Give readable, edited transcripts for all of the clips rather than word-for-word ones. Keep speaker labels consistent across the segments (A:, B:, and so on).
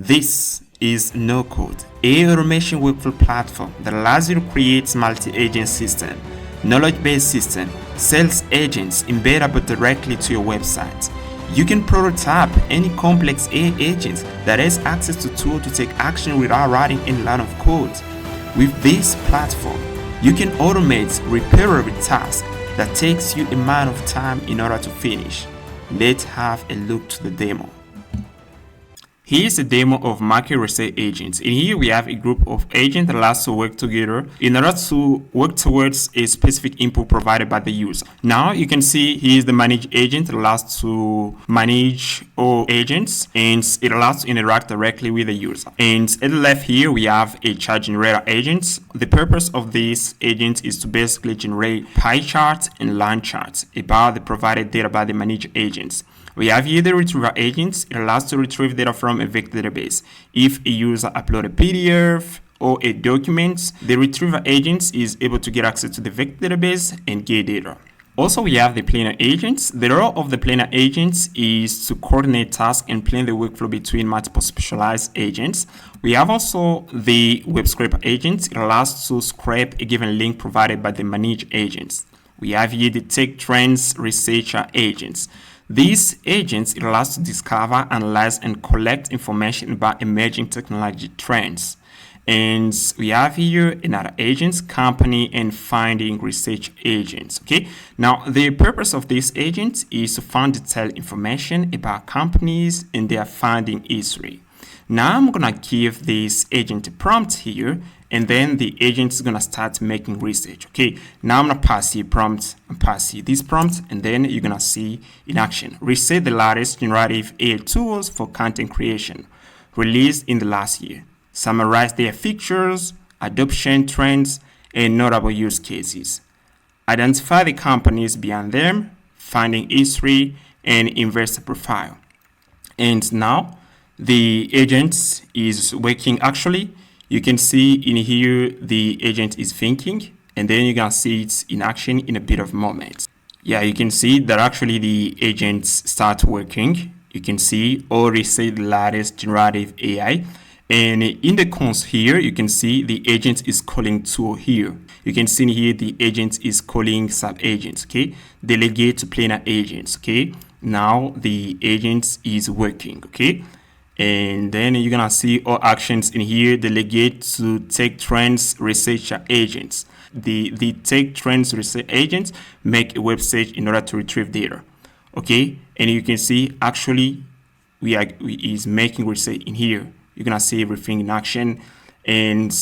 A: This is no-code, a automation workflow platform that allows you to create multi-agent system, knowledge-based system, sales agents embeddable directly to your website. You can prototype any complex AI agent that has access to tools to take action without writing any line of code. With this platform, you can automate repairable tasks that takes you a amount of time in order to finish. Let's have a look to the demo. Here's a demo of market research agents. In here, we have a group of agents that allows to work together in order to work towards a specific input provided by the user. Now you can see here's the manage agent that allows to manage all agents, and it allows to interact directly with the user. And at the left here, we have a chart generator agent. The purpose of this agent is to basically generate pie charts and line charts about the provided data by the managed agents. We have here the Retrieval agents. It allows to retrieve data from a vector database. If a user uploads a PDF or a document, the Retrieval agent is able to get access to the vector database and get data. Also, we have the planner agents. The role of the planner agents is to coordinate tasks and plan the workflow between multiple specialized agents. We have also the web scraper agents. It allows to scrape a given link provided by the managed agents. We have here the tech trends researcher agents. These agents, it allows to discover, analyze, and collect information about emerging technology trends. And we have here another agents, company and finding research agents. Okay. Now, the purpose of these agents is to find detailed information about companies and their funding history. Now, I'm going to give this agent a prompt here, and then the agent is going to start making research. Okay, now I'm going to pass you prompt and pass you this prompt, and then you're going to see in action. Research the latest generative AI tools for content creation released in the last year. Summarize their features, adoption trends, and notable use cases. Identify the companies beyond them, finding history, and investor profile. And now the agent is working. Actually, you can see in here the agent is thinking, and then you can see it in action in a bit of moment. Yeah, you can see that actually the agents start working. You can see already say the latest generative AI. And in the cons here, you can see the agent is calling tool here. You can see here the agent is calling sub agents, okay? Delegate to planner agents, okay? Now the agent is working, okay? And then you're gonna see all actions in here. Delegate to tech trends researcher agents. The tech trends research agents make a website in order to retrieve data, okay? And you can see actually we is making research in here. You're gonna see everything in action, and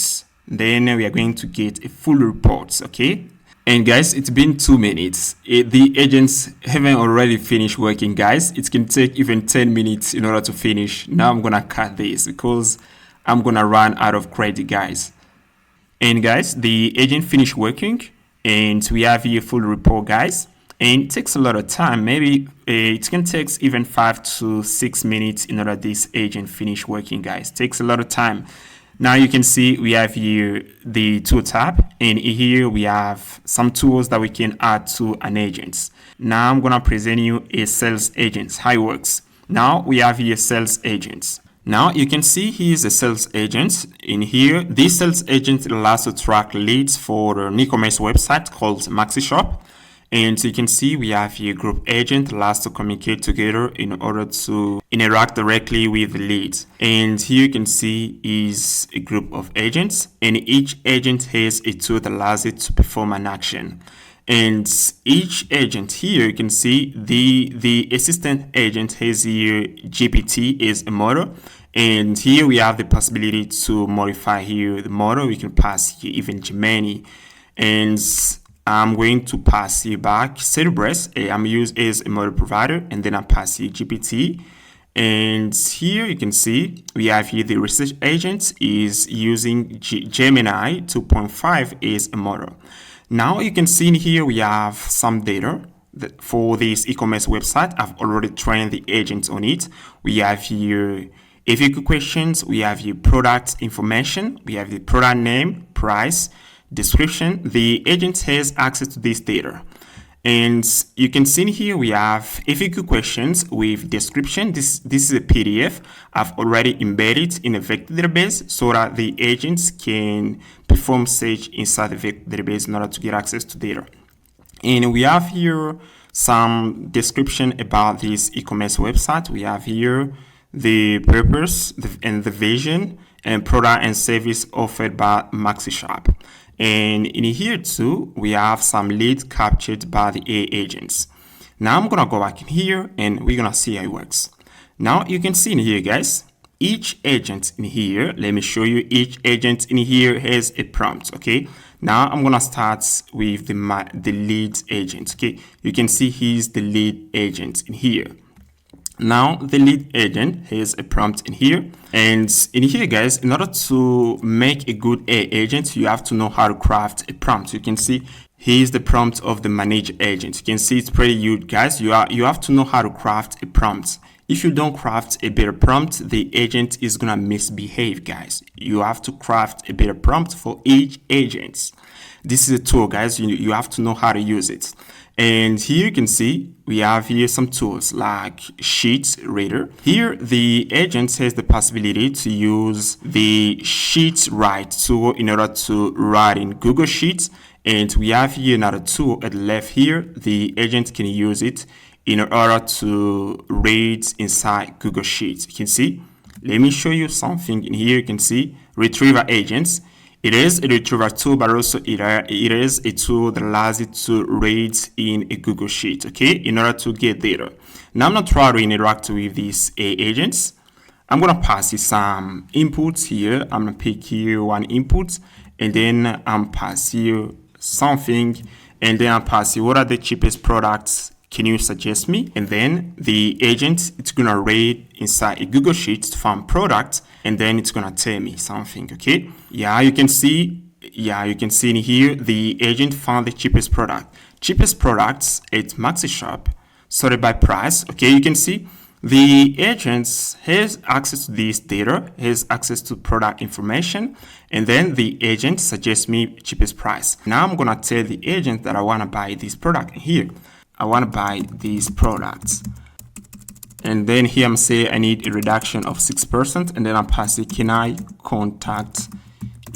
A: then we are going to get a full report, okay? And guys, it's been 2 minutes. The agents haven't already finished working, guys. It can take even 10 minutes in order to finish. Now I'm gonna cut this because I'm gonna run out of credit, guys. And guys, the agent finished working, and we have here full report, guys. And it takes a lot of time. Maybe it can take even 5 to 6 minutes in order this agent finish working, guys. It takes a lot of time. Now you can see we have here the tool tab, and here we have some tools that we can add to an agent. Now I'm gonna present you a sales agent, how it works. Now we have here sales agents. Now you can see here's a sales agent. In here, this sales agent allows to track leads for an e-commerce website called MaxiShop. And so you can see we have here group agent allows to communicate together in order to interact directly with the leads. And here you can see is a group of agents, and each agent has a tool that allows it to perform an action. And each agent here, you can see the assistant agent has here GPT is a model. And here we have the possibility to modify here the model. We can pass here even Gemini, and I'm going to pass you back Cerebras. I'm used as a model provider, and then I pass you GPT. And here you can see we have here the research agent is using Gemini 2.5 as a model. Now you can see in here we have some data that for this e-commerce website. I've already trained the agent on it. We have here FAQ questions. We have here product information. We have the product name, price, description. The agent has access to this data. And you can see in here we have FAQ questions with description. This is a PDF I've already embedded in a vector database so that the agents can perform search inside the vector database in order to get access to data. And we have here some description about this e-commerce website. We have here the purpose and the vision and product and service offered by MaxiShop. And in here too, we have some leads captured by the AI agents. Now I'm gonna go back in here and we're gonna see how it works. Now you can see in here, guys, each agent in here, let me show you, each agent in here has a prompt, okay? Now I'm gonna start with the lead agent, okay? You can see he's the lead agent in here. Now the lead agent has a prompt in here, and in here, guys, in order to make a good AI agent, you have to know how to craft a prompt. You can see here's the prompt of the manage agent. You can see it's pretty huge, guys. You have to know how to craft a prompt. If you don't craft a better prompt, the agent is gonna misbehave, guys. You have to craft a better prompt for each agent. This is a tool, guys. You have to know how to use it. And here you can see we have here some tools like Sheet Reader. Here the agent has the possibility to use the Sheet Write tool in order to write in Google Sheets. And we have here another tool at the left here. The agent can use it in order to read inside Google Sheets. You can see. Let me show you something in here. You can see Retrieval agents. It is a retrieval tool, but also it is a tool that allows it to read in a Google Sheet, okay, in order to get data. Now I'm going to try to interact with these agents. I'm going to pass you some inputs here. I'm going to pick here one input, and then I'm pass you something, and then I'll pass you what are the cheapest products can you suggest me? And then the agent, it's gonna read inside a Google Sheet to find product, and then it's gonna tell me something, okay? You can see in here, the agent found the cheapest product. Cheapest products at MaxiShop, sorted by price, okay? You can see the agent has access to this data, has access to product information, and then the agent suggests me cheapest price. Now I'm gonna tell the agent that I wanna buy this product here. I want to buy these products, and then here I'm saying I need a reduction of 6%, and then I'm passing, can I contact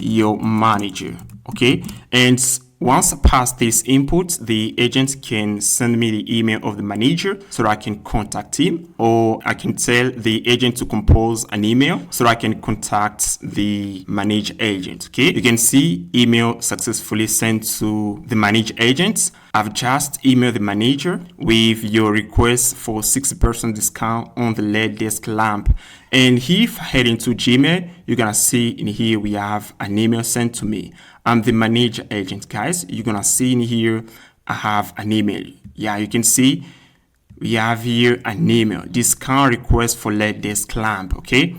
A: your manager? Okay, and once I pass this input, the agent can send me the email of the manager so that I can contact him, or I can tell the agent to compose an email so that I can contact the manage agent. Okay, you can see email successfully sent to the manage agent. I've just emailed the manager with your request for 60% discount on the LED desk lamp. And if I head into Gmail, you're gonna see in here we have an email sent to me. I'm the manager agent, guys. You're gonna see in here I have an email. Yeah, you can see we have here an email, discount request for LED desk lamp. Okay,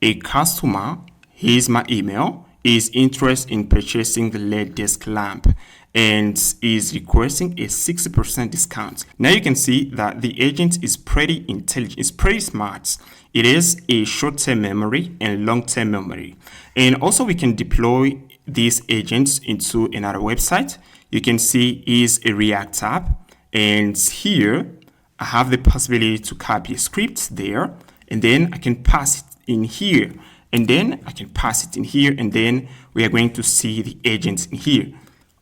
A: a customer, here's my email, is interested in purchasing the LED desk lamp and is requesting a 60% discount. Now you can see that the agent is pretty intelligent, it's pretty smart. It is a short-term memory and long-term memory. And also we can deploy these agents into another website. You can see is a React app, and here I have the possibility to copy a script there, and then I can pass it in here, and then I can pass it in here, and then we are going to see the agents in here.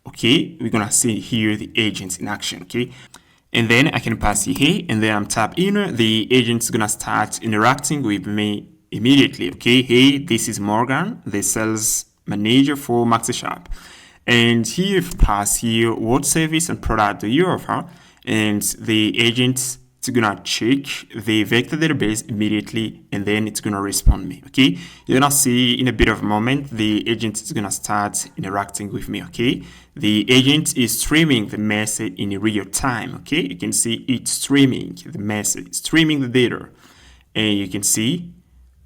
A: Okay, we're gonna see here the agents in action. Okay, and then I can pass it here, and then I'm tap in. The agent's gonna start interacting with me immediately. Okay, hey, this is Morgan, the sales manager for MaxiShop, and here pass here what service and product do you offer, and the agent is gonna check the vector database immediately, and then it's gonna respond me. Okay, you're gonna see in a bit of a moment the agent is gonna start interacting with me. Okay, the agent is streaming the message in real time. Okay, you can see it's streaming the message, streaming the data, and you can see,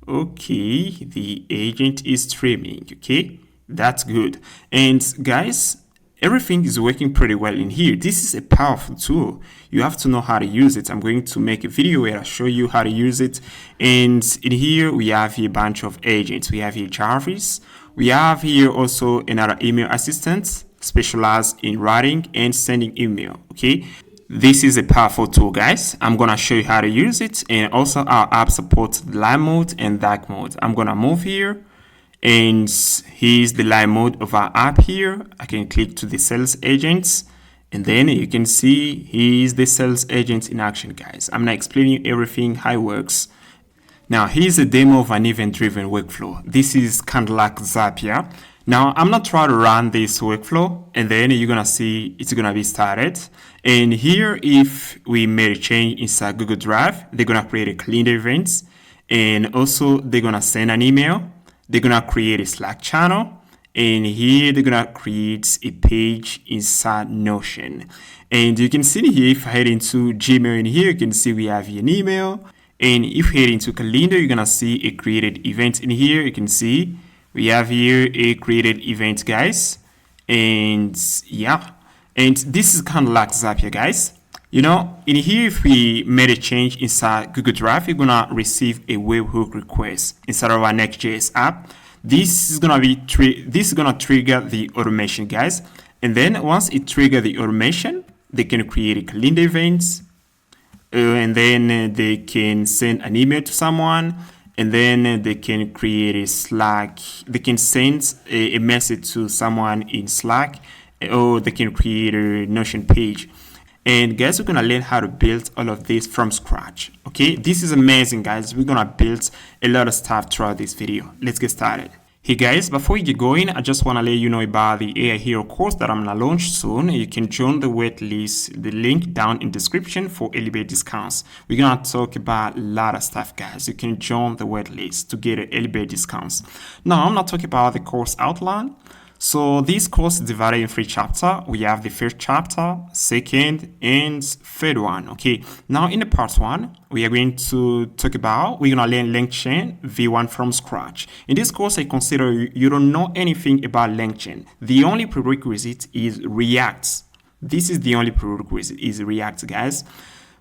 A: okay, the agent is streaming. Okay, that's good. And guys, everything is working pretty well in here. This is a powerful tool. You have to know how to use it. I'm going to make a video where I show you how to use it. And in here, we have here a bunch of agents. We have here Jarvis. We have here also another email assistant specialize in writing and sending email. Okay, this is a powerful tool, guys. I'm gonna show you how to use it, and also our app supports live mode and dark mode. I'm gonna move here, and here's the live mode of our app here. I can click to the sales agents, and then you can see here's the sales agent in action, guys. I'm not explaining everything how it works. Now here's a demo of an event-driven workflow. This is kind of like Zapier. Now I'm not trying to run this workflow, and then you're gonna see it's gonna be started. And here, if we made a change inside Google Drive, they're gonna create a calendar events, and also they're gonna send an email. They're gonna create a Slack channel, and here they're gonna create a page inside Notion. And you can see here, if I head into Gmail in here, you can see we have an email. And if you head into calendar, you're gonna see a created event in here. You can see we have here a created event, guys. And yeah, and this is kind of like Zapier, guys. You know, in here, if we made a change inside Google Drive, you're gonna receive a webhook request inside of our Next.js app. This is gonna trigger the automation, guys. And then once it triggers the automation, they can create a calendar event, and then they can send an email to someone, and then they can create a Slack. They can send a message to someone in Slack, or they can create a Notion page. And guys, we're gonna learn how to build all of this from scratch. Okay, this is amazing, guys. We're gonna build a lot of stuff throughout this video. Let's get started. Hey guys, before you get going, I just want to let you know about the AI Hero course that I'm going to launch soon. You can join the wait list, the link down in description for early bird discounts. We're going to talk about a lot of stuff, guys. You can join the wait list to get early bird discounts. Now, I'm not talking about the course outline. So this course is divided in 3 chapters. We have the first chapter, second, and third one. Okay. Now in the part 1, we are going to talk about, we're going to learn Langchain V1 from scratch. In this course, I consider you don't know anything about Langchain. The only prerequisite is React. This is the only prerequisite is React, guys.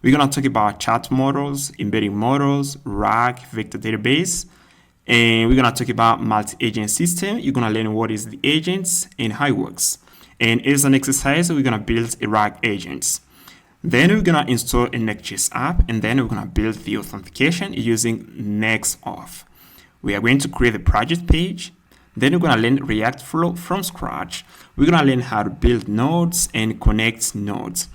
A: We're going to talk about chat models, embedding models, RAG, vector database. And we're going to talk about multi-agent system. You're going to learn what is the agents and how it works. And as an exercise, we're going to build a RAG agents. Then we're going to install a Nextjs app, and then we're going to build the authentication using NextAuth. We are going to create a project page. Then we're going to learn React Flow from scratch. We're going to learn how to build nodes and connect nodes.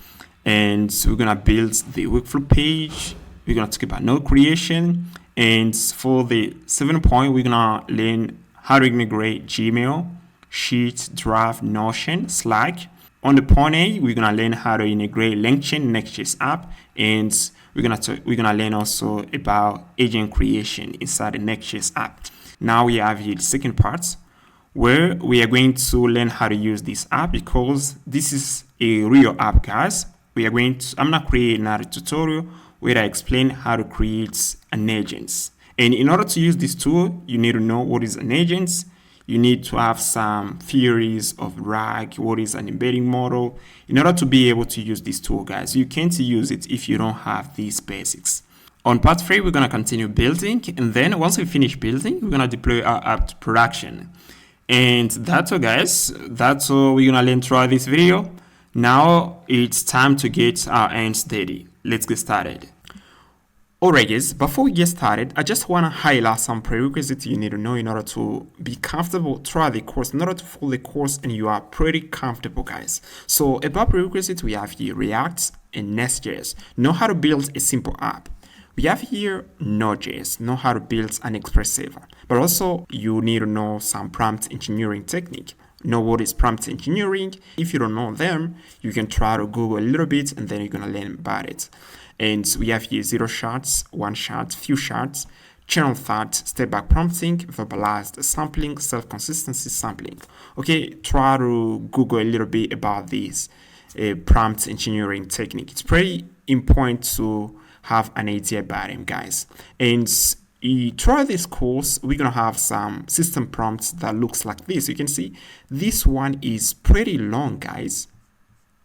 A: And we're going to build the workflow page. We're going to talk about node creation. And for the 7th point, we're gonna learn how to integrate Gmail, Sheets, Drive, Notion, Slack. On the point A, we're gonna learn how to integrate Langchain Nextjs app, and we're gonna learn also about agent creation inside the Nextjs app. Now we have here the second part, where we are going to learn how to use this app, because this is a real app, guys. I'm not creating another tutorial where I explain how to create an agent. And in order to use this tool, you need to know what is an agent. You need to have some theories of RAG, what is an embedding model, in order to be able to use this tool, guys. You can't use it if you don't have these basics. On part 3, we're gonna continue building, and then once we finish building, we're gonna deploy our app to production. And that's all, guys. That's all we're gonna learn throughout this video. Now it's time to get our hands dirty. Let's get started. Alright guys, before we get started, I just want to highlight some prerequisites you need to know in order to be comfortable throughout the course, in order to follow the course, and you are pretty comfortable, guys. So about prerequisites, we have here React and Nextjs. Know how to build a simple app. We have here Node.js, know how to build an express server. But also you need to know some prompt engineering technique. Know what is prompt engineering. If you don't know them, you can try to Google a little bit, and then you're gonna learn about it. And we have here 0 shots, 1 shot, few shots, channel thought, step back prompting, verbalized sampling, self-consistency sampling. Okay, try to Google a little bit about this prompt engineering technique. It's pretty important to have an idea about them, guys. And throughout this course, we're gonna have some system prompts that looks like this. You can see this one is pretty long, guys,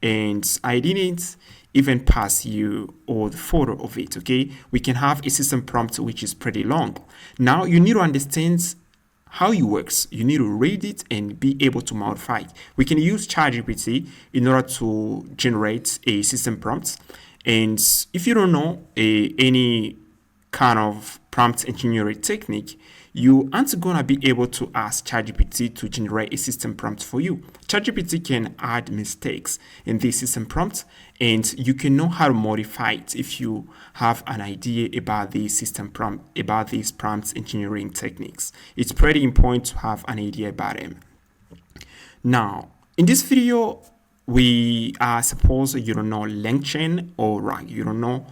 A: and I didn't even pass you all the photo of it. Okay, we can have a system prompt which is pretty long. Now you need to understand how it works. You need to read it and be able to modify it. We can use ChatGPT in order to generate a system prompt. And if you don't know any kind of prompt engineering technique, you aren't going to be able to ask ChatGPT to generate a system prompt for you. ChatGPT can add mistakes in this system prompt, and you can know how to modify it if you have an idea about the system prompt, about these prompt engineering techniques. It's pretty important to have an idea about them. Now, in this video, we suppose you don't know Langchain or RAG. You don't know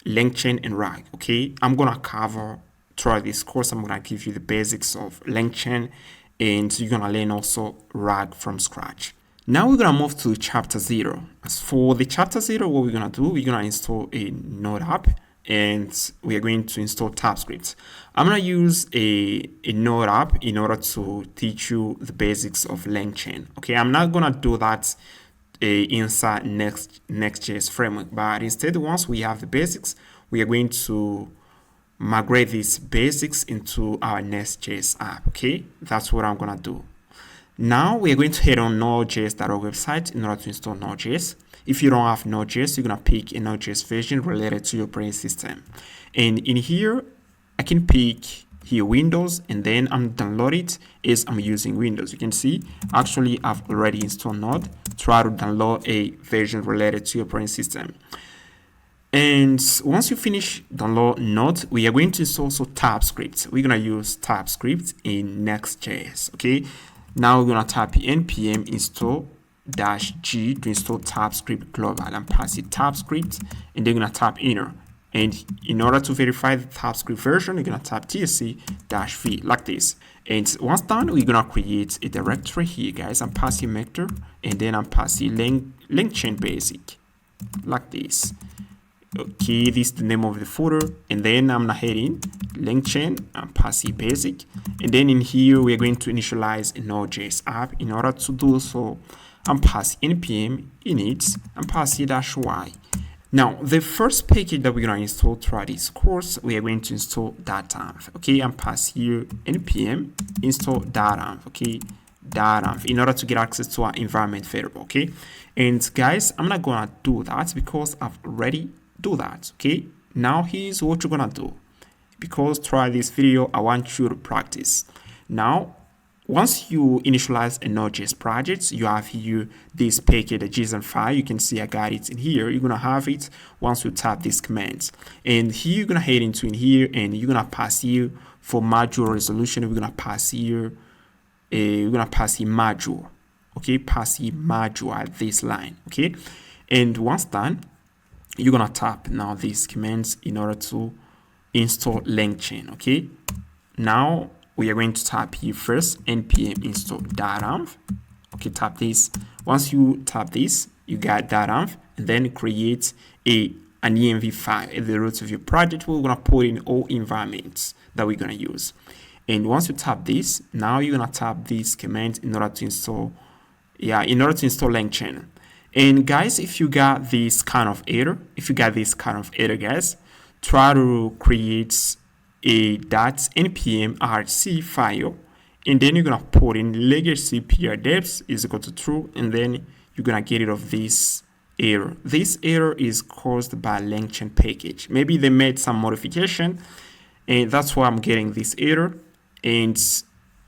A: Langchain and RAG. Okay, I'm gonna cover throughout this course. I'm gonna give you the basics of Langchain, and you're gonna learn also RAG from scratch. Now we're gonna move to chapter 0. As for the chapter 0, what we're gonna do, we're gonna install a Node app, and we are going to install TypeScript. I'm gonna use a Node app in order to teach you the basics of Langchain. Okay, I'm not gonna do that inside Next.js framework, but instead, once we have the basics, we are going to migrate these basics into our Next.js app. Okay, that's what I'm gonna do. Now we are going to head on Node.js.org website in order to install Node.js. If you don't have Node.js, you're gonna pick a Node.js version related to your operating system, and in here I can pick here Windows, and then I'm download it as I'm using Windows. You can see actually I've already installed Node. Try to download a version related to your operating system. And once you finish download Node, we are going to install also TypeScript. We're gonna use TypeScript in Next.js. Okay, now we're gonna type npm install -g to install TypeScript global and pass it TypeScript, and then you're gonna type enter. And in order to verify the TypeScript version, you're gonna type tsc-v like this. And once done, we're gonna create a directory here, guys. I'm passing vector, and then I'm passing Langchain basic like this. Okay, this is the name of the folder, and then I'm heading Langchain and passing basic, and then in here we're going to initialize a Node.js app. In order to do so, I'm passing npm init and passing -y. Now, the first package that we're going to install throughout this course, we are going to install .env. Okay, I'm pass here npm install .env. Okay, .env in order to get access to our environment variable. Okay, and guys, I'm not going to do that because I've already do that. Okay, now here's what you're going to do, because throughout this video, I want you to practice. Now, once you initialize a Node.js project, you have here this package, the JSON file. You can see I got it in here. You're gonna have it once you tap these commands, and here you're gonna head into in here, and you're gonna pass here for module resolution. We're gonna pass here. We're gonna pass here module. Okay, pass here module at this line. Okay, and once done, you're gonna tap now these commands in order to install Langchain. Okay, now we are going to type here first npm install .env. Okay, tap this. Once you tap this, you got .env, and then create an env file at the root of your project. We're gonna put in all environments that we're gonna use. And once you tap this, now you're gonna tap this command in order to install, Langchain. And guys, if you got this kind of error, guys, try to create a .npm-rc file, and then you're gonna put in legacy pr-depth is equal to true, and then you're gonna get rid of this error. This error is caused by Langchain package. Maybe they made some modification, and that's why I'm getting this error. And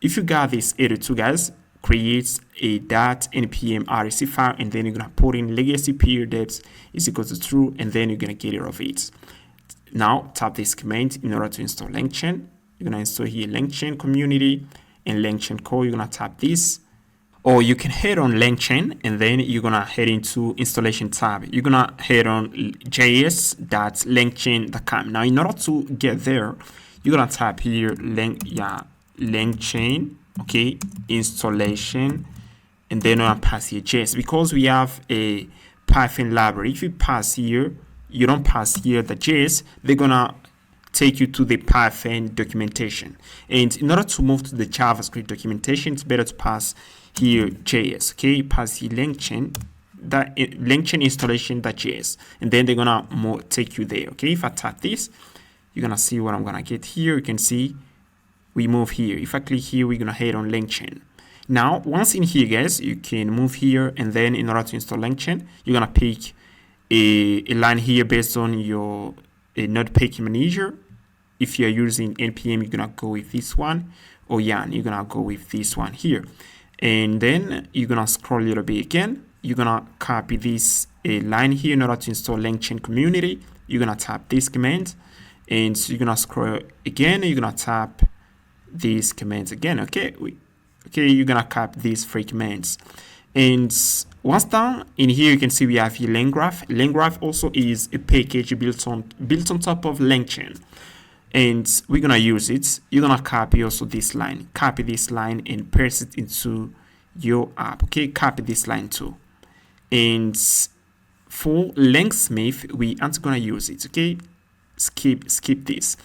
A: if you got this error too, guys, create a .npm-rc file, and then you're gonna put in legacy pr-depth is equal to true, and then you're gonna get rid of it. Now tap this command in order to install Langchain. You're gonna install here Langchain community and Langchain core. You're gonna tap this, or you can head on Langchain, and then you're gonna head into installation tab. You're gonna head on js.langchain.com. Now in order to get there, you're gonna tap here Langchain, okay, installation, and then I'm gonna pass here JS, because we have a Python library. If you pass here, you don't pass here the JS, they're gonna take you to the Python documentation. And in order to move to the JavaScript documentation, it's better to pass here JS. Okay, pass here Langchain installation.js, and then they're gonna take you there. Okay, if I tap this, you're gonna see what I'm gonna get here. You can see we move here. If I click here, we're gonna head on Langchain. Now, once in here, guys, you can move here, and then in order to install Langchain, you're gonna pick a line here based on your node packing manager. If you're using npm, you're gonna go with this one, or yarn, you're gonna go with this one here. And then you're gonna scroll a little bit again. You're gonna copy this line here in order to install Langchain community. You're gonna tap this command, and so you're gonna scroll again. You're gonna tap these commands again. Okay, you're gonna copy these 3 commands. And once done, in here you can see we have here LangGraph. LangGraph also is a package built on top of Langchain, and we're gonna use it. You're gonna copy also this line. Copy this line and paste it into your app. Okay, copy this line too. And for Langsmith, we aren't gonna use it. Okay, skip this.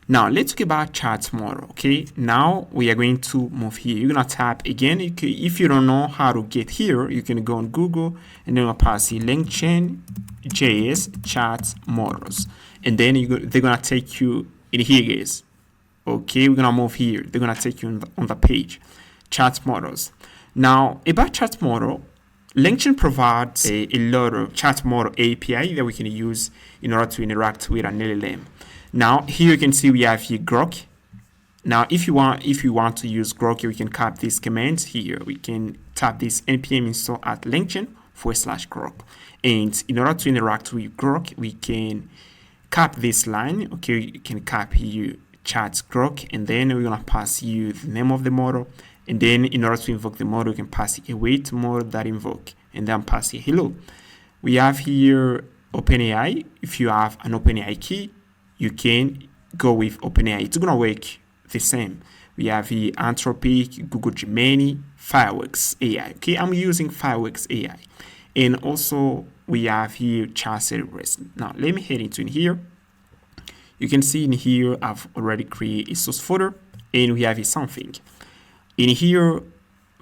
A: Now let's talk about chat model. Okay, now we are going to move here. You're gonna tap again. If you don't know how to get here, you can go on Google and then pass the Langchain.js chat models, and then they're gonna take you in here, guys. Okay, we're gonna move here. They're gonna take you on the page, chat models. Now about chat model, Langchain provides a lot of chat model API that we can use in order to interact with an LLM. Now here you can see we have here Grok. Now if you want to use Grok, we can copy this command here. We can tap this npm install at Langchain/Grok, and in order to interact with Grok, we can copy this line. Okay, you can copy you chat Grok, and then we're gonna pass you the name of the model, and then in order to invoke the model, you can pass it await model that invoke, and then pass it hello. We have here OpenAI. If you have an OpenAI key, you can go with OpenAI. It's gonna work the same. We have here Anthropic, Google Gemini, Fireworks AI. Okay, I'm using Fireworks AI. And also we have here Chat. Now let me head into in here. You can see in here I've already created a source folder, and we have here something. In here,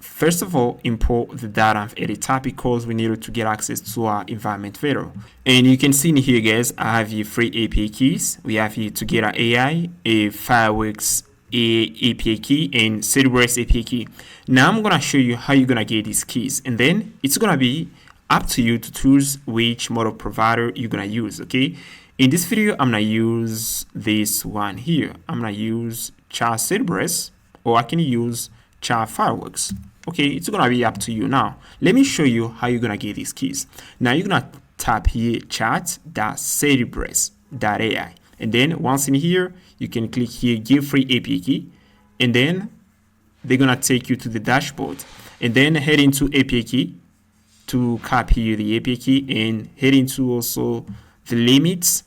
A: first of all, import the data of edit type because we needed to get access to our environment variable. And you can see in here, guys, I have here 3 API keys. We have here Together AI, a Fireworks API key, and Cerberus API key. Now I'm gonna show you how you're gonna get these keys, and then it's gonna be up to you to choose which model provider you're gonna use. Okay, in this video I'm gonna use this one here. I'm gonna use Cerberus, or I can use Fireworks. Okay, it's gonna be up to you. Now let me show you how you're gonna get these keys. Now you're gonna tap here chat.cerberus.ai, and then once in here you can click here give free API key, and then they're gonna take you to the dashboard, and then head into API key to copy the API key, and head into also the limits,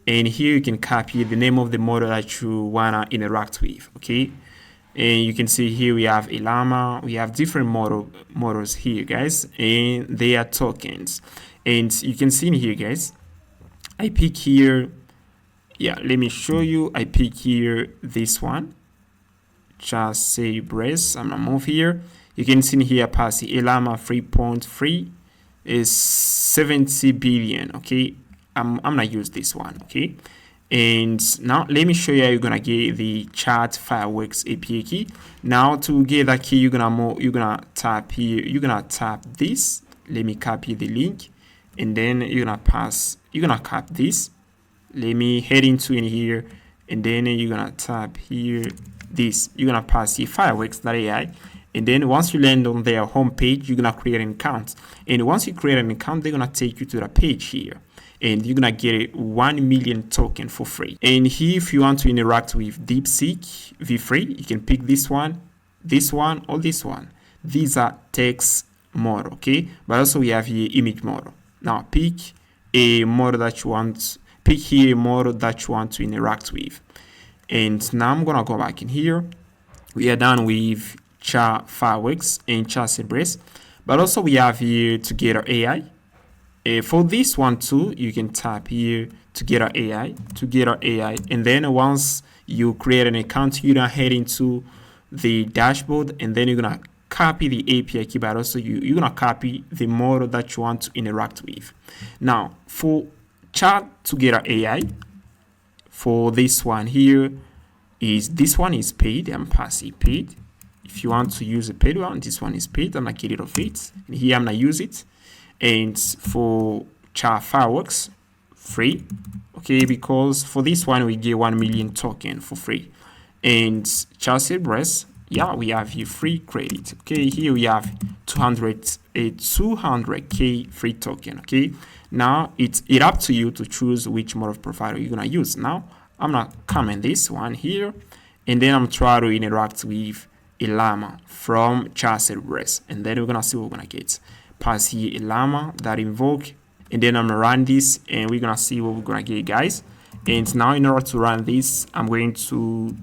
A: and here you can copy the name of the model that you wanna interact with. Okay, and you can see here we have a llama. We have different models here, guys, and they are tokens. And you can see in here, guys, I pick here, let me show you. I pick here this one, just say brace. I'm gonna move here. You can see in here pass the llama 3.3 is 70 billion. Okay, I'm gonna use this one. Okay, and now let me show you how you're gonna get the chat Fireworks API key. Now to get that key, you're gonna tap here. You're gonna tap this. Let me copy the link, and then you're gonna copy this. Let me head into in here, and then you're gonna tap here this. You're gonna pass here Fireworks.ai, and then once you land on their home page, you're gonna create an account. And once you create an account, they're gonna take you to the page here, and you're gonna get 1 million token for free. And here, if you want to interact with DeepSeek v3, you can pick this one, or this one. These are text model, okay? But also we have here image model. Now pick a model that you want. Pick here a model that you want to interact with. And now I'm gonna go back in here. We are done with Chat Fireworks and Chat Cerberus, but also we have here Together AI. For this one too, you can tap here Together AI, and then once you create an account, you're gonna head into the dashboard, and then you're gonna copy the API key, but also you're gonna copy the model that you want to interact with. Now for Chat Together AI, for this one here, is this one is paid. I'm passing paid. If you want to use a paid one, this one is paid. I'm gonna get rid of it. And here I'm gonna use it. And for char fireworks, free. Okay, because for this one we get 1 million token for free. And char Cerberus, yeah, we have here free credit. Okay, here we have 200k free token. Okay, now it's up to you to choose which model provider you're gonna use. Now I'm gonna comment this one here, and then I'm trying to interact with a llama from char Cerberus, and then we're gonna see what we're gonna get. Pass here a llama that invoke, and then I'm gonna run this, and we're gonna see what we're gonna get, guys. And now in order to run this, I'm going to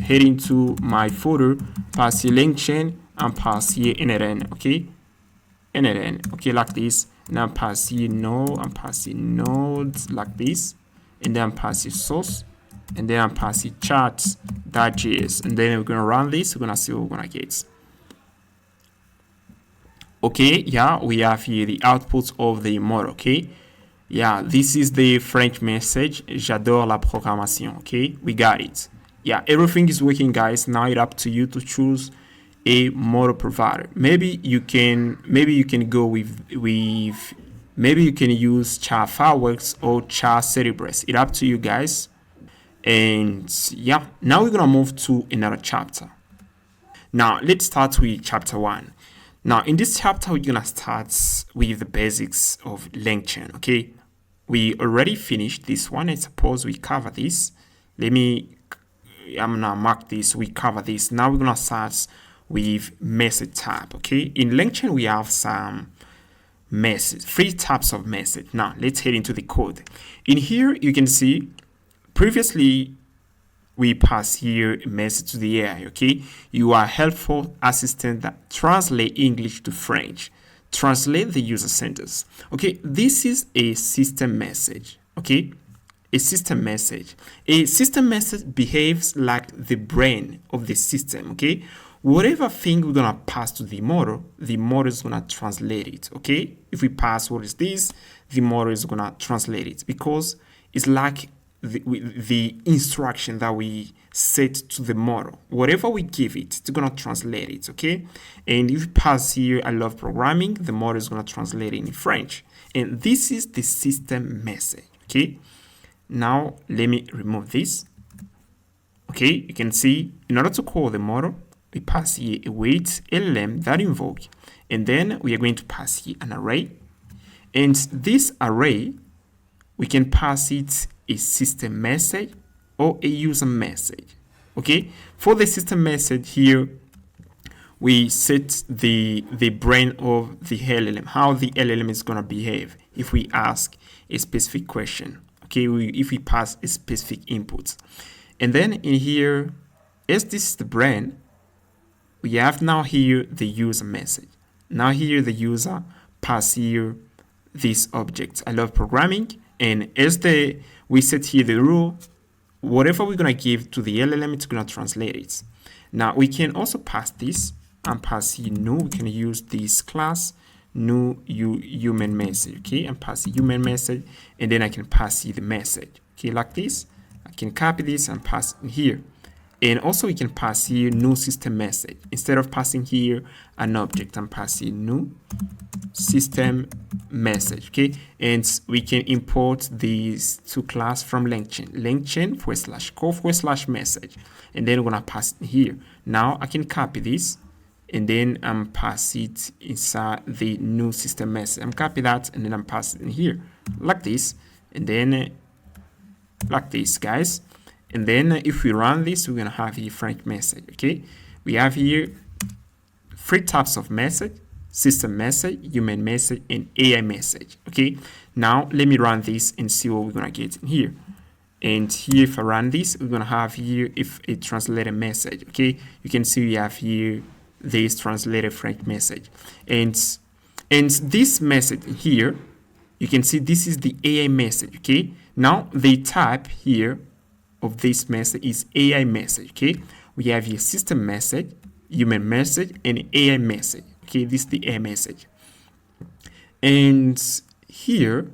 A: head into my folder, pass here Langchain, and pass here N8N. Okay, N8N. Okay, like this. Now pass here node, and pass here nodes like this, and then pass here source, and then I'm passing charts.js, and then we're gonna run this. We're gonna see what we're gonna get. Okay, yeah, we have here the output of the model. Okay, yeah, this is the French message. J'adore la programmation. Okay, we got it. Yeah, everything is working, guys. Now it's up to you to choose a model provider. Maybe you can go with maybe you can use char fireworks or char Cerberus. It's up to you, guys. And yeah, now we're gonna move to another chapter. Now let's start with chapter 1. Now in this chapter we're gonna start with the basics of Langchain. Okay, we already finished this one. I suppose we cover this. I'm gonna mark this. We cover this. Now we're gonna start with message type. Okay, in Langchain we have some message, 3 types of message. Now let's head into the code. In here you can see previously we pass here a message to the AI. Okay, you are a helpful assistant that translate English to French, translate the user sentence. Okay, this is a system message. Okay, a system message. A system message behaves like the brain of the system. Okay, whatever thing we're gonna pass to the model is gonna translate it. Okay, if we pass what is this, the model is gonna translate it, because it's like the instruction that we set to the model. Whatever we give it, it's gonna translate it. Okay, and if you pass here I love programming, the model is gonna translate it in French, and this is the system message. Okay, now let me remove this. Okay, you can see in order to call the model we pass here a wait LLM that invoke, and then we are going to pass here an array, and this array we can pass it a system message or a user message. Okay, for the system message here we set the brain of the LLM, how the LLM is going to behave if we ask a specific question. Okay, if we pass a specific input, and then in here, as this is the brain, we have now here the user message. Now here the user pass here this object. I love programming, and as we set here the rule, whatever we're gonna give to the LLM, it's gonna translate it. Now we can also pass this and pass here new. We can use this class new human message. Okay, and pass the human message, and then I can pass here the message. Okay, like this. I can copy this and pass it here. And also we can pass here new system message. Instead of passing here an object, I'm passing new system message. Okay, and we can import these 2 classes from Langchain. Langchain /core/message, and then we're gonna pass it here. Now I can copy this, and then I'm pass it inside the new system message. I'm copy that, and then I'm passing it here like this, and then like this, guys. And then if we run this, we're gonna have here French message. Okay, we have here 3 types of message: system message, human message, and AI message. Okay, now let me run this and see what we're gonna get in here. And here, if I run this, we're gonna have here if it translated message. Okay, you can see we have here this translated French message, and this message here, you can see this is the AI message. Okay, now the type here of this message is AI message. Okay, we have here system message, human message, and AI message. Okay, this is the AI message. And here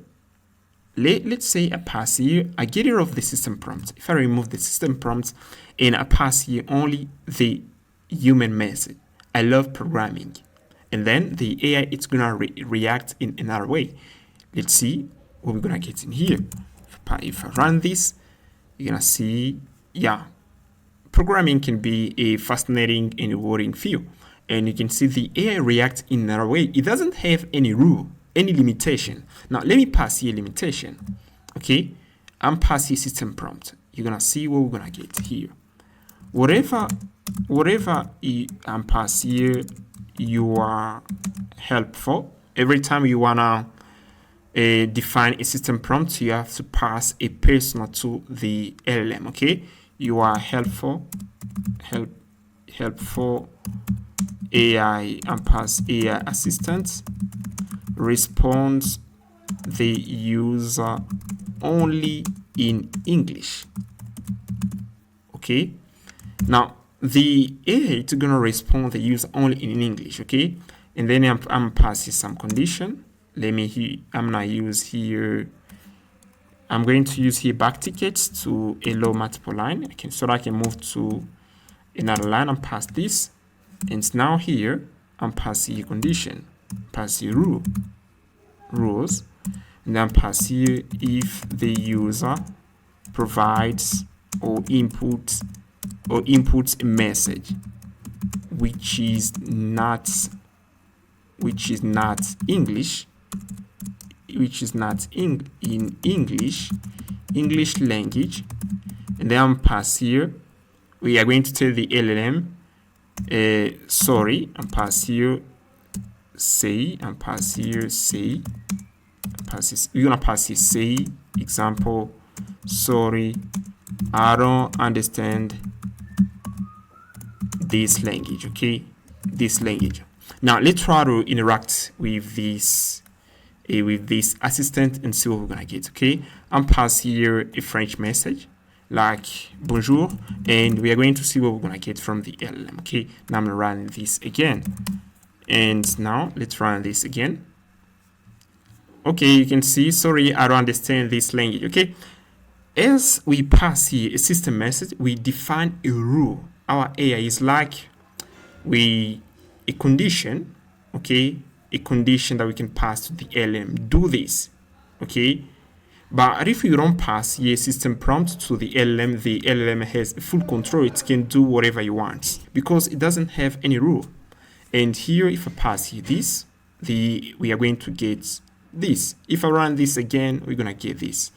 A: let's say I pass here, I get rid of the system prompt. If I remove the system prompt and I pass here only the human message, I love programming. And then the AI, it's gonna react in another way. Let's see what we're gonna get in here. If I run this, you're gonna see, yeah, programming can be a fascinating and rewarding field. And you can see the AI reacts in another way. It doesn't have any rule, any limitation. Now let me pass here limitation. Okay, I'm passing system prompt. You're gonna see what we're gonna get here. Whatever I'm pass here, you are helpful. Every time you wanna define a system prompt, you have to pass a personal to the LLM. Okay, you are helpful AI and pass AI assistant responds the user only in English. Okay, now the AI is gonna respond the user only in English. Okay, and then I'm passing some condition. I'm gonna use here. I'm going to use here back tickets to allow multiple line. So that I can move to another line and pass this. And now here I'm passing condition, passing rules, and then pass here if the user provides or inputs a message which is not English, in English language, and then pass here. We are going to tell the LLM sorry, and pass here say, and pass here say, we're gonna pass here say example, sorry, I don't understand this language. Okay, this language. Now let's try to interact with this assistant and see what we're gonna get. Okay, I'm pass here a French message like bonjour, and we are going to see what we're gonna get from the LLM. Okay, now I'm gonna run this again, and now let's run this again. Okay, you can see, sorry, I don't understand this language. Okay, as we pass here a system message, we define a rule. Our AI is like a condition. Okay, a condition that we can pass to the LLM. Do this. Okay. But if you don't pass a system prompt to the LLM has full control. It can do whatever you want because it doesn't have any rule. And here, if I pass here this, we are going to get this. If I run this again, we're gonna get this.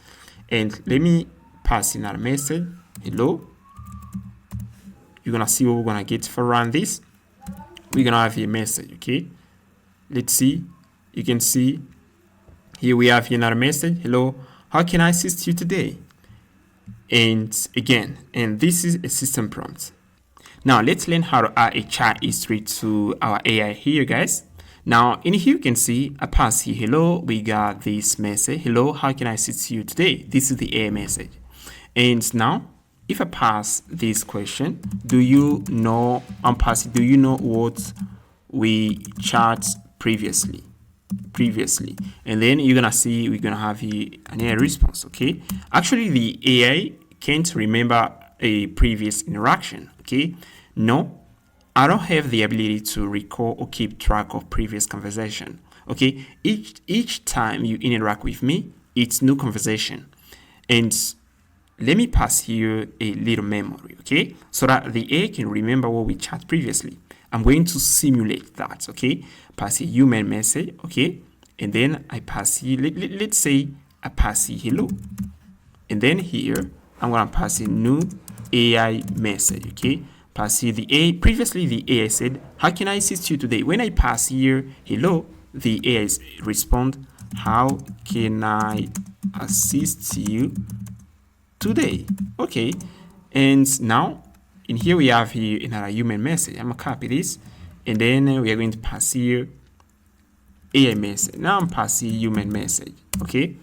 A: And let me pass another message. Hello. You're gonna see what we're gonna get if I run this. We're gonna have a message. Okay. Let's see. You can see here we have another message. Hello. How can I assist you today? And again, and this is a system prompt. Now let's learn how to add a chat history to our AI here, guys. Now in here you can see I pass here hello. We got this message. Hello, how can I assist you today? This is the AI message. And now if I pass this question, do you know what we chat previously? And then you're gonna see we're gonna have here an AI response. Okay, actually the AI can't remember a previous interaction. Okay, no, I don't have the ability to recall or keep track of previous conversation. Okay, each time you interact with me, it's new conversation. And let me pass here a little memory. Okay, so that the AI can remember what we chat previously. I'm going to simulate that. Okay, pass a human message. Okay, and then I pass here, let's say I pass here hello, and then here I'm gonna pass a new AI message. Okay, pass here the AI. Previously the AI said, how can I assist you today? When I pass here hello, the AI respond, how can I assist you today? Okay, and now in here we have here another human message. I'm gonna copy this, and then we are going to pass here AI message. Now I'm passing human message. Okay,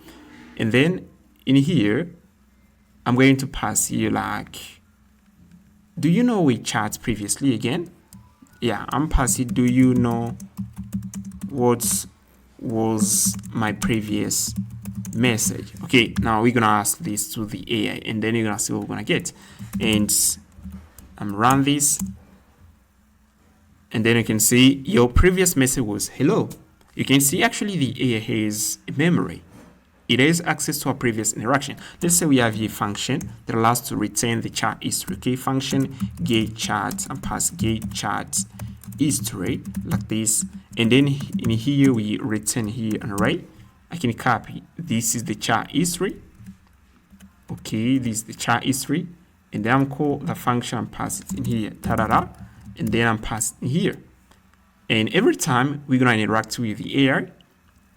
A: and then in here I'm going to pass here like, do you know we chat previously again? Yeah, I'm passing, do you know what was my previous message. Okay, now we're gonna ask this to the AI, and then you're gonna see what we're gonna get. And I'm run this, and then you can see your previous message was hello. You can see actually the AI has a memory. It has access to our previous interaction. Let's say we have a function that allows to return the chat history. Okay, function get chat and pass get chat history like this, and then in here we return here an array. I can copy. This is the chat history. Okay, this is the chat history, and then I'm call the function and pass it in here. Ta-da-da, and then I'm passing here. And every time we're gonna interact with the AI,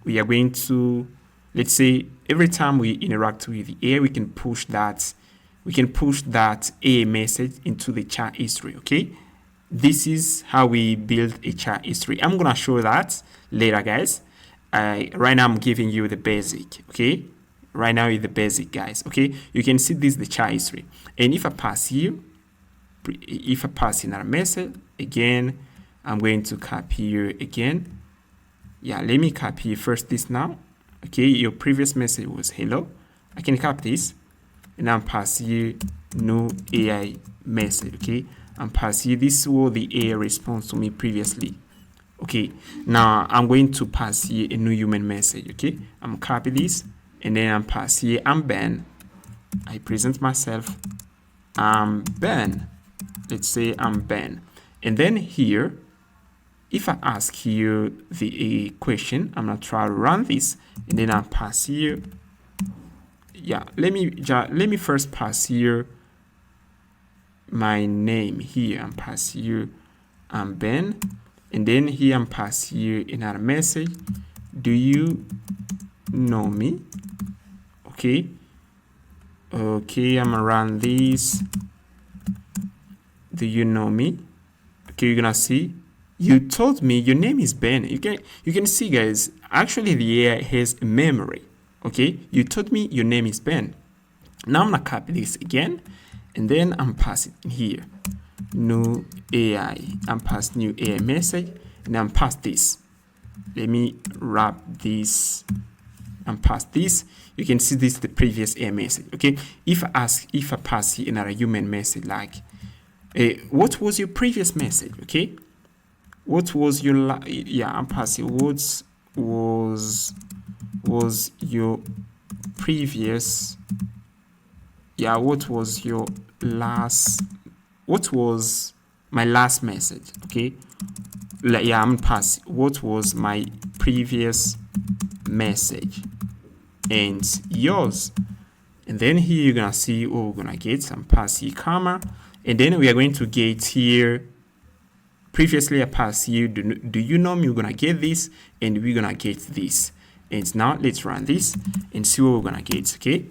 A: we are going to, let's say every time we interact with the AI, we can push that AI message into the chat history. Okay, this is how we build a chat history. I'm gonna show that later, guys. Right now I'm giving you the basic. Okay, right now is the basic, guys. Okay, you can see this is the chat history, and if I pass here, if I pass in our message again, I'm going to copy here again. Yeah, let me copy first this now. Okay, your previous message was hello. I can copy this, and I'm pass you new AI message. Okay, I'm pass you this was the AI response to me previously. Okay, now I'm going to pass here a new human message. Okay, I'm copy this, and then I'm pass here I'm Ben. I present myself. I'm Ben. Let's say I'm Ben, and then here, if I ask here the question, I'm gonna try to run this, and then I'll pass here. Yeah, let me first pass here my name here. I'm pass here I'm Ben, and then here I'm pass here another message. Do you know me? Okay. Okay, I'm gonna run this. Do you know me? Okay, you're gonna see. You told me your name is Ben. You can see, guys, actually the AI has a memory. Okay, you told me your name is Ben. Now I'm gonna copy this again, and then I'm passing here new AI. I'm pass new AI message, and I'm pass this. Let me wrap this and pass this. You can see this is the previous AI message. Okay, if I pass here another human message like what was your previous message? Okay, what was your I'm passing what was your previous what was your last, what was my last message? Okay, I'm passing what was my previous message and yours, and then here you're gonna see what we're gonna get some pass here comma, and then we are going to get here previously I passed here do you know me. We're gonna get this, and we're gonna get this, and now let's run this and see what we're gonna get. Okay,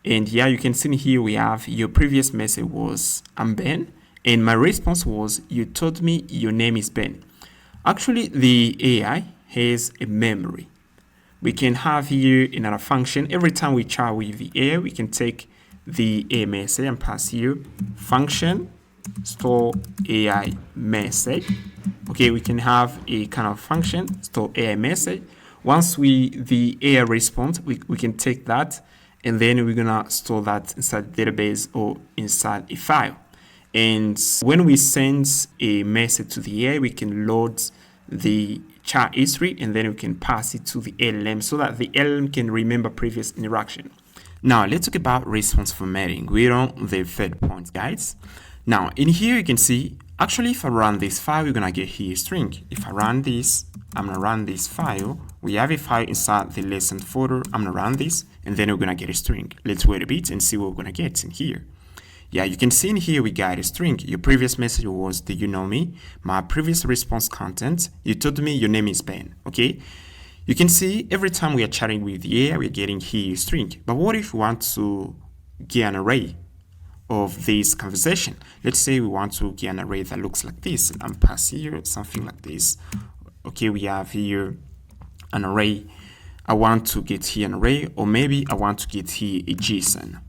A: and yeah, you can see here we have your previous message was I'm Ben, and my response was you told me your name is Ben. Actually, the AI has a memory. We can have here another function. Every time we chat with the AI, we can take the AI message and pass here function store AI message. Okay, we can have a kind of function store AI message. Once the AI response, we can take that, and then we're gonna store that inside the database or inside a file. And when we send a message to the AI, we can load the chat history, and then we can pass it to the LLM so that the LLM can remember previous interaction. Now let's talk about response formatting. We're on the third point, guys. Now in here you can see, actually if I run this file, we're gonna get here a string. If I run this, I'm gonna run this file. We have a file inside the lesson folder. I'm gonna run this, and then we're gonna get a string. Let's wait a bit and see what we're gonna get in here. Yeah, you can see in here we got a string. Your previous message was, do you know me? My previous response content, you told me your name is Ben. Okay, you can see every time we are chatting with the AI, we're getting here a string. But what if we want to get an array of this conversation? Let's say we want to get an array that looks like this, and I'm pass here something like this. Okay, we have here an array. I want to get here an array, or maybe I want to get here a JSON.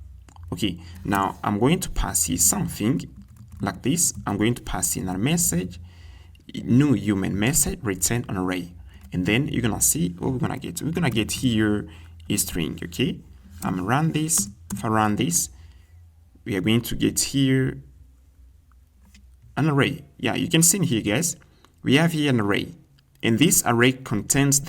A: Okay, now I'm going to pass here something like this. I'm going to pass in a message, new human message, return an array. and then you're gonna see what we're gonna get. We're gonna get here a string. Okay, I'm run this. If I run this, we are going to get here an array. Yeah, you can see here, guys, we have here an array, and this array contains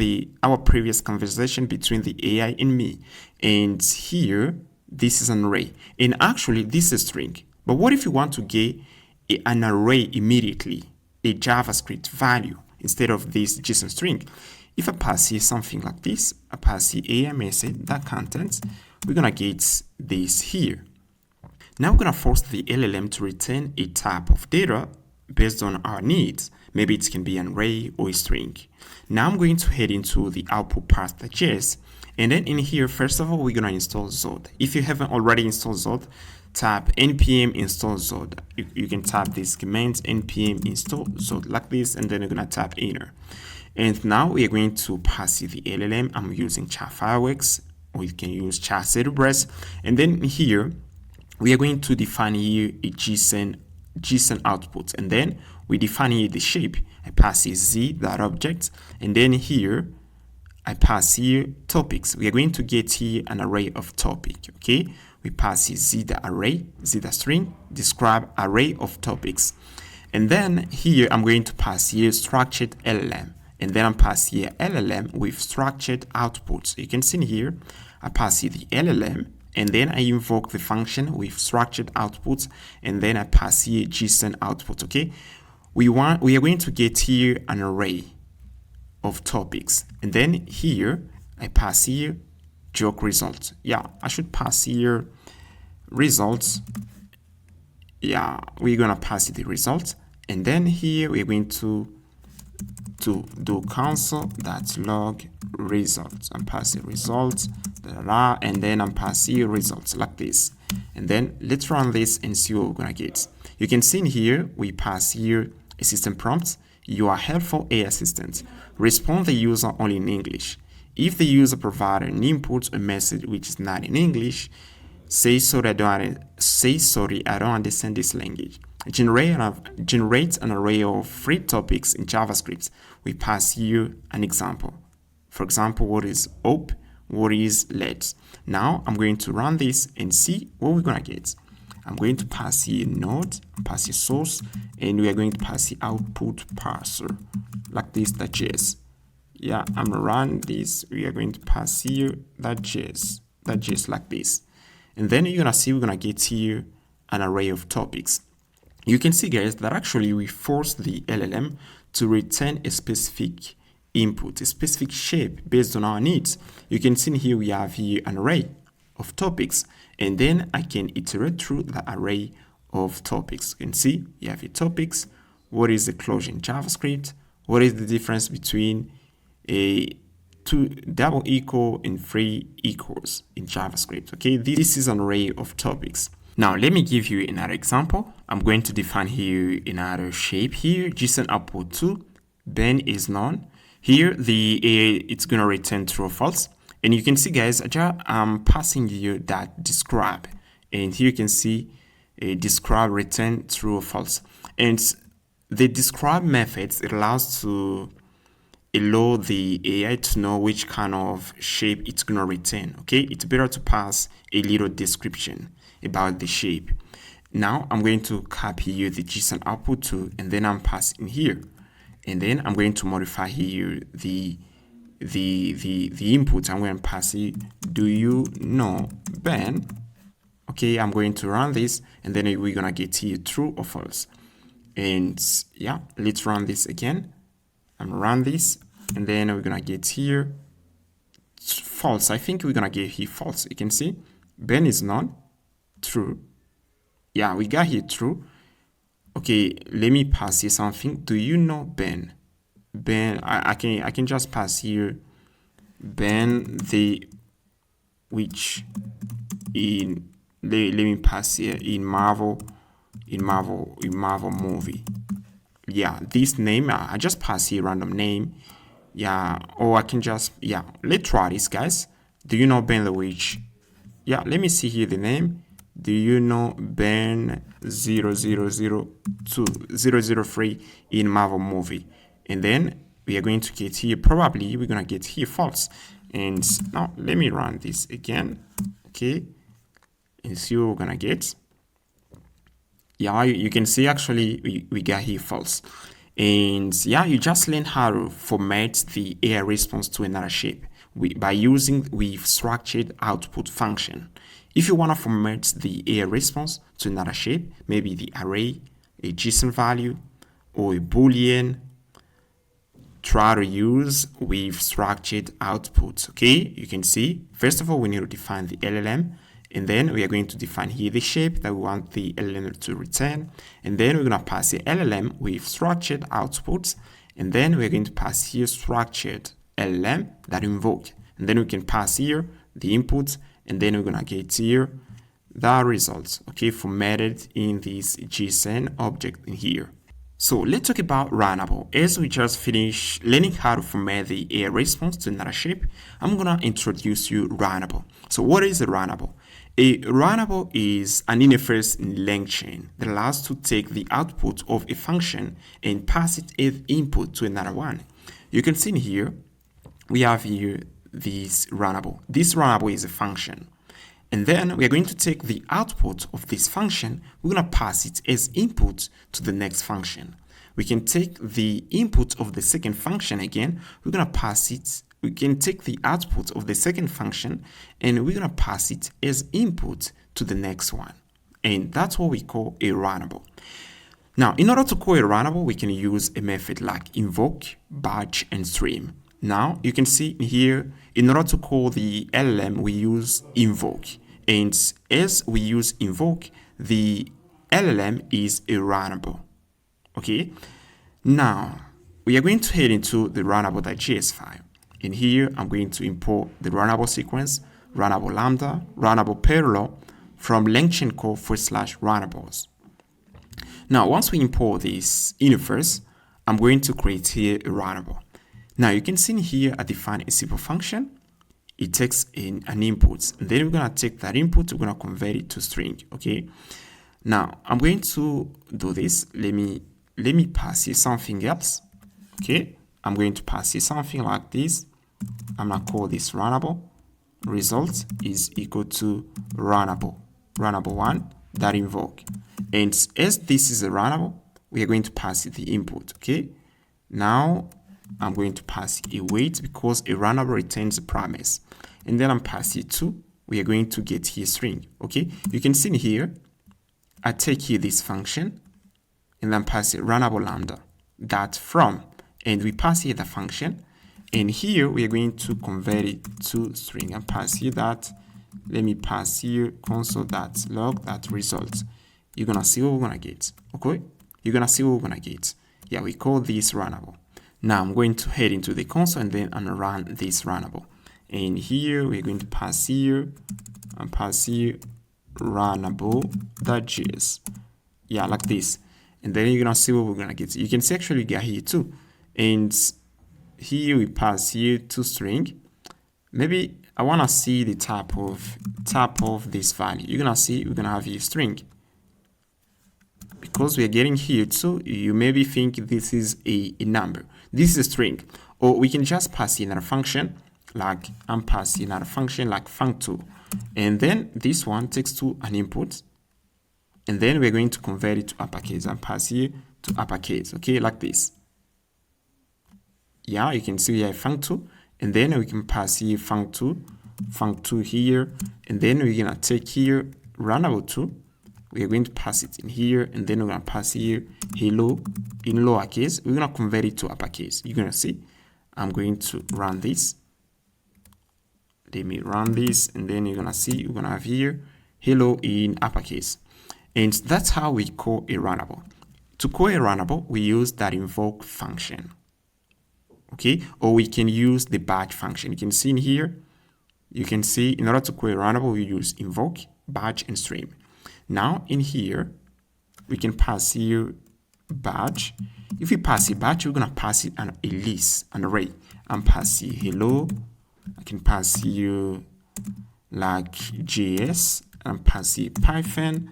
A: our previous conversation between the AI and me. And here, this is an array, and actually this is a string. But what if you want to get an array immediately, a JavaScript value instead of this JSON string? If I pass here something like this, I pass here AI message that contains, we're gonna get this here. Now we're gonna force the LLM to return a type of data based on our needs. Maybe it can be an array or a string. Now I'm going to head into the output path.js, and then in here, first of all, we're gonna install Zod. If you haven't already installed Zod, type npm install Zod. You can type this command npm install Zod like this, and then you're gonna type enter. And now we are going to pass the LLM. I'm using Chat Fireworks, or you can use Chat Cerebrus. And then here, we are going to define here a JSON output, and then we define here the shape. I pass here z.object, and then here I pass here topics. We are going to get here an array of topic. Okay, we pass here z.array, z.string, describe array of topics, and then here I'm going to pass here structured LLM, and then I'm pass here LLM with structured outputs. You can see here I pass here the LLM, and then I invoke the function with structured outputs, and then I pass here JSON output. Okay, we are going to get here an array of topics, and then here I pass here joke results. Yeah, I should pass here results. Yeah, we're gonna pass the results, and then here we're going to do console.log results. I'm passing results, and then I'm passing results like this. And then let's run this and see what we're gonna get. You can see in here we pass here a system prompt. You are helpful AI assistant. Respond the user only in English. If the user provided an input a message which is not in English, say sorry, I don't understand this language. Generate an array of free topics in JavaScript. We pass here an example. For example, what is op, what is let. Now I'm going to run this and see what we're gonna get. I'm going to pass here node, pass here source, and we are going to pass here output parser like this, .js. Yeah, I'm gonna run this. We are going to pass here .js like this, and then you're gonna see we're gonna get here an array of topics. You can see, guys, that actually we force the LLM to return a specific input, a specific shape based on our needs. You can see here we have here an array of topics, and then I can iterate through the array of topics. You can see you have your topics. What is the closure in JavaScript? What is the difference between a two double equal and three equals in JavaScript? Okay, this is an array of topics. Now let me give you another example. I'm going to define here another shape here, JSON output 2, Ben is none. Here it's gonna return true or false. And you can see, guys, I'm passing you that describe, and here you can see a describe return true or false. And the describe methods, it allows to allow the AI to know which kind of shape it's gonna return. Okay, it's better to pass a little description about the shape. Now I'm going to copy here the JSON output to, and then I'm passing here, and then I'm going to modify here the input. I'm going to pass it, do you know Ben? Okay, I'm going to run this, and then we're gonna get here true or false. And yeah, let's run this again. I'm gonna run this, and then we're gonna get here false. I think we're gonna get here false. You can see Ben is none, true. Yeah, we got here true. Okay, let me pass here something. Do you know Ben? Ben, I can just pass here Ben the which in let me pass here in Marvel movie. Yeah, this name I just pass here random name. Yeah, or I can just, yeah, let's try this, guys. Do you know Ben the witch? Yeah, let me see here the name. Do you know Ben 0002 003 in Marvel movie? And then we are going to get here, probably we're going to get here false. And now let me run this again, okay, and see what we're going to get. Yeah, you can see actually we got here false. And yeah, you just learn how to format the AI response to another shape by using with structured output function. If you want to format the AI response to another shape, maybe the array, a JSON value, or a Boolean, try to use with structured output. Okay, you can see, first of all, we need to define the LLM, and then we are going to define here the shape that we want the LLM to return, and then we're going to pass the LLM with structured outputs, and then we're going to pass here structured LLM that invoke, and then we can pass here the inputs, and then we're going to get here the results, okay, formatted in this JSON object in here. So let's talk about Runnable. As we just finished learning how to format the AI response to another shape, I'm gonna introduce you Runnable. So what is a Runnable? A Runnable is an interface in Langchain that allows to take the output of a function and pass it as input to another one. You can see in here, we have here this Runnable. This Runnable is a function. And then we are going to take the output of this function, we're going to pass it as input to the next function. We can take the input of the second function again, we're going to pass it, we can take the output of the second function and we're going to pass it as input to the next one. And that's what we call a runnable. Now, in order to call a runnable, we can use a method like invoke, batch, and stream. Now, you can see here, in order to call the LLM, we use invoke. And as we use invoke, the LLM is a runnable. Okay? Now, we are going to head into the runnable.js file. And here, I'm going to import the runnable sequence, runnable lambda, runnable parallel from Langchain code /runnables. Now, once we import this interface, I'm going to create here a runnable. Now you can see here I define a simple function. It takes in an input, and then we're gonna take that input, we're gonna convert it to string. Okay. Now I'm going to do this. Let me pass here something else. Okay. I'm going to pass here something like this. I'm gonna call this runnable. Result is equal to runnable one that invoke. And as this is a runnable, we are going to pass it the input. Okay. Now I'm going to pass a weight because a runnable returns a promise. And then I'm passing it to, we are going to get here string. Okay, you can see in here, I take here this function and then pass it runnable lambda that from, and we pass here the function. And here we are going to convert it to string and pass here that, let me pass here console.log that result. You're gonna see what we're gonna get. Okay, you're gonna see what we're gonna get. Yeah, we call this runnable. Now I'm going to head into the console and then I'm gonna run this runnable. And here we're going to pass here and pass here runnable.js. Yeah, like this. And then you're gonna see what we're gonna get. You can see actually get here too. And here we pass here to string. Maybe I wanna see the type of this value. You're gonna see we're gonna have here string. Because we are getting here too, you maybe think this is a number. This is a string. Or we can just pass in another function, like I'm passing another function like func2. And then this one takes to an input. And then we're going to convert it to uppercase and pass here to uppercase. Okay, like this. Yeah, you can see we have func2. And then we can pass here func2 here. And then we're gonna take here runnable2. We are going to pass it in here, and then we're going to pass here hello in lowercase. We're going to convert it to uppercase. You're going to see. I'm going to run this. Let me run this, and then you're going to see we're going to have here hello in uppercase. And that's how we call a runnable. To call a runnable, we use that invoke function. Okay, or we can use the batch function. You can see in here, you can see in order to call a runnable, we use invoke, batch, and stream. Now in here, we can pass here batch. If we pass a batch, we're gonna pass it a list, an array. I'm passing hello. I can pass here like JS. I'm passing Python.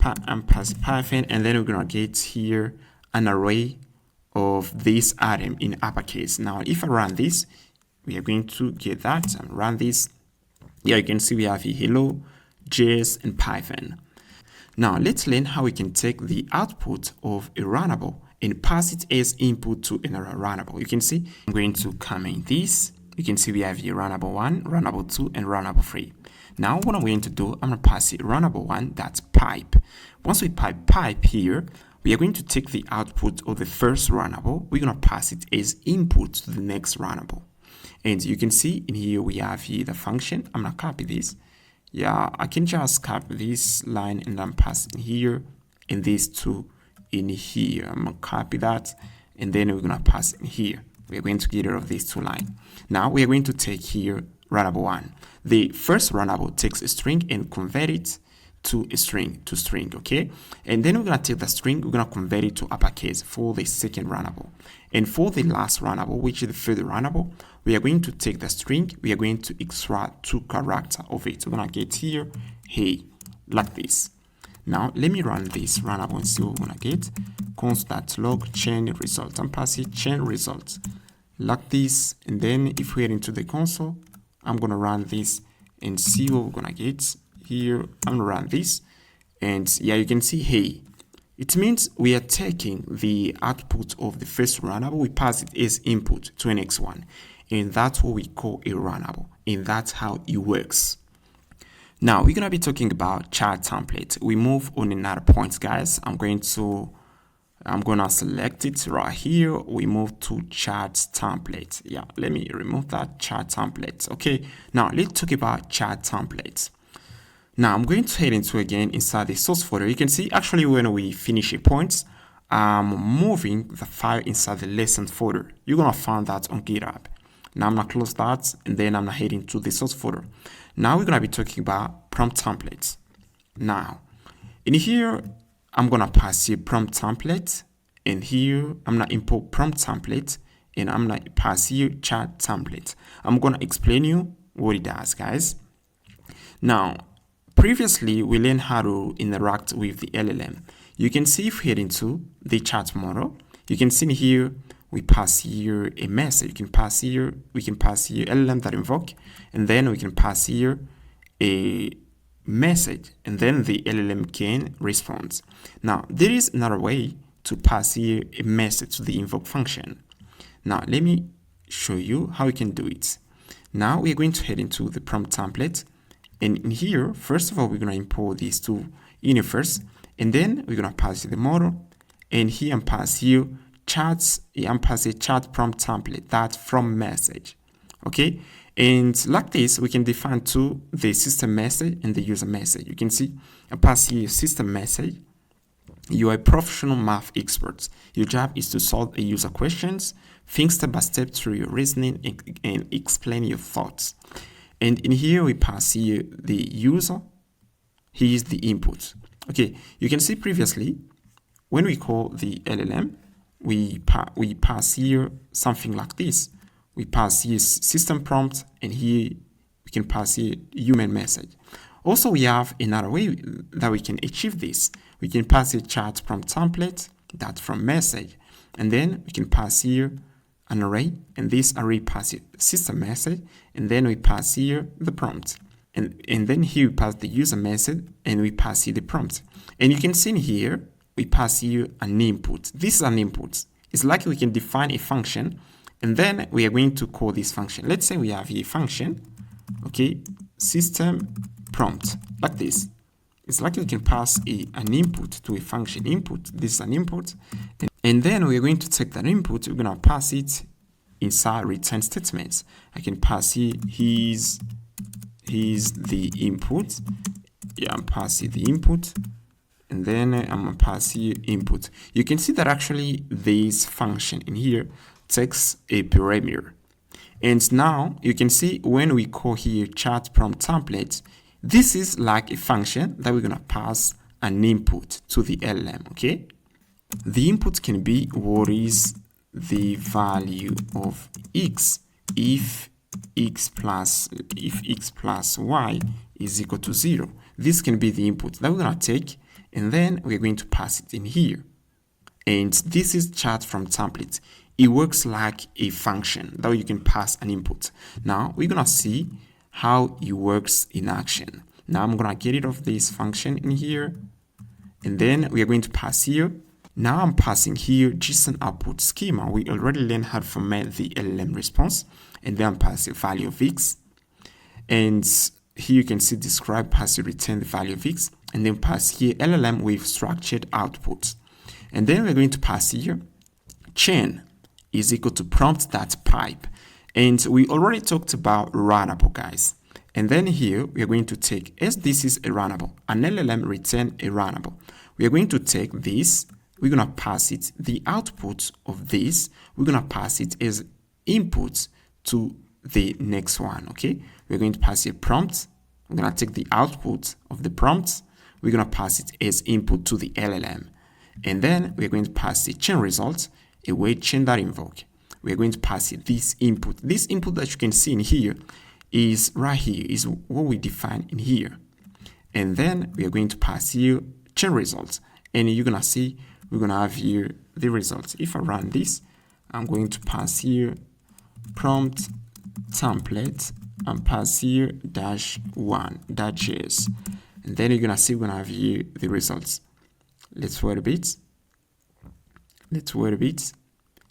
A: I'm passing Python, and then we're gonna get here an array of this item in uppercase. Now, if I run this, we are going to get that and run this. Here you can see we have hello, JS, and Python. Now, let's learn how we can take the output of a runnable and pass it as input to another runnable. You can see I'm going to comment this. You can see we have here runnable 1, runnable 2, and runnable 3. Now, what I'm going to do, I'm going to pass it runnable 1, that's pipe. Once we pipe here, we are going to take the output of the first runnable. We're going to pass it as input to the next runnable. And you can see in here, we have here the function. I'm going to copy this. Yeah, I can just copy this line and I'm passing here and these two in here. I'm going to copy that and then we're going to pass in here. We're going to get rid of these two lines. Now we are going to take here runnable 1. The first runnable takes a string and convert it to a string, okay? And then we're going to take the string, we're going to convert it to uppercase for the second runnable. And for the last runnable, which is the third runnable, we are going to take the string, we are going to extract 2 characters of it. We're going to get here, hey, like this. Now, let me run this runnable and see what we're going to get. const.log chain result. I'm passing chain results like this. And then if we head into the console, I'm going to run this and see what we're going to get. Here, I'm going to run this. And yeah, you can see, hey, it means we are taking the output of the first runnable, we pass it as input to the next one. And that's what we call a runnable. And that's how it works. Now, we're going to be talking about chart template. We move on another point, guys. I'm going to select it right here. We move to chart template. Yeah, let me remove that chart template. Okay, now let's talk about chart templates. Now, I'm going to head into again inside the source folder. You can see actually when we finish a point, I'm moving the file inside the lesson folder. You're going to find that on GitHub. Now, I'm going to close that and then I'm going to head into the source folder. Now, we're going to be talking about prompt templates. Now, in here, I'm going to pass here prompt template. And here, I'm going to import prompt template. And I'm going to pass here chart template. I'm going to explain you what it does, guys. Now, previously, we learned how to interact with the LLM. You can see if we head into the chat model, you can see here, we pass here a message. We can pass here LLM.invoke, and then we can pass here a message, and then the LLM can respond. Now, there is another way to pass here a message to the invoke function. Now, let me show you how we can do it. Now, we're going to head into the prompt template. And in here, first of all, we're going to import these two in first, and then we're going to pass the model. And here I'm pass here charts. I'm pass a chart prompt template that from message. Okay, and like this, we can define two: the system message and the user message. You can see I pass here system message. You are a professional math expert. Your job is to solve a user questions, think step by step through your reasoning and explain your thoughts. And in here, we pass here the user. He is the input. Okay, you can see previously, when we call the LLM, we pass here something like this. We pass here system prompt, and here we can pass here human message. Also, we have another way that we can achieve this. We can pass a chart prompt template, that from message, and then we can pass here an array, and this array passes system message, and then we pass here the prompt, and then here we pass the user message, and we pass here the prompt. And you can see in here we pass here an input. This is an input. It's like we can define a function, and then we are going to call this function. Let's say we have here a function, okay, system prompt, like this. It's like we can pass an input to a function input. This is an input. And then we're going to take that input, we're going to pass it inside return statements. I can pass here, he's the input. Yeah, I'm passing the input. And then I'm going to pass here input. You can see that actually this function in here takes a parameter. And now you can see when we call here chart prompt template, this is like a function that we're going to pass an input to the LLM, okay? The input can be what is the value of x if x plus y is equal to 0. This can be the input that we're going to take, and then we're going to pass it in here. And this is chat from template. It works like a function that you can pass an input. Now we're gonna see how it works in action. Now I'm gonna get rid of this function in here, and then we are going to pass here. Now I'm passing here JSON output schema. We already learned how to format the LLM response, and then I'm passing value of X. And here you can see describe, pass you return the value of X, and then pass here LLM with structured output. And then we're going to pass here chain is equal to prompt.pipe. And we already talked about runnable, guys. And then here we are going to take, as this is a runnable, an LLM return a runnable. We are going to take this, we're going to pass it, the output of this, we're going to pass it as input to the next one, okay? We're going to pass a prompt. We're going to take the output of the prompt. We're going to pass it as input to the LLM. And then we're going to pass the chain result, a wait chain that invoke. We're going to pass it this input. This input that you can see in here is right here, is what we define in here. And then we are going to pass here chain results. And you're going to see, we're going to have here the results. If I run this, I'm going to pass here prompt template and pass here -1.js. And then you're going to see we're going to have here the results. Let's wait a bit.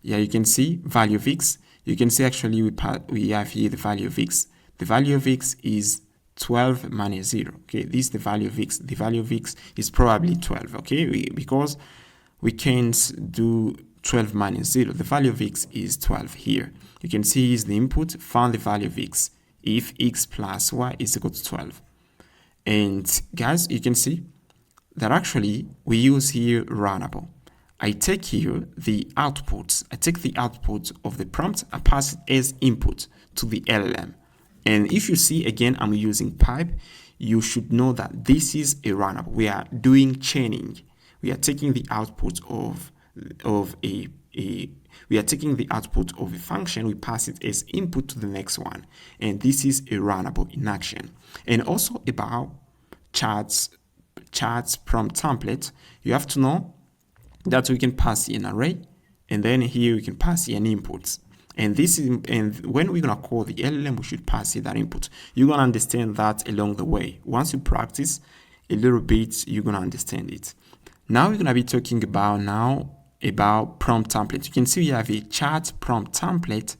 A: Yeah, you can see value of X. You can see actually we have here the value of X. The value of X is 12 minus 0. Okay, this is the value of X. The value of X is probably 12. Okay, because we can't do 12 minus 0. The value of X is 12 here. You can see is the input, found the value of X. If X plus Y is equal to 12. And guys, you can see that actually we use here runnable. I take here the outputs. I take the output of the prompt, I pass it as input to the LLM. And if you see again, I'm using pipe, you should know that this is a runnable. We are doing chaining. We are taking the output of a function, we pass it as input to the next one. And this is a runnable in action. And also about chats prompt template, you have to know that we can pass an array, and then here we can pass an input. And when we're gonna call the LLM, we should pass that input. You're gonna understand that along the way. Once you practice a little bit, you're gonna understand it. Now we're gonna be talking about prompt template. You can see we have a chat prompt template.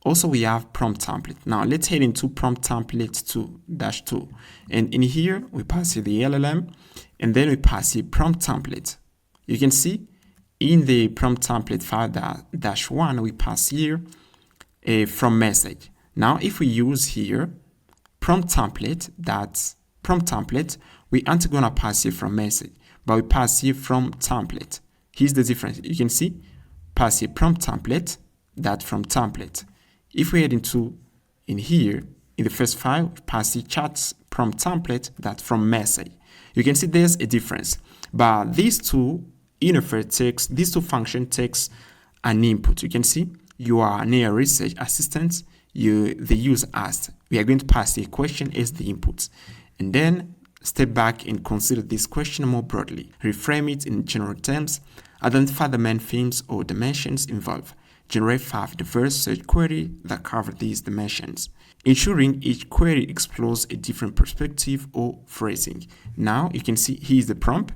A: Also, we have prompt template. Now let's head into prompt template 2-2. And in here, we pass here the LLM, and then we pass here prompt template. You can see in the prompt template file -1, we pass here a from message. Now, if we use here prompt template, we aren't gonna pass here from message, but we pass here from template. Here's the difference. You can see pass here prompt template, that from template. If we head in here, in the first file, we pass the chat prompt template, that from message. You can see there's a difference, but these two function takes an input. You can see you are near research assistant. The user asked. We are going to pass a question as the input, and then step back and consider this question more broadly. Reframe it in general terms. Identify the main themes or dimensions involved. Generate 5 diverse search queries that cover these dimensions, ensuring each query explores a different perspective or phrasing. Now you can see here's the prompt.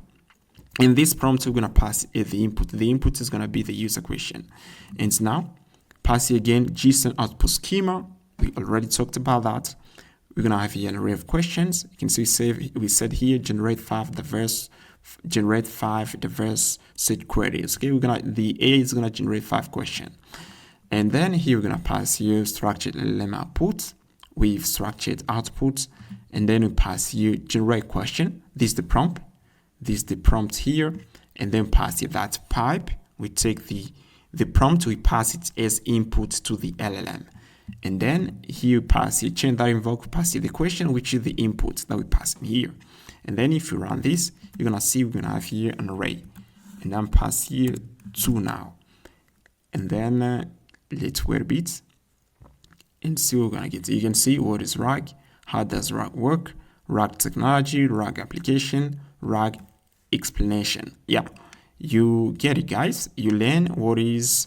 A: In this prompt, we're going to pass the input. The input is going to be the user question. And now, pass again JSON output schema. We already talked about that. We're going to have here an array of questions. You can see we said here, generate 5 diverse set queries. Okay, the A is going to generate 5 questions. And then here we're going to pass here structured LLM output with structured output. And then we pass here generate question. This is the prompt. This is the prompt here, and then pass it that pipe. We take the prompt, we pass it as input to the LLM. And then here pass it, chain that invoke, pass it the question, which is the input that we pass in here. And then if you run this, you're gonna see we're gonna have here an array. And then pass here 2 now. And then let's wait a bit and see what we're gonna get. You can see what is RAG, how does RAG work, RAG technology, RAG application, RAG explanation. Yeah, You get it, guys. You learn what is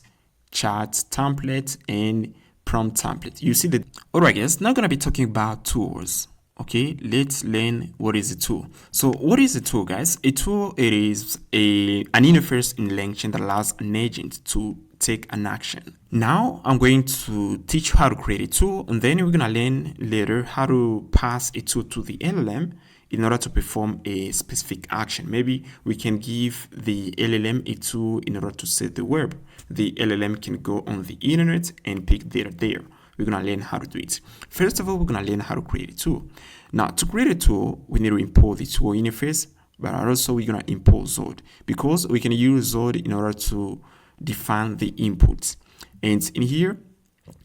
A: chat template and prompt template. You see that. All right, guys, now gonna be talking about tools. Okay, let's learn what is a tool. So what is a tool, guys? A tool, it is an interface in Langchain that allows an agent to take an action. Now I'm going to teach you how to create a tool, and then we're gonna learn later how to pass a tool to the LLM in order to perform a specific action. Maybe we can give the LLM a tool in order to set the web. The LLM can go on the internet and pick data there. We're going to learn how to do it. First of all, we're going to learn how to create a tool. Now, to create a tool, we need to import the tool interface, but also we're going to import Zod because we can use Zod in order to define the inputs. And in here,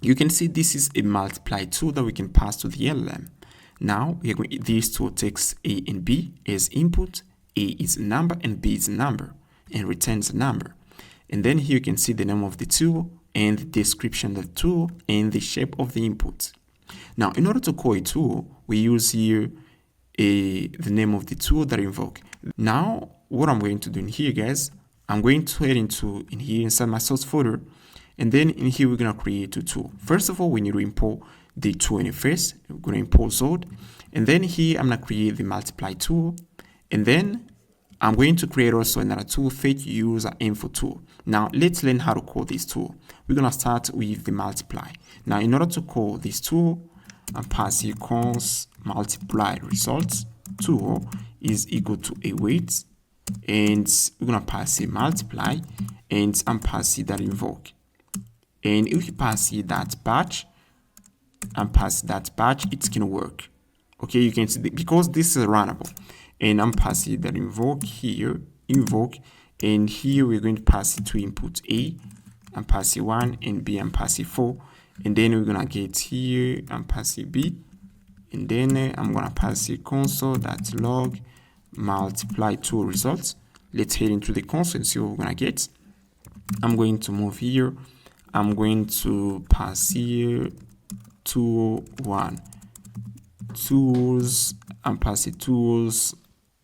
A: you can see this is a multiply tool that we can pass to the LLM. Now, this tool takes A and B as input. A is a number and B is a number and returns a number. And then here you can see the name of the tool and the description of the tool and the shape of the input. Now, in order to call a tool, we use here the name of the tool that I invoke. Now, what I'm going to do in here, guys, I'm going to head in here inside my source folder, and then in here we're going to create a tool. First of all, we need to import the tool interface. We're going to import Zod, and then here I'm going to create the multiply tool, and then I'm going to create also another tool, fetch user info tool. Now let's learn how to call this tool. We're going to start with the multiply. Now in order to call this tool, I'm passing const multiply results tool is equal to a weight, and we're going to pass a multiply, and I'm passing that invoke. And if you pass that batch, and pass that batch, it's going to work. Okay, you can see because this is runnable. And I'm passing that invoke here, and here we're going to pass it to input A, and pass it 1, and B, and pass it 4, and then we're gonna get here, and pass it B, and then I'm gonna pass it console.log multiply tool results. Let's head into the console and see what we're gonna get. I'm going to move here. I'm going to pass here tool 1, tools, and pass it tools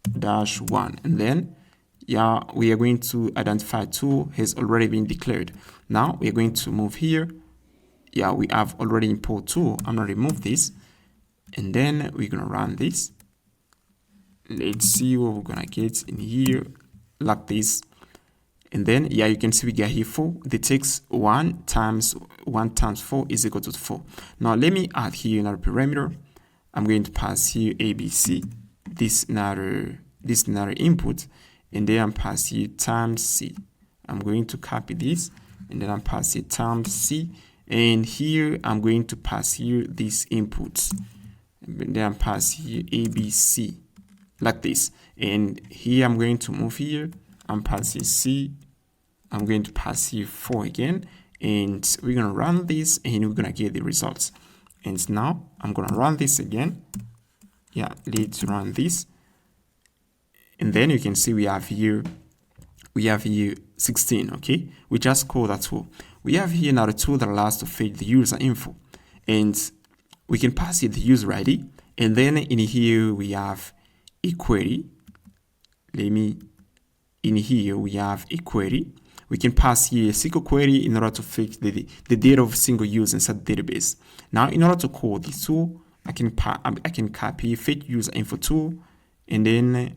A: -1, and then we are going to identify tool has already been declared. Now we are going to move here. We have already import tool. I'm gonna remove this, and then we're gonna run this. Let's see what we're gonna get in here like this, and then you can see we get here 4. The text 1 times 4 is equal to 4. Now let me add here another parameter. I'm going to pass here ABC. This another input, and then I'm passing here times C. I'm going to copy this, and then I'm passing times C, and here I'm going to pass here these inputs, and then I'm passing here ABC like this, and here I'm going to move here. I'm passing C. I'm going to pass here 4 again, and we're gonna run this, and we're gonna get the results. And now I'm gonna run this again. Let's run this. And then you can see we have here 16, okay? We just call that tool. We have here another tool that allows to fetch the user info, and we can pass it the user ID, and then in here we have a query. In here we have a query. We can pass here a SQL query in order to fetch the data of a single user inside the database. Now in order to call this tool, I can copy fetch user info tool, and then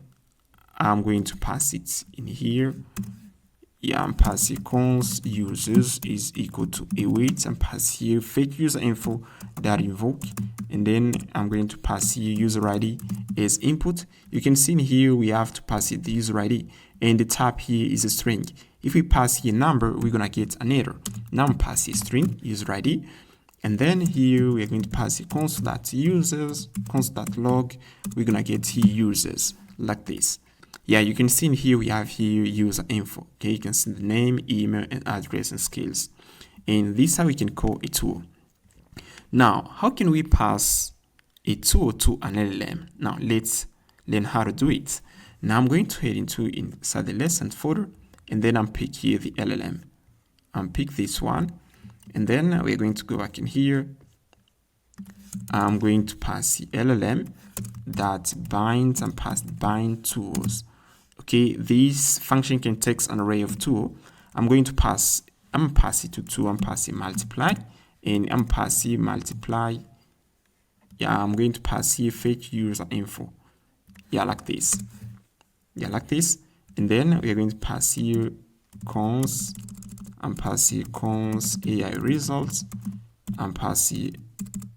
A: I'm going to pass it in here. I'm passing const users is equal to a weight, and pass here fetch user info that invoke, and then I'm going to pass here user ID as input. You can see in here we have to pass it the user ID, and the type here is a string. If we pass here number, we're gonna get an error. Now I'm passing string user ID, and then here we're going to pass it console.users, console.log. We're gonna get here users like this. You can see in here we have here user info. Okay, you can see the name, email, and address and skills. And this is how we can call a tool. Now, how can we pass a tool to an LLM? Now, let's learn how to do it. Now, I'm going to head inside the lesson folder, and then I'm pick here the LLM. I'm pick this one, and then we're going to go back in here. I'm going to pass the LLM that binds and pass bind tools. Okay, this function can take an array of 2. I'm going to pass it to 2. I'm passing multiply, and I'm passing multiply. Yeah, I'm going to pass here fetch user info. Yeah, like this. Yeah, like this. And then we're going to pass here cons. I'm passing cons AI results. I'm passing.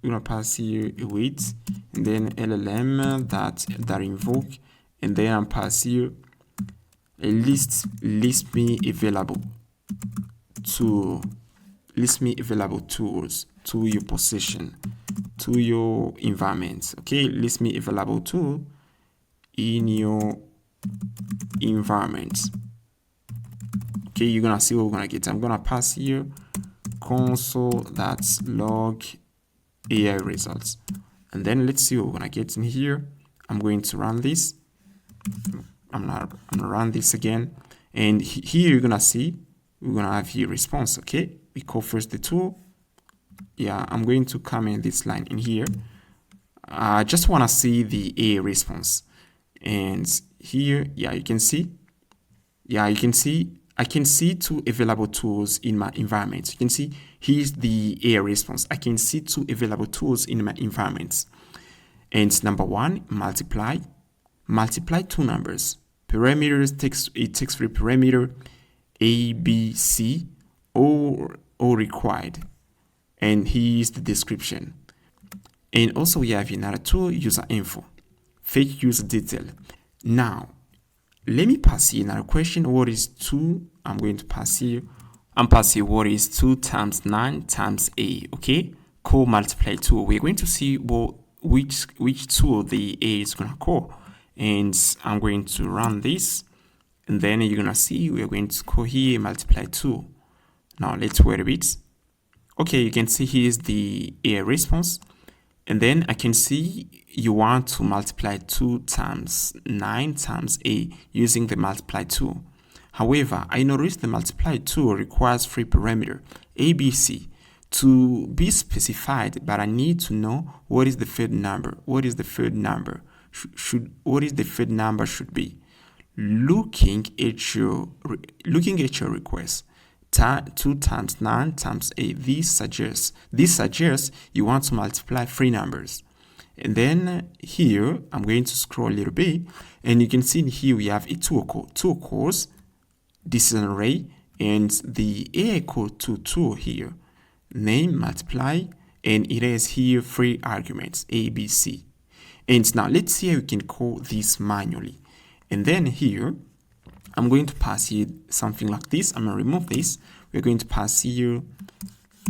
A: We're gonna pass here await, and then LLM that invoke, and then I'm pass here a list me available tools to your position, to your environment. Okay, list me available tool in your environment. Okay, you're gonna see what we're gonna get. I'm gonna pass here console.log AI results, and then let's see what we're gonna get in here. I'm going to run this. I'm gonna run this again, and here you're gonna see we're gonna have here response. Okay, we call first the tool. Yeah, I'm going to comment this line in here. I just want to see the AI response, and here, yeah, you can see. Yeah, you can see. I can see 2 available tools in my environment. You can see here's the AI response. I can see 2 available tools in my environments. And number 1, multiply 2 numbers. Parameters takes a text-free parameter A, B, C, or required. And here's the description. And also we have another tool, user info, fetch user detail. Now, let me pass here another question. What is 2? I'm going to pass here. I'm passing what is 2 times 9 times A. Okay, call multiply tool. We're going to see which tool the A is gonna call, and I'm going to run this, and then you're gonna see we're going to call here multiply tool. Now let's wait a bit. Okay, you can see here's the A response, and then I can see you want to multiply 2 times 9 times A using the multiply tool. However, I noticed the multiply tool requires 3 parameter ABC to be specified, but I need to know what is the third number. What is the third number? What is the third number should be? Looking at your request, 2 times 9 times A. This suggests you want to multiply 3 numbers. And then here I'm going to scroll a little bit, and you can see here we have a tool code. Tool calls. This is an array, and the AI code to tool here, name, multiply, and it has here 3 arguments, A, B, C. And now let's see how we can call this manually. And then here, I'm going to pass here something like this. I'm going to remove this. We're going to pass here,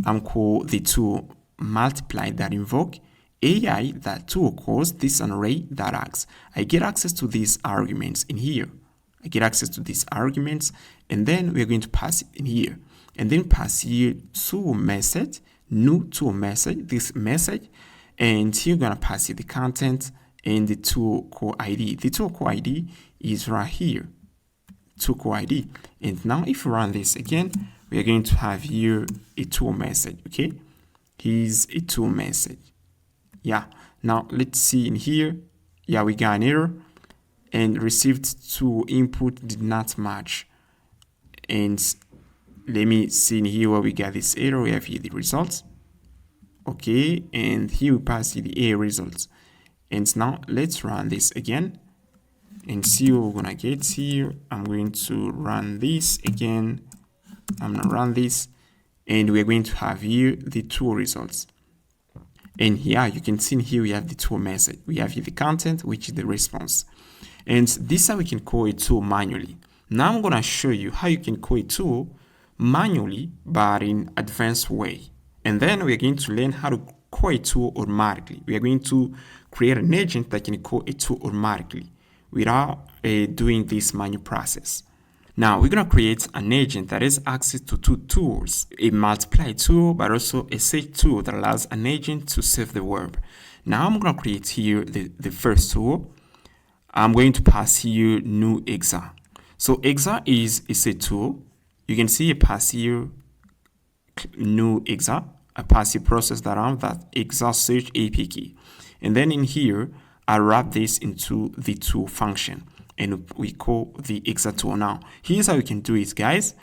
A: I'm call the tool multiply that invoke AI that tool calls this an array that acts. I get access to these arguments in here. I get access to these arguments, and then we're going to pass it in here, and then pass here to message, new tool message, this message, and here we're gonna pass here the content and the tool call ID. The tool call ID is right here, tool call ID. And now if we run this again, we are going to have here a tool message. Okay, here's a tool message. Yeah, now let's see in here. Yeah, we got an error, and received to input did not match. And let me see in here where we got this error. We have here the results. Okay, and here we pass the A results. And now let's run this again and see what we're gonna get here. I'm going to run this again. I'm gonna run this, and we're going to have here the tool results. And here you can see in here we have the tool message. We have here the content, which is the response. And this is how we can call a tool manually. Now I'm going to show you how you can call a tool manually, but in advanced way. And then we're going to learn how to call a tool automatically. We are going to create an agent that can call a tool automatically without doing this manual process. Now we're going to create an agent that has access to 2 tools, a multiply tool, but also a search tool that allows an agent to save the web. Now I'm going to create here the first tool. I'm going to pass here new exa. So exa is a tool. You can see a pass here new exa. I pass here process that around that exa search API key. And then in here, I wrap this into the tool function. and we call the exa tool. Now, here's how you can do it, guys.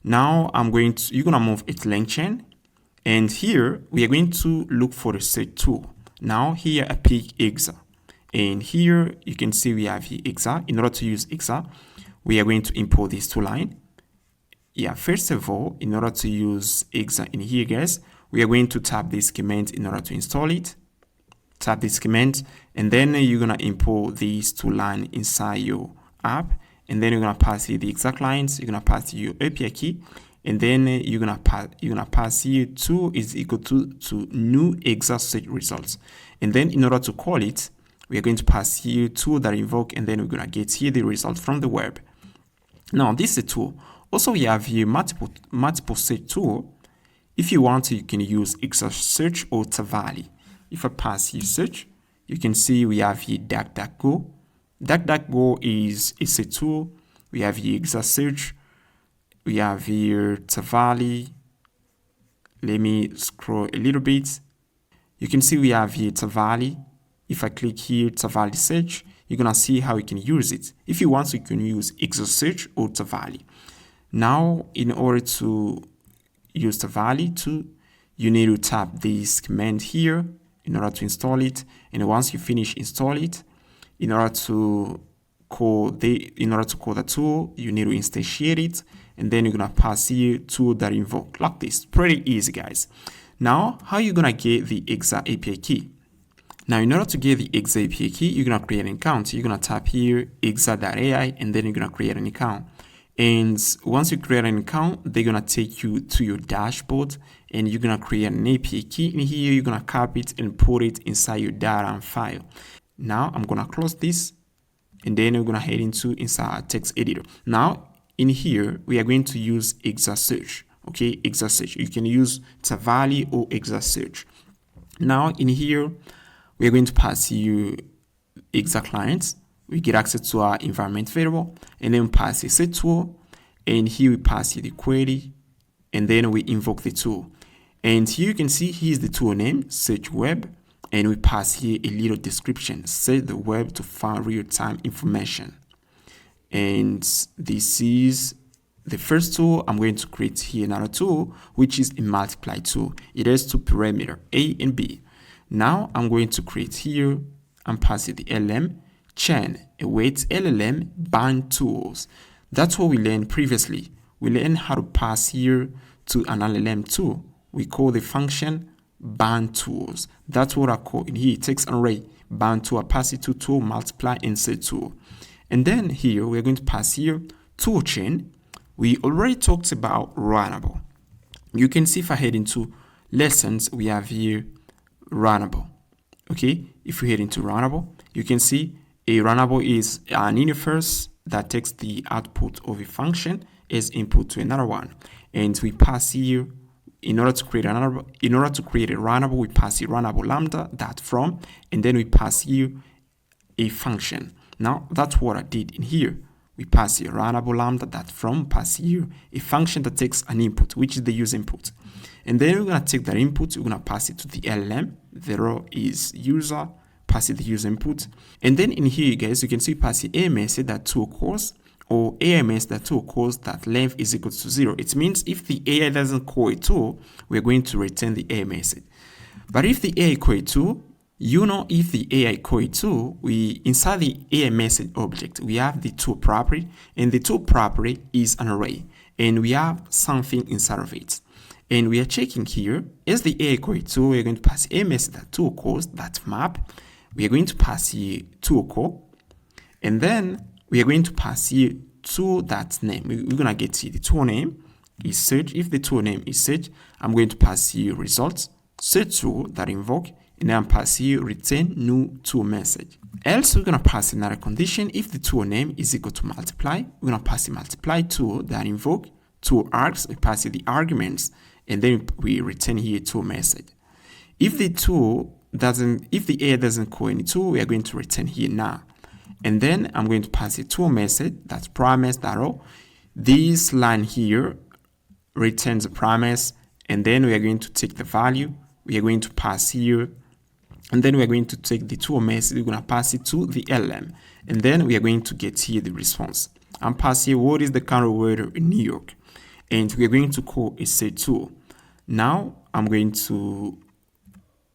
A: Now you're gonna move it Langchain, and here we are going to look for the search tool. Now here I pick exa, and here you can see we have here exa. In order to use exa, we are going to import this tool line. Yeah, first of all, in order to use exa in here, guys, we are going to tap this command in order to install it. Tap this command, and then you're gonna import these two lines inside your app, and then you're gonna pass here the exact lines. You're gonna pass your API key, and then you're gonna pass here tool is equal to new exa search results. And then in order to call it, we are going to pass here tool that invoke, and then we're gonna get here the result from the web. Now this is a tool. Also, we have here multiple search tool. If you want to, you can use exa search or Tavali. If I pass here search, you can see we have here DuckDuckGo. DuckDuckGo is a tool. We have here exa search. We have here Tavali. Let me scroll a little bit. You can see we have here Tavali. If I click here Tavali search, you're gonna see how you can use it. If you want to, you can use exa search or Tavali. Now, in order to use Tavali too, you need to tap this command here in order to install it. And once you finish install it, in order to call the tool, you need to instantiate it, and then you're gonna pass here tool that invoke like this. Pretty easy, guys. Now, how you gonna get the exa API key? Now, in order to get the exa API key, you're gonna create an account. You're gonna tap here exa.ai, and then you're gonna create an account. And once you create an account, they're gonna take you to your dashboard, and you're gonna create an API key in here. You're gonna copy it and put it inside your data file. Now I'm gonna close this, and then we're gonna head inside our text editor. Now in here we are going to use exa search. Okay, exa search. You can use Tavali or exa search. Now in here we are going to pass you exa clients. We get access to our environment variable, and then we pass a set tool, and here we pass here the query, and then we invoke the tool. And here you can see here's the tool name, search web, and we pass here a little description, set the web to find real-time information. And this is the first tool. I'm going to create here another tool, which is a multiply tool. It has two parameters, A and B. Now I'm going to create here and pass it the LLM chain awaits LLM bind tools. That's what we learned previously. We learned how to pass here to an LLM tool. We call the function bind tools. That's what I call in here. It takes an array, bind tool, pass it to tool, multiply, insert tool. And then here we're going to pass here tool chain. We already talked about Runnable. You can see if I head into lessons, we have here Runnable. Okay, if we head into Runnable, you can see a runnable is an interface that takes the output of a function as input to another one, and we pass here in order to create a runnable, we pass here runnable lambda that from, and then we pass here a function. Now that's what I did in here. We pass here runnable lambda that from, pass here a function that takes an input, which is the user input, and then we're gonna take that input, we're gonna pass it to the LLM. The row is user. Pass it the user input, and then in here, guys, you can see pass the AI message that tool calls, or AI message that tool calls that length is equal to 0. It means if the AI doesn't call a tool, we're going to return the AI message. But if the AI call a tool, if the AI call a tool, we inside the AI message object we have the tool property, and the tool property is an array, and we have something inside of it. And we are checking here as the AI call a tool, we're going to pass a message that tool calls that map. We are going to pass here tool call, and then we are going to pass here tool that name. We're going to get here the tool name is search. If the tool name is search, I'm going to pass here results, search tool that invoke, and then pass here return new tool message. Else, we're going to pass another condition. If the tool name is equal to multiply, we're going to pass the multiply tool that invoke, tool args, we pass here the arguments, and then we return here tool message. If the AI doesn't call any tool, we are going to return here now. And then I'm going to pass a tool message that's promise that row. This line here returns a promise, and then we are going to take the value. We are going to pass here And then we're going to take the tool message, we're going to pass it to the LLM. And then we are going to get here the response. I'm passing here what is the current weather in New York. And we're going to call a set tool. Now I'm going to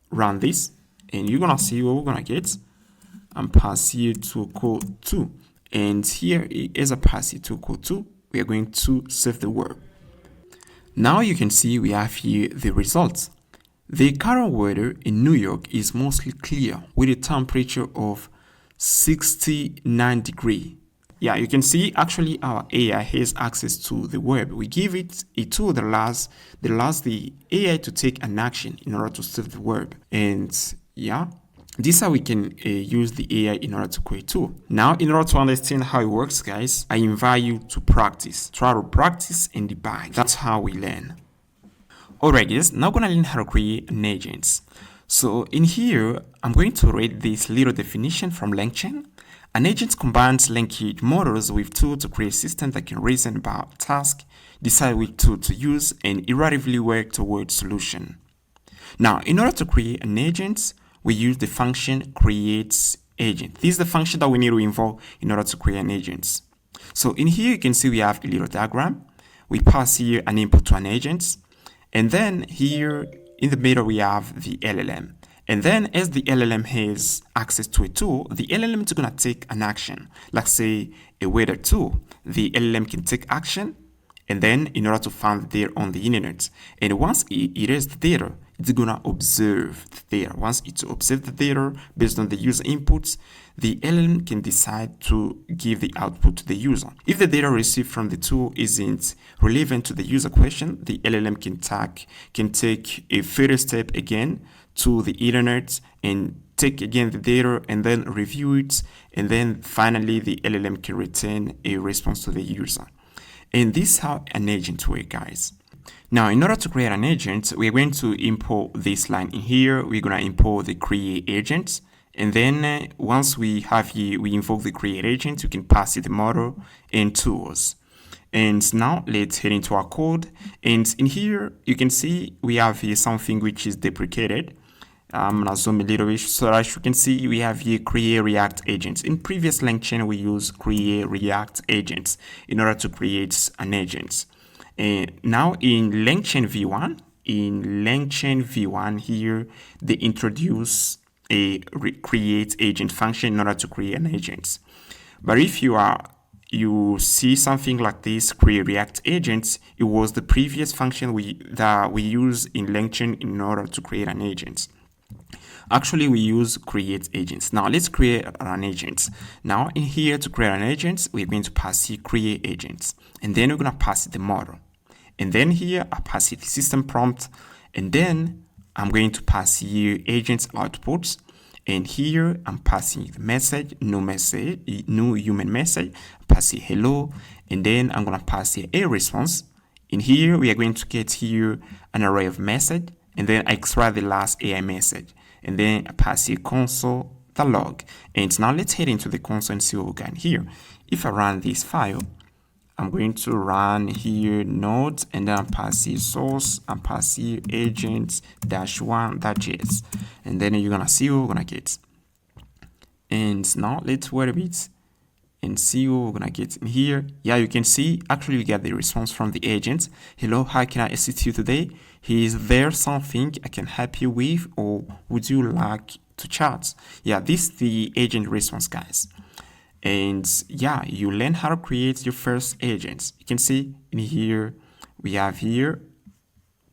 A: run this and you're going to see what we're going to get. I'm passing here to code 2. And here is a pass here to code 2. We are going to save the word. Now you can see we have here the results. The current weather in New York is mostly clear with a temperature of 69 degrees. Yeah, you can see actually our AI has access to the web. We give it a tool that allows the AI to take an action in order to save the web. And yeah, this is how we can use the AI in order to create a tool. Now, in order to understand how it works, guys, I invite you to practice. Try to practice and debug. That's how we learn. Alright guys, now I'm going to learn how to create an agent. So in here, I'm going to read this little definition from Langchain. An agent combines language models with tools to create a system that can reason about tasks, decide which tool to use, and iteratively work towards solution. Now, in order to create an agent, we use the function createAgent. This is the function that we need to invoke in order to create an agent. So in here, you can see we have a little diagram. We pass here an input to an agent. And then here in the middle, we have the LLM. And then as the LLM has access to a tool, the LLM is going to take an action. Like say a weather tool, the LLM can take action and then in order to find the data on the internet. And once it has the data, it's going to observe the data. Once it observes the data based on the user inputs, the LLM can decide to give the output to the user. If the data received from the tool isn't relevant to the user question, the LLM can take a further step again to the internet and take again the data and then review it. And then finally, the LLM can return a response to the user. And this is how an agent works, guys. Now, in order to create an agent, we're going to import this line in here. We're going to import the create agent. And then once we have here, we invoke the create agent, you can pass it the model and tools. And now let's head into our code. And in here, you can see we have here something which is deprecated. I'm gonna zoom a little bit so that you can see we have here create React agents. In previous Langchain, we use create React agents in order to create an agent. And now in Langchain V1, here they introduce a create agent function in order to create an agent. But if you see something like this, create React agents, it was the previous function that we use in Langchain in order to create an agent. Actually, we use create agents. Now let's create an agent. Now in here to create an agent, we're going to pass here create agents, and then we're going to pass it the model. And then here I pass it the system prompt, and then I'm going to pass here agents outputs. And here I'm passing the message, new human message, pass it hello, and then I'm gonna pass here a response. In here we are going to get here an array of message, and then I extract the last AI message, and then I pass here console the log. And now let's head into the console and see what we got here. If I run this file, I'm going to run here node, and then I pass here source, and pass here agents-1.js, and then you're gonna see what we're gonna get. And now let's wait a bit and see what we're gonna get in here. Yeah, you can see actually we get the response from the agent. Hello, how can I assist you today? Is there something I can help you with, or would you like to chat? Yeah, this is the agent response, guys. And yeah, you learn how to create your first agents. You can see in here, we have here,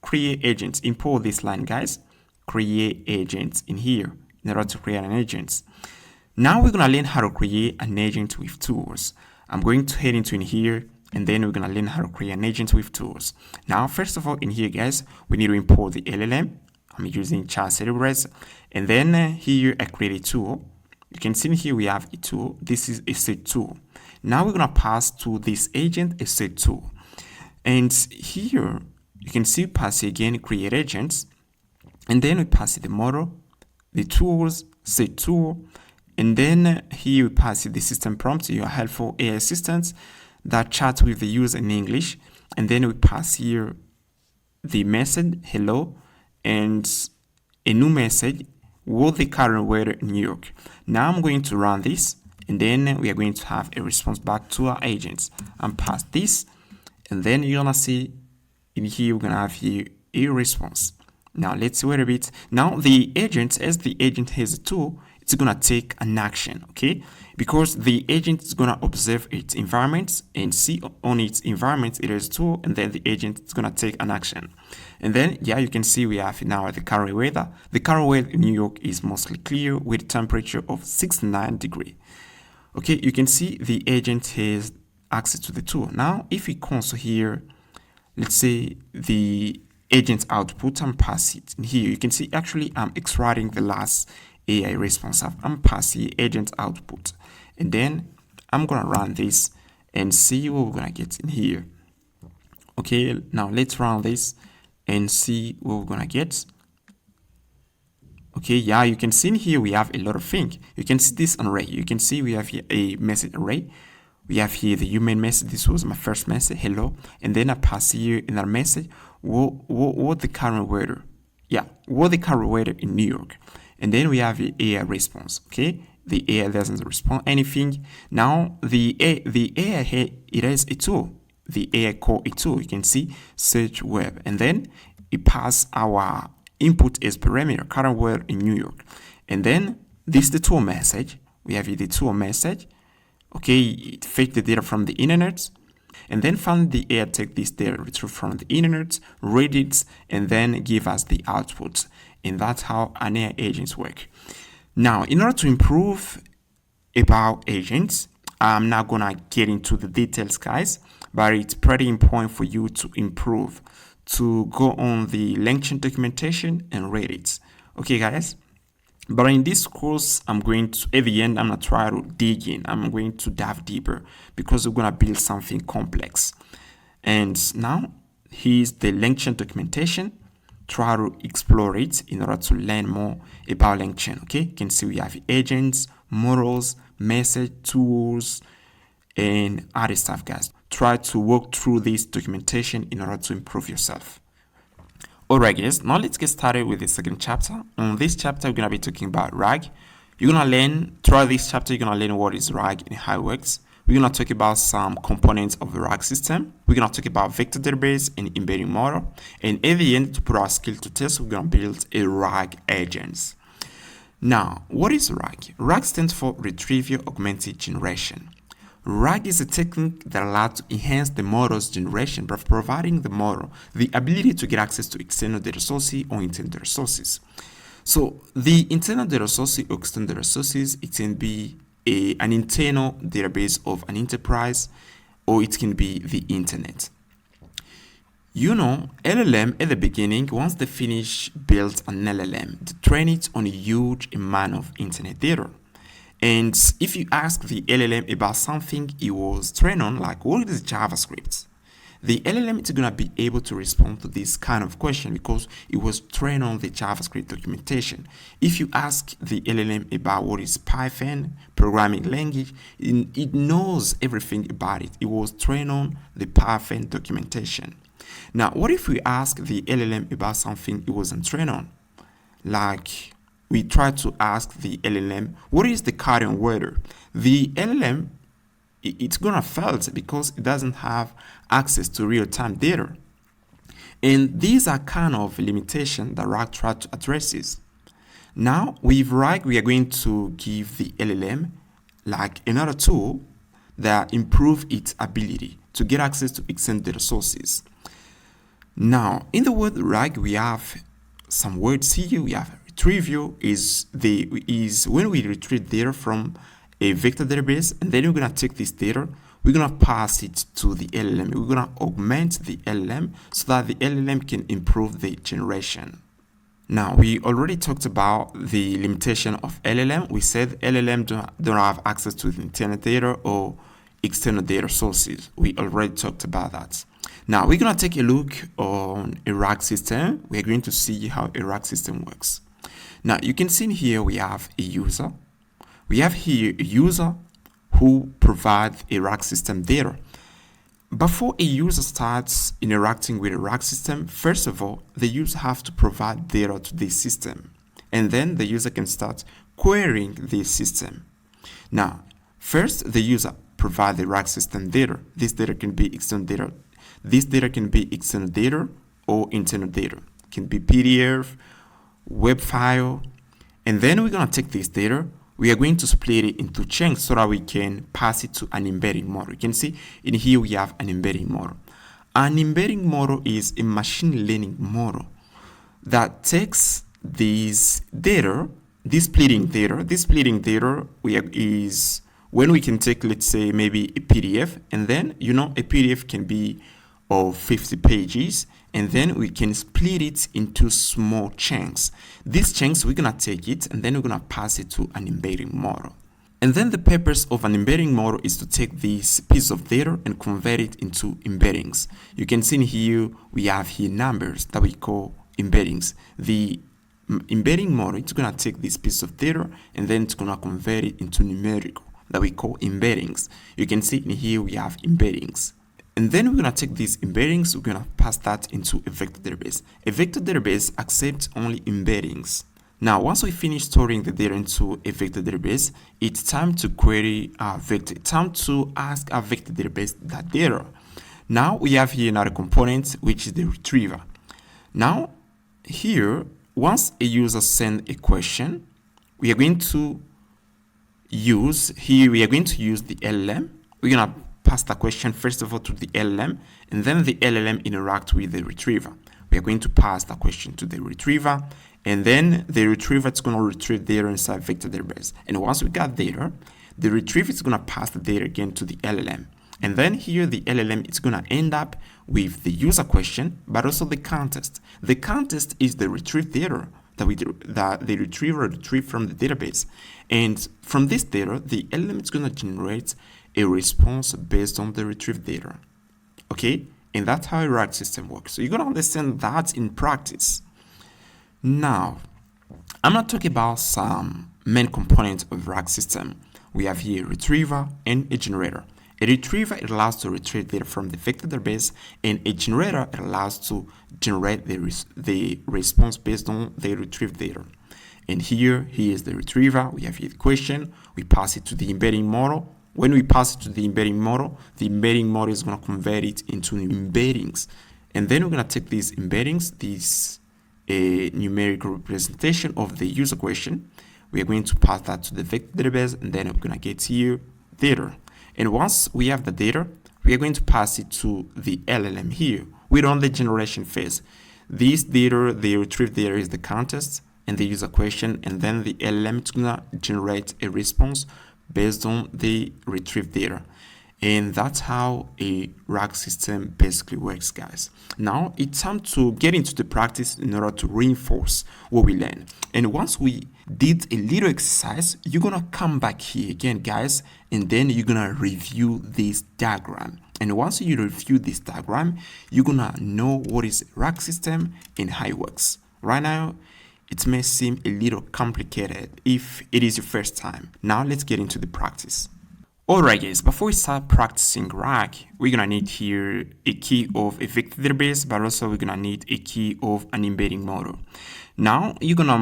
A: create agents. Import this line, guys. Create agents in here in order to create an agent. Now we're going to learn how to create an agent with tools. I'm going to head into in here, and then we're going to learn how to create an agent with tools. Now, first of all, in here, guys, we need to import the LLM. I'm using Chat Cerebrus. And then here, I create a tool. You can see here we have a tool. This is a set tool. Now we're going to pass to this agent a set tool. And here you can see pass again create agents. And then we pass it the model, the tools, set tool. And then here we pass it the system prompt, your helpful AI assistants that chat with the user in English. And then we pass here the message, hello, and a new message What the current weather in New York. Now I'm going to run this, and then we are going to have a response back to our agents and pass this, and then you're gonna see in here we're gonna have here a response. Now let's wait a bit. Now the agent, as the agent has a tool, it's gonna take an action, okay? Because the agent is gonna observe its environment and see on its environment it is a tool, and then the agent is gonna take an action. And then yeah, you can see we have now the current weather. The current weather in New York is mostly clear with a temperature of 69 degrees. Okay, you can see the agent has access to the tool. Now if we console here, let's say the agent output and pass it in here, you can see actually I'm extracting the last AI response. I'm passing agent output, and then I'm gonna run this and see what we're gonna get in here. Okay, now let's run this and see what we're gonna get. Okay, yeah, you can see in here we have a lot of things. You can see this array. You can see we have here a message array. We have here the human message. This was my first message, hello, and then I pass here in our message what the current weather. Yeah, what the current weather in New York. And then we have the AI response. Okay, the AI doesn't respond anything. Now the AI it has a tool. The AI call a tool. You can see search web, and then it pass our input as parameter current weather in New York. And then this is the tool message. We have here the tool message. Okay, it fetch the data from the internet, and then find the AI take this data retrieve from the internet, read it, and then give us the output. And that's how an AI agents work. Now, in order to improve about agents, I'm not gonna get into the details, guys, but it's pretty important for you to improve, to go on the Langchain documentation and read it. Okay, guys. But in this course, I'm going to, at the end, I'm going to try to dig in. I'm going to dive deeper because we're going to build something complex. And now, here's the Langchain documentation. Try to explore it in order to learn more about Langchain, okay? You can see we have agents, models, message, tools, and other stuff, guys. Try to work through this documentation in order to improve yourself. Alright guys, now let's get started with the second chapter. On this chapter, we're going to be talking about RAG. You're going to learn, throughout this chapter, you're going to learn what is RAG and how it works. We're going to talk about some components of the RAG system. We're going to talk about vector database and embedding model. And at the end, to put our skill to test, we're going to build a RAG agent. Now, what is RAG? RAG stands for Retrieval Augmented Generation. RAG is a technique that allows to enhance the model's generation by providing the model the ability to get access to external data sources or internal data sources. So the internal data sources or external data sources, it can be an internal database of an enterprise, or it can be the internet. You know, LLM at the beginning, once they finish build an LLM, they train it on a huge amount of internet data. And if you ask the LLM about something it was trained on, like what is JavaScript, the LLM is going to be able to respond to this kind of question because it was trained on the JavaScript documentation. If you ask the LLM about what is Python, programming language, it knows everything about it. It was trained on the Python documentation. Now, what if we ask the LLM about something it wasn't trained on? Like, we try to ask the LLM, what is the current weather? The LLM, it's gonna fail because it doesn't have access to real-time data. And these are kind of limitations that RAG tries to address. Now, with RAG, we are going to give the LLM like another tool that improve its ability to get access to external data sources. Now, in the word RAG, we have some words here. We have Retrieval is when we retrieve data from a vector database, and then we're gonna take this data, we're gonna pass it to the LLM. We're gonna augment the LLM so that the LLM can improve the generation. Now, we already talked about the limitation of LLM. We said LLM don't have access to the internal data or external data sources. We already talked about that. Now, we're gonna take a look on a RAG system. We're going to see how a RAG system works. Now, you can see in here we have a user. We have here a user who provides a RAG system data. Before a user starts interacting with a RAG system, first of all, the user have to provide data to this system. and then the user can start querying this system. Now, first, the user provide the rack system data. This data can be external data. This data can be external data or internal data. It can be PDF, web file, and then we're gonna take this data. We are going to split it into chunks so that we can pass it to an embedding model. You can see in here we have an embedding model. An embedding model is a machine learning model that takes this data, this splitting data is when we can take, let's say, maybe a PDF, and then, a PDF can be of 50 pages, and then we can split it into small chunks. These chunks, we're gonna take it, and then we're gonna pass it to an embedding model. And then the purpose of an embedding model is to take this piece of data and convert it into embeddings. You can see in here, we have here numbers that we call embeddings. The embedding model is gonna take this piece of data, and then it's gonna convert it into numerical that we call embeddings. You can see in here, we have embeddings. And then we're going to take these embeddings, we're going to pass that into a vector database. A vector database accepts only embeddings. Now, once we finish storing the data into a vector database, it's time to query our vector. It's time to ask our vector database that data. Now, we have here another component, which is the retriever. Now, here, once a user sends a question, we are going to use the LLM. We're going to pass the question first of all to the LLM, and then the LLM interact with the retriever. We are going to pass the question to the retriever, and then the retriever is going to retrieve data inside vector database. And once we got data, the retriever is going to pass the data again to the LLM. And then here the LLM is going to end up with the user question, but also the context. The context is the retrieved data that the retriever retrieved from the database. And from this data, the LLM is going to generate a response based on the retrieved data. Okay? And that's how a RAG system works. So you're going to understand that in practice. Now, I'm going to talk about some main components of RAG system. We have here a retriever and a generator. A retriever, it allows to retrieve data from the vector database, and a generator, it allows to generate the response based on the retrieved data. And here is the retriever. We have here the question. We pass it to the embedding model. When we pass it to the embedding model is going to convert it into embeddings. And then we're going to take these embeddings, this numerical representation of the user question. We are going to pass that to the vector database, and then we're going to get here data. And once we have the data, we are going to pass it to the LLM here. We're on the generation phase. This data, the retrieved data, is the context and the user question, and then the LLM is going to generate a response based on the retrieved data. And that's how a RAG system basically works, guys. Now it's time to get into the practice in order to reinforce what we learned. And once we did a little exercise, you're gonna come back here again, guys, and then you're gonna review this diagram. And once you review this diagram, you're gonna know what is a RAG system and how it works. Right now, it may seem a little complicated if it is your first time. Now let's get into the practice. Alright guys, before we start practicing RAG, we're gonna need here a key of a vector database, but also we're gonna need a key of an embedding model. Now you're gonna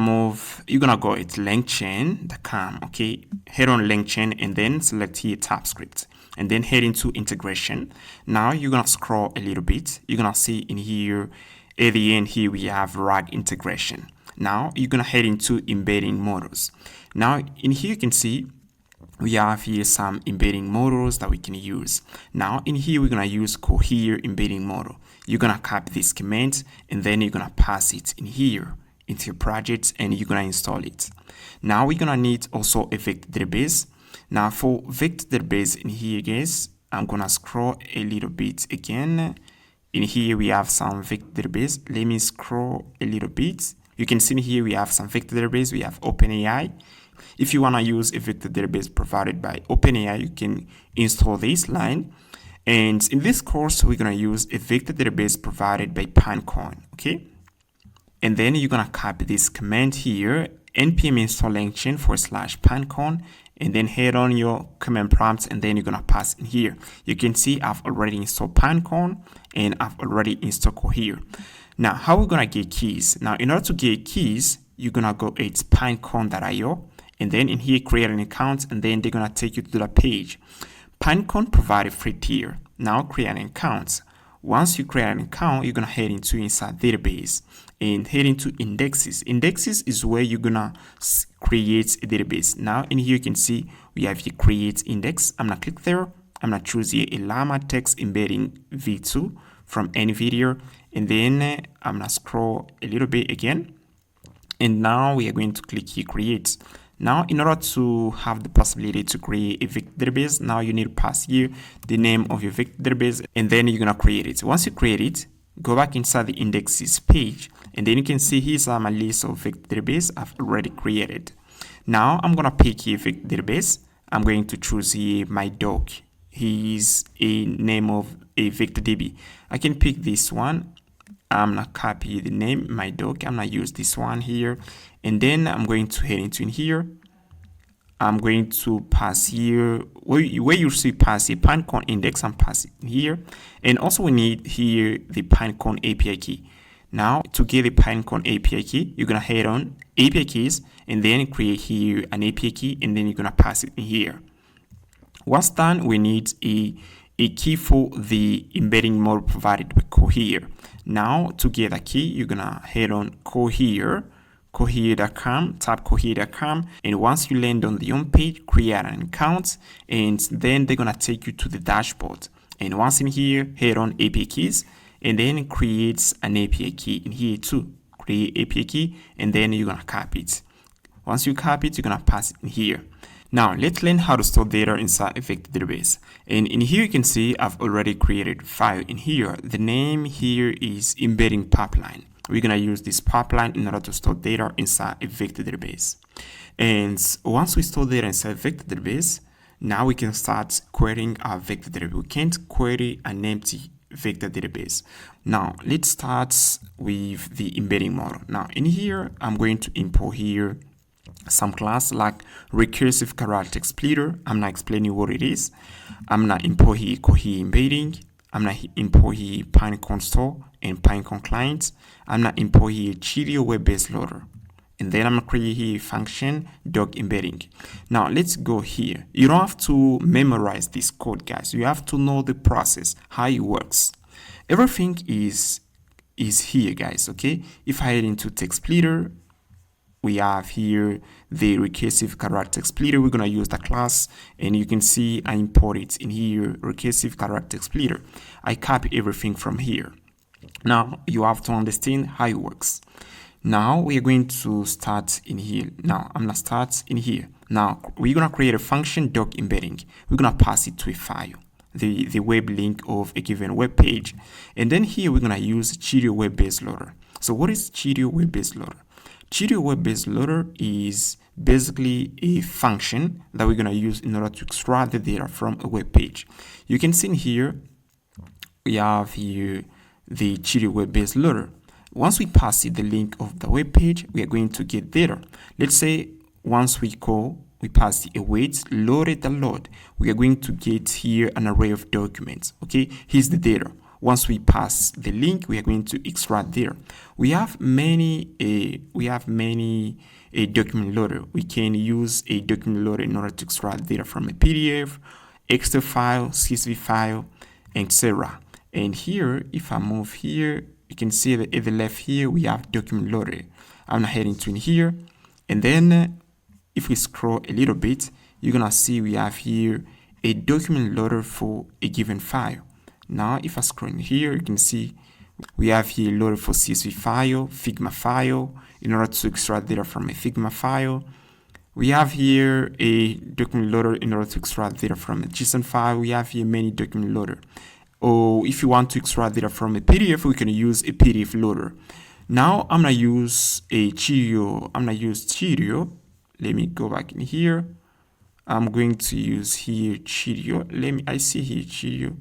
A: go at Langchain.com, okay? Head on Langchain and then select here TypeScript, and then head into integration. Now you're gonna scroll a little bit. You're gonna see in here, at the end here, we have RAG integration. Now you're gonna head into embedding models. Now in here you can see we have here some embedding models that we can use. Now in here we're gonna use Cohere embedding model. You're gonna copy this command and then you're gonna pass it in here into your project and you're gonna install it. Now we're gonna need also a vector database. Now for vector database in here, guys, I'm gonna scroll a little bit again. In here we have some vector database. Let me scroll a little bit. You can see in here we have some vector database. We have OpenAI. If you want to use a vector database provided by OpenAI, you can install this line. And in this course, we're going to use a vector database provided by Pinecone, okay? And then you're going to copy this command here, npm install langchain /Pinecone, and then head on your command prompt, and then you're going to pass in here. You can see I've already installed Pinecone, and I've already installed Cohere. Now, how are we going to get keys? Now, in order to get keys, you're gonna go, it's pinecone.io, and then in here create an account, and then they're gonna take you to the page. Pinecone provide a free tier. Now create an account. Once you create an account, you're gonna head into inside database and head into indexes. Indexes is where you're gonna create a database. Now in here you can see we have the create index. I'm gonna click there. I'm gonna choose here a llama text embedding v2 from NVIDIA, and then I'm gonna scroll a little bit again, and now we are going to click here create. Now, in order to have the possibility to create a vector database, now you need to pass here the name of your vector database, and then you're gonna create it. Once you create it, go back inside the indexes page, and then you can see here's my list of vector database I've already created. Now I'm gonna pick here vector database. I'm going to choose here my doc. Here's a name of a vector DB. I can pick this one. I'm gonna copy the name, my doc. I'm gonna use this one here, and then I'm going to head into in here. I'm going to pass here where you see pass a Pinecone index. I'm passing here, and also we need here the Pinecone API key. Now to get the Pinecone API key, you're gonna head on API keys, and then create here an API key, and then you're gonna pass it in here. Once done, we need a key for the embedding model provided by Cohere. Now to get a key, you're gonna head on Cohere.com, tap Cohere.com, and once you land on the home page, create an account, and then they're gonna take you to the dashboard. And once in here, head on API keys, and then create an API key in here too. Create API key, and then you're gonna copy it. Once you copy it, you're gonna pass it in here. Now, let's learn how to store data inside a vector database. And in here, you can see I've already created a file in here. The name here is embedding pipeline. We're going to use this pipeline in order to store data inside a vector database. And once we store data inside a vector database, now we can start querying our vector database. We can't query an empty vector database. Now, let's start with the embedding model. Now, in here, I'm going to import here some class like recursive character splitter. I'm not explaining what it is. I'm not import here Cohere embedding. I'm not import here Pinecone store and Pinecone clients. I'm not import here Cheerio web-based loader. And then I'm gonna create here function doc embedding. Now let's go here. You don't have to memorize this code, guys. You have to know the process, how it works. Everything is here, guys. Okay. If I head into text splitter, we have here the recursive character splitter. We're gonna use the class, and you can see I import it in here, recursive character splitter. I copy everything from here. Now you have to understand how it works. Now we are going to start in here. Now I'm gonna start in here. Now we're gonna create a function doc embedding. We're gonna pass it to a file, the web link of a given web page, and then here we're gonna use Cheerio web-based loader. So what is Cheerio web-based loader? Cheerio web-based loader is basically a function that we're going to use in order to extract the data from a web page. You can see in here, we have here the Cheerio web-based loader. Once we pass it the link of the web page, we are going to get data. Let's say once we pass the await loaded the load, we are going to get here an array of documents. Okay, here's the data. Once we pass the link, we are going to extract there. We have many document loader. We can use a document loader in order to extract data from a PDF, Excel file, CSV file, etc. And here, if I move here, you can see that at the left here, we have document loader. I'm gonna head into in here, and then if we scroll a little bit, you're gonna see we have here a document loader for a given file. Now, if I scroll in here, you can see we have here loader for CSV file, Figma file, in order to extract data from a Figma file. We have here a document loader in order to extract data from a JSON file. We have here many document loader. Or if you want to extract data from a PDF, we can use a PDF loader. Now, I'm gonna use a Cheerio. I'm gonna use Cheerio. Let me go back in here. I'm going to use here Cheerio. I see here Cheerio.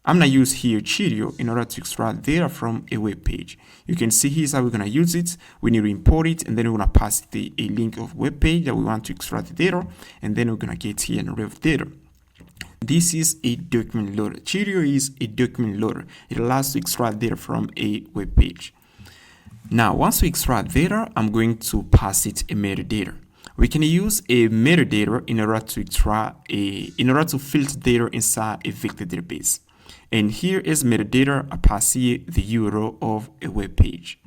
A: I'm going to use here Cheerio in order to extract data from a web page. You can see here's how we're going to use it. We need to import it, and then we're going to pass a link of web page that we want to extract the data, and then we're going to get here an array of data. This is a document loader. Cheerio is a document loader. It allows to extract data from a web page. Now, once we extract data, I'm going to pass it a metadata. We can use a metadata in order to filter data inside a vector database. And here is metadata. I pass here the URL of a web page.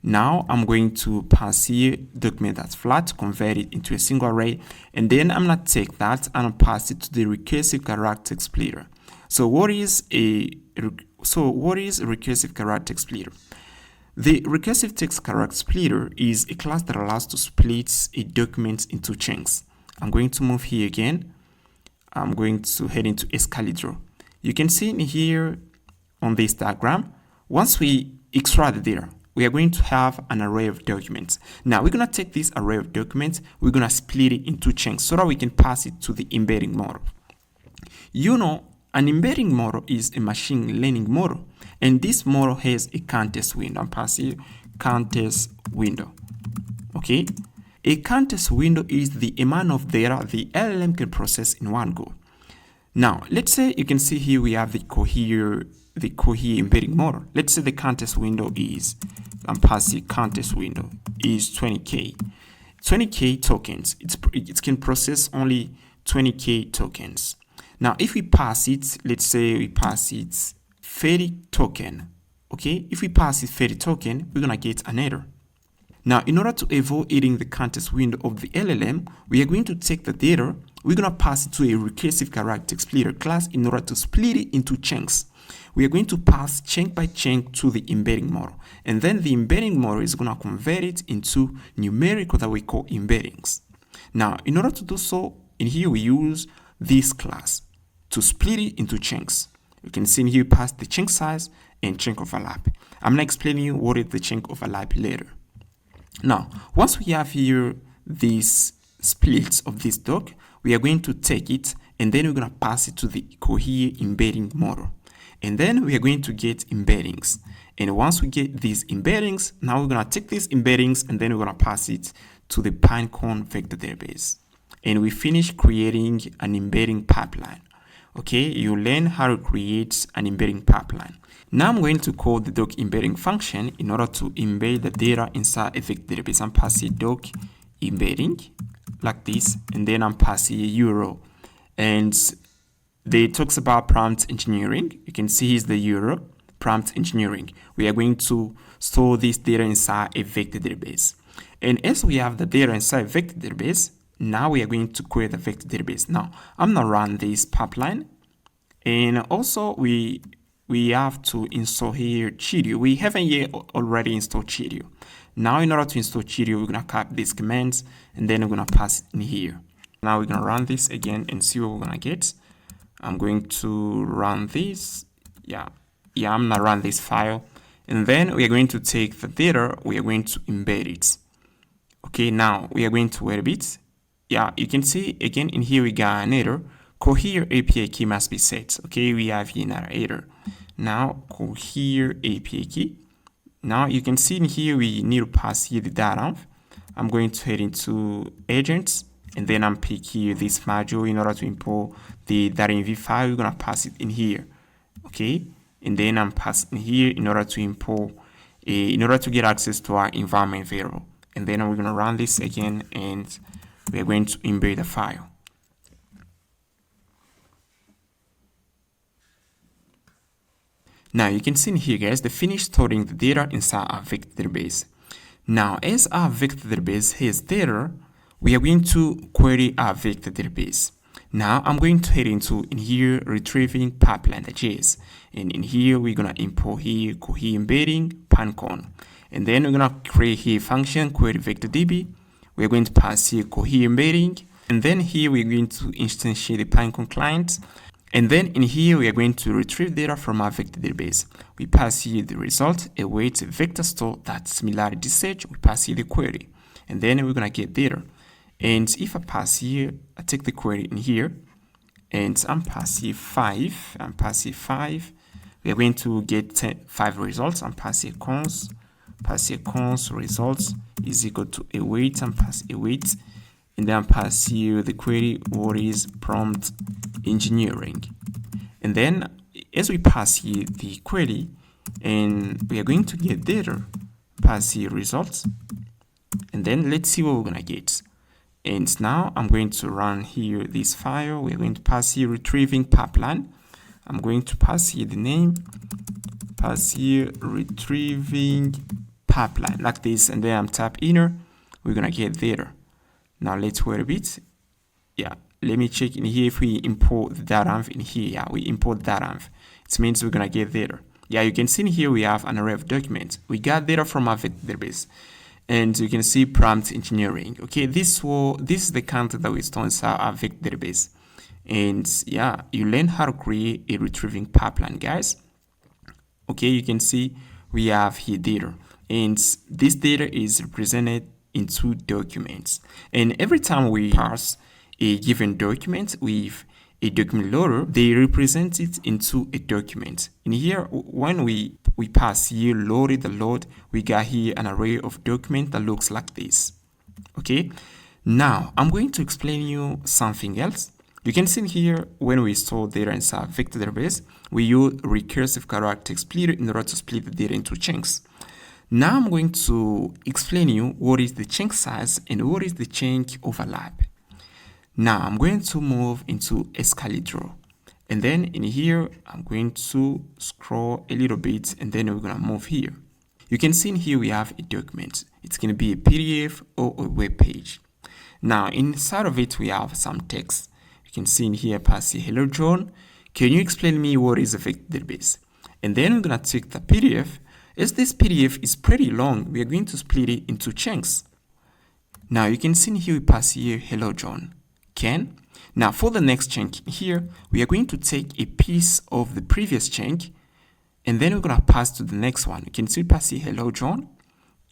A: Now I'm going to pass here document that's flat, convert it into a single array, and then I'm gonna take that and pass it to the recursive character splitter. So what is a recursive character splitter? The recursive text character splitter is a class that allows to split a document into chunks. I'm going to move here again. I'm going to head into Escalidraw. You can see in here on this diagram, once we extract the data, we are going to have an array of documents. Now we're going to take this array of documents, we're going to split it into chunks so that we can pass it to the embedding model. You know, an embedding model is a machine learning model, and this model has a context window. I'm passing context window. Okay, a context window is the amount of data the LLM can process in one go. Now, let's say you can see here we have the Cohere embedding model. Let's say the context window is, I'm passing context window is 20K. 20K tokens. It can process only 20K tokens. Now, if we pass it, let's say we pass it 30 token. Okay, if we pass it 30 token, we're gonna get an error. Now, in order to avoid eating the context window of the LLM, we are going to take the data, we're going to pass it to a recursive character splitter class in order to split it into chunks. We are going to pass chunk by chunk to the embedding model. And then the embedding model is going to convert it into numerical that we call embeddings. Now, in order to do so, in here we use this class to split it into chunks. You can see in here we pass the chunk size and chunk overlap. I'm going to explain you what is the chunk overlap later. Now, once we have here these splits of this doc, we are going to take it and then we're going to pass it to the Cohere embedding model. And then we are going to get embeddings. And once we get these embeddings, now we're going to take these embeddings and then we're going to pass it to the Pinecone vector database. And we finish creating an embedding pipeline. Okay, you learn how to create an embedding pipeline. Now I'm going to call the doc embedding function in order to embed the data inside a vector database. I'm passing doc embedding like this, and then I'm passing a URL. And they talks about prompt engineering. You can see here's the URL, prompt engineering. We are going to store this data inside a vector database. And as we have the data inside a vector database, now we are going to query the vector database. Now, I'm going to run this pipeline. And also, we have to install here Cheerio. We haven't yet already installed Cheerio. Now, in order to install Cheerio, we're going to copy these commands, and then we're going to pass it in here. Now, we're going to run this again and see what we're going to get. I'm going to run this. I'm going to run this file. And then we are going to take the data, we are going to embed it. Okay, now we are going to wait a bit. You can see again in here we got an error. Cohere API key must be set. Okay, we have here another error. Now Cohere API key. Now you can see in here we need to pass here the data. I'm going to head into agents, and then I'm pick here this module in order to import the .env file. We're gonna pass it in here. Okay, and then I'm passing here in order to import in order to get access to our environment variable. And then we're gonna run this again, and we're going to embed the file. Now you can see in here, guys, the finish storing the data inside our vector database. Now, as our vector database has data, we are going to query our vector database. Now I'm going to head into in here retrieving pipeline.js, and in here we're gonna import here Cohere embedding Pinecone, and then we're gonna create here function query vector db. We're going to pass here Cohere embedding, and then here we're going to instantiate the Pinecone client, and then in here we are going to retrieve data from our vector database. We pass here the result, await vector store that similarity search. We pass here the query, and then we're gonna get data. And if I pass here, I take the query in here, and I'm passing 5. I'm passing 5. We are going to get 5 results. I'm passing cons results is equal to await. I'm passing await, and then I'm passing here the query, what is prompt engineering. And then as we pass here the query, and we are going to get data, pass here results, and then let's see what we're gonna get. And now I'm going to run here this file. We're going to pass here retrieving pipeline. I'm going to pass here the name, pass here retrieving pipeline like this, and then I'm tap enter. We're gonna get there. Now let's wait a bit. Yeah, let me check in here if we import the data in here. Yeah, we import data. It means we're gonna get there. Yeah, you can see in here we have an array of documents. We got data from our vector database. And you can see prompt engineering. Okay, this is the content that we store inside our vector database. And yeah, you learn how to create a retrieving pipeline, guys. Okay, you can see we have here data, and this data is represented in 2 documents. And every time we parse a given document with a document loader, they represent it into a document. In here, when we pass here loaded the load, we got here an array of documents that looks like this. Okay, now I'm going to explain you something else. You can see here when we store data inside vector database, we use recursive character splitter in order to split the data into chunks. Now I'm going to explain you what is the chunk size and what is the chunk overlap. Now I'm going to move into Escalidro, and then in here I'm going to scroll a little bit, and then we're gonna move here. You can see in here we have a document. It's gonna be a PDF or a web page. Now inside of it we have some text. You can see in here pass here, hello John, can you explain me what is a vector database? And then we're gonna take the PDF. As this PDF is pretty long, we are going to split it into chunks. Now you can see in here we pass here, hello John. Can. Now for the next chunk here, we are going to take a piece of the previous chunk, and then we're going to pass to the next one. You can see pass here, hello John.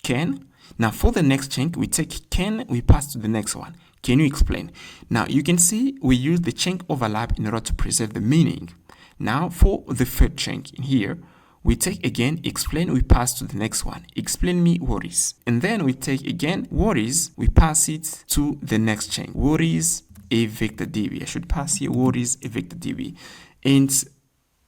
A: Can. Now for the next chunk, we take can, we pass to the next one. Can you explain? Now you can see we use the chunk overlap in order to preserve the meaning. Now for the third chunk in here, we take again explain, we pass to the next one. Explain me what is. And then we take again what is, we pass it to the next chunk. What is a vector DB? I should pass here what is a vector DB. And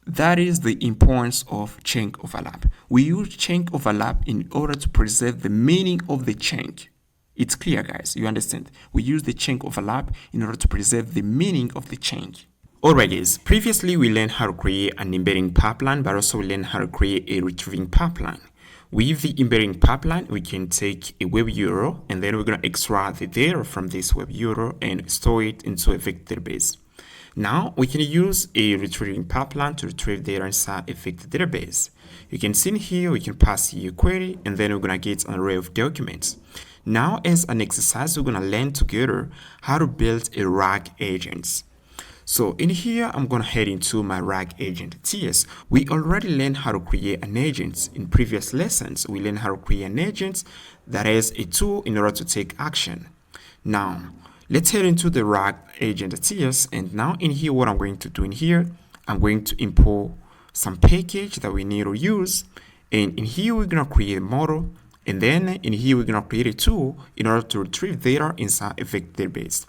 A: that is the importance of chunk overlap. We use chunk overlap in order to preserve the meaning of the chunk. It's clear, guys, you understand? We use the chunk overlap in order to preserve the meaning of the chunk. Alright guys, previously we learned how to create an embedding pipeline, but also we learned how to create a retrieving pipeline. With the embedding pipeline, we can take a web URL, and then we're going to extract the data from this web URL and store it into a vector database. Now we can use a retrieving pipeline to retrieve data inside a vector database. You can see in here we can pass here a query, and then we're going to get an array of documents. Now as an exercise, we're going to learn together how to build a RAG agent. So in here, I'm going to head into my RAG agent TS. We already learned how to create an agent. In previous lessons, we learned how to create an agent that is a tool in order to take action. Now, let's head into the RAG agent TS. And now in here, what I'm going to do in here, I'm going to import some package that we need to use. And in here, we're going to create a model. And then in here, we're going to create a tool in order to retrieve data inside a vector database.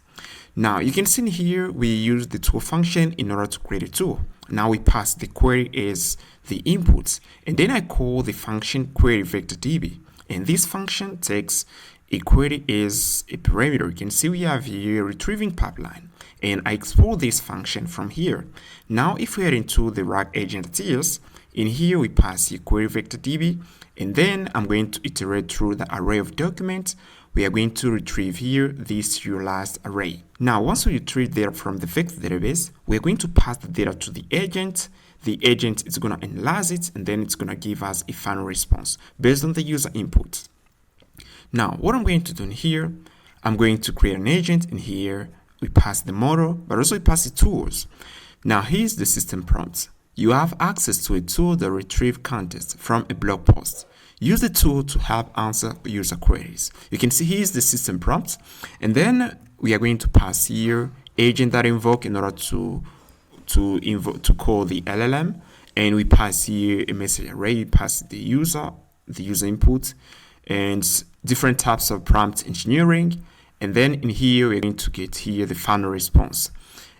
A: Now you can see here we use the tool function in order to create a tool. Now we pass the query as the inputs, and then I call the function query vector DB, and this function takes a query as a parameter. You can see we have here retrieving pipeline, and I export this function from here. Now if we head into the RAG agent TS, in here we pass the query vector DB, and then I'm going to iterate through the array of documents. We are going to retrieve here this serialized array. Now, once we retrieve data from the vector database, we are going to pass the data to the agent. The agent is going to analyze it, and then it's going to give us a final response based on the user input. Now, what I'm going to do in here, I'm going to create an agent. In here, we pass the model, but also we pass the tools. Now, here's the system prompt. You have access to a tool that retrieves context from a blog post. Use the tool to help answer user queries. You can see here's the system prompt, and then we are going to pass here agent.invoke in order to call the LLM, and we pass here a message array. We pass the user input, and different types of prompt engineering, and then in here we're going to get here the final response.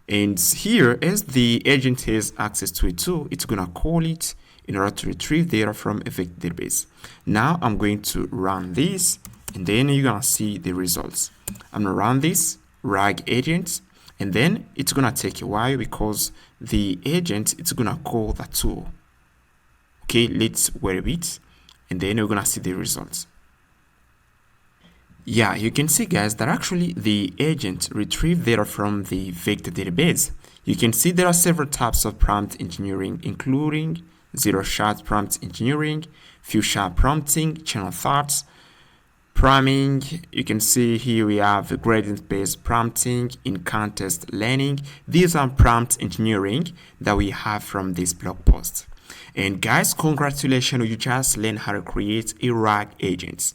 A: And here, as the agent has access to a tool, it's gonna call it in order to retrieve data from a vector database. Now I'm going to run this, and then you're gonna see the results. I'm gonna run this RAG agent, and then it's gonna take a while because the agent it's gonna call the tool. Okay, let's wait a bit, and then we're gonna see the results. Yeah, you can see, guys, that actually the agent retrieved data from the vector database. You can see there are several types of prompt engineering, including zero-shot prompt engineering, few-shot prompting, channel thoughts, priming. You can see here we have gradient-based prompting, in-context learning. These are prompt engineering that we have from this blog post. And guys, congratulations, you just learned how to create a RAG agent.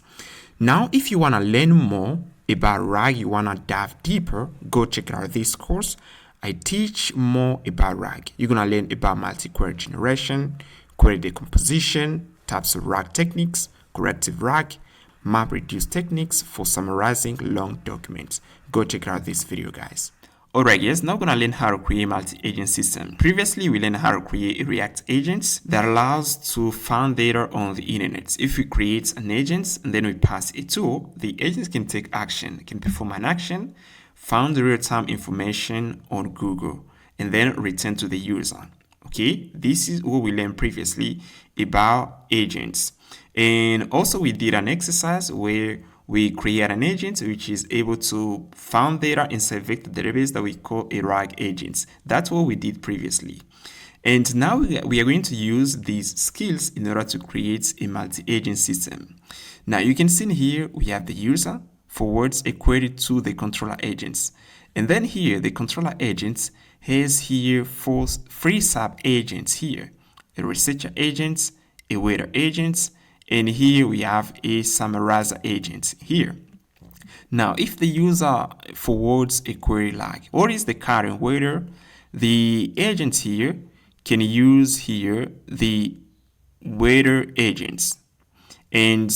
A: Now, if you want to learn more about RAG, you want to dive deeper, go check out this course. I teach more about RAG. You're going to learn about multi-query generation, query decomposition, types of RAG techniques, corrective RAG, map reduce techniques for summarizing long documents. Go check out this video, guys. Alright, guys, now we're going to learn how to create a multi-agent system. Previously, we learned how to create a React agent that allows to find data on the internet. If we create an agent and then we pass a tool, the agent can take action, can perform an action, find the real-time information on Google, and then return to the user. Okay, this is what we learned previously about agents. And also we did an exercise where we create an agent which is able to find data inside vector database that we call a RAG agent. That's what we did previously. And now we are going to use these skills in order to create a multi-agent system. Now you can see here we have the user forwards a query to the controller agents. And then here the controller agents has here three sub-agents here. A researcher agent, a waiter agent, and here we have a summarizer agent here. Now, if the user forwards a query like, what is the current waiter? The agent here can use here the waiter agents. And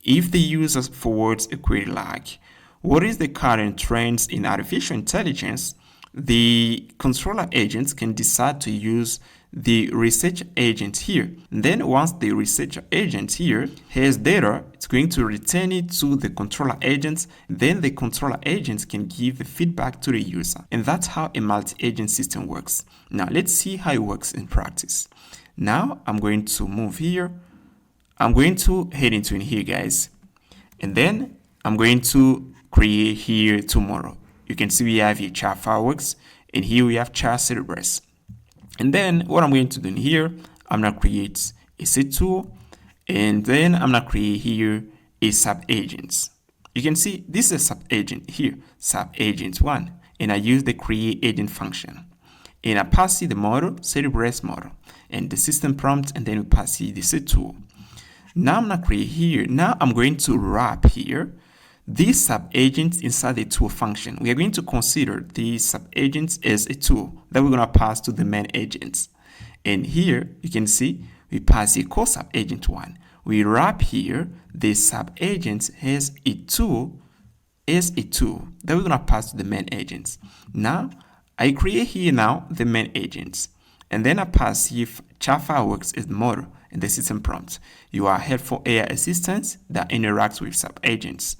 A: if the user forwards a query like, what is the current trends in artificial intelligence? The controller agents can decide to use the research agent here. And then once the research agent here has data, it's going to return it to the controller agents. Then the controller agents can give the feedback to the user. And that's how a multi-agent system works. Now let's see how it works in practice. Now I'm going to move here. I'm going to head into in here, guys. And then I'm going to create here tomorrow. You can see we have here chart fireworks, and here we have chart Cerebrus. And then what I'm going to do in here, I'm going to create a set tool, and then I'm going to create here a sub-agent. You can see this is a sub-agent here, sub-agent 1, and I use the create agent function. And I pass it the model, Cerebrus model, and the system prompt, and then we pass it the set tool. Now I'm going to create here, now I'm going to wrap here these sub-agents inside the tool function. We are going to consider these sub-agents as a tool that we're going to pass to the main agents. And here you can see we pass equal sub-agent 1. We wrap here the sub-agent as a tool that we're going to pass to the main agents. Now I create here now the main agents, and then I pass here chart fireworks as the model and the system prompt. You are helpful AI assistants that interacts with sub-agents.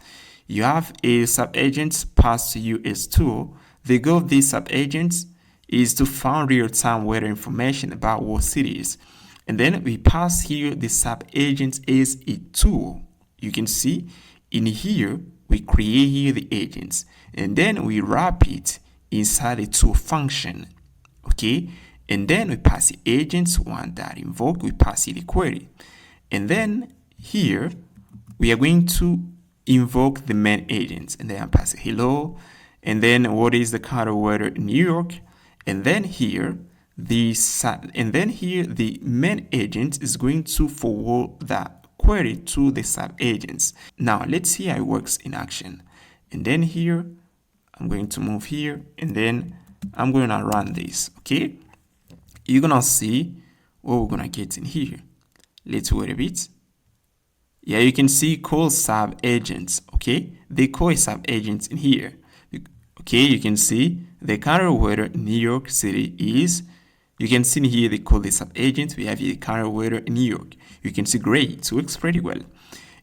A: You have a sub-agent passed to you as tool. The goal of these sub-agents is to find real-time weather information about what cities. And then we pass here the sub-agent as a tool. You can see in here, we create here the agents. And then we wrap it inside the tool function. Okay? And then we pass the agents one that invoke, we pass the query. And then here, we are going to invoke the main agents, and then I pass hello, and then what is the current weather in New York, and then here the main agent is going to forward that query to the sub agents. Now let's see how it works in action. And then here I'm going to move here, and then I'm going to run this. Okay, you're gonna see what we're gonna get in here. Let's wait a bit. Yeah, you can see call sub agents. Okay, they call sub agents in here. Okay, you can see the current weather in New York City is You can see here they call the sub agent. We have here the current weather in New York. You can see great, it works pretty well.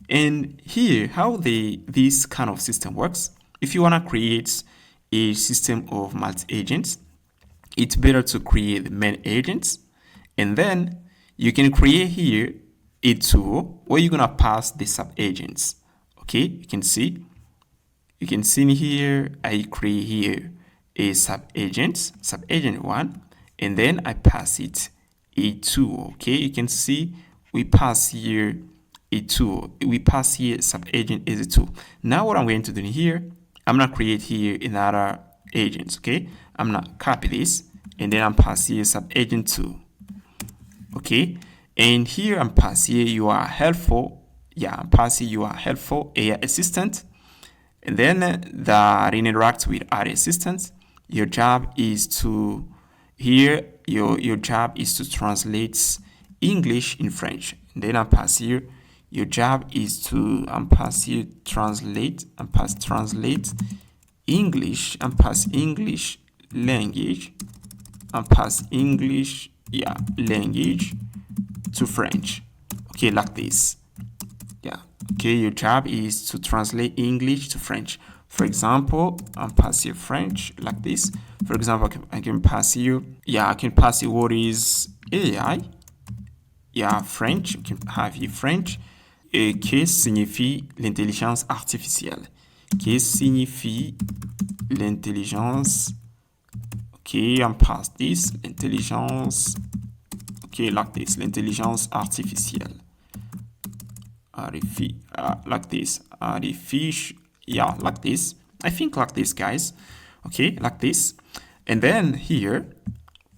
A: And here, how this kind of system works, if you want to create a system of multi-agents, it's better to create the main agents, and then you can create here a tool where you're gonna pass the sub-agents. Okay, you can see here I create here a sub-agent 1, and then I pass it a tool. Okay, you can see we pass here a tool. We pass here sub-agent as a tool. Now what I'm going to do here, I'm gonna create here another agent. Okay, I'm gonna copy this, and then I'm pass here sub-agent 2. Okay, and here I'm pass here you are helpful. Yeah, I'm pass here you are helpful AI assistant, and then that interact with other assistants. Your job is to here your job is to translate English in French. And then I'm pass here your job is to pass here translate English and pass English language and pass English language to French. Okay, like this. Yeah. Okay, your job is to translate English to French. For example, I'm pass here French like this. For example, I can pass you. Yeah, I can pass you what is AI. Yeah, French. You can have here French. Et que signifie l'intelligence artificielle? Que signifie l'intelligence? Okay, I'm past this. Intelligence. Okay, like this. L'intelligence artificielle. Like this. Yeah, like this. I think like this, guys. Okay, like this. And then here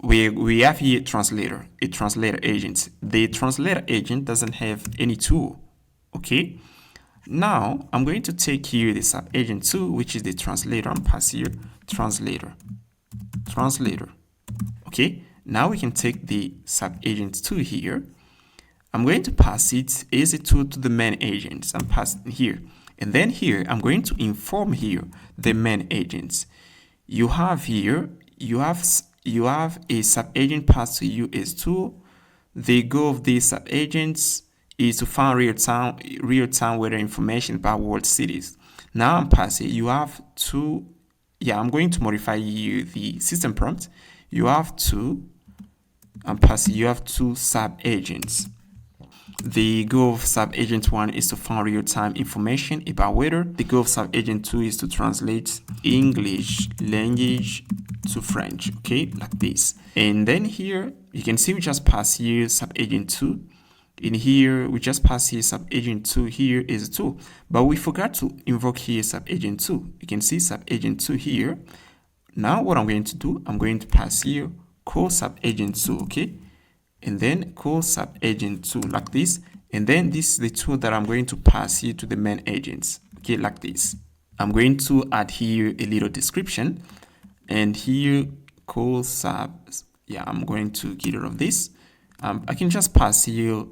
A: we have here translator, a translator agent. The translator agent doesn't have any tool. Okay, now I'm going to take here the sub agent 2, which is the translator, and pass here translator. Okay, now we can take the sub agent 2 here. I'm going to pass it as a tool to the main agents. I'm passing here, and then here I'm going to inform here the main agents. You have here you have a sub agent passed to you as tool. The goal of these sub agents is to find real-time weather information about world cities. Now I'm passing. You have two. Yeah, I'm going to modify you the system prompt. You have two. I'm passing. You have two sub agents. The goal of sub agent 1 is to find real-time information about weather. The goal of sub agent 2 is to translate English language to French. Okay, like this. And then here you can see we just pass here sub agent 2. In here, we just pass here sub agent 2 here is a tool, but we forgot to invoke here sub agent 2. You can see sub agent 2 here. Now what I'm going to do, I'm going to pass here call sub agent 2, okay? And then call sub agent 2 like this. And then this is the tool that I'm going to pass here to the main agents, okay, like this. I'm going to add here a little description, and here call sub. Yeah, I'm going to get rid of this. I can just pass here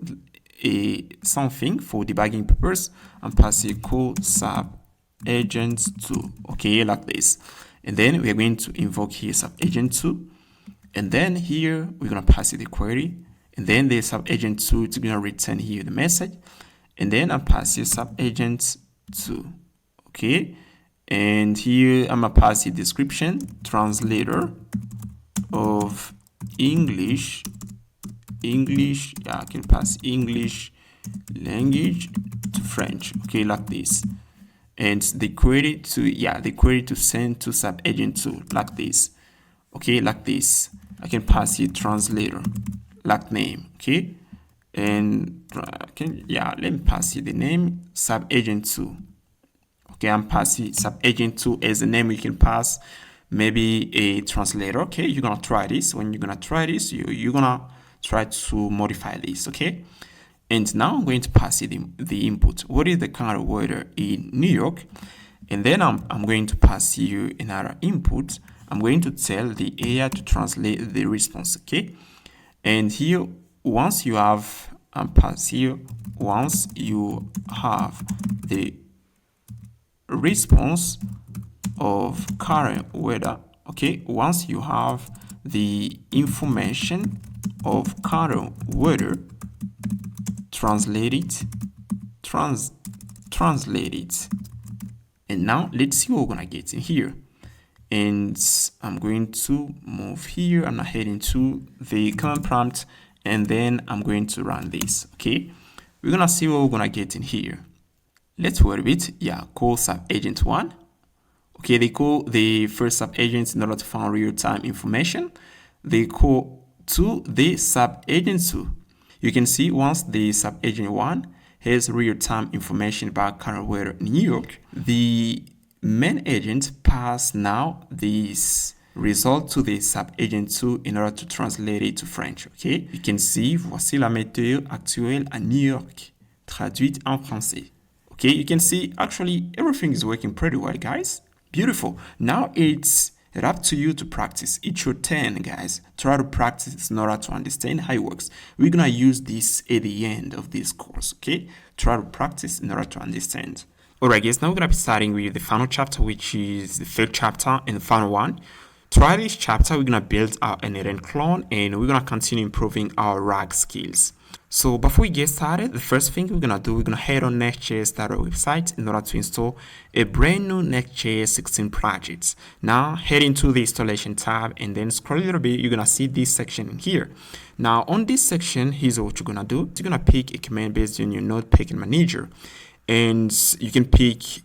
A: something for debugging purpose and pass here call sub agent 2, okay, like this. And then we are going to invoke here sub agent 2, and then here we're going to pass it the query, and then the sub agent 2 is going to return here the message, and then I pass here sub agent 2, okay. And here I'm going to pass the description translator of English. Yeah, I can pass English language to French, okay, like this. And the query to send to sub agent 2 like this, okay, like this. I can pass here translator like name, okay. And let me pass here the name sub agent 2. Okay, I'm passing sub agent 2 as a name. You can pass maybe a translator. Okay, you're gonna try this. When you're gonna try this, you're gonna try to modify this, okay? And now I'm going to pass it the input. What is the current weather in New York? And then I'm going to pass you another input. I'm going to tell the AI to translate the response, okay? And here, once you have the response of current weather, okay? Once you have the information of color weather, translate it, translate it. And now let's see what we're gonna get in here. And I'm going to move here. I'm not heading to the command prompt, and then I'm going to run this. Okay, we're gonna see what we're gonna get in here. Let's wait a bit. Yeah, call sub agent 1. Okay, they call the first sub agent in order to find real-time information. They call to the sub agent 2. You can see once the sub agent 1 has real-time information about current weather in New York, the main agent pass now this result to the sub agent 2 in order to translate it to French. Okay, you can see voici la météo actuelle à New York, traduite en français. Okay, you can see actually everything is working pretty well, guys. Beautiful. Now it's up to you to practice. It's your turn, guys. Try to practice in order to understand how it works. We're gonna use this at the end of this course, okay? Try to practice in order to understand. Alright, guys, now we're gonna be starting with the final chapter, which is the third chapter and the final one. Throughout this chapter, we're gonna build our N8N clone, and we're gonna continue improving our RAG skills. So before we get started, the first thing we're gonna do, we're gonna head on Nextjs website in order to install a brand new Nextjs 16 project. Now head into the installation tab and then scroll a little bit. You're gonna see this section in here. Now on this section, here's what you're gonna do. You're gonna pick a command based on your node package manager, and you can pick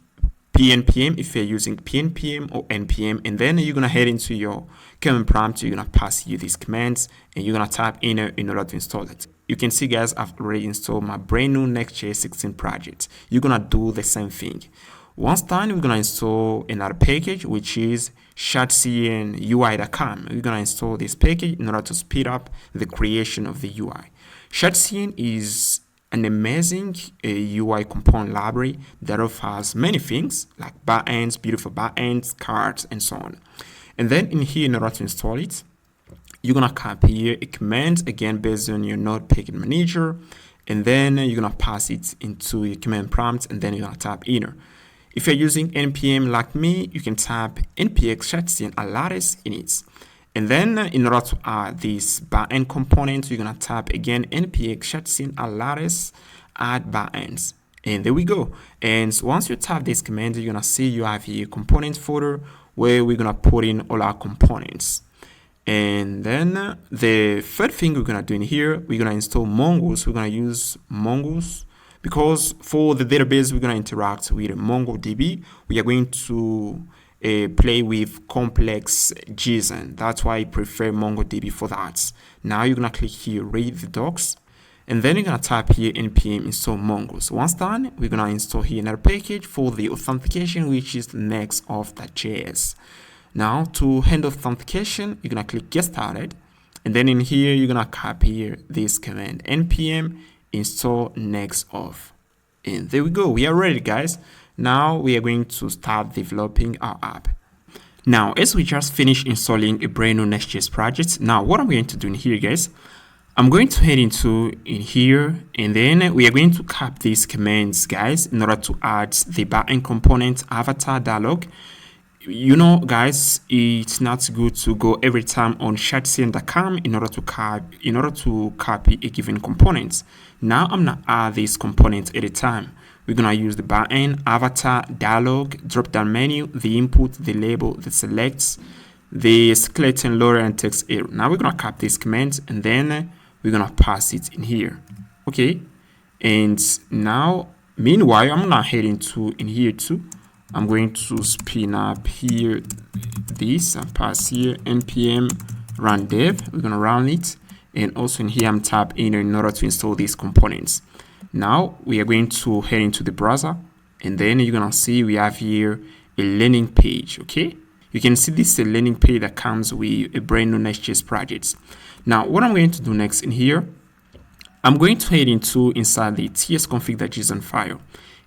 A: PNPM if you're using PNPM or NPM, and then you're gonna head into your command prompt. You're gonna pass you these commands and you're gonna type in order to install it. You can see, guys, I've already installed my brand new Nextjs 16 project. You're gonna do the same thing. Once done, we're gonna install another package, which is Shadcn UI.com. We're gonna install this package in order to speed up the creation of the UI. Shadcn is an amazing UI component library that offers many things like backends, beautiful backends, cards, and so on. And then in here, in order to install it, you're gonna copy a command again based on your node package manager, and then you're gonna pass it into your command prompt, and then you're gonna type enter. If you're using npm like me, you can type npx shadcn lattice in it. And then in order to add this backend component, you're gonna type again npx shadcn lattice add backends. And there we go. And once you type this command, you're gonna see you have a component folder where we're gonna put in all our components. And then the third thing we're gonna do in here, we're gonna install Mongoose. We're gonna use Mongoose because for the database we're gonna interact with MongoDB. We are going to play with complex JSON. That's why I prefer MongoDB for that. Now you're gonna click here, read the docs, and then you're gonna type here npm install Mongoose. Once done, we're gonna install here another package for the authentication, which is Next.js. Now to handle authentication, you're gonna click get started, and then in here you're gonna copy here this command npm install Next.auth. And there we go, we are ready, guys. Now we are going to start developing our app. Now as we just finished installing a brand new Nextjs project, now what I'm going to do in here, guys, I'm going to head into in here, and then we are going to copy these commands, guys, in order to add the backend component avatar dialog. You know, guys, it's not good to go every time on shadcn.com in order to copy a given component. Now I'm gonna add this component at a time. We're gonna use the backend avatar dialog drop down menu, the input, the label, the selects, the skeleton loader, and text area. Now we're gonna copy this command and then we're gonna pass it in here. Okay, and now meanwhile I'm gonna head into in here too. I'm going to spin up here this and pass here npm run dev. We're gonna run it, and also in here I'm tapping in order to install these components. Now we are going to head into the browser, and then you're gonna see we have here a landing page. Okay, you can see this is a landing page that comes with a brand new Nextjs project. Now what I'm going to do next in here, I'm going to head into inside the tsconfig.json file.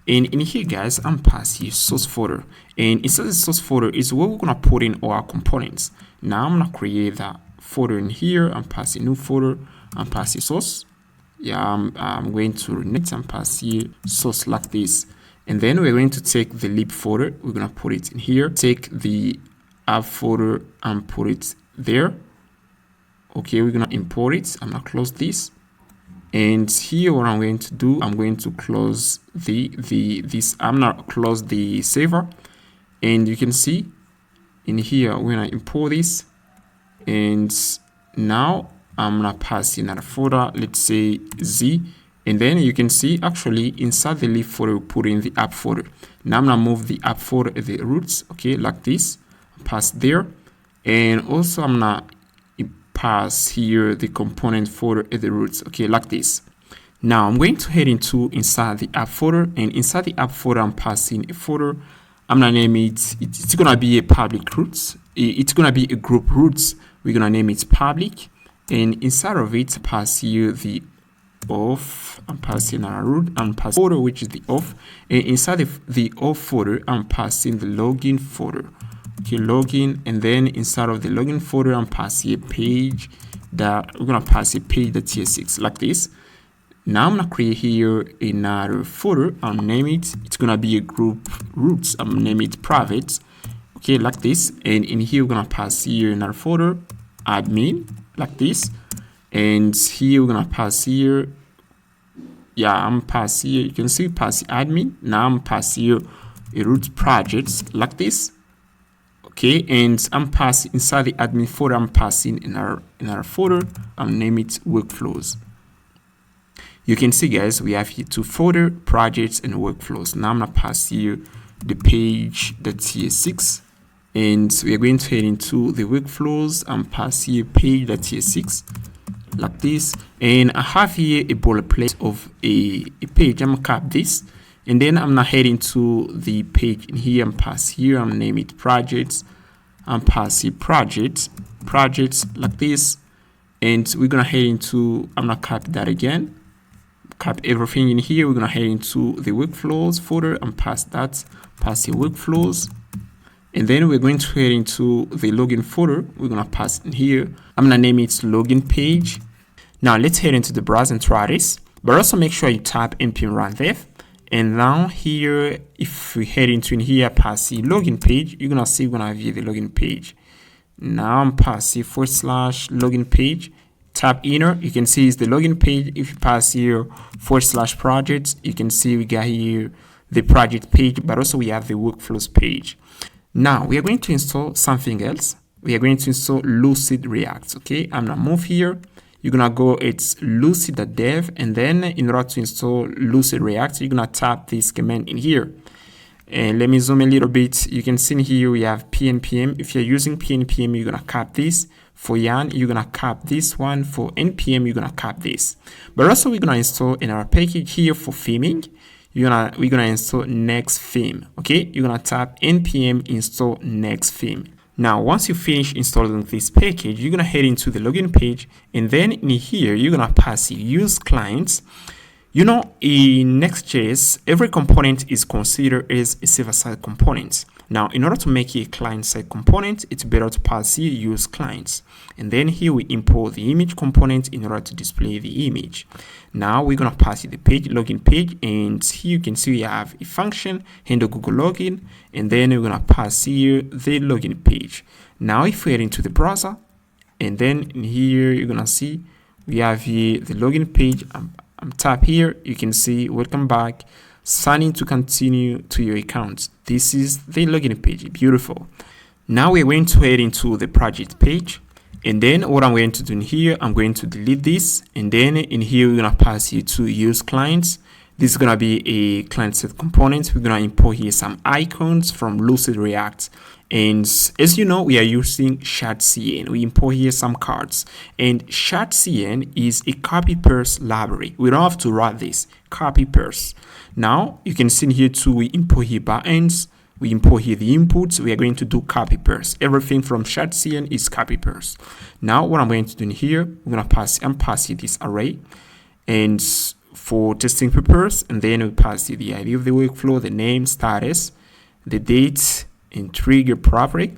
A: And in here, guys, I'm passing source folder, and inside the source folder is where we're gonna put in all our components. Now I'm gonna create that folder in here. I'm passing new folder. I'm passing source. Yeah, I'm going to rename and pass here source like this, and then we're going to take the lib folder. We're gonna put it in here. Take the app folder and put it there. Okay, we're gonna import it. I'm gonna close this. And here what I'm going to do, I'm going to close I'm gonna close the saver. And you can see in here when I import this, and now I'm gonna pass in another folder, let's say Z, and then you can see actually inside the lib folder we put in the app folder. Now I'm gonna move the app folder at the roots, okay, like this, pass there, and also I'm gonna pass here the component folder at the roots, okay, like this. Now I'm going to head into inside the app folder, and inside the app folder I'm passing a folder. I'm gonna name it, it's gonna be a public roots, it's gonna be a group roots. We're gonna name it public, and inside of it pass here the auth. I'm passing a root and pass folder which is the auth, and inside the auth folder I'm passing the login folder, okay, login, and then inside of the login folder I'm passing a page that we're gonna pass a page.tsx like this. Now I'm gonna create here another folder. I'll name it, it's gonna be a group roots. I'm gonna name it private, okay, like this. And in here we're gonna pass here another folder, admin, like this. And here we're gonna pass here, I'm pass here, you can see pass admin. Now I'm pass here a root projects like this, okay. And I'm passing inside the admin folder, I'm passing in our folder, I'm name it workflows. You can see, guys, we have here two folder, projects and workflows. Now I'm gonna pass here the page.tsx, and we are going to head into the workflows and pass here page.tsx like this. And I have here a bullet plate of a page. I'm gonna cap this, and then I'm gonna head into the page in here and pass here. I'm gonna name it projects. I'm pass here projects like this, and we're gonna head into, I'm gonna cap that again. Cap everything in here. We're gonna head into the workflows folder and pass the workflows, and then we're going to head into the login folder. We're gonna pass in here. I'm gonna name it login page. Now let's head into the browser and try this, but also make sure you type npm run dev. And now here, if we head into in here, pass the login page, you're gonna see we're gonna view the login page. Now I'm passing /login page. Tap enter, you can see it's the login page. If you pass here /projects, you can see we got here the project page, but also we have the workflows page. Now we are going to install something else. We are going to install Lucid React, okay. I'm gonna move here. You're gonna go, it's lucid.dev, and then in order to install Lucid React, you're gonna tap this command in here. And let me zoom a little bit. You can see in here we have pnpm. If you're using pnpm, you're gonna cap this. For yarn, you're gonna cap this one. For npm, you're gonna cap this. But also we're gonna install in our package here for theming. We're gonna install Next theme. Okay, you're gonna tap npm install Next theme. Now once you finish installing this package, you're gonna head into the login page, and then in here you're gonna pass use clients. You know, in Nextjs, every component is considered as a server-side component. Now, in order to make a client-side component, it's better to pass here use clients. And then here we import the image component in order to display the image. Now we're gonna pass the page, login page, and here you can see we have a function, handle Google login, and then we're gonna pass here the login page. Now if we head into the browser, and then in here you're gonna see we have here the login page. I'm tap here, you can see welcome back, sign in to continue to your account. This is the login page, beautiful. Now we're going to head into the project page, and then what I'm going to do in here, I'm going to delete this, and then in here we're gonna pass you to use clients. This is gonna be a client-side component. We're gonna import here some icons from Lucid React. And as you know, we are using Shadcn. We import here some cards, and Shadcn is a copy-paste library. We don't have to write this, copy-paste. Now you can see here too, we import here buttons, we import here the inputs. We are going to do copy-paste. Everything from Shadcn is copy-paste. Now what I'm going to do in here, we're gonna pass this array, and for testing purpose, and then we pass the ID of the workflow, the name, status, the date, and trigger property.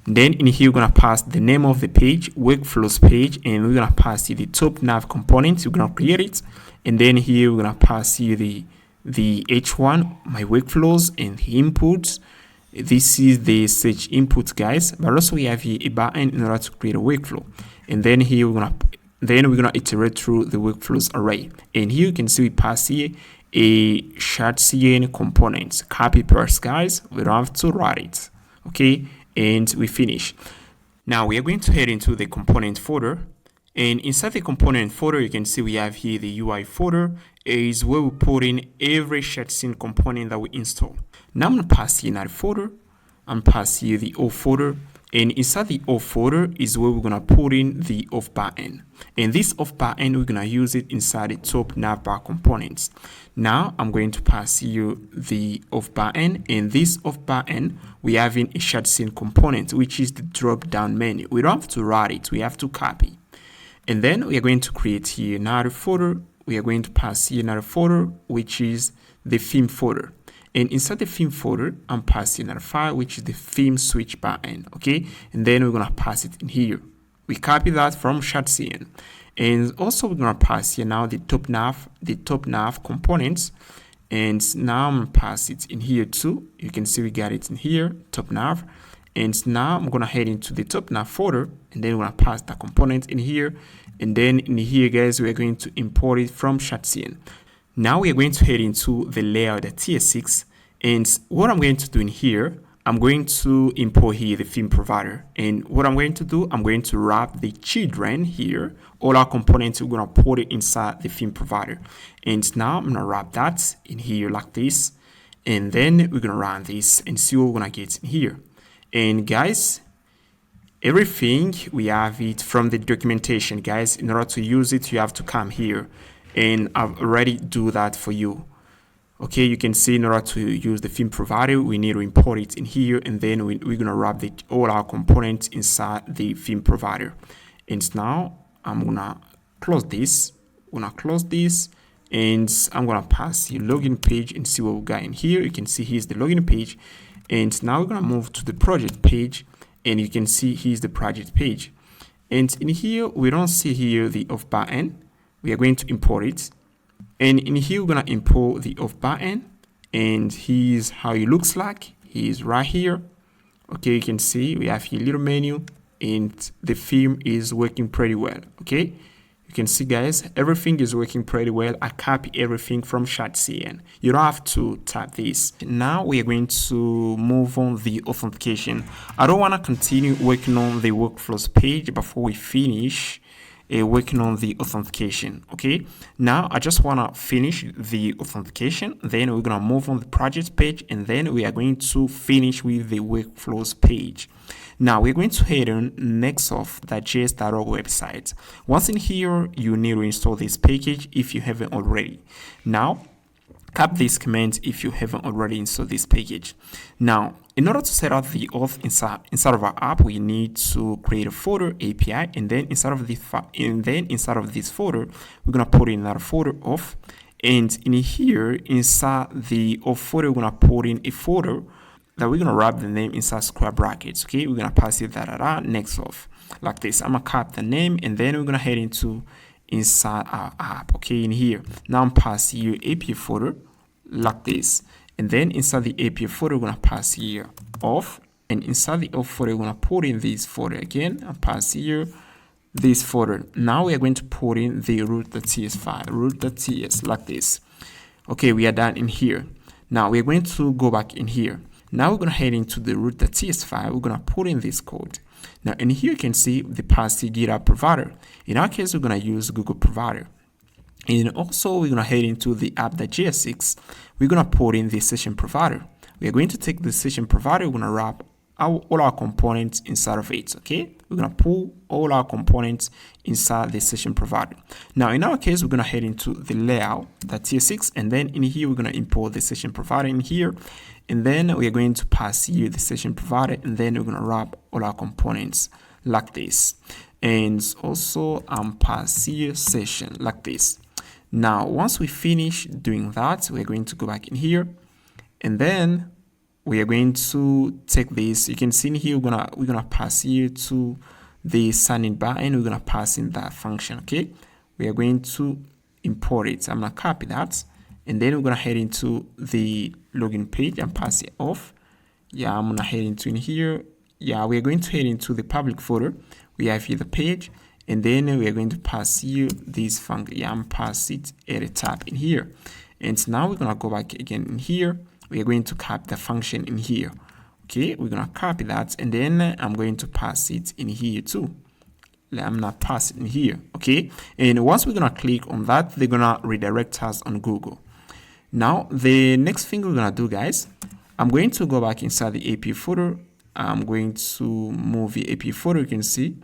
A: Then in here we're gonna pass the name of the page, workflows page, and we're gonna pass the top nav component. We're gonna create it, and then here we're gonna pass here the h1, my workflows, and the inputs, This is the search input, guys, but also we have here a button in order to create a workflow. And then here we're gonna iterate through the workflows array. And here you can see we pass here a Shadcn component. Copy paste, guys. We don't have to write it. Okay, and we finish. Now we are going to head into the component folder. And inside the component folder, you can see we have here the UI folder is where we put in every Shadcn component that we install. Now I'm going to pass here another folder. I'm pass here the auth folder. And inside the auth folder is where we're going to put in the auth button. And this auth button, we're going to use it inside the top navbar components. Now I'm going to pass you the auth button. And this auth button, we have in a Shadcn component, which is the drop down menu. We don't have to write it. We have to copy. And then we are going to create here another folder. We are going to pass here another folder, which is the theme folder. And inside the theme folder, I'm passing another file, which is the theme switch button. Okay. And then we're going to pass it in here. We copy that from Shadcn. And also we're going to pass here now the top nav components. And now I'm going to pass it in here too. You can see we got it in here, top nav. And now I'm going to head into the top nav folder, and then we're going to pass the component in here. And then in here, guys, we're going to import it from Shadcn. Now we are going to head into the layout.tsx. And what I'm going to do in here, I'm going to import here the theme provider. And what I'm going to do, I'm going to wrap the children here. All our components, we're going to put it inside the theme provider. And now I'm going to wrap that in here like this. And then we're going to run this and see what we're going to get in here. And guys, everything we have it from the documentation, guys. In order to use it, you have to come here, and I've already do that for you. Okay, you can see in order to use the theme provider, we need to import it in here, and then we're gonna wrap all our components inside the theme provider. And now I'm gonna close this. And I'm gonna pass the login page and see what we got in here. You can see here's the login page. And now we're going to move to the project page, and you can see here's the project page. And in here, we don't see here the auth button. We are going to import it. And in here, we're going to import the auth button, and here's how it looks like. He's right here. Okay, you can see we have here a little menu, and the theme is working pretty well. Okay. You can see, guys, everything is working pretty well. I copy everything from Shadcn. You don't have to type this. Now we are going to move on the authentication. I don't want to continue working on the workflows page before we finish working on the authentication. Okay. Now I just want to finish the authentication. Then we're going to move on the project page, and then we are going to finish with the workflows page. Now we're going to head on Nextjs.org website. Once in here, you need to install this package if you haven't already. Now, cap this command if you haven't already installed this package. Now, in order to set up the auth inside of our app, we need to create a folder API, and then inside of this folder, we're gonna put in another folder auth. And in here, inside the auth folder, we're gonna put in a folder that we're gonna wrap the name inside square brackets. Okay, we're gonna pass it next auth like this. I'm gonna copy the name, and then we're gonna head into inside our app. Okay, in here now I'm passing here API folder like this, and then inside the API folder we're gonna pass here auth, and inside the auth folder we're gonna put in this folder again. I pass here this folder. Now we are going to put in the root.ts file, root.ts like this. Okay, we are done in here. Now we're going to go back in here. Now we're going to head into the root.ts file. We're going to put in this code. Now in here you can see the passed GitHub provider. In our case, we're going to use Google provider. And also we're going to head into the app.jsx. We're going to put in the session provider. We are going to take the session provider. We're going to wrap all our components inside of it. Okay, we're going to pull all our components inside the session provider. Now in our case, we're going to head into the layout.tsx, and then in here we're going to import the session provider in here, and then we are going to pass here the session provider, and then we're going to wrap all our components like this. And also pass here session like this. Now once we finish doing that, we're going to go back in here, and then we are going to take this. You can see in here we're gonna pass here to the sign in button. We're gonna pass in that function. Okay, we are going to import it. I'm gonna copy that, and then we're gonna head into the login page and pass it off. Yeah, I'm gonna head into in here. Yeah, we're going to head into the public footer. We have here the page, and then we are going to pass here this function. Yeah, I'm pass it at the top in here. And now we're gonna go back again in here. We are going to copy the function in here. Okay, we're gonna copy that, and then I'm going to pass it in here too. I'm gonna pass it in here. Okay, and once we're gonna click on that, they're gonna redirect us on Google. Now the next thing we're gonna do, guys, I'm going to go back inside the API footer. I'm going to move the API footer. You can see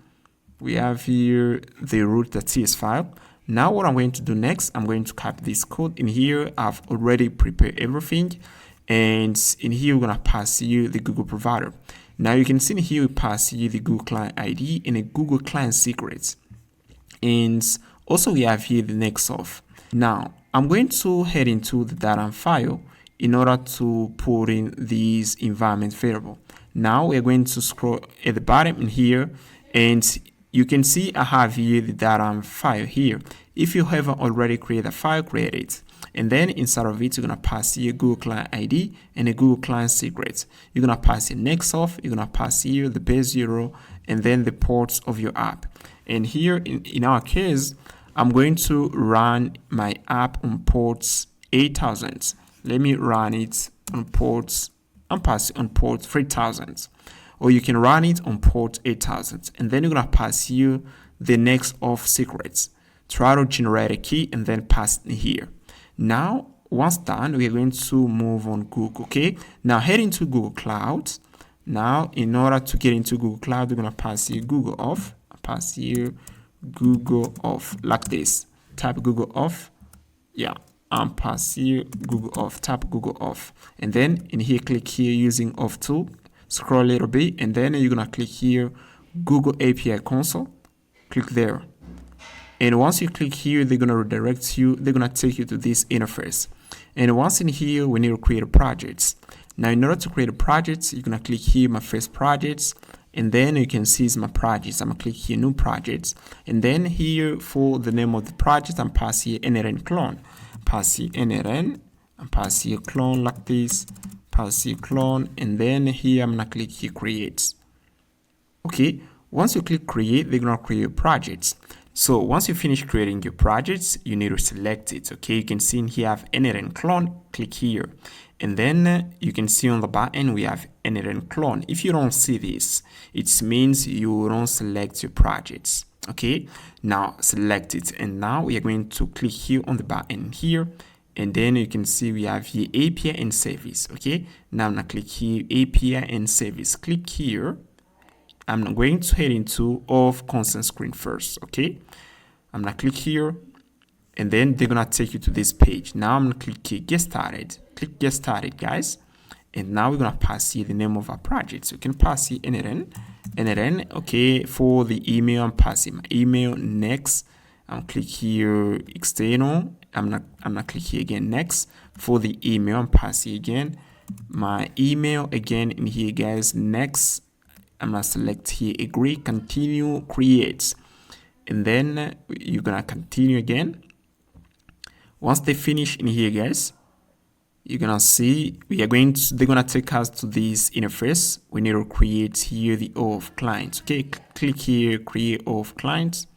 A: we have here the root.ts file. Now what I'm going to do next, I'm going to copy this code in here. I've already prepared everything, and in here we're gonna pass you the Google provider. Now you can see in here we pass you the Google client ID and a Google client secret, and also we have here the Nextjs. Now I'm going to head into the data file in order to put in these environment variable. Now we're going to scroll at the bottom in here, and you can see I have here the data file here. If you haven't already created a file, create it. And then inside of it, you're going to pass here Google client ID and a Google client secret. You're going to pass here Nextjs, you're going to pass here the base 0, and then the ports of your app. And here in our case, I'm going to run my app on ports 8000. Let me run it on ports, I'm passing on port 3000. Or you can run it on port 8000. And then you're going to pass here the Nextjs secrets. Try to generate a key and then pass it in here. Now, once done, we are going to move on Google, okay? Now, head into Google Cloud. Now, in order to get into Google Cloud, we're going to pass here Google Auth. Pass here Google Auth, like this. Type Google Auth. Yeah, pass here Google Auth. Tap Google Auth. And then in here, click here using Auth tool. Scroll a little bit, and then you're going to click here Google API Console. Click there. And once you click here, they're going to redirect you. They're going to take you to this interface. And once in here, we need to create a project. Now, in order to create a project, you're going to click here, my first projects. And then you can see it's my projects. I'm going to click here, new projects. And then here for the name of the project, I'm pass here N8N clone. Pass here N8N. I'm pass here clone like this. Pass here clone. And then here, I'm going to click here, create. Okay. Once you click create, they're going to create your projects. So once you finish creating your projects, you need to select it. Okay, you can see in here I have N8N clone, click here. And then you can see on the button we have N8N clone. If you don't see this, it means you don't select your projects. Okay, now select it. And now we are going to click here on the button here. And then you can see we have here API and service. Okay, now I'm going to click here API and service. Click here. I'm going to head into Auth consent screen first, okay? I'm gonna click here, and then they're gonna take you to this page. Now I'm gonna click here, get started. Click get started, guys. And now we're gonna pass here the name of our project. So you can pass here N8N, okay? For the email, I'm passing my email. Next, I'm click here external. I'm gonna click here again. Next, for the email, I'm passing again my email again in here, guys. Next. I'm gonna select here agree, continue, create, and then you're gonna continue again. Once they finish in here, guys, you're gonna see they're gonna take us to this interface. We need to create here the OAuth client. Okay, click here, create OAuth client,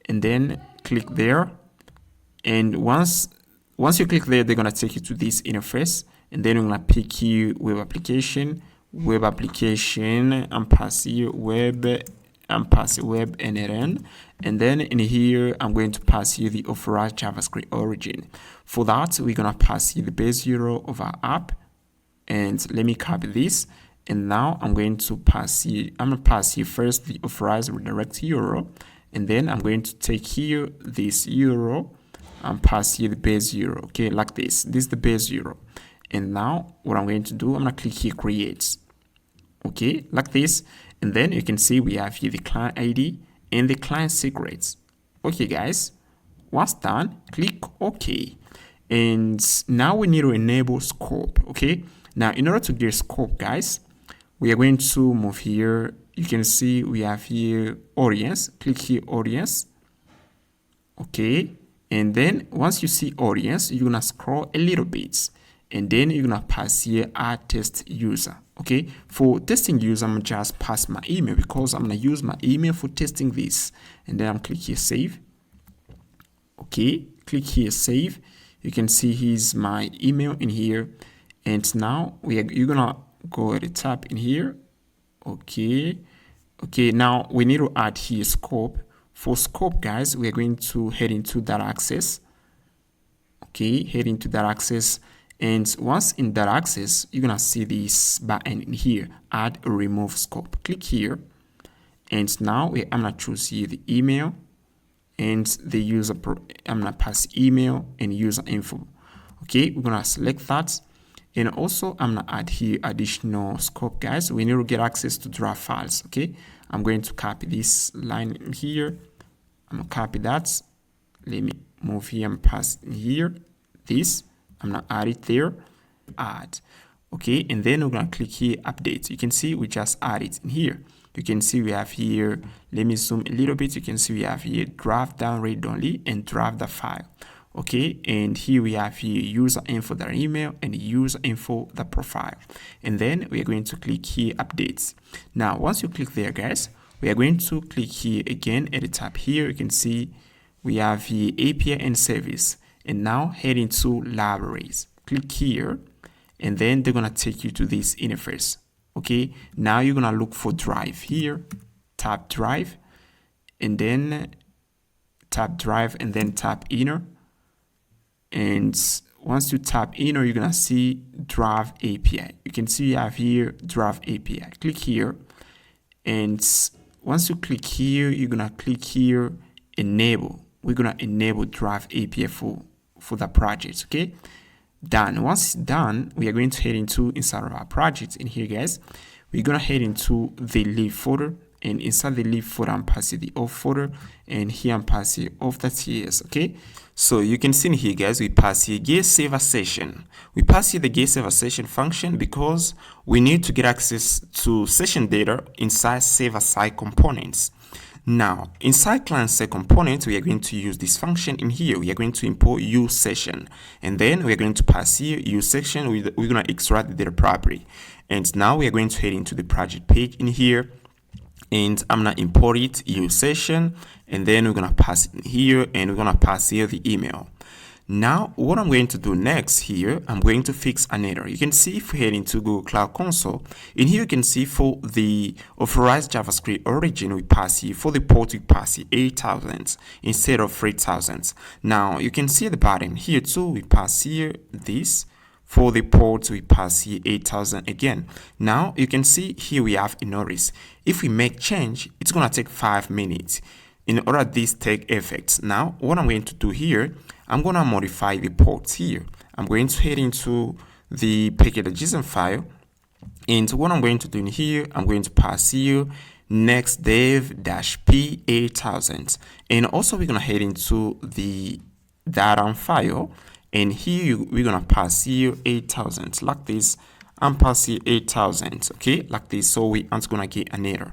A: and then click there. And once you click there, they're gonna take you to this interface, and then you're gonna pick here web application, I'm passing web N8N, and then in here I'm going to pass you the authorized JavaScript origin. For that, we're gonna pass you the base 0 of our app, and let me copy this. And now I'm going to pass you. I'm gonna pass you first the authorized redirect URL, and then I'm going to take here this URL and pass you the base 0. Okay, like this. This is the base 0. And now what I'm going to do, I'm going to click here, create. Okay, like this. And then you can see we have here the client ID and the client secrets. Okay, guys, once done, click OK. And now we need to enable scope. Okay, now in order to get scope, guys, we are going to move here. You can see we have here audience. Click here, audience. Okay, and then once you see audience, you're going to scroll a little bit. and then you're gonna pass here add test user. Okay, for testing user, I'm gonna just pass my email because I'm gonna use my email for testing this, and then I'm click here save. Okay, click here save. You can see here's my email in here, and now you're gonna go at the top in here. Okay, now we need to add here scope. For scope, guys, we are going to head into data access. Okay, head into data access, and once in data access, you're gonna see this button in here, add or remove scope. Click here, and now I'm gonna choose here the email and the user. I'm gonna pass email and user info. Okay, we're gonna select that, and also I'm gonna add here additional scope, guys. We need to get access to draft files. Okay, I'm going to copy this line in here. I'm gonna copy that. Let me move here and pass in here this. I'm gonna add it there, add. Okay, and then we're gonna click here update. You can see we just add it in here. You can see we have here, let me zoom a little bit. You can see we have here draft down read only and draft the file. Okay, and here we have here user info, the email, and user info, the profile. And then we are going to click here updates. Now once you click there, guys, we are going to click here again at the top here. You can see we have here API and service, and now head into libraries. Click here, and then they're gonna take you to this interface. Okay, now you're gonna look for drive here, tap drive, and then tap drive, and then tap inner. And once you tap inner, you're gonna see draft API. You can see you have here draft API. Click here, and once you click here, you're gonna click here enable. We're gonna enable draft API for the project. Okay, done. Once done, we are going to head into inside of our project. In here, guys, we're gonna head into the lib folder, and inside the lib folder, I'm passing the auth folder, and here I'm passing Authentication. Okay, so you can see in here, guys, we pass here get save a session. We pass here the get save a session function because we need to get access to session data inside save aside components. Now, inside client side component, we are going to use this function in here. We are going to import use session, and then we are going to pass here use section. We're going to extract the data property, and now we are going to head into the project page in here, and I'm gonna import it use session, and then we're gonna pass it in here, and we're gonna pass here the email. Now, what I'm going to do next here, I'm going to fix an error. You can see if we head into Google Cloud Console, in here you can see for the authorized JavaScript origin, we pass here, for the port we pass here 8,000 instead of 3,000. Now, you can see at the bottom here too, we pass here this. For the port, we pass here 8,000 again. Now, you can see here we have a notice. If we make change, it's gonna take 5 minutes in order this take effect. Now, what I'm going to do here, I'm gonna modify the ports here. I'm going to head into the package.json file, and what I'm going to do in here, I'm going to pass here next-dev-p 8000, and also we're gonna head into the data file, and here we're gonna pass here 8,000 like this. I'm passing 8,000, okay, like this, so we aren't gonna get an error.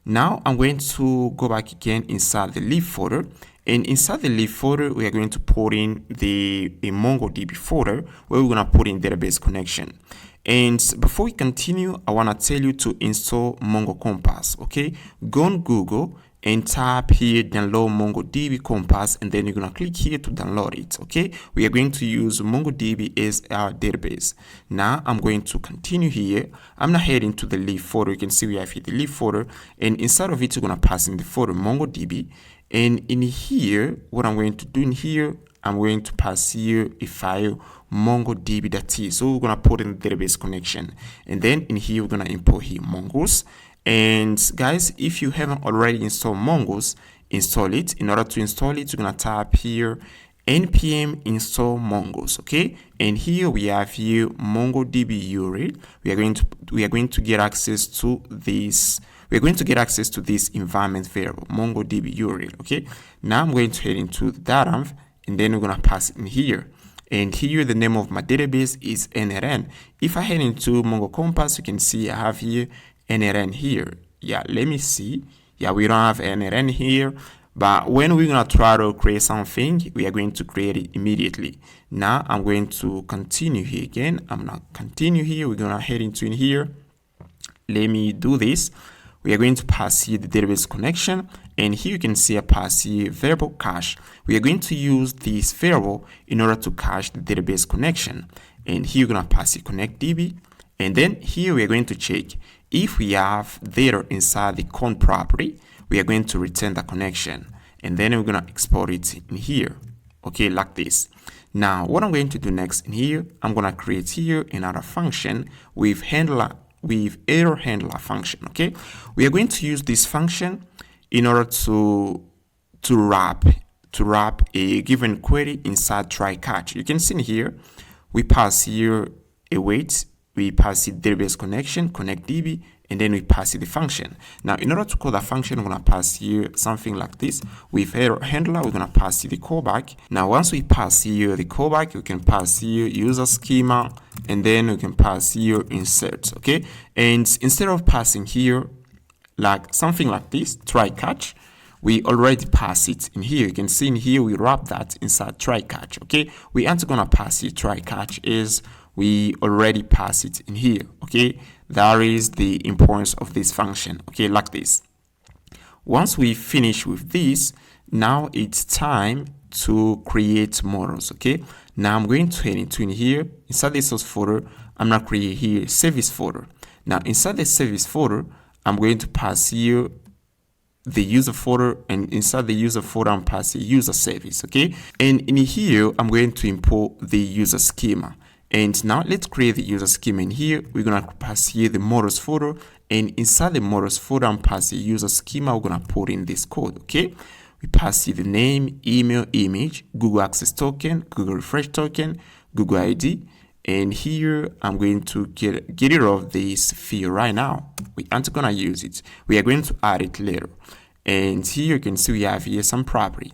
A: Now I'm going to go back again inside the lib folder, and inside the lib folder we are going to put in a MongoDB folder where we're gonna put in database connection. And before we continue, I want to tell you to install Mongo Compass. Okay, go on Google and tap here download MongoDB Compass, and then you're gonna click here to download it. Okay, we are going to use MongoDB as our database. Now I'm going to continue here. I'm gonna head into the lib folder. You can see we have here the lib folder, and inside of it you're gonna pass in the folder MongoDB. And in here, what I'm going to do in here, I'm going to pass here a file mongodb.t. So we're gonna put in the database connection, and then in here we're gonna import here Mongoose. And guys, if you haven't already installed Mongoose, install it. In order to install it, you're gonna tap here npm install Mongoose. Okay, and here we have here MongoDB URL. We are going to get access to this. We're going to get access to this environment variable MongoDB URL. Okay, now I'm going to head into the data, and then we're gonna pass it in here. And here the name of my database is N8N. If I head into Mongo Compass, you can see I have here N8N here. Yeah, let me see. Yeah, we don't have N8N here, But when we're going to try to create something, we are going to create it immediately. Now I'm going to continue here again. I'm going to continue here. We're going to head into in here. Let me do this. We are going to pass here the database connection, and here you can see I pass here variable cache. We are going to use this variable in order to cache the database connection, and here you're going to pass here connectdb, and then here we are going to check if we have data inside the con property. We are going to return the connection, and then we're going to export it in here, okay, like this. Now what I'm going to do next in here, I'm going to create here another function with error handler function. Okay, we are going to use this function in order to wrap a given query inside try catch. You can see in here we pass here a wait, we pass it database connection, connectdb, and then we pass it the function. Now in order to call the function, we're going to pass here something like this. With error handler, we're going to pass here the callback. Now once we pass here the callback, we can pass here user schema, and then we can pass here insert. Okay, and instead of passing here like something like this, try catch, we already pass it in here. You can see in here we wrap that inside try catch. Okay, we aren't going to pass it try catch, is we already pass it in here. Okay, that is the importance of this function. Okay, like this. Once we finish with this, now it's time to create models. Okay, now I'm going to head into in here inside the source folder. I'm going to create here service folder. Now inside the service folder, I'm going to pass here the user folder, and inside the user folder I'm passing user service. Okay, and in here I'm going to import the user schema. And now let's create the user schema in here. We're going to pass here the models folder, and inside the models folder I'm passing user schema. We're going to put in this code. Okay, we pass here the name, email, image, Google access token, Google refresh token, Google ID, and here I'm going to get rid of this field right now. We aren't going to use it. We are going to add it later. And here you can see we have here some property.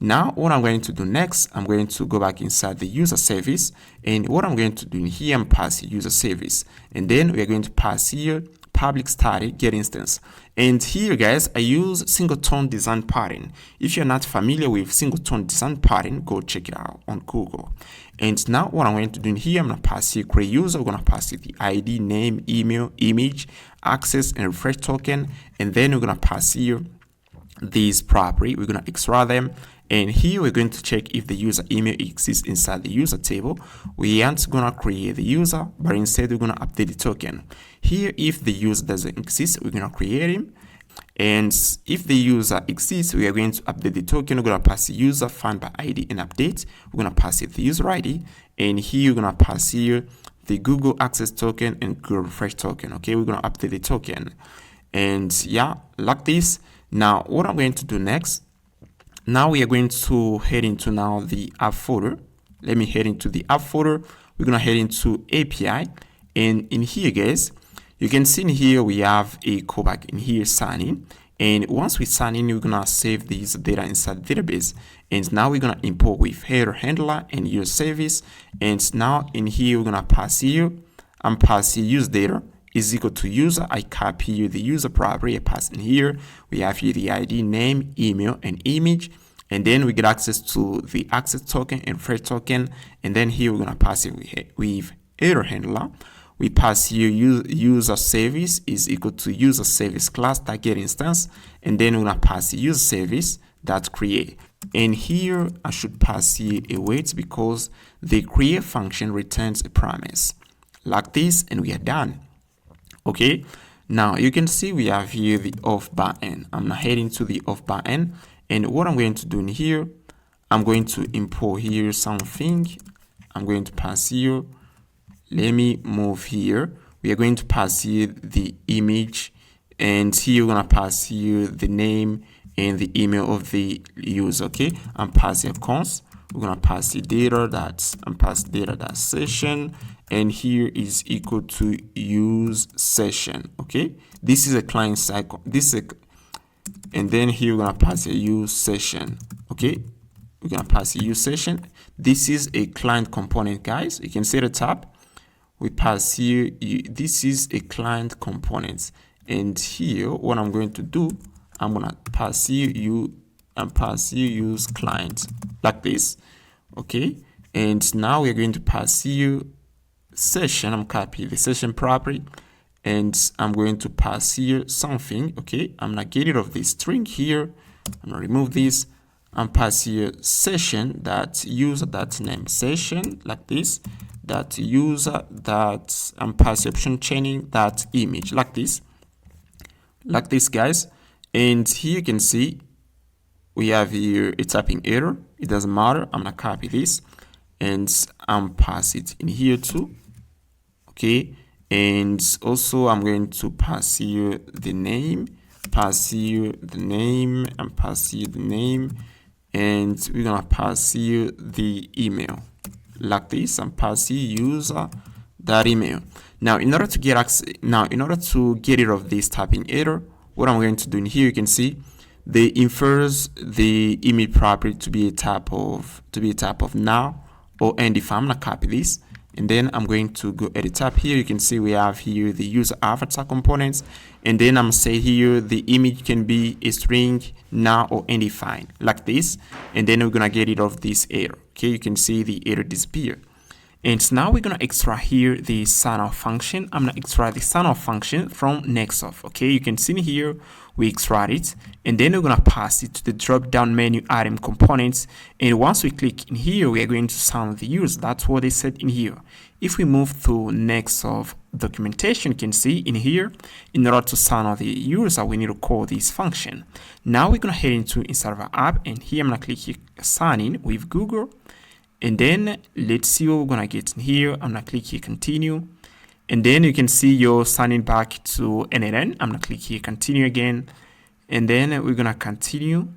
A: Now what I'm going to do next, I'm going to go back inside the user service, and what I'm going to do in here, I'm passing user service, and then we are going to pass here public static get instance. And here guys, I use singleton design pattern. If you're not familiar with singleton design pattern, go check it out on Google. And now what I'm going to do in here, I'm going to pass here create user. We're going to pass it the ID, name, email, image, access, and refresh token, and then we're going to pass here these property. We're going to extract them, and here we're going to check if the user email exists inside the user table. We aren't going to create the user, but instead we're going to update the token. Here, if the user doesn't exist, we're going to create him, and if the user exists, we are going to update the token. We're going to pass the user find by ID and update. We're going to pass it the user ID, and here we're going to pass here the Google access token and Google refresh token. Okay, we're going to update the token, and yeah, like this. Now what I'm going to do next, now we are going to head into now the app folder. Let me head into the app folder. We're going to head into API, and in here guys, you can see in here we have a callback in here, sign in, and once we sign in, we're going to save this data inside the database, and now we're going to import with header handler and user service, and now in here we're going to pass here, I'm passing use data is equal to user. I copy here the user property, I pass in here. We have here the ID, name, email, and image, and then we get access to the access token and refresh token, and then here we're going to pass it with error handler. We pass here user service is equal to user service class that get instance, and then we're going to pass user service that create. And here I should pass here a wait because the create function returns a promise like this, and we are done. Okay, now you can see we have here the auth button. I'm now heading to the auth button, and what I'm going to do in here, I'm going to import here something. I'm going to pass here. Let me move here. We are going to pass here the image, and here we're gonna pass here the name and the email of the user. Okay, I'm passing const. We're gonna pass the data that session, and here is equal to use session. Okay, this is a client cycle. And then here we're gonna pass a use session. Okay, we're gonna pass a use session. This is a client component, guys. You can see the tab. We pass here. This is a client component, and here what I'm going to do, I'm gonna pass here and pass here use client like this. Okay, and now we're going to pass here session. I'm copying the session property, and I'm going to pass here something. Okay, I'm gonna get rid of this string here. I'm gonna remove this and pass here session that user that name session like this, that user that, and pass option chaining that image like this guys. And here you can see we have here a typing error. It doesn't matter. I'm gonna copy this and pass it in here too. Okay, and also I'm going to pass here the name, pass here the name, and pass here the name, and we're gonna pass here the email like this, and pass here user that email. Now in order to get rid of this typing error, what I'm going to do in here, you can see they infers the image property to be a type of now or end. If I'm gonna copy this, and then I'm going to go edit tab here. You can see we have here the user avatar components, and then I'm say here the image can be a string, now or undefined like this, and then we're gonna get rid of this error. Okay, you can see the error disappear. And now we're gonna extract here the sign-off function. I'm gonna extract the sign-off function from Nextjs. Okay, you can see here we extract it, and then we're gonna pass it to the drop-down menu item components. And once we click in here, we are going to sign the user. That's what they said in here. If we move to Nextjs documentation, you can see in here, in order to sign out the user, we need to call this function. Now we're gonna head into inside of our app, and here I'm gonna click here, sign in with Google. And then let's see what we're gonna get in here. I'm gonna click here continue, and then you can see you're signing back to N8N. I'm gonna click here continue again, and then we're gonna continue.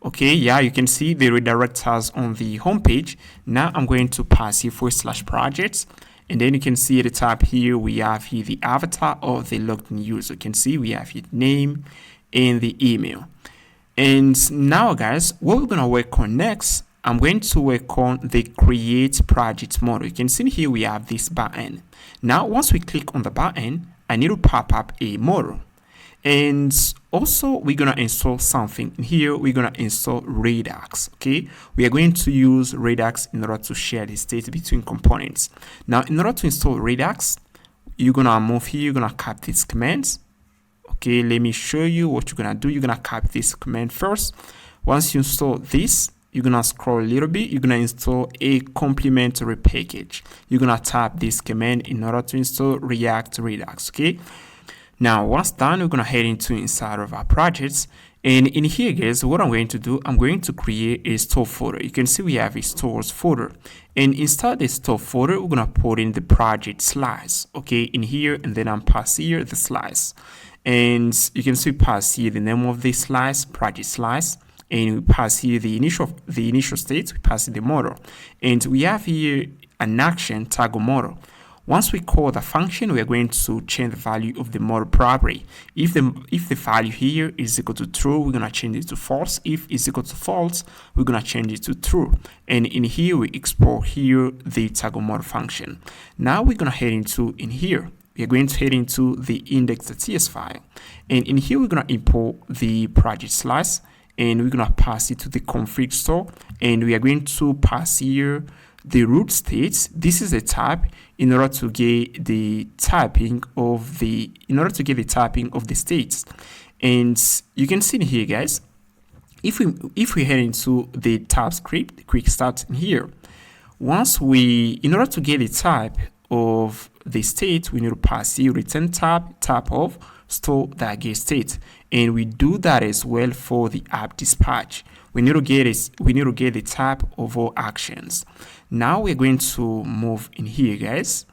A: Okay, yeah, you can see they redirect us on the home page. Now I'm going to pass here /projects, and then you can see at the top here we have here the avatar of the logged in user. You can see we have here name and the email. And now guys, what we're gonna work on next, I'm going to work on the create project model. You can see here we have this button. Now, once we click on the button, I need to pop up a model. And also, we're going to install something in here. We're going to install Redux. Okay, we are going to use Redux in order to share the state between components. Now, in order to install Redux, you're going to move here. You're going to copy these commands. Okay, let me show you what you're going to do. You're going to copy this command first. Once you install this, you're gonna scroll a little bit. You're gonna install a complementary package. You're gonna tap this command in order to install React Redux. Okay. Now, once done, we're gonna head into inside of our projects. And in here, guys, what I'm going to do, I'm going to create a store folder. You can see we have a stores folder. And inside the store folder, we're gonna put in the project slice. Okay, in here, and then I'm pass here the slice. And you can see pass here the name of the slice, project slice. And we pass here the initial state, we pass the model. And we have here an action tag model. Once we call the function, we are going to change the value of the model property. If the value here is equal to true, we're gonna change it to false. If it's equal to false, we're gonna change it to true. And in here, we export here the tag model function. Now we're gonna head into in here. We are going to head into the index.ts file. And in here, we're gonna import the project slice, and we're gonna pass it to the config store, and we are going to pass here the root states. This is a type in order to get the typing of the states. And you can see in here, guys, if we head into the tab script, quick start in here, in order to get the type of the state, we need to pass here return type of store.getState, and we do that as well for the app dispatch. We need to get the type of all actions. Now we're going to move in here, guys.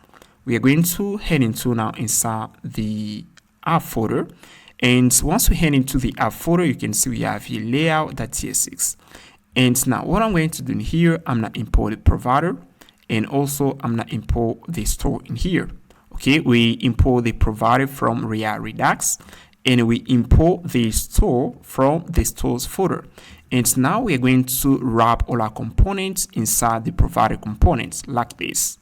A: We are going to head into now inside the app folder, and once we head into the app folder, you can see we have here layout.tsx. And now what I'm going to do in here, I'm gonna import the provider, and also I'm gonna import the store in here. Okay, we import the provider from React Redux, and we import the store from the stores folder. And now we are going to wrap all our components inside the provider components like this.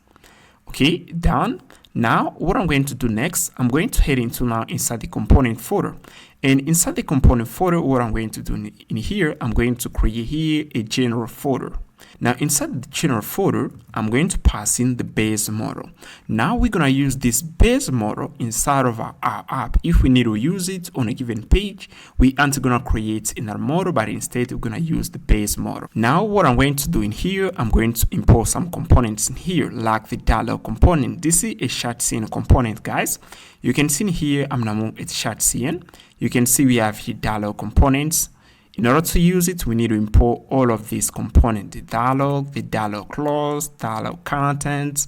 A: Okay, done. Now what I'm going to do next, I'm going to head into now inside the component folder. And inside the component folder, what I'm going to do in here, I'm going to create here a general folder. Now inside the general folder, I'm going to pass in the base model. Now we're going to use this base model inside of our app. If we need to use it on a given page, we aren't going to create another model, but instead we're going to use the base model. Now what I'm going to do in here, I'm going to import some components in here, like the dialog component. This is a Shadcn component, guys. You can see in here, I'm going to move it Shadcn. You can see we have here dialog components. In order to use it, we need to import all of these components, the dialog clause, dialog content,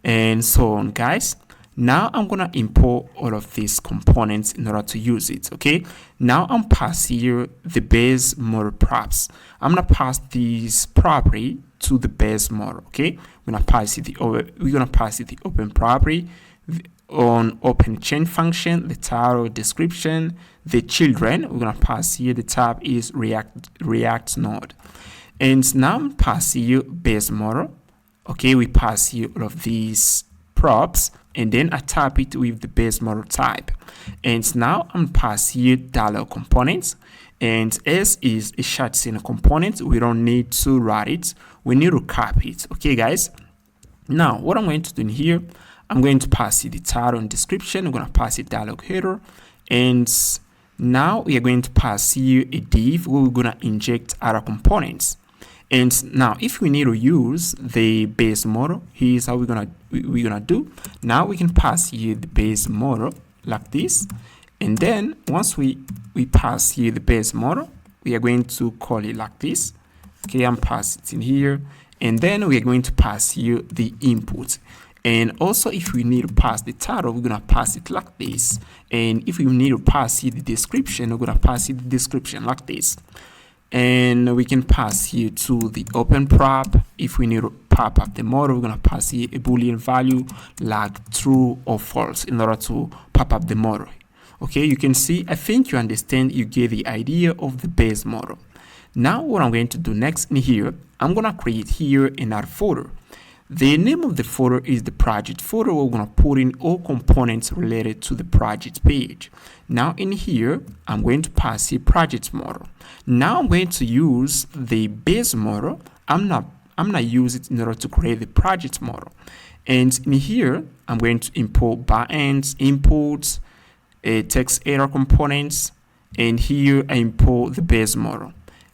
A: and so on, guys. Now I'm going to import all of these components in order to use it, okay? Now I'm passing here the base model props. I'm going to pass this property to the base model, okay? We're going to pass it the open property on open chain function, the title, description, the children. We're going to pass here the tab is React node. And now I'm passing you base model. Okay, we pass here all of these props, and then I type it with the base model type. And now I'm passing here dialog components. And S is a Shadcn component. We don't need to write it. We need to copy it. Okay, guys. Now, what I'm going to do in here, I'm going to pass it the title and description. I'm going to pass it dialog header. And now we are going to pass here a div where we're going to inject other components. And now if we need to use the base model, here's how we're gonna do. Now we can pass here the base model like this. And then once we pass here the base model, we are going to call it like this. Okay, I'm passing it in here. And then we are going to pass here the input. And also, if we need to pass the title, we're going to pass it like this. And if we need to pass here the description, we're going to pass it the description like this. And we can pass here to the open prop. If we need to pop up the model, we're going to pass here a Boolean value like true or false in order to pop up the model. Okay, you can see, I think you understand, you get the idea of the base model. Now what I'm going to do next in here, I'm going to create here another folder. The name of the folder is the project folder. We're going to put in all components related to the project page. Now in here, I'm going to pass a project model. Now I'm going to use the base model. I'm not use it in order to create the project model. And in here, I'm going to import byends, inputs, text editor components, and here I import the base model.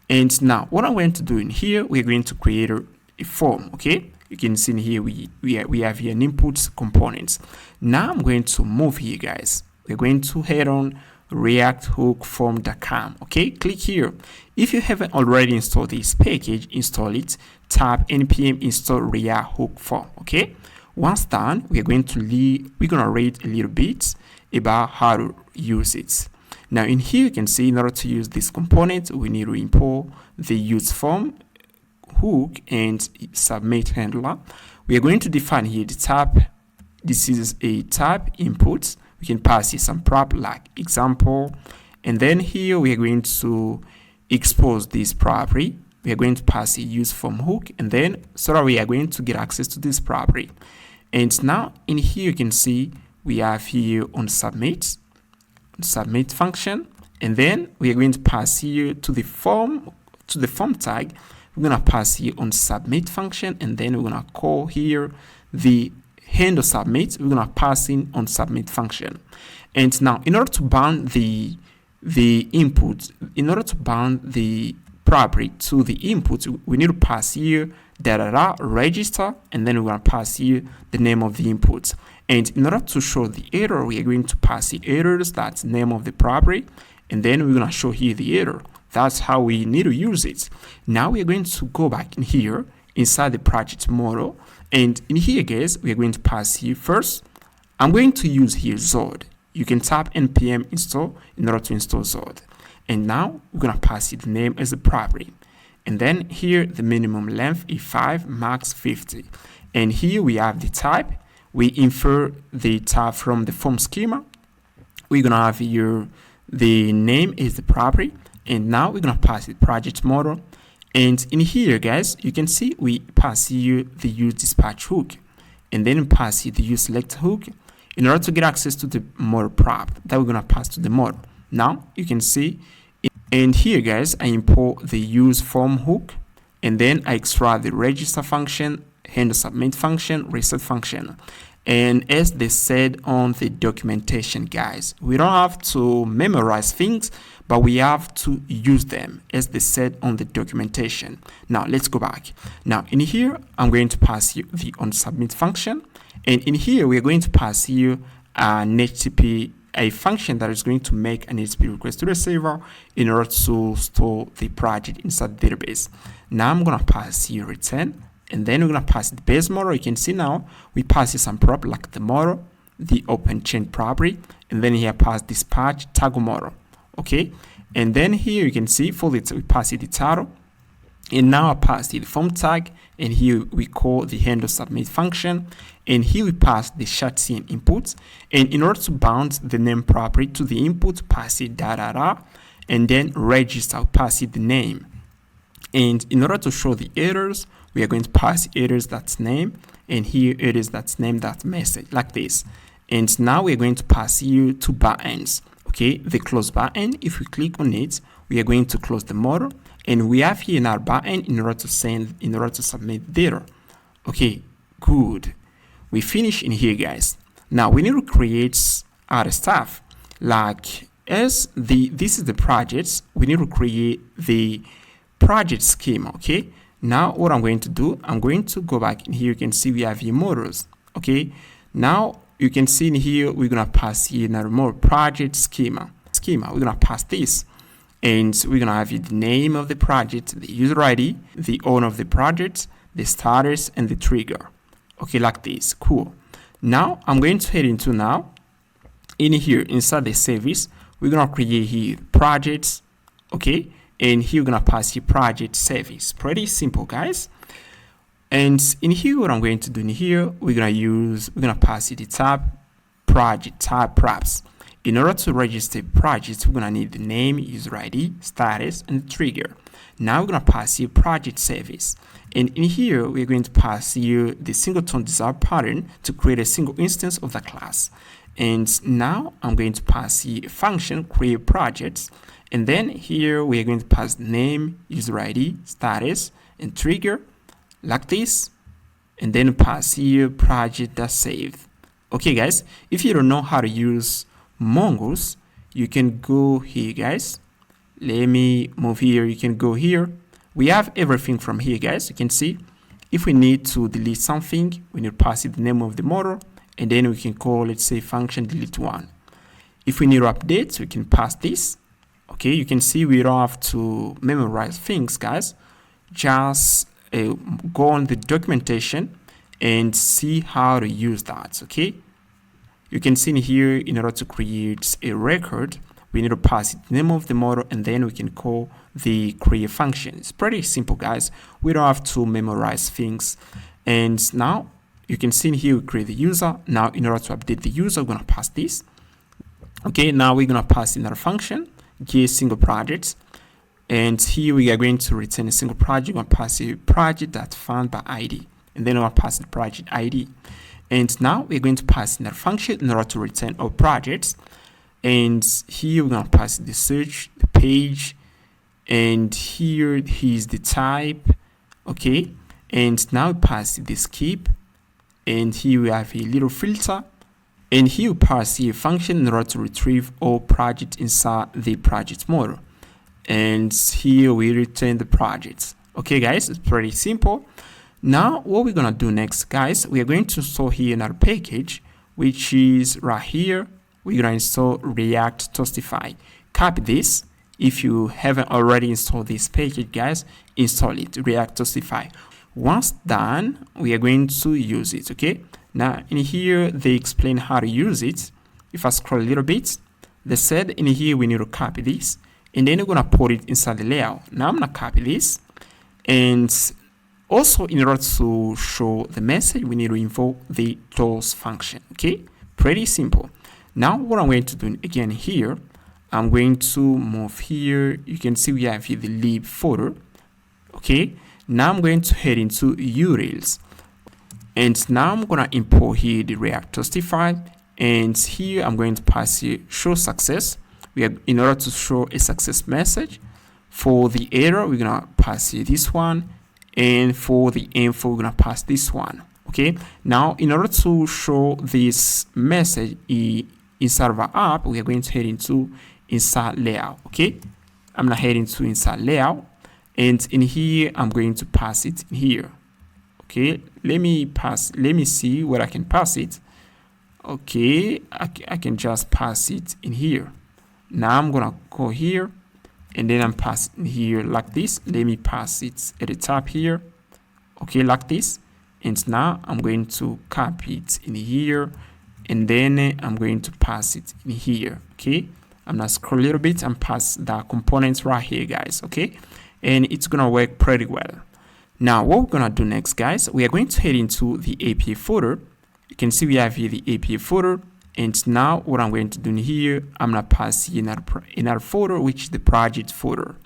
A: And now what I'm going to do in here, we're going to create a form, okay? You can see in here we have here an input components. Now I'm going to move here, guys. We're going to head on react-hook-form.com. Okay, click here. If you haven't already installed this package, install it. Tap npm install React Hook Form. Okay, once done, we're going to read a little bit about how to use it. Now in here you can see, in order to use this component, we need to import the use form, hook, and submit handler. We are going to define here the tab. This is a tab input. We can pass here some prop like example, and then here we are going to expose this property. We are going to pass a use form hook, and then so that we are going to get access to this property. And now in here you can see we have here on submit function, and then we are going to pass here to the form tag. We're going to pass here on submit function, and then we're going to call here the handle submit. We're going to pass in on submit function. And now in order to bound the input, in order to bound the property to the input, we need to pass here register, and then we're going to pass here the name of the input. And in order to show the error, we are going to pass the errors, that's the name of the property, and then we're going to show here the error. That's how we need to use it. Now we are going to go back in here inside the project model, and in here, guys, we are going to pass here first. I'm going to use here Zod. You can tap npm install in order to install Zod. And now we're going to pass it the name as a property. And then here the minimum length is 5, max 50. And here we have the type. We infer the type from the form schema. We're going to have here the name is the property. And now we're going to pass the project model. And in here, guys, you can see we pass here the use dispatch hook. and then pass it the use select hook in order to get access to the model prop that we're gonna pass to the model. Now you can see, and here guys, I import the use form hook, and then I extract the register function, handle submit function, reset function. And as they said on the documentation, guys, we don't have to memorize things, but we have to use them as they said on the documentation. Now let's go back. Now in here, I'm going to pass you the onSubmit function, and in here we're going to pass you an HTTP, a function that is going to make an HTTP request to the server in order to store the project inside the database. Now I'm gonna pass you return, and then we're gonna pass the base model. You can see now we pass some prop like the model, the open chain property, and then here pass dispatch toggle model. Okay, and then here you can see for it we pass it the title, and now I pass the form tag, and here we call the handle submit function, and here we pass the Shadcn input, and in order to bound the name property to the input, pass it and then register, pass it the name. And in order to show the errors, we are going to pass errors.name, and here errors.name.message like this. And now we are going to pass you two buttons. Okay, the close button, if we click on it, we are going to close the model, and we have here in our button in order to submit data. Okay, good. We finish in here, guys. Now we need to create other stuff, like this is the projects. We need to create the project schema. Okay, now what I'm going to do, I'm going to go back in here. You can see we have here models. Okay, now you can see in here we're gonna pass here another more project schema. We're gonna pass this, and we're gonna have here the name of the project, the user ID, the owner of the project, the status, and the trigger. Okay, like this. Cool. Now I'm going to head into now in here inside the service. We're gonna create here projects. Okay, and here we're gonna pass here project service. Pretty simple, guys. And in here, what I'm going to do in here, we're gonna pass it the tab project tab props. In order to register projects, we're gonna need the name, user ID, status, and the trigger. Now we're gonna pass you project service. And in here, we're going to pass you the singleton desired pattern to create a single instance of the class. And now I'm going to pass you a function, create projects. And then here, we are going to pass the name, user ID, status, and trigger, like this, and then pass here project.saved. Okay, guys, if you don't know how to use Mongoose, you can go here, guys. Let me move here. You can go here. We have everything from here, guys. You can see if we need to delete something, we need to pass it the name of the model, and then we can call, let's say, function delete one. If we need to update, we can pass this. Okay, you can see we don't have to memorize things, guys. Just go on the documentation and see how to use that. Okay, you can see in here, in order to create a record, we need to pass the name of the model, and then we can call the create function. It's pretty simple, guys. We don't have to memorize things. And now you can see in here we create the user. Now in order to update the user, we're gonna pass this. Okay, now we're gonna pass another function, get single projects. And here we are going to return a single project. We're going to pass a project that's found by ID. And then we're going to pass the project ID. And now we're going to pass another function in order to return all projects. And here we're going to pass the search, the page. And here is the type. Okay. And now we pass the skip. And here we have a little filter. And here we pass a function in order to retrieve all projects inside the project model. And here we return the projects. Okay, guys, it's pretty simple. Now what we're gonna do next, guys, we are going to install here another package, which is right here. We're gonna install React Toastify. Copy this. If you haven't already installed this package, guys, install it, React Toastify. Once done, we are going to use it. Okay, now in here they explain how to use it. If I scroll a little bit, they said in here we need to copy this, and then we're gonna put it inside the layout. Now I'm gonna copy this, and also in order to show the message, we need to invoke the toast function. Okay, pretty simple. Now what I'm going to do again here, I'm going to move here. You can see we have here the lib folder. Okay, now I'm going to head into URLs. And now I'm gonna import here the React Toasty file, and here I'm going to pass here show success. We are, in order to show a success message. For the error, we're gonna pass here this one, and for the info, we're gonna pass this one. Okay, now in order to show this message inside of our app, we are going to head into inside layout. Okay, I'm gonna head into inside layout, and in here I'm going to pass it in here. Okay, let me see where I can pass it. Okay, I can just pass it in here. Now I'm gonna go here, and then I'm passing here like this. Let me pass it at the top here. Okay, like this. And now I'm going to copy it in here, and then I'm going to pass it in here. Okay, I'm gonna scroll a little bit and pass the components right here, guys. Okay, and it's gonna work pretty well. Now what we're gonna do next, guys, we are going to head into the API folder. You can see we have here the API folder, and now what I'm going to do in here, I'm gonna pass here another folder, which is the project folder.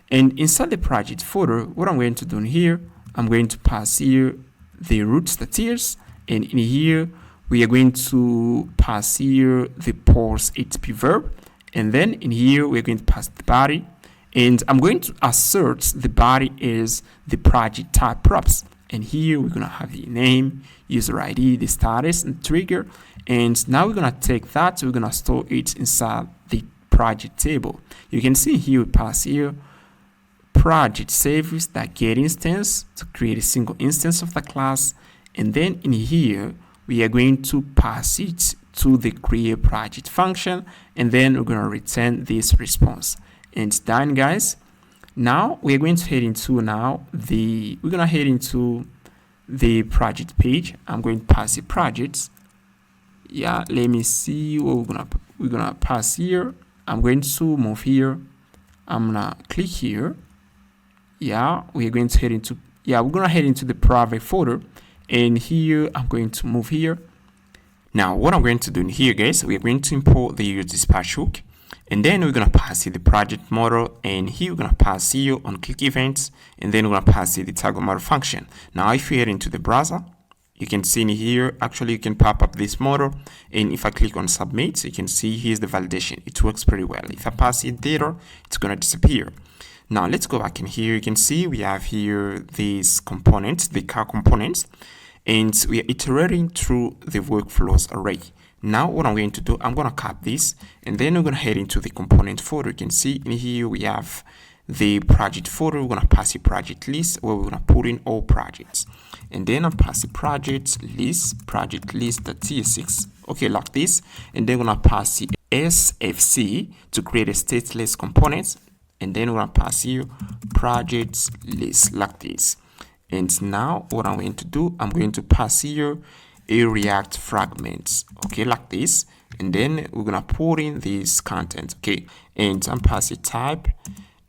A: And inside the project folder, what I'm going to do in here, I'm going to pass here the root tiers, and in here we are going to pass here the pause HTTP verb, and then in here we're going to pass the body, and I'm going to assert the body is the project type props, and here we're gonna have the name, user ID, the status, and trigger. And now we're gonna take that, we're gonna store it inside the project table. You can see here we pass here project service that get instance to create a single instance of the class, and then in here we are going to pass it to the create project function, and then we're going to return this response. And it's done, guys. Now we're going to head into the project page. I'm going to pass the projects. Yeah, let me see what we're gonna pass here. I'm going to move here. I'm gonna click here. Yeah, we're going to head into the private folder, and here I'm going to move here. Now what I'm going to do in here, guys, we're going to import the user dispatch hook, and then we're gonna pass here the project model, and here we're gonna pass here on click events, and then we're gonna pass here the toggle model function. Now if you head into the browser, you can see in here, actually you can pop up this model, and if I click on submit, you can see here's the validation. It works pretty well. If I pass it data, it's gonna disappear. Now let's go back in here. You can see we have here these components, the car components, and we are iterating through the workflows array. Now what I'm going to do, I'm going to copy this, and then we're going to head into the component folder. You can see in here we have the project folder. We're going to pass the project list where we're going to put in all projects, and then I'll pass the project list.tsx. Okay, like this, and then we're going to pass the SFC to create a stateless component, and then we're going to pass here project list like this. And now what I'm going to do, I'm going to pass here a React fragments, okay, like this, and then we're gonna put in this content, okay, and I'm passing type,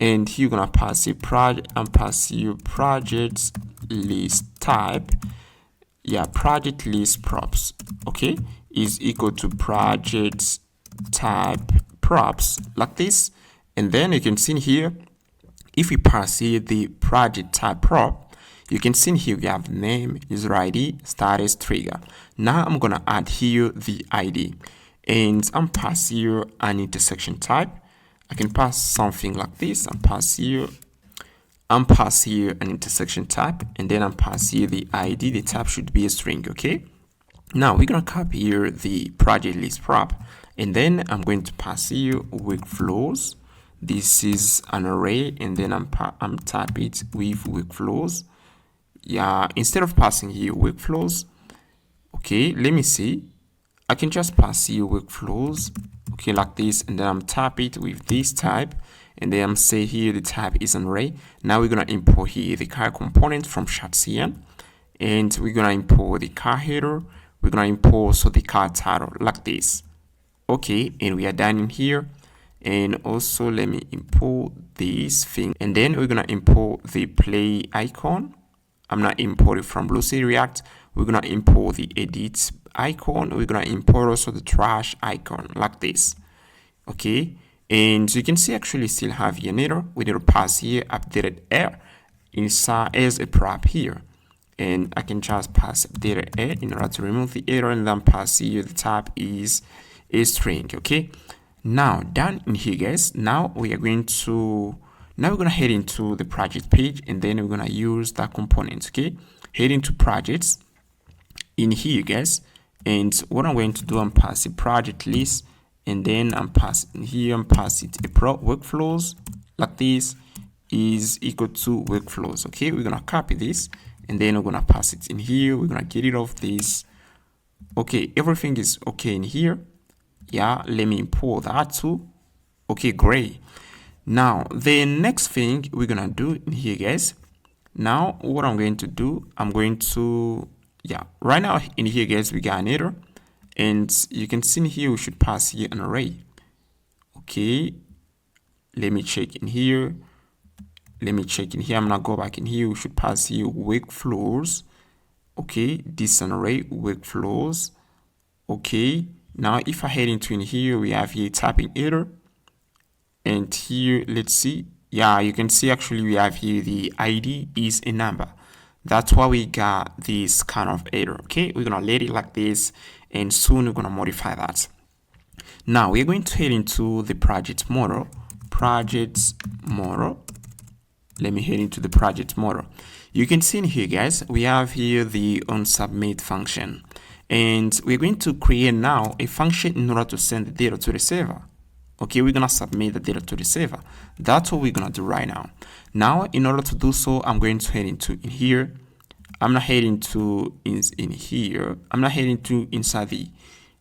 A: and here you're gonna pass a project, I'm passing your project list type, yeah, project list props, okay, is equal to project type props like this. And then you can see here, if we pass here the project type prop, you can see here we have name, user ID, status, trigger. Now I'm gonna add here the ID, and I'm pass here an intersection type. I can pass something like this. I'm pass here an intersection type, and then I'm pass here the ID. The type should be a string. Okay. Now we're gonna copy here the project list prop, and then I'm going to pass here workflows. This is an array, and then I'm type it with workflows. Yeah, instead of passing here workflows, okay, let me see. I can just pass here workflows, okay, like this, and then I'm type it with this type, and then I'm say here the type is an array. Now we're gonna import here the car component from Shadcn, and we're gonna import the car header. We're gonna import also the car title like this. Okay, and we are done in here. And also let me import this thing, and then we're gonna import the play icon. I'm not importing from Lucy React. We're gonna import the edit icon. We're gonna import also the trash icon like this. Okay, and you can see actually still have here an error. We need to pass here updated error inside as a prop here. and I can just pass data a in order to remove the error, and then pass here the type is a string. Okay, now down in here, guys, now we're going to head into the project page, and then we're gonna use that component. Okay, head into projects in here, guys, and what I'm going to do, I'm passing project list, and then I'm passing here, I'm passing a workflows like this is equal to workflows. Okay, we're gonna copy this, and then we're gonna pass it in here. We're gonna get rid of this. Okay, everything is okay in here. Yeah, let me import that too. Okay, great. Now the next thing we're gonna do in here, guys, now what I'm going to do, I'm going to, yeah, right now in here, guys, we got an error, and you can see in here we should pass here an array. Okay, let me check in here. I'm gonna go back in here. We should pass here workflows. Okay, this an array workflows. Okay, now if I head into in here, we have here typing error, and here let's see, yeah, you can see actually we have here the ID is a number. That's why we got this kind of error. Okay, we're gonna let it like this, and soon we're gonna modify that. Now we're going to head into the project model. Let me head into the project model. You can see in here, guys, we have here the onSubmit function, and we're going to create now a function in order to send the data to the server. Okay, we're gonna submit the data to the server. That's what we're gonna do right now. Now, in order to do so, I'm going to head into in here. I'm not heading to in here. I'm not heading to inside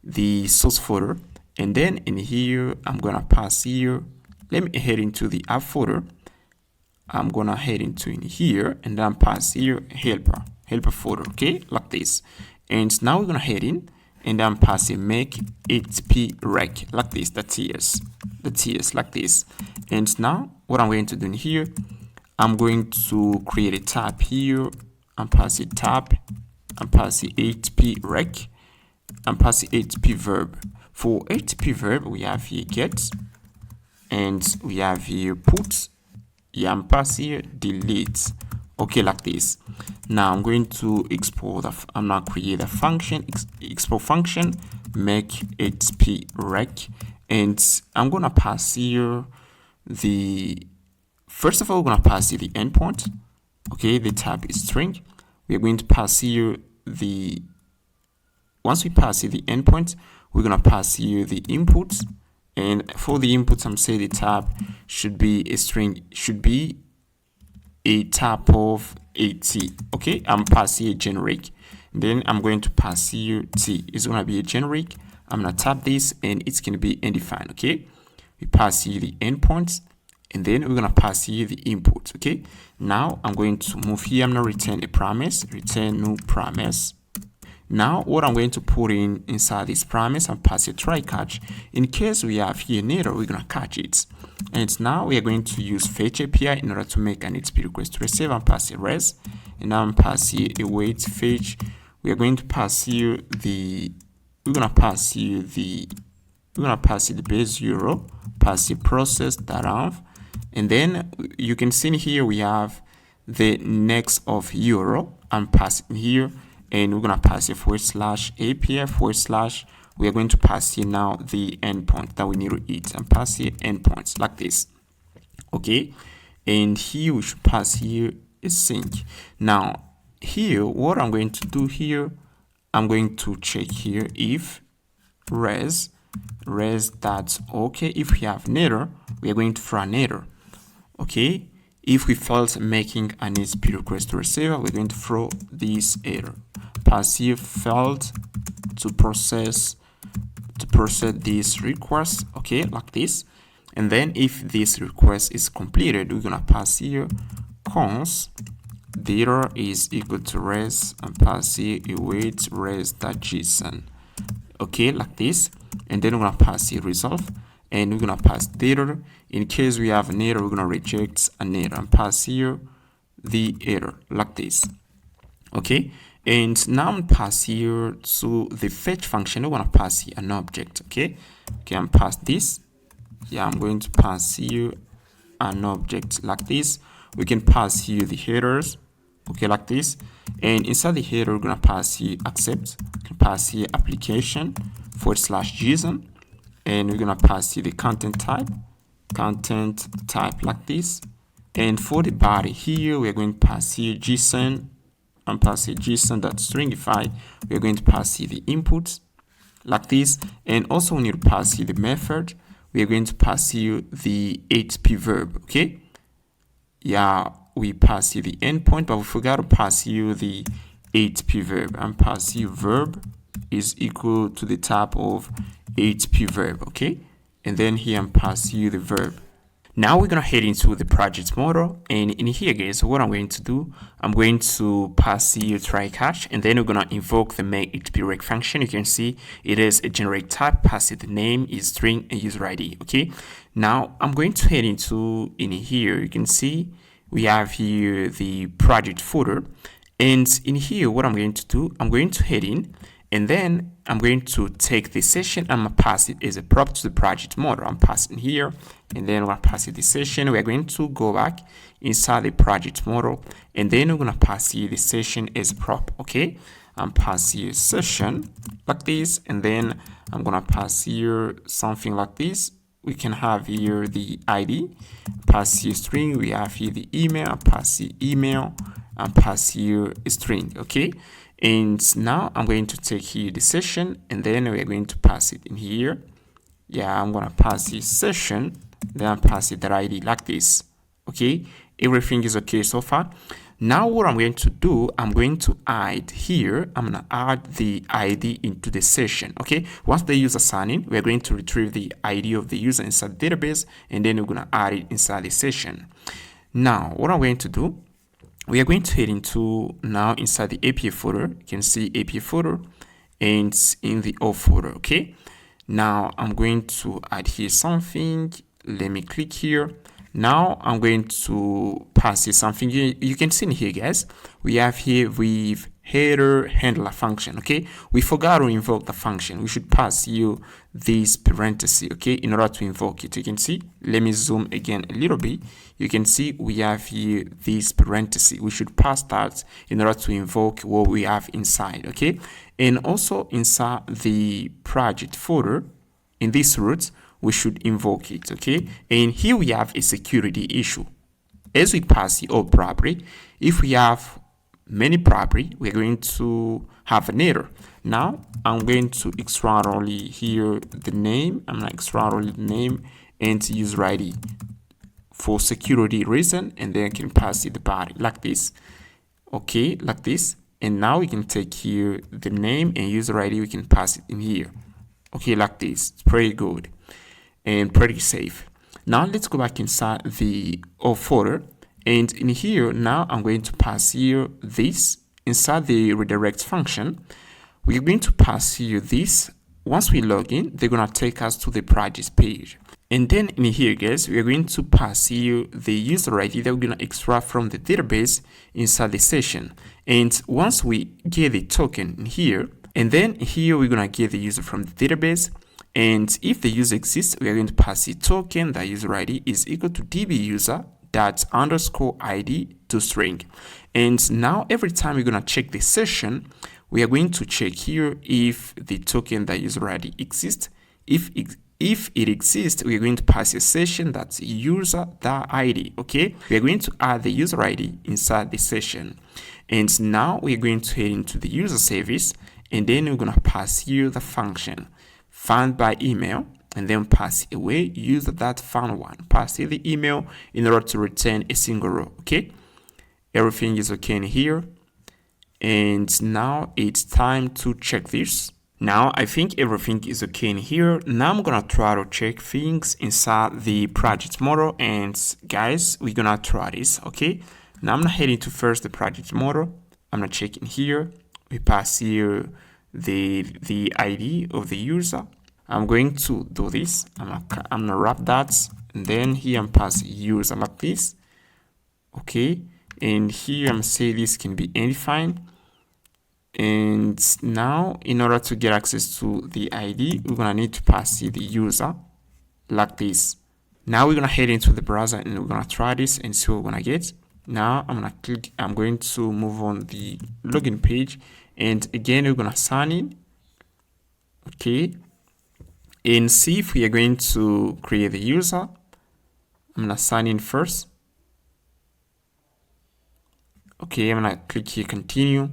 A: the source folder, and then in here, I'm gonna pass here. Let me head into the app folder. I'm gonna head into in here, and then pass here helper folder. Okay, like this. And now we're gonna head in, and then pass a make it rec like this, the TS like this. And now what I'm going to do in here, I'm going to create a tab here, and pass it tab, and pass it HTTP rec, and pass it HTTP verb. For HTTP verb, we have here get, and we have here put, yeah, and pass here delete. Okay, like this. Now I'm going to export. I'm gonna create a function, export function, make HTTP rec, and I'm gonna pass here first of all, we're gonna pass here the endpoint. Okay, the type is string. We're going to pass here once we pass here the endpoint, we're gonna pass here the inputs, and for the inputs, I'm saying the type should be a string, should be a type of a T. Okay, I'm passing here generic, then I'm going to pass here T. It's gonna be a generic. I'm gonna tap this, and it's gonna be undefined. Okay, we pass here the endpoints, and then we're gonna pass here the input. Okay, now I'm going to move here. I'm gonna return a promise, return new promise. Now what I'm going to put inside this promise, and pass a try catch. In case we have here an error, we're gonna catch it. And now we are going to use fetch API in order to make an HTTP request to receive, and pass a res, and now I'm pass here await fetch. We are going to pass here the base euro, pass the process.env, and then you can see in here we have the next of euro, and pass it here, and we're gonna pass a /API/. We are going to pass here now the endpoint that we need to eat, and pass here endpoints like this. Okay, and here we should pass here a sync. Now here, what I'm going to do here, I'm going to check here if res that's okay. If we have an error, we are going to throw an error. Okay, if we failed making an HTTP request to receiver, we're going to throw this error. Pass here failed to process this request. Okay, like this. And then if this request is completed, we're gonna pass here cons data is equal to res, and pass here await res.json. Okay, like this. And then we're gonna pass here resolve, and we're gonna pass data. In case we have an error, we're gonna reject an error, and pass here the error like this. Okay, and now I'm pass here to the fetch function. We're gonna pass here an object. Okay, I'm pass this. Yeah, I'm going to pass here an object like this. We can pass here the headers. Okay, like this. And inside the header, we're gonna pass here accept, pass here application /JSON, and we're gonna pass here the content type like this. And for the body here, we're going to pass here JSON and pass here JSON.stringify. We're going to pass here the inputs like this. And also we need to pass here the method. We are going to pass here the HP verb. Okay. Yeah, we pass here the endpoint, but we forgot to pass here the HP verb. And pass here verb is equal to the type of HP verb. Okay. And then here I'm pass here the verb. Now we're going to head into the project model, and in here, guys, what I'm going to do, I'm going to pass here try catch, and then we're going to invoke the make_it_be_rect function. You can see it is a generate type, pass it the name, is string, and user ID. Okay. Now I'm going to head into in here. You can see we have here the project folder, and in here, what I'm going to do, I'm going to head in. And then I'm going to take the session. I'm going to pass it as a prop to the project model. I'm passing here, and then we're going to pass it the session. We're going to go back inside the project model, and then we're going to pass here the session as a prop. Okay, I'm pass here session like this, and then I'm going to pass here something like this. We can have here the ID, pass here string. We have here the email, pass here email, and pass here a string. Okay. And now I'm going to take here the session, and then we're going to pass it in here. Yeah, I'm going to pass this session, then I'll pass it the ID like this. Okay, everything is okay so far. Now what I'm going to do, I'm going to add here, I'm going to add the ID into the session. Okay, once the user sign in, we're going to retrieve the ID of the user inside the database, and then we're going to add it inside the session. Now what I'm going to do, we are going to head into now inside the API folder. You can see API folder, and in the auth folder. Okay. Now I'm going to add here something. Let me click here. Now I'm going to pass here something. You can see in here, guys. We have here with header handler function. Okay, we forgot to invoke the function. We should pass you this parenthesis, okay, in order to invoke it. You can see, let me zoom again a little bit. You can see we have here this parenthesis. We should pass that in order to invoke what we have inside. Okay, and also inside the project folder in this root, we should invoke it. Okay, and here we have a security issue. As we pass the old property, if we have many property, we're going to have an error. Now I'm going to extract only here the name. I'm going to extract only the name and user ID for security reason, and then I can pass it the body like this. Okay, like this. And now we can take here the name and user ID. We can pass it in here. Okay, like this. It's pretty good and pretty safe. Now let's go back inside the auth folder. And in here, now I'm going to pass here this inside the redirect function. We're going to pass here this. Once we log in, they're going to take us to the project page. And then in here, guys, we're going to pass here the user ID that we're going to extract from the database inside the session. And once we get the token in here, and then here we're going to get the user from the database. And if the user exists, we are going to pass the token that user ID is equal to dbuser ._ID to string. And now every time we're going to check the session, we are going to check here if the token that user ID exists. If it exists, we are going to pass a session that's user.id. Okay, we are going to add the user ID inside the session. And now we are going to head into the user service, and then we're going to pass here the function found by email, and then pass away user that found one. Pass here the email in order to return a single row. Okay, everything is okay in here. And now it's time to check this. Now I think everything is okay in here. Now I'm gonna try to check things inside the project model, and guys, we're gonna try this. Okay, now I'm gonna head into first the project model. I'm gonna check in here. We pass here the ID of the user. I'm going to do this. I'm gonna wrap that, and then here I'm pass user like this. Okay, and here I'm say this can be undefined. And now in order to get access to the ID, we're gonna need to pass the user like this. Now we're gonna head into the browser and we're gonna try this and see what we're gonna get. Now I'm going to move on the login page, and again we're gonna sign in. Okay, and see if we are going to create the user. I'm gonna sign in first. Okay, I'm gonna click here, continue.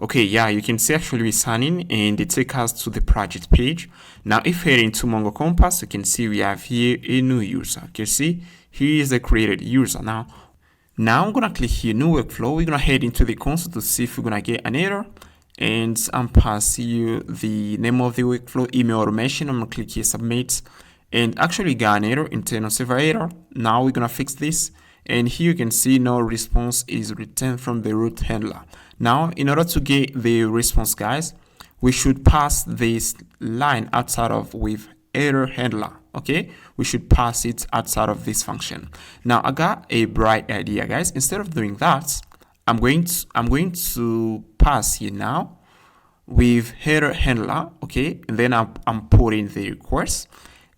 A: Okay, yeah, you can see actually we sign in and it takes us to the project page. Now, if we head into Mongo Compass, you can see we have here a new user. You can see here is the created user. Now I'm gonna click here, new workflow. We're gonna head into the console to see if we're gonna get an error. And I'm passing you the name of the workflow, email automation. I'm gonna click here, submit. And actually got an error, internal server error. Now we're gonna fix this. And here you can see no response is returned from the root handler. Now, in order to get the response, guys, we should pass this line outside of with error handler. Okay, we should pass it outside of this function. Now, I got a bright idea, guys. Instead of doing that, I'm going to pass here now with header handler. Okay, and then I'm putting the request,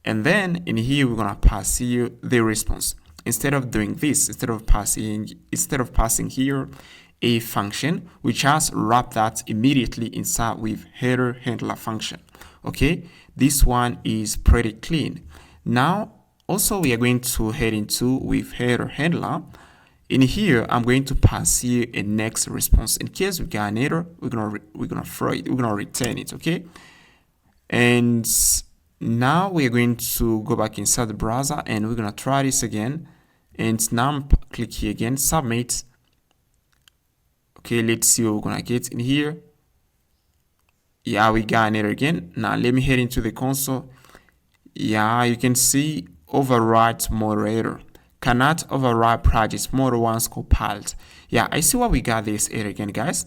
A: and then in here we're gonna pass here the response. Instead of doing this, instead of passing here a function, we just wrap that immediately inside with header handler function. Okay, this one is pretty clean. Now, also we are going to head into with header handler. In here, I'm going to pass here a next response. In case we got an error, we're gonna throw it. We're gonna return it. Okay, and now we're going to go back inside the browser and we're gonna try this again. And now click here again, submit. Okay, let's see what we're gonna get in here. Yeah, we got an error again. Now let me head into the console. Yeah, you can see overwrite model error. Cannot override project model once compiled. Yeah, I see why we got this error again, guys.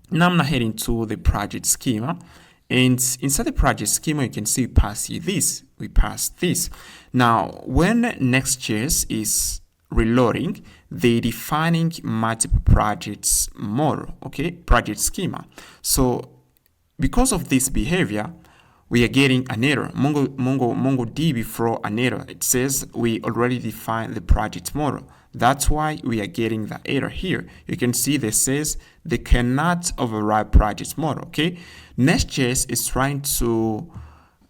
A: Now I'm gonna head into the project schema. And inside the project schema, you can see we pass this. Now, when Nextjs is reloading, they defining multiple projects model, okay, project schema. So because of this behavior, we are getting an error. MongoDB throw an error. It says we already defined the project model. That's why we are getting the error here. You can see this says they cannot override project model. Okay, Nextjs is trying to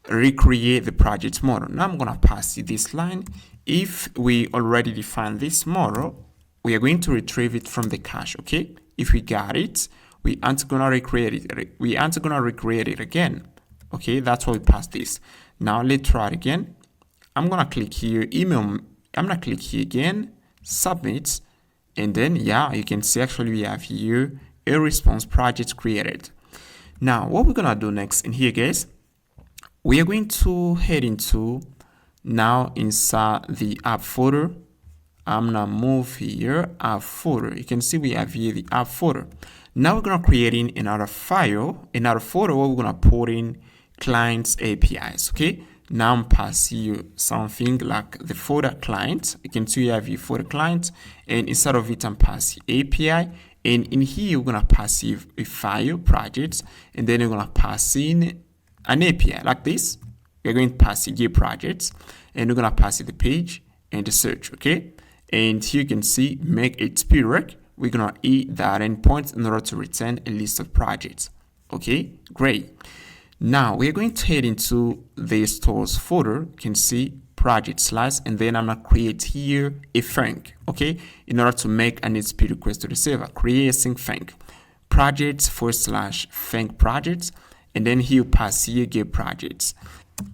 A: recreate the project model. Now I'm gonna pass you this line. If we already defined this model, we are going to retrieve it from the cache. Okay, if we got it, we aren't gonna recreate it. We aren't gonna recreate it again. Okay, that's why we pass this. Now let's try it again. I'm gonna click here, email. I'm gonna click here again, submit, and then yeah, you can see actually we have here a response project created. Now what we're gonna do next in here, guys, we are going to head into now inside the app folder. I'm gonna move here app folder. You can see we have here the app folder. Now we're gonna create in another file, another folder where we're gonna put in clients APIs. Okay, now I'm passing you something like the folder client. You can see you have your folder client, and inside of it I'm passing API, and in here we're gonna pass a file project, and then we're gonna pass in an API like this. We're going to pass the get projects, and we're gonna pass it the page and the search. Okay, and here you can see make it work. We're gonna eat that endpoint in order to return a list of projects. Okay, great. Now we're going to head into the stores folder. You can see project slice, and then I'm gonna create here a func. Okay, in order to make an HTTP request to the server, create a sync func projects /func projects, and then here pass here get projects.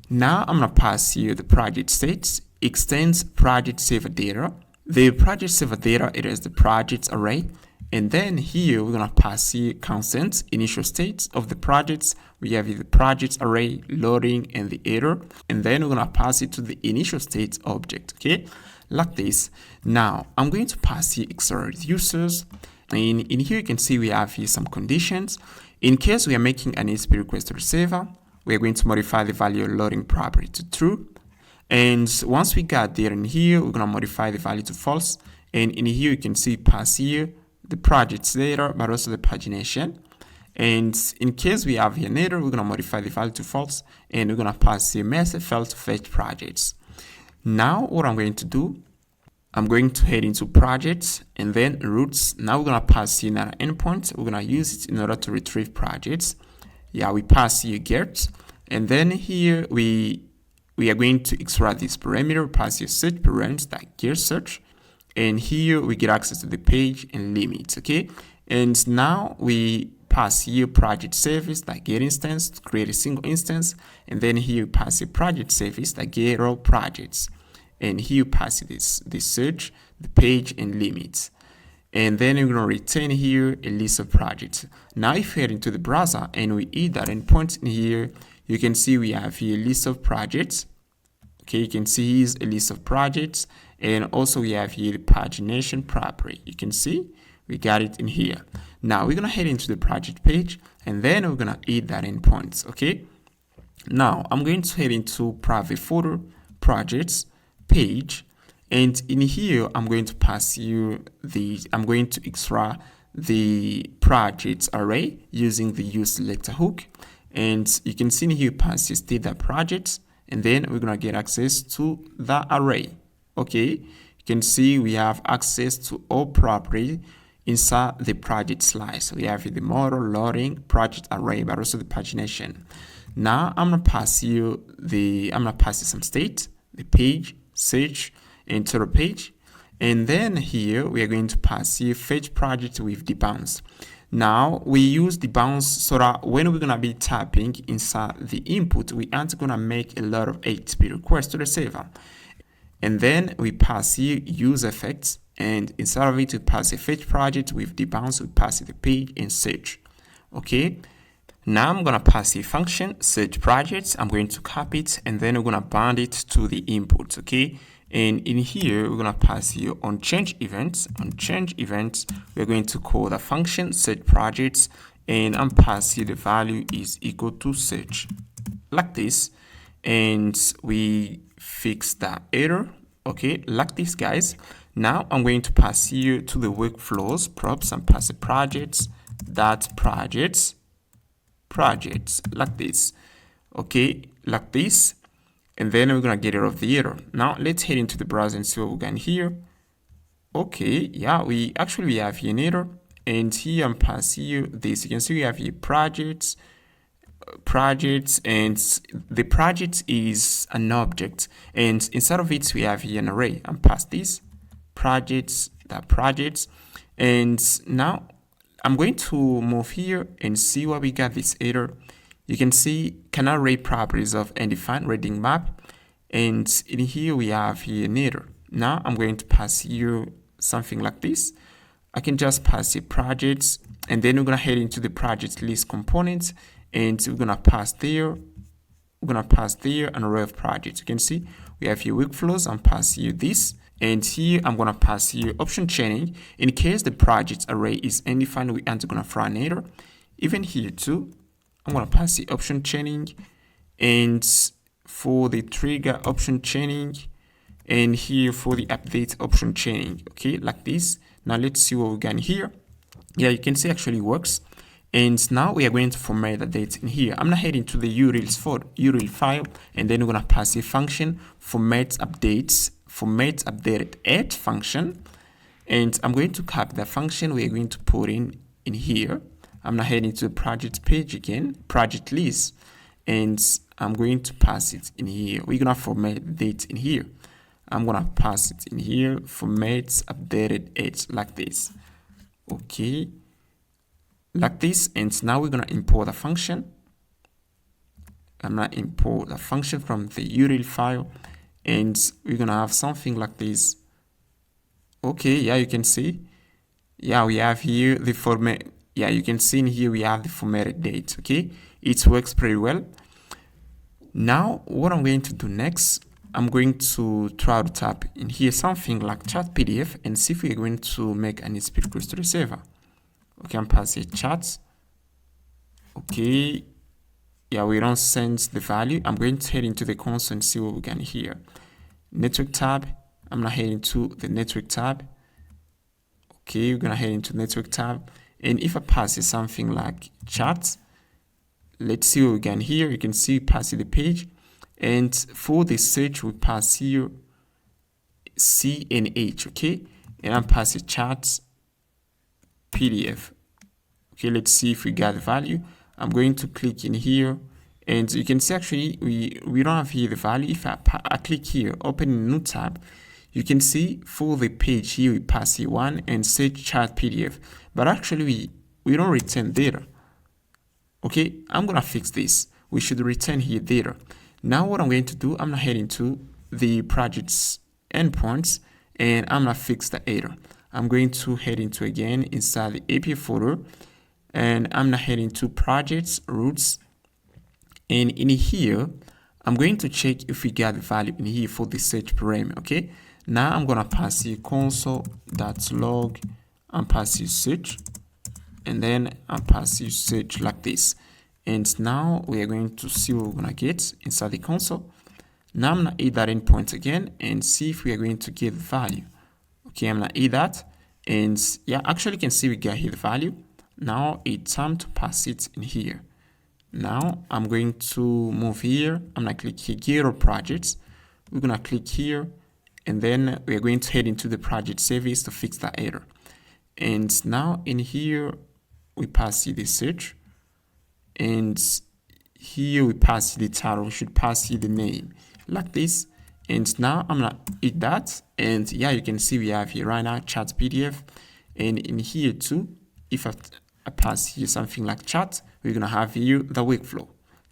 A: Now I'm gonna pass here the project states, extends project server data. The project server data, it is the project array, and then here we're gonna pass here constant initial states of the projects. We have the project array, loading, and the error, and then we're gonna pass it to the initial states object. Okay, like this. Now I'm going to pass here accelerated users, and in here you can see we have here some conditions. In case we are making an HTTP request to the server, we are going to modify the value of loading property to true. And once we got there in here, we're going to modify the value to false. And in here, you can see pass here the project's data, but also the pagination. And in case we have here an error, we're going to modify the value to false. And we're going to pass here message failed to fetch projects. Now, what I'm going to do, I'm going to head into projects and then roots. Now we're going to pass in an endpoint. We're going to use it in order to retrieve projects. Yeah, we pass here get, and then here we are going to extract this parameter, pass your search params like get search, and here we get access to the page and limits. Okay, and now we pass here project service like get instance to create a single instance, and then here we pass a project service like get all projects, and here you pass this search, the page, and limits. And then you're going to return here a list of projects. Now if you head into the browser and we hit that endpoint in here, you can see we have here a list of projects. Okay, you can see here's a list of projects, and also we have here the pagination property. You can see we got it in here. Now we're going to head into the project page, and then we're going to hit that endpoint. Okay, now I'm going to head into private folder, projects, page, and in here I'm going to pass you I'm going to extract the projects array using the use selector hook, and you can see in here pass your data projects, and then we're gonna get access to the array. Okay, you can see we have access to all properties inside the project slice. We have the model, loading, project array, but also the pagination. Now I'm gonna pass you some state, the page, search, and total page, and then here we are going to pass here fetch project with debounce. Now we use debounce so that when we're gonna be typing inside the input, we aren't gonna make a lot of HTTP requests to the server. And then we pass here use effects, and inside of it we pass a fetch project with debounce, we pass the page and search. Okay. Now I'm gonna pass a function search projects. I'm going to copy it, and then we're gonna bind it to the input. Okay. And in here, we're going to pass here on change events. On change events, we're going to call the function search projects, and I'm passing the value is equal to search like this. And we fix that error. Okay, like this, guys. Now I'm going to pass here to the workflows props and pass the projects like this. Okay, like this. And then we're gonna get rid of the error. Now let's head into the browser and see what we can here. Okay, yeah, we have here an error, and here I'm passing here this. You can see we have here projects, and the project is an object, and inside of it we have here an array. I'm past this projects, and now I'm going to move here and see why we got this error. You can see can array properties of undefined reading map, and in here we have here an error. Now I'm going to pass here something like this. I can just pass here projects, and then we're gonna head into the project list component, and we're gonna pass there an array of projects. You can see we have here workflows. I'm passing here this, and here I'm gonna pass here option chaining. In case the project array is undefined, we aren't gonna throw an error. Even here too, I'm going to pass the option chaining, and for the trigger option chaining, and here for the update option chaining. Okay, like this. Now let's see what we got here. Yeah, you can see actually works. And now we are going to format the date in here. I'm going to head into the URL file, and then we're going to pass a function format updated add function. And I'm going to copy the function we are going to put in here. I'm gonna head into the project page again, project list, and I'm going to pass it in here. We're gonna format the date in here. I'm gonna pass it in here, format updated age like this. Okay, like this, and now we're gonna import a function. I'm gonna import a function from the URL file, and we're gonna have something like this. Okay, yeah, you can see. Yeah, we have here the format. Yeah, you can see in here we have the formatted date. Okay, it works pretty well. Now what I'm going to do next, I'm going to try to type in here something like chat PDF and see if we're going to make an HTTP request to the server. Okay, I'm passing chat. Okay, yeah, we don't send the value. I'm going to head into the console and see what we can here. Network tab. I'm gonna head into the network tab. Okay, we're gonna head into network tab. And if I pass something like chat, let's see what we can here. You can see pass the page, and for the search we pass here CNH, okay, and I'm passing charts PDF. Okay, let's see if we got the value. I'm going to click in here, and you can see actually we don't have here the value. If I click here, open a new tab, you can see for the page here we pass here one and search chart PDF, but actually we don't return data. Okay, I'm gonna fix this. We should return here data. Now what I'm going to do, I'm gonna head into the project's endpoints and I'm gonna fix the error. I'm going to head into again inside the API folder, and I'm gonna head into projects routes, and in here I'm going to check if we got the value in here for the search parameter. Okay, now I'm gonna pass here console.log, I'm passing search, and then I'm passing search like this. And now we are going to see what we're gonna get inside the console. Now I'm gonna add that endpoint again and see if we are going to get the value. Okay, I'm gonna add that, and yeah, actually you can see we got here the value. Now it's time to pass it in here. Now I'm going to move here. I'm gonna click here, get all projects. We're gonna click here, and then we are going to head into the project service to fix that error. And now in here we pass here the search, and here we pass the title. We should pass here the name like this. And now I'm gonna hit that, and yeah, you can see we have here right now chat PDF, and in here too, if I pass here something like chat, we're gonna have here the workflow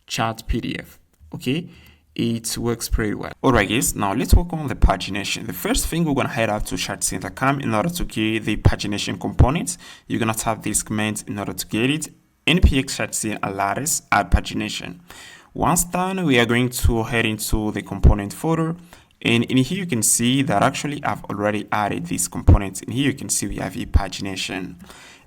A: chat PDF. Okay, it works pretty well. Alright guys, now let's work on the pagination. The first thing, we're gonna head out to Shadcn.com in order to get the pagination components. You're gonna type this command in order to get it: npx Shadcn alias add pagination. Once done, we are going to head into the component folder, and in here you can see that actually I've already added these components. In here you can see we have a pagination,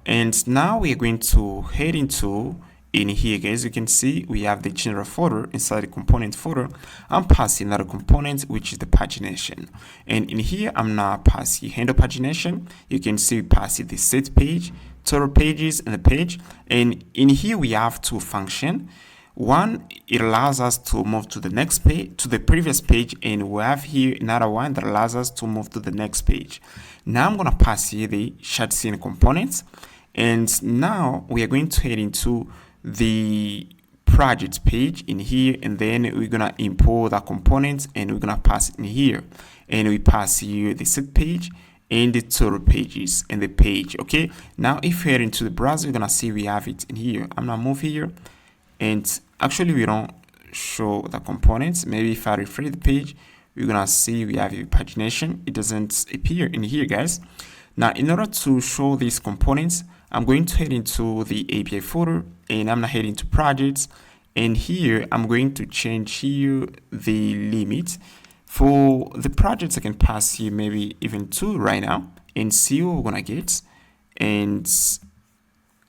A: and now we are going to head into in here, guys. You can see we have the general folder. Inside the component folder, I'm passing another component, which is the pagination, and in here I'm now passing handle pagination. You can see we pass it the set page, total pages, and the page, and in here we have two functions. One, it allows us to move to the next page, to the previous page, and we have here another one that allows us to move to the next page. Now I'm gonna pass here the Shadcn components, and now we are going to head into the project page in here, and then we're gonna import that component and we're gonna pass it in here, and we pass here the set page and the total pages and the page. Okay, now if we head into the browser, you're gonna see we have it in here. I'm gonna move here, and actually we don't show the components. Maybe if I refresh the page, we're gonna see we have a pagination. It doesn't appear in here, guys. Now in order to show these components, I'm going to head into the API folder, and I'm gonna head into projects, and here I'm going to change here the limit for the projects. I can pass here maybe even 2 right now and see what we're gonna get. And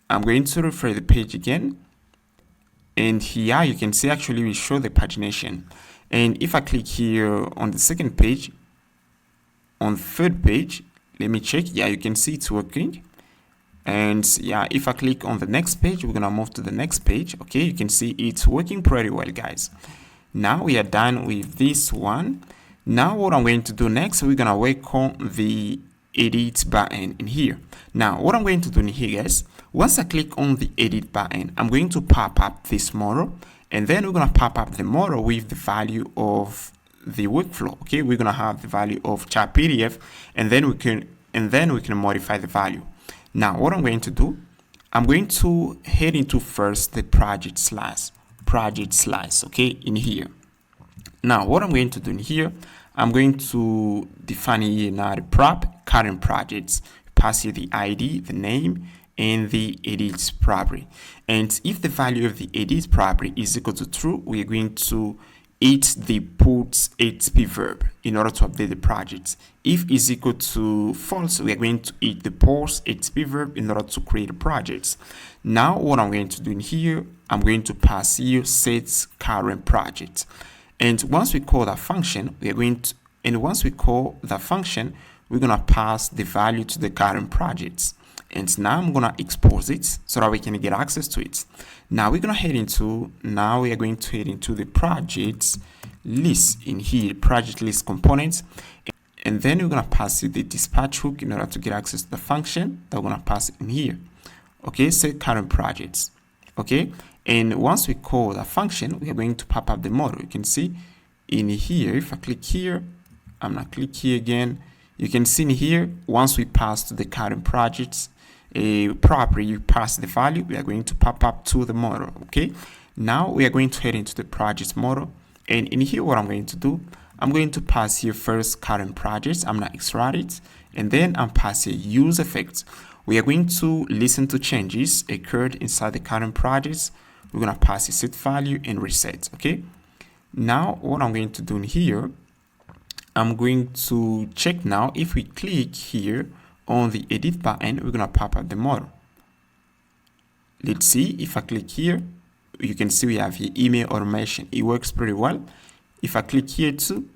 A: I'm going to refresh the page again, and here you can see actually we show the pagination. And if I click here on the second page, on the third page, let me check. Yeah, you can see it's working. And yeah, if I click on the next page, we're gonna move to the next page. Okay, you can see it's working pretty well, guys. Now we are done with this one. Now what I'm going to do next, we're gonna work on the edit button in here. Now what I'm going to do in here, guys, once I click on the edit button, I'm going to pop up this model, and then we're gonna pop up the model with the value of the workflow. Okay, we're gonna have the value of chat PDF, and then we can modify the value. Now what I'm going to do, I'm going to head into first the project slice, okay, in here. Now what I'm going to do in here, I'm going to define here now the prop current projects, pass here the ID, the name, and the edit property. And if the value of the edit property is equal to true, we are going to hit the put HTTP verb in order to update the project. If is equal to false, we are going to hit the pause HTTP verb in order to create a project. Now what I'm going to do in here, I'm going to pass here set current project. And once we call that function, we're going to pass the value to the current projects. And now I'm gonna export it so that we can get access to it. Now we are going to head into the projects list in here, project list components. And then we're going to pass it the dispatch hook in order to get access to the function that we're going to pass it in here. Okay, set current projects. Okay, and once we call the function, we are going to pop up the model. You can see in here, if I click here, I'm going to click here again. You can see in here, once we pass to the current projects property, you pass the value, we are going to pop up to the model. Okay, now we are going to head into the project model. And in here, what I'm going to do, I'm going to pass here first current projects. I'm going to extract it, and then I'm passing use effects. We are going to listen to changes occurred inside the current projects. We're going to pass a set value and reset. Okay. Now what I'm going to do in here, I'm going to check now. If we click here on the edit button, we're going to pop up the model. Let's see if I click here. You can see we have here email automation. It works pretty well. If I click here too,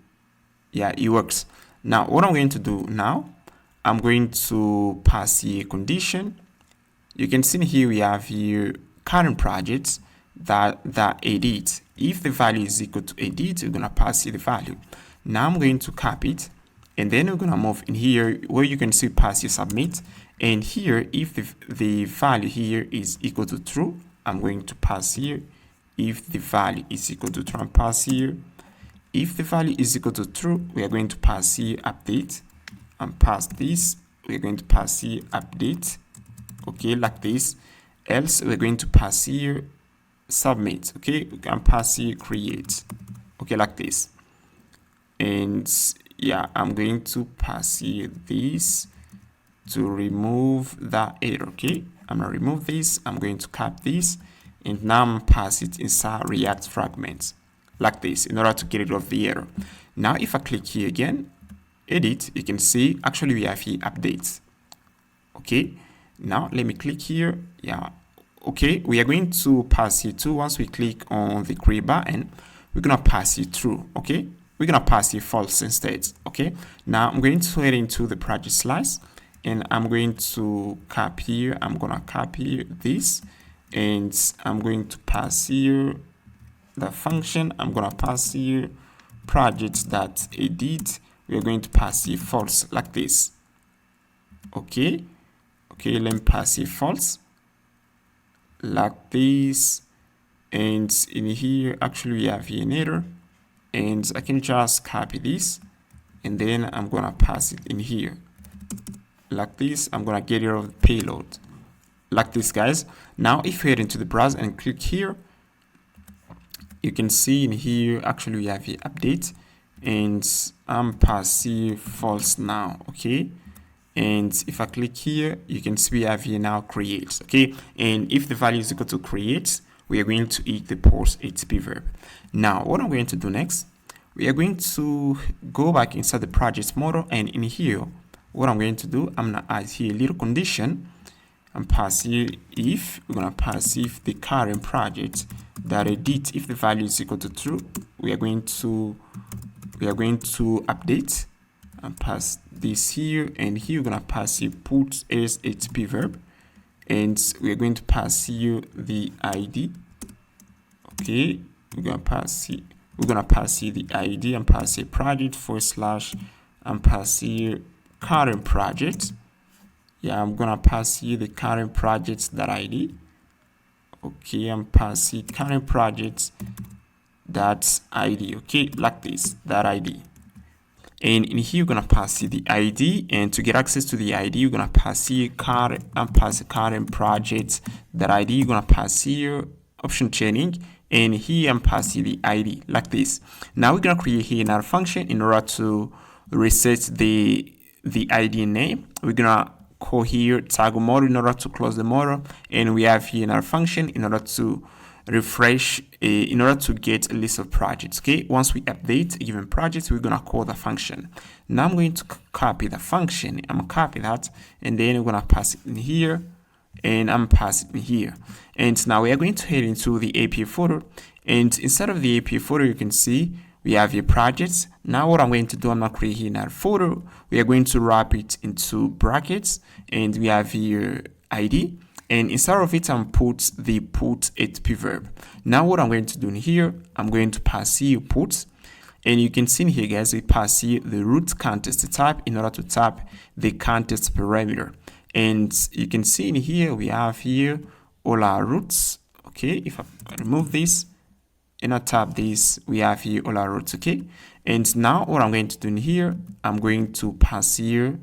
A: yeah, it works. Now what I'm going to do now, I'm going to pass here condition. You can see here we have here current projects that edit. If the value is equal to edit, we're going to pass here the value. Now I'm going to copy it, and then we're going to move in here where you can see pass here submit. And here, if the value here is equal to true, I'm going to pass here. If the value is equal to true, I'm pass here. If the value is equal to true, we are going to pass here update, and pass this. We're going to pass here update. Okay, like this. Else we're going to pass here submit. Okay, we can pass here create. Okay, like this. And yeah, I'm going to pass here this to remove that error. Okay, I'm gonna remove this. I'm going to cap this, and now I'm pass it inside React fragments like this in order to get rid of the error. Now if I click here again, edit, you can see actually we have here updates. Okay, now let me click here. Yeah, okay, we are going to pass here too. Once we click on the create button, we're gonna pass here true. Okay, we're gonna pass here false instead. Okay, now I'm going to head into the project slice, and I'm going to copy here. I'm gonna copy this, and I'm going to pass here the function. I'm gonna pass here projects that edit. We are going to pass here false like this. Okay, okay, let me pass here false like this. And in here, actually we have here an error, and I can just copy this, and then I'm gonna pass it in here like this. I'm gonna get rid of the payload like this, guys. Now if you head into the browser and click here, you can see in here actually we have here update, and I'm passing false now. Okay, and if I click here, you can see we have here now create. Okay, and if the value is equal to create, we are going to eat the post HTTP verb. Now what I'm going to do next, we are going to go back inside the project model, and in here what I'm going to do, I'm gonna add here a little condition and pass here if. We're gonna pass if the current project that edit, if the value is equal to true, we are going to update and pass this here, and here we're gonna pass here put as HTTP verb, and we're going to pass here the ID. Okay, we're gonna pass here the ID and pass here project / and pass here current project. Yeah, I'm gonna pass here the current projects that ID. Okay, I'm passing current projects that ID. Okay, like this, that ID. And in here, you're gonna pass here the ID, and to get access to the ID, you're gonna pass here current and pass the current projects that ID. You're gonna pass here option chaining, and here I'm passing the ID like this. Now we're gonna create here another function in order to reset the ID name. We're gonna call here tag model in order to close the model, and we have here another function in order to refresh in order to get a list of projects. Okay, once we update a given project, we're gonna call the function. Now I'm going to copy the function. I'm gonna copy that, and then we're gonna pass it in here, and I'm passing it in here. And now we are going to head into the API folder, and inside of the API folder, you can see we have your projects. Now what I'm going to do, I'm going to create here another folder. We are going to wrap it into brackets, and we have here ID, and inside of it I'm put the put HTTP verb. Now what I'm going to do in here, I'm going to pass here put, And you can see here, guys, we pass here the root context type in order to tap the context parameter. And you can see in here, we have here all our roots. Okay, if I remove this and I tap this, we have here all our roots. Okay, and now what I'm going to do in here, I'm going to pass here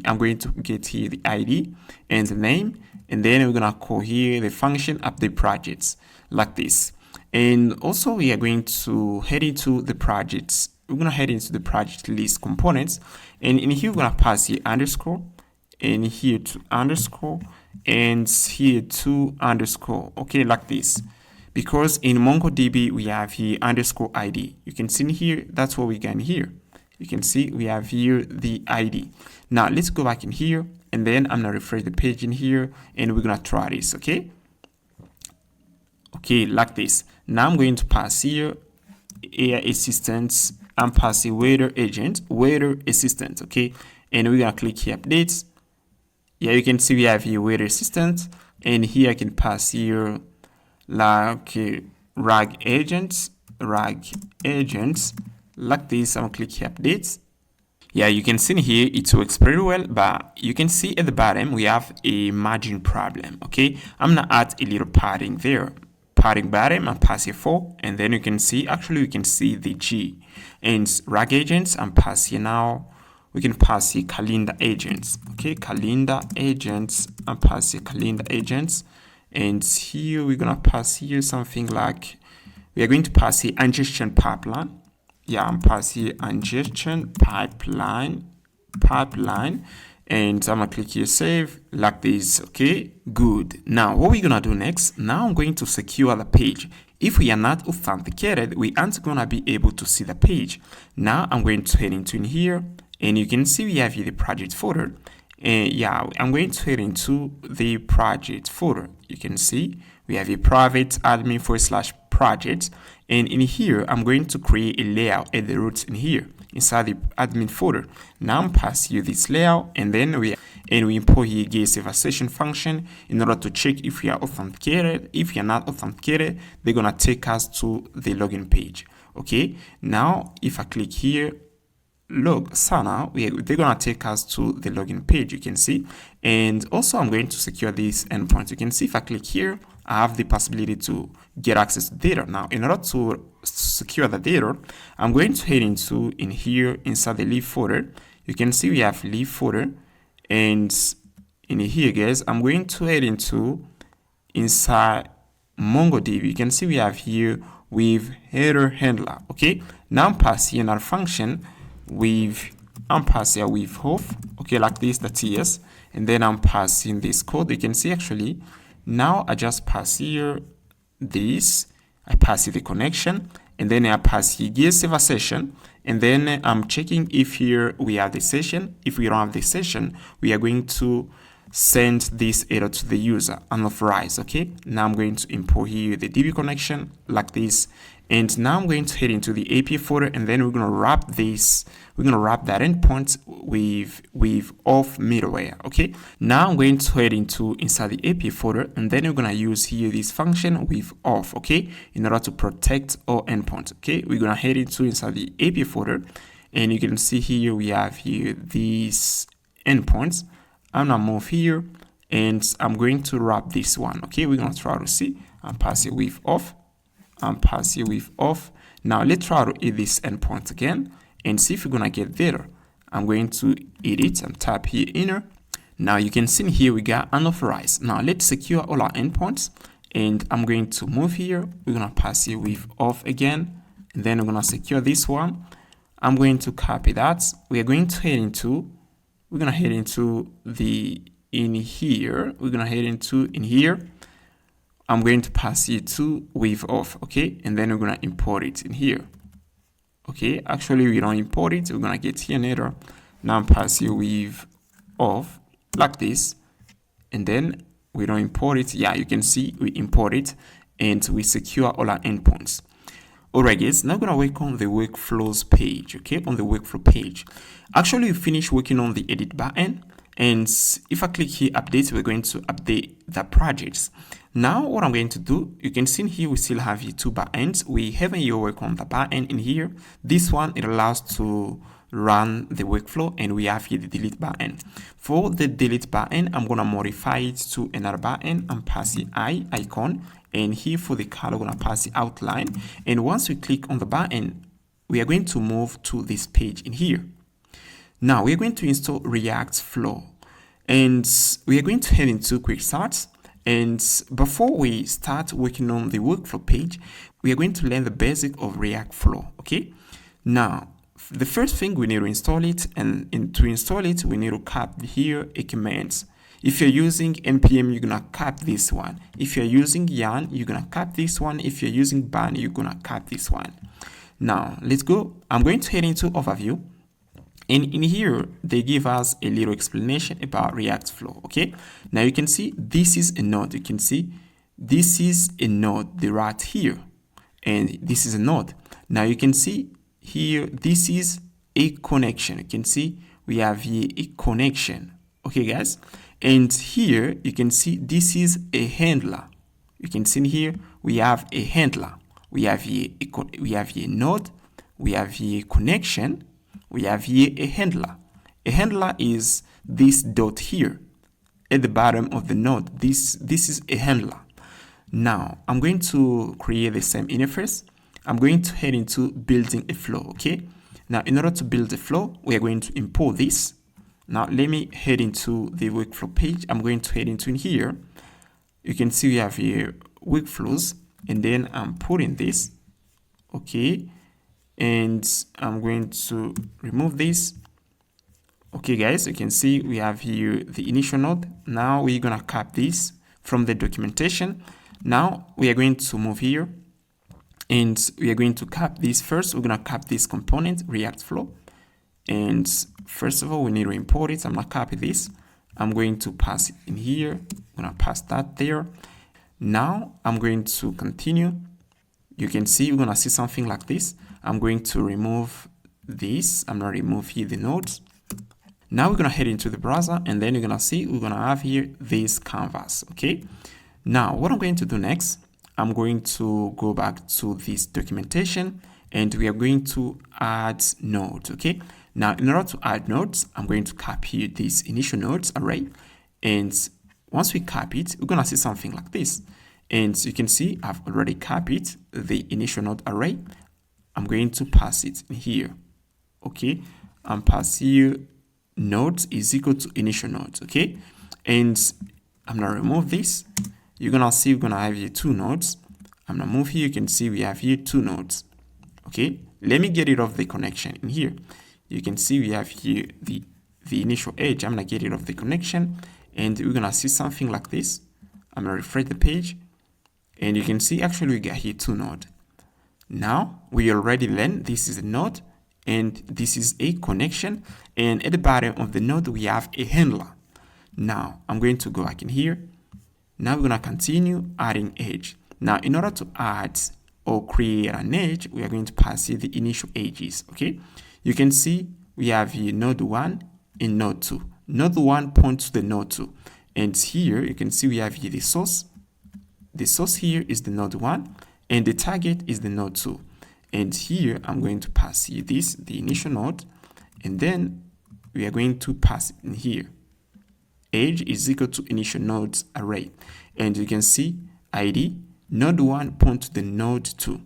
A: I'm going to get here the ID and the name, and then we're gonna call here the function update projects like this. And also we are going to head into the projects. We're gonna head into the project list components, and in here we're gonna pass here underscore, and here to underscore, and here to underscore. Okay, like this. Because in MongoDB we have here underscore ID. You can see in here, that's what we can here. You can see we have here the ID. Now let's go back in here, and then I'm gonna refresh the page in here, and we're gonna try this. Okay, like this. Now I'm going to pass here AI assistants and pass here waiter agent, waiter assistant. Okay, and we're gonna click here updates. Yeah, you can see we have here waiter assistant, and here I can pass here like rag agents like this. I'm gonna click here updates. Yeah, you can see here it works pretty well, but you can see at the bottom we have a margin problem. Okay, I'm gonna add a little padding there, padding bottom and pass here 4, and then you can see actually we can see the G and rag agents and pass here. Now we can pass here calendar agents. Okay, calendar agents and pass here calendar agents. And here we're gonna pass here something like, we are going to pass here ingestion pipeline. Yeah, I'm pass here ingestion pipeline, and I'm gonna click here save like this. Okay, good. Now what we're gonna do next, now I'm going to secure the page. If we are not authenticated, we aren't gonna be able to see the page. Now I'm going to head into in here, and you can see we have here the project folder. And yeah, I'm going to head into the project folder. You can see we have a private admin /project, and in here I'm going to create a layout at the root in here inside the admin folder. Now I'm pass you this layout, and then we import here get save a session function in order to check if we are authenticated. If you're not authenticated, they're gonna take us to the login page. Okay, now if I click here log Sana, they're gonna take us to the login page. You can see, and also I'm going to secure this endpoint. You can see if I click here, I have the possibility to get access to data. Now in order to secure the data, I'm going to head into in here inside the leaf folder. You can see we have leaf folder, and in here, guys, I'm going to head into inside MongoDB. You can see we have here with header handler. Okay, now I'm passing another function I'm passing with auth, okay, like this, the TS, and then I'm passing this code. You can see actually now I just pass here this, I pass here the connection, and then I pass here get save a session, and then I'm checking if here we have the session. If we don't have the session, we are going to send this error to the user unauthorized. Okay, now I'm going to import here the DB connection like this, and now I'm going to head into the API folder, and then we're going to wrap this, we're going to wrap that endpoint with auth middleware. Okay, now I'm going to head into inside the API folder, and then we're going to use here this function with auth, okay, in order to protect our endpoint. Okay, we're going to head into inside the API folder, and you can see here we have here these endpoints. I'm gonna move here, and I'm going to wrap this one. Okay, we're gonna try to see. I'm passing with auth. I'm passing with auth. Now let's try to edit this endpoint again and see if we're gonna get there. I'm going to edit and tap here inner. Now you can see here we got unauthorized. Now let's secure all our endpoints, and I'm going to move here. We're gonna pass here with auth again, and then we're gonna secure this one. I'm going to copy that. We are going to head into. We're gonna head into the in here. We're gonna head into in here. I'm going to pass it to with auth, okay, and then we're gonna import it in here. Okay, actually we don't import it. We're gonna get here an error. Now I'm passing with auth like this, and then we don't import it. Yeah, you can see we import it, and we secure all our endpoints. Alright guys, now I'm gonna work on the workflows page. Okay, on the workflow page. Actually, we finished working on the edit button, and if I click here update, we're going to update the projects. Now what I'm going to do, you can see here we still have here two backends. We haven't yet worked on the backend in here. This one, it allows to run the workflow, and we have here the delete button. For the delete button, I'm gonna modify it to another button and pass the icon, and here for the color, I'm gonna pass the outline. And once we click on the button, we are going to move to this page in here. Now we are going to install React Flow, and we are going to head into quick starts. And before we start working on the workflow page, we are going to learn the basic of React Flow. Okay, now the first thing, we need to install it, and to install it we need to cap here a command. If you're using npm, you're gonna cap this one. If you're using yarn, you're gonna cap this one. If you're using ban, you're gonna cap this one. Now let's go. I'm going to head into overview, and in here they give us a little explanation about React Flow. Okay, now you can see this is a node. You can see this is a node, the right here, and this is a node. Now you can see here, this is a connection. You can see we have here a connection. Okay, guys, and here you can see this is a handler. You can see here we have a handler. We have here a node. We have here a connection. We have here a handler. A handler is this dot here at the bottom of the node. This is a handler. Now I'm going to create the same interface. I'm going to head into building a flow. Okay, now in order to build a flow, we are going to import this. Now let me head into the workflow page. I'm going to head into in here. You can see we have here workflows, and then I'm putting this. Okay, and I'm going to remove this. Okay, guys, you can see we have here the initial node. Now we're gonna cap this from the documentation. Now we are going to move here, and we are going to cap this first. We're going to cap this component, React Flow. And first of all, we need to import it. I'm going to copy this. I'm going to pass it in here. I'm going to pass that there. Now I'm going to continue. You can see we're going to see something like this. I'm going to remove this. I'm going to remove here the nodes. Now we're going to head into the browser, and then you're going to see we're going to have here this canvas. Okay. Now what I'm going to do next, I'm going to go back to this documentation, and we are going to add nodes. Okay, now in order to add nodes, I'm going to copy this initial nodes array, and once we copy it, we're gonna see something like this. And you can see I've already copied the initial node array. I'm going to pass it in here. Okay, I'm pass here nodes is equal to initial nodes. Okay, and I'm gonna remove this. You're gonna see we're gonna have here two nodes. I'm gonna move here. You can see we have here two nodes. Okay, let me get rid of the connection in here. You can see we have here the initial edge. I'm gonna get rid of the connection, and we're gonna see something like this. I'm gonna refresh the page, and you can see actually we got here two nodes. Now we already learned this is a node and this is a connection, and at the bottom of the node we have a handler. Now I'm going to go back in here. Now we're going to continue adding edge. Now in order to add or create an edge, we are going to pass here the initial edges. Okay, you can see we have here node 1 and node 2. Node 1 points to the node 2, and here you can see we have here the source. The source here is the node 1, and the target is the node 2. And here I'm going to pass here this, the initial node, and then we are going to pass it in here. Age is equal to initial nodes array, and you can see ID node 1 points to the node 2,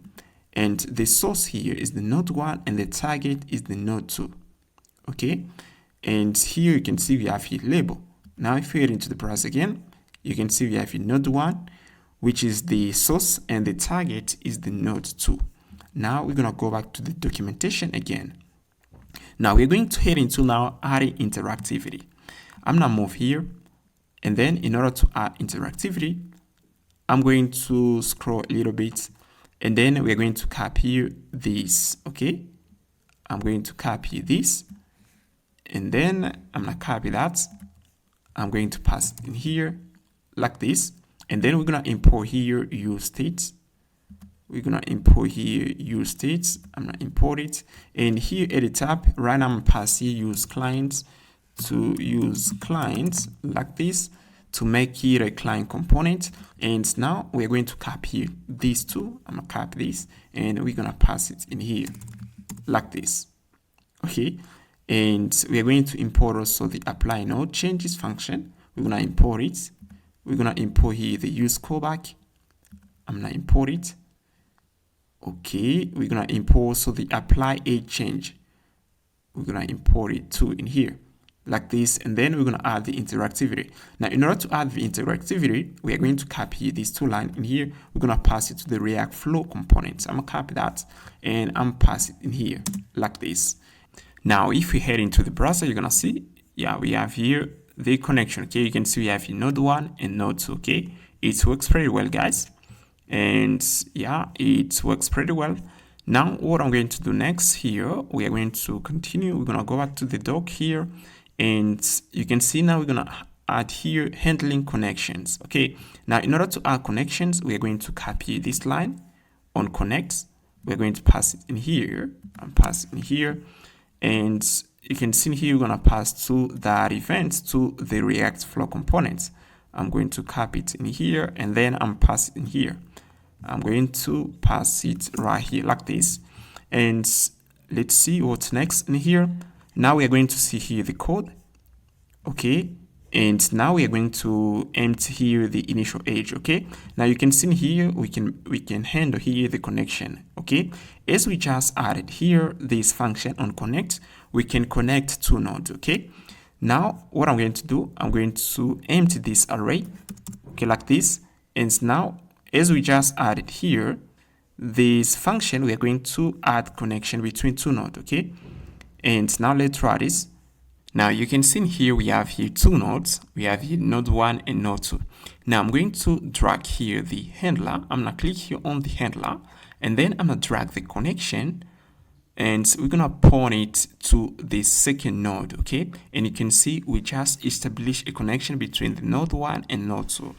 A: and the source here is the node 1 and the target is the node 2. Okay, and here you can see we have here label. Now if we head into the browser again, you can see we have here node 1, which is the source, and the target is the node 2. Now we're gonna go back to the documentation again. Now we're going to head into now adding interactivity. I'm gonna move here, and then in order to add interactivity, I'm going to scroll a little bit, and then we're going to copy this. Okay, I'm going to copy this, and then I'm gonna copy that. I'm going to pass it in here like this, and then we're gonna import here use states. We're gonna import here use states. I'm gonna import it, and here at the top right now I'm gonna pass here use clients to use clients like this. to make it a client component. And now we're going to copy these two. I'm gonna copy this and we're gonna pass it in here like this. Okay, and we're going to import also the apply node changes function. We're gonna import it. We're gonna import here the use callback. I'm gonna import it. Okay, we're gonna import also the apply age change. We're gonna import it too in here like this, and then we're gonna add the interactivity. Now, in order to add the interactivity, we are going to copy these two lines in here. We're gonna pass it to the React Flow component. I'm gonna copy that and I'm pass it in here like this. Now, if we head into the browser, you're gonna see, yeah, we have here the connection. Okay, you can see we have here node 1 and node 2. Okay, it works pretty well, guys, and yeah, it works pretty well. Now, what I'm going to do next here, we are going to continue. We're gonna go back to the doc here, and you can see now we're gonna add here handling connections. Okay, now in order to add connections, we are going to copy this line on connect. We're going to pass it in here and pass it in here, and you can see here we're gonna pass to that event to the React Flow component. I'm going to copy it in here, and then I'm pass it in here. I'm going to pass it right here like this, and let's see what's next in here. Now we are going to see here the code. Okay, and now we are going to empty here the initial age. Okay, now you can see here we can handle here the connection. Okay, as we just added here this function on connect, we can connect two nodes. Okay, now what I'm going to do, I'm going to empty this array, okay, like this. And now as we just added here this function, we are going to add connection between two nodes. Okay, and now let's try this. Now you can see here we have here two nodes. We have here node 1 and node 2. Now I'm going to drag here the handler. I'm gonna click here on the handler, and then I'm gonna drag the connection, and we're gonna point it to the second node. Okay, and you can see we just established a connection between the node 1 and node 2.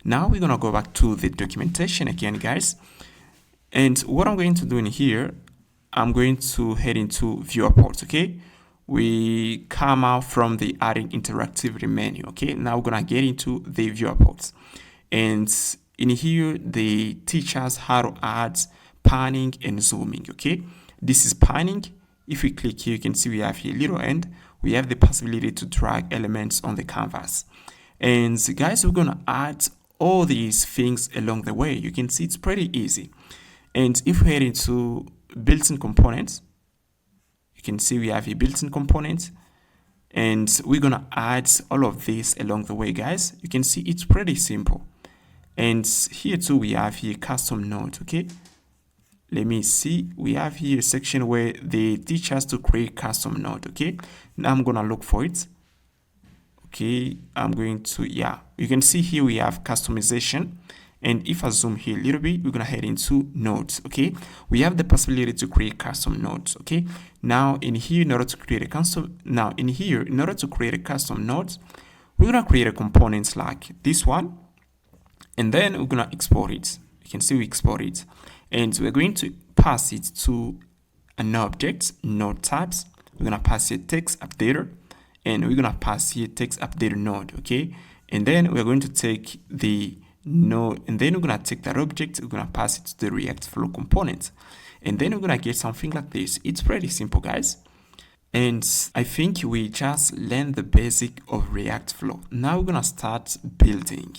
A: Now we're gonna go back to the documentation again, guys, and what I'm going to do in here, I'm going to head into viewer ports. Okay, we come out from the adding interactivity menu. Okay, now we're gonna get into the viewer ports, and in here they teach us how to add panning and zooming. Okay, this is panning. If we click here, you can see we have here little end. We have the possibility to drag elements on the canvas, and guys, we're gonna add all these things along the way. You can see it's pretty easy. And if we head into built-in components, you can see we have a built-in component, and we're gonna add all of this along the way, guys. You can see it's pretty simple. And here too we have here custom node. Okay, let me see, we have here a section where they teach us to create custom node. Okay, now I'm gonna look for it. Okay, I'm going to, yeah, you can see here we have customization, and if I zoom here a little bit, we're gonna head into nodes. Okay, we have the possibility to create custom nodes. Okay, now in here, in order to create a custom node, we're gonna create a component like this one, and then we're gonna export it. You can see we export it, and we're going to pass it to an object, node types. We're gonna pass it text updater, and we're gonna pass here text updater node. Okay, and then we're going to take the node, and then we're gonna take that object, we're gonna pass it to the React Flow component, and then we're gonna get something like this. It's pretty simple, guys, and I think we just learned the basic of React Flow. Now we're gonna start building.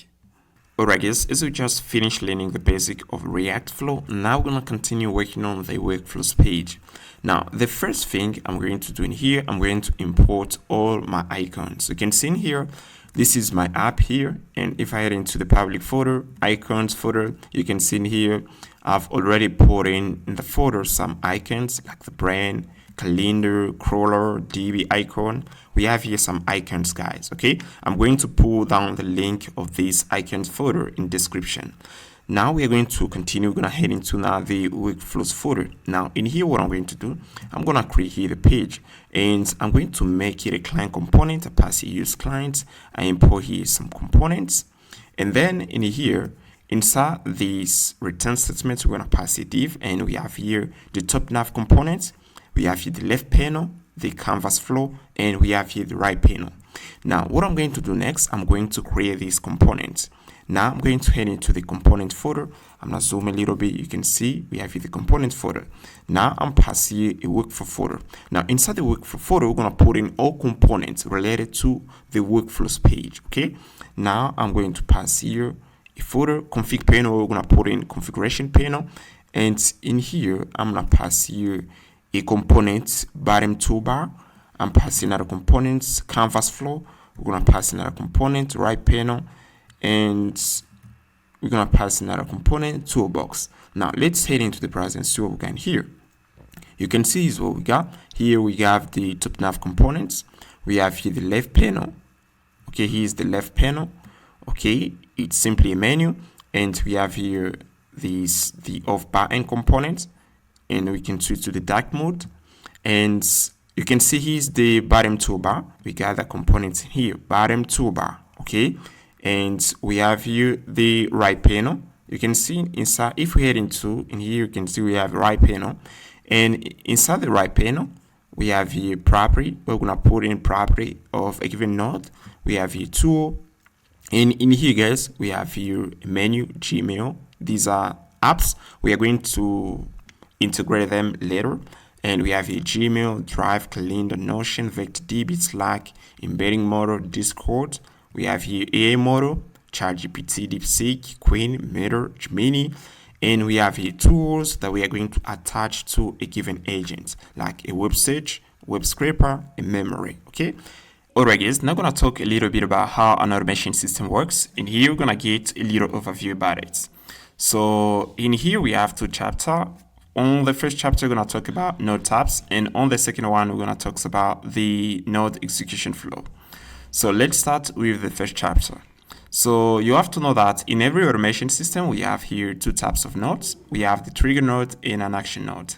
A: Alright, guys, as we just finished learning the basic of React Flow, now we're gonna continue working on the workflows page. Now, the first thing I'm going to do in here, I'm going to import all my icons. You can see in here, this is my app here, and if I head into the public folder, icons folder, you can see in here, I've already put in the folder some icons like the brand, calendar, crawler, DB icon. We have here some icons, guys. Okay, I'm going to pull down the link of this icons folder in description. Now we are going to continue. We're going to head into now the workflows folder. Now in here, what I'm going to do, I'm going to create here the page, and I'm going to make it a client component. I pass here use client. I import here some components, and then in here, inside these return statements, we're going to pass a div, and we have here the top nav component. We have here the left panel, the canvas flow, and we have here the right panel. Now, what I'm going to do next, I'm going to create this component. Now I'm going to head into the component folder. I'm going to zoom a little bit. You can see we have here the component folder. Now I'm passing here a workflow folder. Now inside the workflow folder, we're going to put in all components related to the workflows page. Okay. Now I'm going to pass here a folder, config panel. We're going to put in configuration panel. And in here, I'm going to pass here a component bottom toolbar. I'm passing another components, canvas flow. We're going to pass another component, right panel. And we're going to pass another component, toolbox. Now let's head into the browser and see what we can here. You can see is what we got. Here we have the top nav components. We have here the left panel. Okay, here's the left panel. Okay, it's simply a menu. And we have here the off button component. And we can switch to the dark mode. And you can see here's the bottom toolbar. We got the components here, bottom toolbar. Okay. And we have here the right panel. You can see inside, if we head into, in here you can see we have right panel. And inside the right panel, we have here property. We're going to put in property of a given node. We have here tool. And in here, guys, we have here menu, Gmail. These are apps. We are going to integrate them later. And we have here Gmail, Drive, Calendar, Notion, VectorDB, Slack, Embedding Model, Discord. We have here AI model, ChatGPT, DeepSeek, Queen, Meter, Gemini, and we have here tools that we are going to attach to a given agent, like a web search, web scraper, a memory. Okay. Alright, guys. Now I'm gonna talk a little bit about how an automation system works. In here, we're gonna get a little overview about it. So in here, we have two chapters. On the first chapter, we're gonna talk about node types, and on the second one, we're gonna talk about the node execution flow. So let's start with the first chapter. So you have to know that in every automation system, we have here two types of nodes. We have the trigger node and an action node.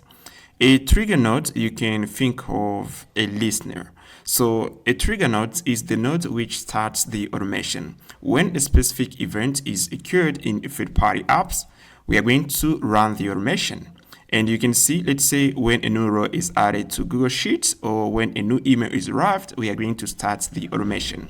A: A trigger node, you can think of a listener. So a trigger node is the node which starts the automation. When a specific event is occurred in a third-party apps, we are going to run the automation. And you can see, let's say when a new row is added to Google Sheets or when a new email is arrived, we are going to start the automation.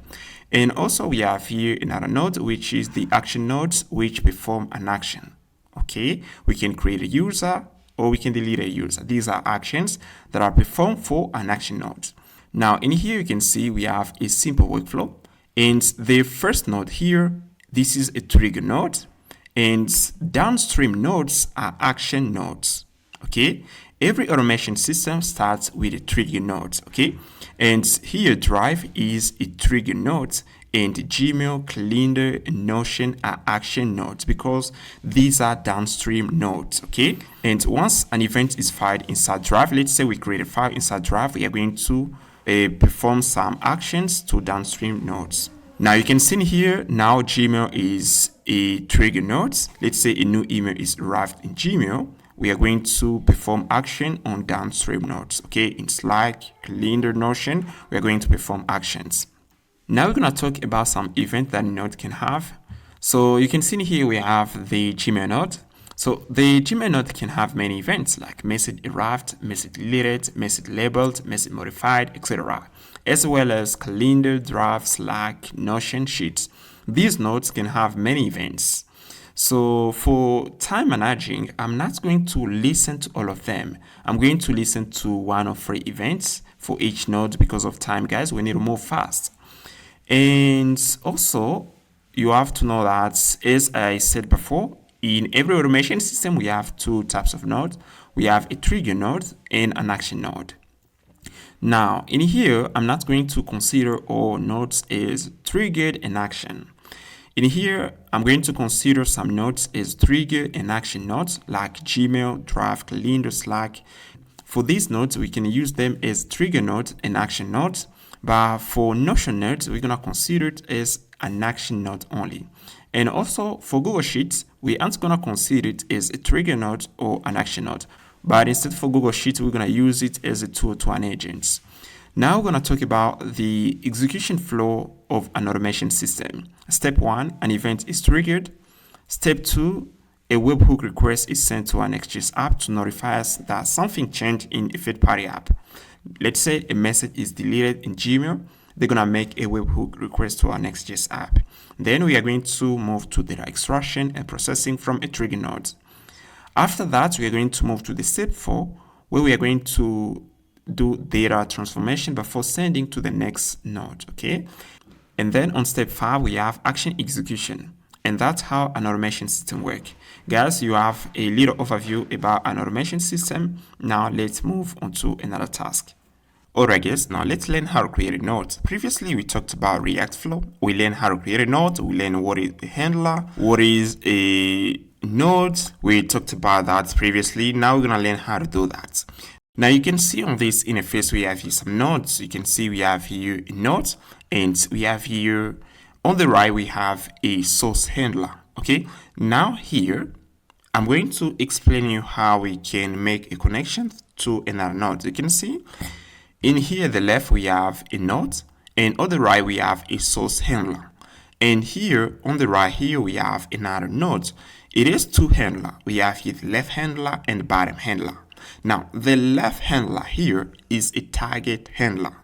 A: And also we have here another node, which is the action nodes, which perform an action. Okay, we can create a user or we can delete a user. These are actions that are performed for an action node. Now in here, you can see we have a simple workflow. And the first node here, this is a trigger node. And downstream nodes are action nodes. Okay, every automation system starts with a trigger node. Okay, and here Drive is a trigger node, and Gmail, Calendar, and Notion are action nodes because these are downstream nodes. Okay, and once an event is fired inside Drive, let's say we create a file inside Drive, we are going to perform some actions to downstream nodes. Now you can see here, now Gmail is a trigger node. Let's say a new email is arrived in Gmail. We are going to perform action on downstream nodes. Okay, in Slack, Calendar, Notion, we are going to perform actions. Now we're going to talk about some events that a node can have. So you can see here we have the Gmail node. So the Gmail node can have many events like message arrived, message deleted, message labeled, message modified, etc. As well as Calendar, Drive, Slack, Notion, Sheets. These nodes can have many events. So for time managing, I'm not going to listen to all of them. I'm going to listen to 1 or 3 events for each node because of time, guys. We need to move fast. And also, you have to know that, as I said before, in every automation system, we have 2 types of nodes. We have a trigger node and an action node. Now, in here, I'm not going to consider all nodes as triggered and action. In here, I'm going to consider some nodes as trigger and action nodes like Gmail, Drive, Calendar, Slack. For these nodes, we can use them as trigger nodes and action nodes. But for Notion nodes, we're going to consider it as an action node only. And also for Google Sheets, we aren't going to consider it as a trigger node or an action node. But instead for Google Sheets, we're going to use it as a tool to an agent. Now we're going to talk about the execution flow of an automation system. Step 1, an event is triggered. Step 2, a webhook request is sent to our Nextjs app to notify us that something changed in a third-party app. Let's say a message is deleted in Gmail. they're gonna make a webhook request to our Next.js app. Then we are going to move to data extraction and processing from a trigger node. After that, we are going to move to the step 4, where we are going to do data transformation before sending to the next node, okay? And then on step 5, we have action execution. And that's how an automation system works. Guys, you have a little overview about an automation system. Now let's move on to another task. Alright guys, now let's learn how to create a node. Previously, we talked about React Flow. We learned how to create a node. We learned what is a handler, what is a node. We talked about that previously. Now we're going to learn how to do that. Now you can see on this interface, we have here some nodes. You can see we have here a node, and we have here on the right, we have a source handler. Okay, now here, I'm going to explain you how we can make a connection to another node. You can see in here, the left, we have a node, and on the right, we have a source handler. And here on the right here, we have another node. It is two handlers. We have here the left handler and the bottom handler. Now, the left handler here is a target handler.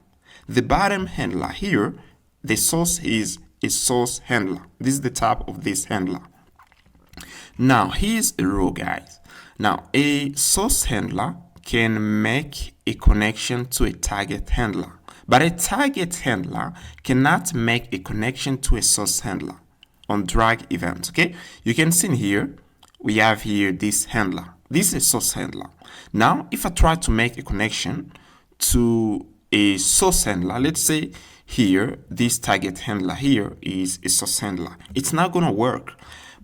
A: The bottom handler here, the source is a source handler. This is the type of this handler. Now, here's a rule, guys. Now, a source handler can make a connection to a target handler, but a target handler cannot make a connection to a source handler on drag events, okay? You can see here, we have here this handler. This is a source handler. Now, if I try to make a connection to a source handler, let's say here, this target handler here is a source handler. It's not going to work.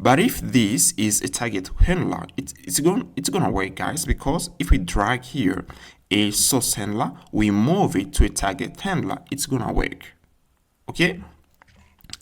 A: But if this is a target handler, it's going to work, guys, because if we drag here a source handler, we move it to a target handler, it's going to work. Okay?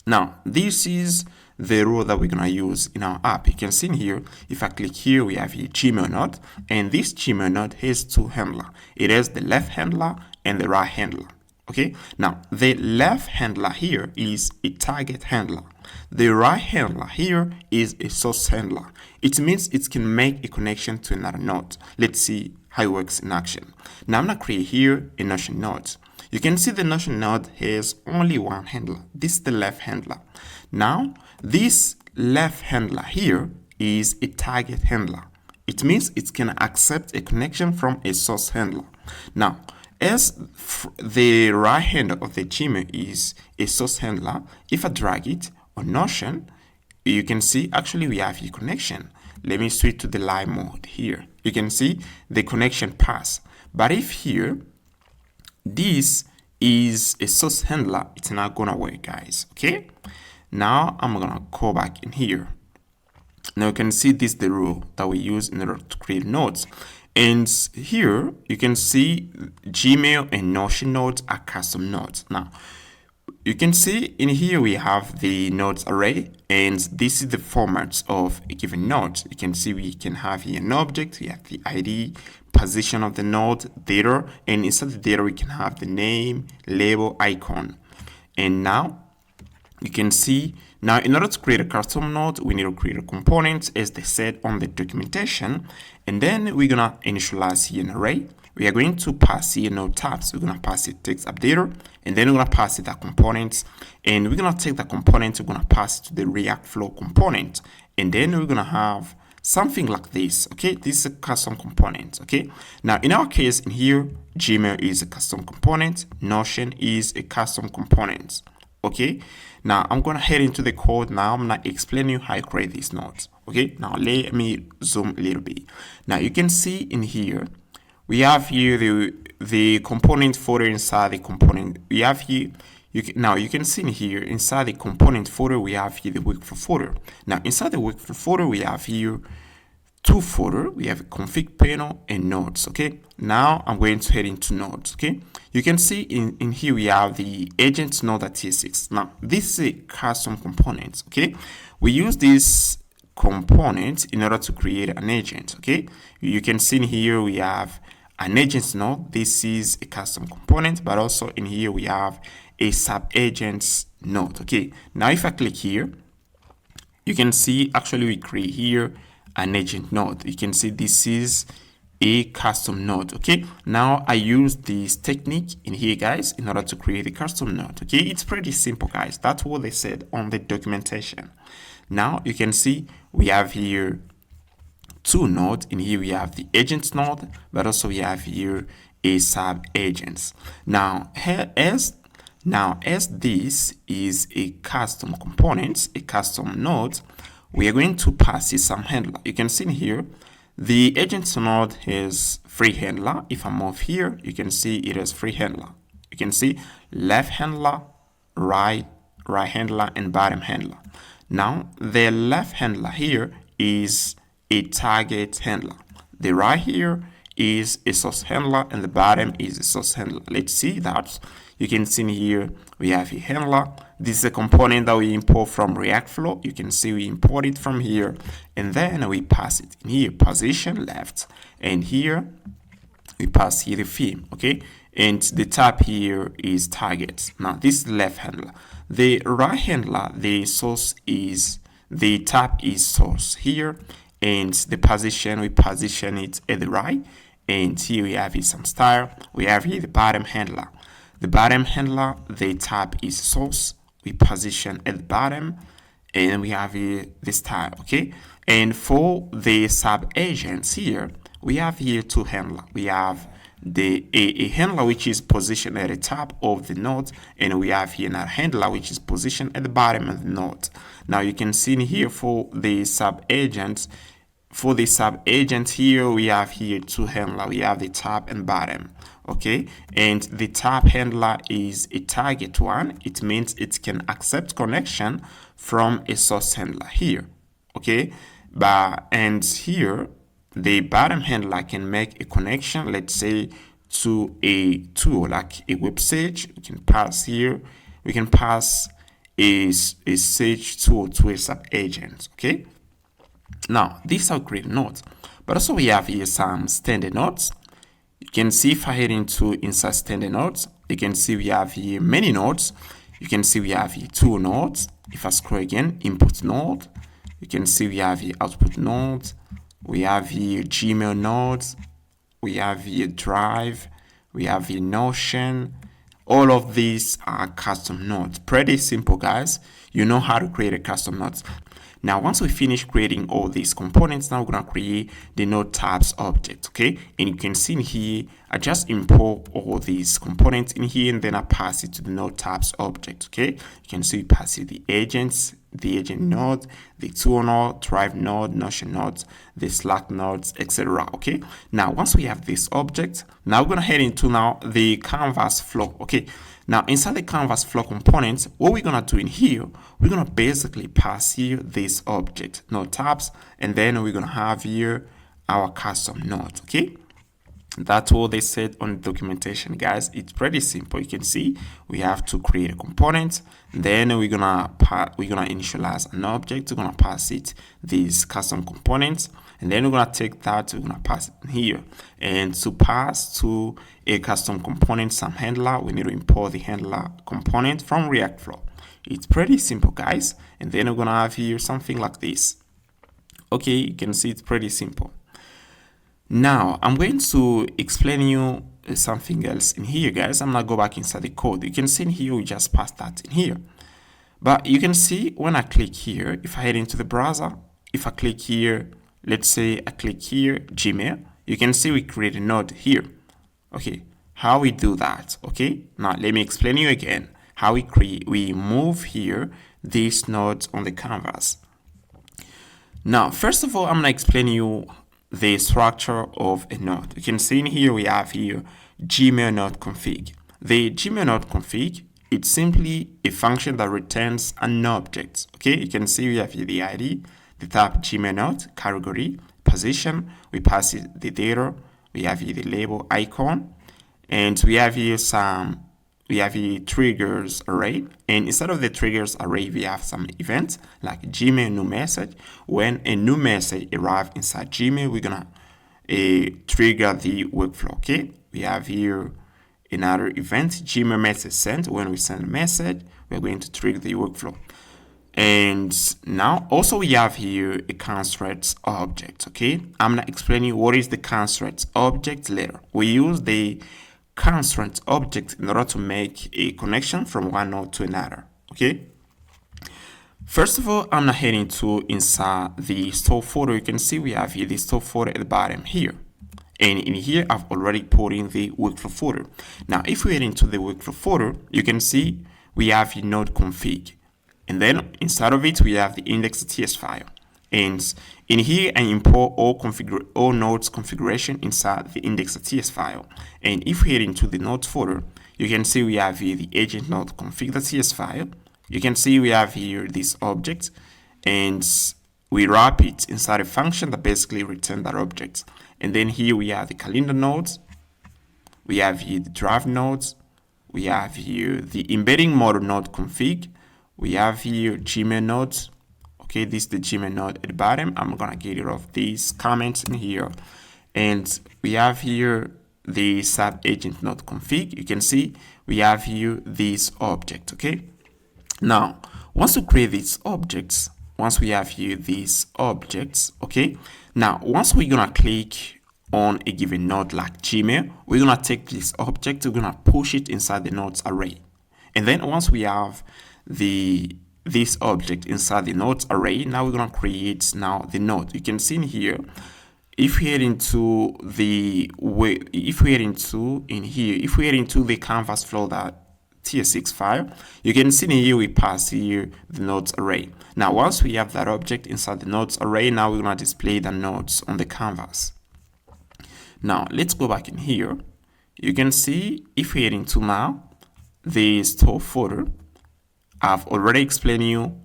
A: Now, this is the rule that we're going to use in our app. You can see here, if I click here, we have a Gmail node, and this Gmail node has two handlers. It has the left handler and the right handler. Okay, now the left handler here is a target handler. The right handler here is a source handler. It means it can make a connection to another node. Let's see how it works in action. Now I'm going to create here a Notion node. You can see the Notion node has only one handler. This is the left handler. Now, this left handler here is a target handler. It means it can accept a connection from a source handler. Now, as the right handle of the Gmail is a source handler, if I drag it on Notion, you can see actually we have a connection. Let me switch to the live mode here. You can see the connection pass. But if here, this is a source handler, it's not gonna work, guys. Okay? Now I'm gonna go back in here. Now you can see this is the rule that we use in order to create nodes. And here you can see Gmail and Notion nodes are custom nodes. Now you can see in here we have the nodes array, and this is the format of a given node. You can see we can have here an object, we have the ID, position of the node, data, and inside the data we can have the name, label, icon. And now you can see, now in order to create a custom node, we need to create a component as they said on the documentation. And then we're going to initialize here an array. We are going to pass here node types. We're going to pass it text updater, and then we're going to pass it that component. And we're going to take that component, we're going to pass it to the React Flow component. And then we're going to have something like this. Okay, this is a custom component. Okay, now in our case in here, Gmail is a custom component, Notion is a custom component. Okay, now I'm gonna head into the code. Now I'm gonna explain you how I create these nodes. Okay, now let me zoom a little bit. Now you can see in here we have here the component folder inside the component. We have here now you can see in here inside the component folder we have here the workflow folder. Now inside the workflow folder we have here two folder. We have a config panel and nodes. Okay, now I'm going to head into nodes. Okay, you can see in here we have the agent node.tsx. Now this is a custom component. Okay, we use this component in order to create an agent. Okay, you can see in here we have an agent node. This is a custom component, but also in here we have a sub agents node. Okay, now if I click here, you can see actually we create here an agent node. You can see this is a custom node. Okay, now I use this technique in here, guys, in order to create a custom node. Okay, it's pretty simple, guys. That's what they said on the documentation. Now you can see we have here two nodes. In here we have the agents node, but also we have here a sub agents. Now as this is a custom component, a custom node, we are going to pass it some handler. You can see in here the agents node has free handler. If I move here, you can see it has free handler. You can see left handler, right handler, and bottom handler. Now the left handler here is a target handler. The right here is a source handler, and the bottom is a source handler. Let's see that. You can see here we have a handler. This is a component that we import from React Flow. You can see we import it from here, and then we pass it in here, position left, and here we pass here the theme. Okay, and the tab here is target. Now this is the left handler. The right handler, the tab is source here, and the position, we position it at the right, and here we have some style. We have here the bottom handler. The bottom handler, the tab is source, we position at the bottom, and we have here the style. Okay, and for the sub agents here, we have here two handler. We have a handler which is positioned at the top of the node, and we have here another handler which is positioned at the bottom of the node. Now you can see in here for the sub agents. For the sub agent here, we have here two handler. We have the top and bottom. Okay, and the top handler is a target one. It means it can accept connection from a source handler here. Okay, and here the bottom handler can make a connection, let's say, to a tool like a website. We can pass here. We can pass a search tool to a sub agent. Okay. Now these are great nodes, but also we have here some standard nodes. You can see if I head into inside standard nodes, you can see we have here many nodes. You can see we have here two nodes. If I scroll again, input node, you can see we have here output node. We have here Gmail nodes. We have here Drive. We have here Notion. All of these are custom nodes. Pretty simple, guys. You know how to create a custom nodes. Now, once we finish creating all these components, now we're going to create the node tabs object, okay? And you can see in here, I just import all these components in here, and then I pass it to the node tabs object, okay? You can see we pass it the agents, the agent node, the tool node, Drive node, Notion nodes, the Slack nodes, etc. Okay? Now, once we have this object, now we're going to head into now the canvas flow, okay? Now, inside the canvas flow components, what we're going to do in here, we're going to basically pass here this object, node tabs, and then we're going to have here our custom node, okay? That's what they said on the documentation, guys. It's pretty simple. You can see we have to create a component, then we're gonna initialize an object. We're gonna pass it these custom components, and then we're gonna take that, we're gonna pass it here. And to pass to a custom component some handler, we need to import the handler component from React Flow. It's pretty simple, guys. And then we're gonna have here something like this. Okay, you can see it's pretty simple. Now, I'm going to explain you something else in here, guys. I'm going to go back inside the code. You can see in here, we just passed that in here. But you can see when I click here, if I head into the browser, if I click here, let's say I click here, Gmail, you can see we create a node here. Okay, how we do that? Okay, now let me explain you again how we move here these nodes on the canvas. Now, first of all, I'm going to explain you the structure of a node. You can see in here we have here Gmail node config. The Gmail node config, it's simply a function that returns an object. Okay, you can see we have here the ID, the tab Gmail node, category, position, we pass it the data, we have here the label icon, and we have here triggers array, and instead of the triggers array we have some events like Gmail new message. When a new message arrives inside Gmail, we're gonna trigger the workflow. Okay, we have here another event, Gmail message sent. When we send a message, we're going to trigger the workflow. And now also we have here a constraint object. Okay, I'm not explaining what is the constraint object later. We use the constraint object in order to make a connection from one node to another. Okay, first of all, I'm not heading to inside the store folder. You can see we have here the store folder at the bottom here. And in here, I've already put in the workflow folder. Now, if we head into the workflow folder, you can see we have the node config. And then inside of it, we have the index.ts file. And in here, I import all nodes configuration inside the index.ts file. And if we head into the nodes folder, you can see we have here the agent node config.ts file. You can see we have here this object, and we wrap it inside a function that basically returns that object. And then here we have the calendar nodes, we have here the drive nodes, we have here the embedding model node config, we have here Gmail nodes. Okay, this is the Gmail node at the bottom. I'm gonna get rid of these comments in here. And we have here the sub agent node config. You can see we have here this object. Okay, now once we create these objects, once we have here these objects, okay, now once we're gonna click on a given node like Gmail, we're gonna take this object, we're gonna push it inside the nodes array. And then once we have this object inside the nodes array, now we're gonna create now the node. You can see in here, if we head into the canvas flow.tsx file, you can see in here we pass here the nodes array. Now once we have that object inside the nodes array, now we're gonna display the nodes on the canvas. Now let's go back in here. You can see if we head into now the store folder, I've already explained you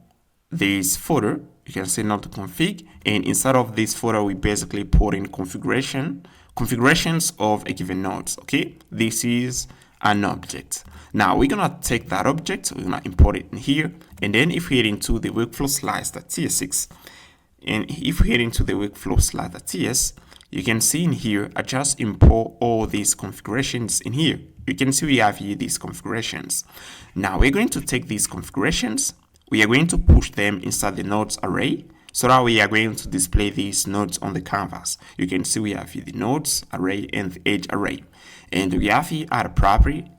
A: this folder. You can see node config, and inside of this folder we basically put in configurations of a given nodes. Okay, this is an object. Now we're gonna take that object, we're gonna import it in here, and then if we head into the workflow slice.tsx, and if we head into the workflow slice.ts, you can see in here I just import all these configurations in here. You can see we have here these configurations. Now we're going to take these configurations, we are going to push them inside the nodes array, so that we are going to display these nodes on the canvas. You can see we have here the nodes array and the edge array. And we have here add a property.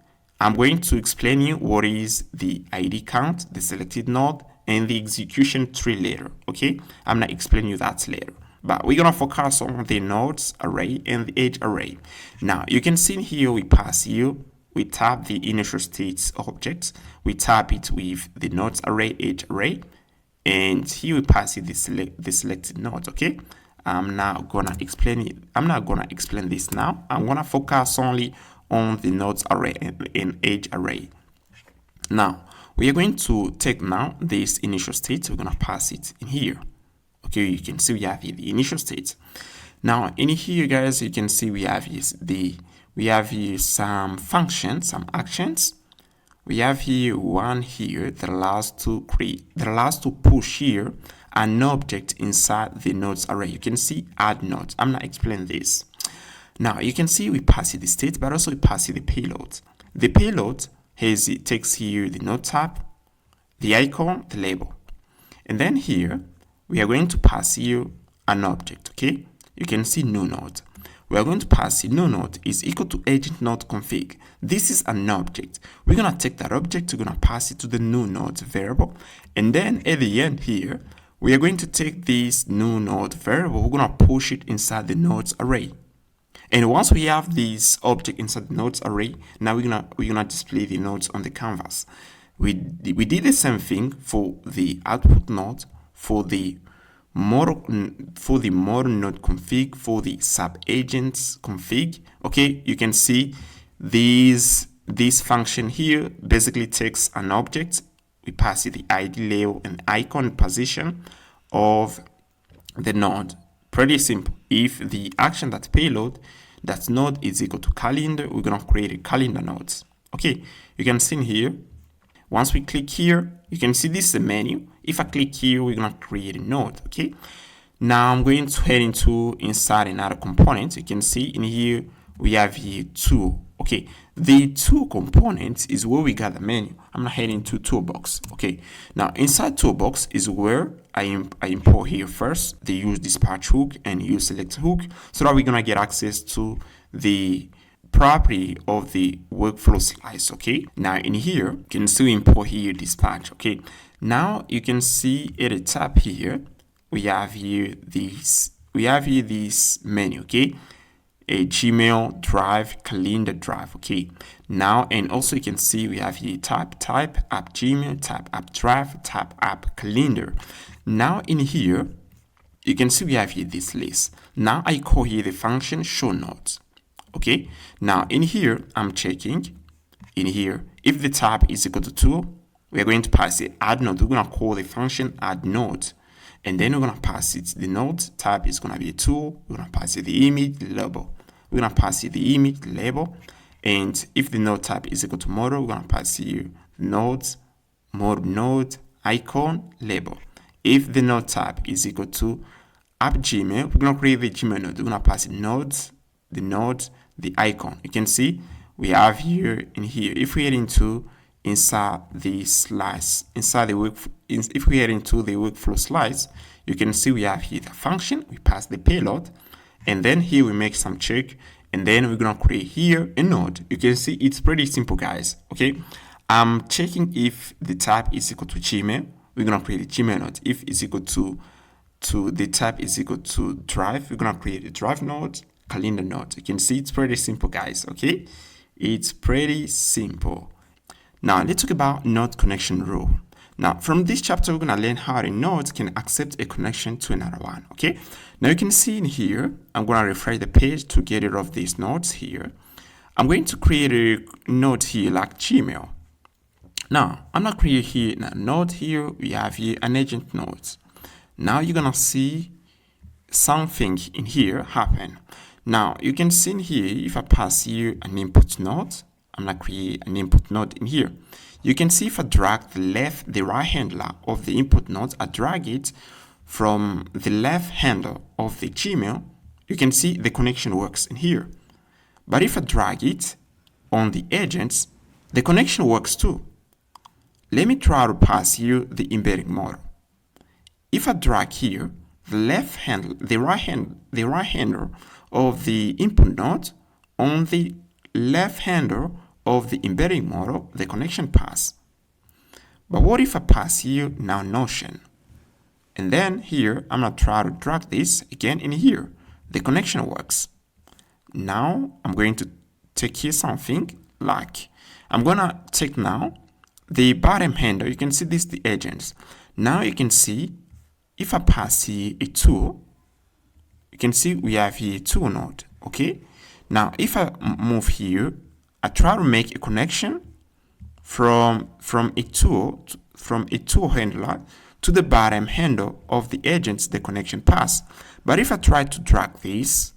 A: I'm going to explain you what is the ID count, the selected node, and the execution tree later. Okay, I'm not explaining you that later. But we're gonna focus on the nodes array and the edge array. Now you can see here we pass here, we tap the initial states object, we tap it with the nodes array, edge array, and here we pass it the selected node. Okay, I'm not gonna explain it. I'm not gonna explain this now. I'm gonna focus only on the nodes array and edge array. Now we are going to take now this initial state. We're gonna pass it in here. Okay, you can see we have here the initial state. Now in here, guys, you can see we have here some functions, some actions. We have here one here that allows to push here an object inside the nodes array. You can see add nodes. I'm not explaining this. Now you can see we pass it the state, but also we pass it the payload. The payload takes here the node tab, the icon, the label, and then here we are going to pass here an object. Okay, you can see new node. We are going to pass the new node is equal to agent node config. This is an object. We're gonna take that object, we're gonna pass it to the new node variable, and then at the end here we are going to take this new node variable, we're gonna push it inside the nodes array. And once we have this object inside the nodes array, now we're gonna display the nodes on the canvas. We did the same thing for the output node, for the modal node config, for the sub agents config. Okay, you can see this function here basically takes an object, we pass it the ID, label, and icon position of the node. Pretty simple. If the action that payload that node is equal to calendar, we're gonna create a calendar nodes. Okay, you can see in here, once we click here, you can see this is a menu. If I click here, we're gonna create a node. Okay, now I'm going to head into inside another component. You can see in here we have here two. Okay, The tool component is where we got the menu. I'm not heading to toolbox. Okay, now inside toolbox is where I import here first the use dispatch hook and use select hook, so that we're gonna get access to the property of the workflow slice. Okay, now in here you can still import here dispatch. Okay, now you can see at the top here we have here this menu. Okay, a Gmail, Drive, Calendar, Drive. Okay, now and also you can see we have here type app Gmail, type app Drive, type app Calendar. Now in here you can see we have here this list. Now I call here the function show notes. Okay, now in here I'm checking in here if the type is equal to 2, we're going to pass it add node. We're going to call the function add node, and then we're going to pass it the node type is going to be a 2. We're going to pass it the image label. We're going to pass it the image label, and if the node type is equal to model, we're going to pass here nodes model node icon label. If the node type is equal to app Gmail, we're going to create the Gmail node. We're going to pass it nodes, the node, the icon. You can see we have here in here. If we head into inside the slice, inside the work, if we head into the workflow slice, you can see we have here the function. We pass the payload, and then here we make some check, and then we're gonna create here a node. You can see it's pretty simple, guys. Okay, I'm checking if the type is equal to Gmail. We're gonna create a Gmail node. If it's equal to the type is equal to Drive, we're gonna create a Drive node, Calendar node. You can see it's pretty simple, guys. Okay, it's pretty simple. Now let's talk about node connection rule. Now from this chapter we're gonna learn how a node can accept a connection to another one. Okay, now you can see in here I'm gonna refresh the page to get rid of these nodes here. I'm going to create a node here like Gmail. Now I'm not creating here a node here. We have here an agent node. Now you're gonna see something in here happen. Now you can see in here if I pass here an input node, I'm gonna create an input node in here. You can see if I drag the right handler of the input node, I drag it from the left handle of the Gmail, you can see the connection works in here. But if I drag it on the agents, the connection works too. Let me try to pass here the embedding model. If I drag here the right handle of the input node on the left handle of the embedding model, the connection pass. But what if I pass here now Notion? And then here I'm gonna try to drag this again in here. The connection works. Now I'm going to take here something like I'm gonna take now the bottom handle. You can see this the agents. Now you can see if I pass here a 2, you can see we have here 2 node. Okay, now if I move here, I try to make a connection from a tool handler to the bottom handle of the agents, the connection pass. But if I try to drag this,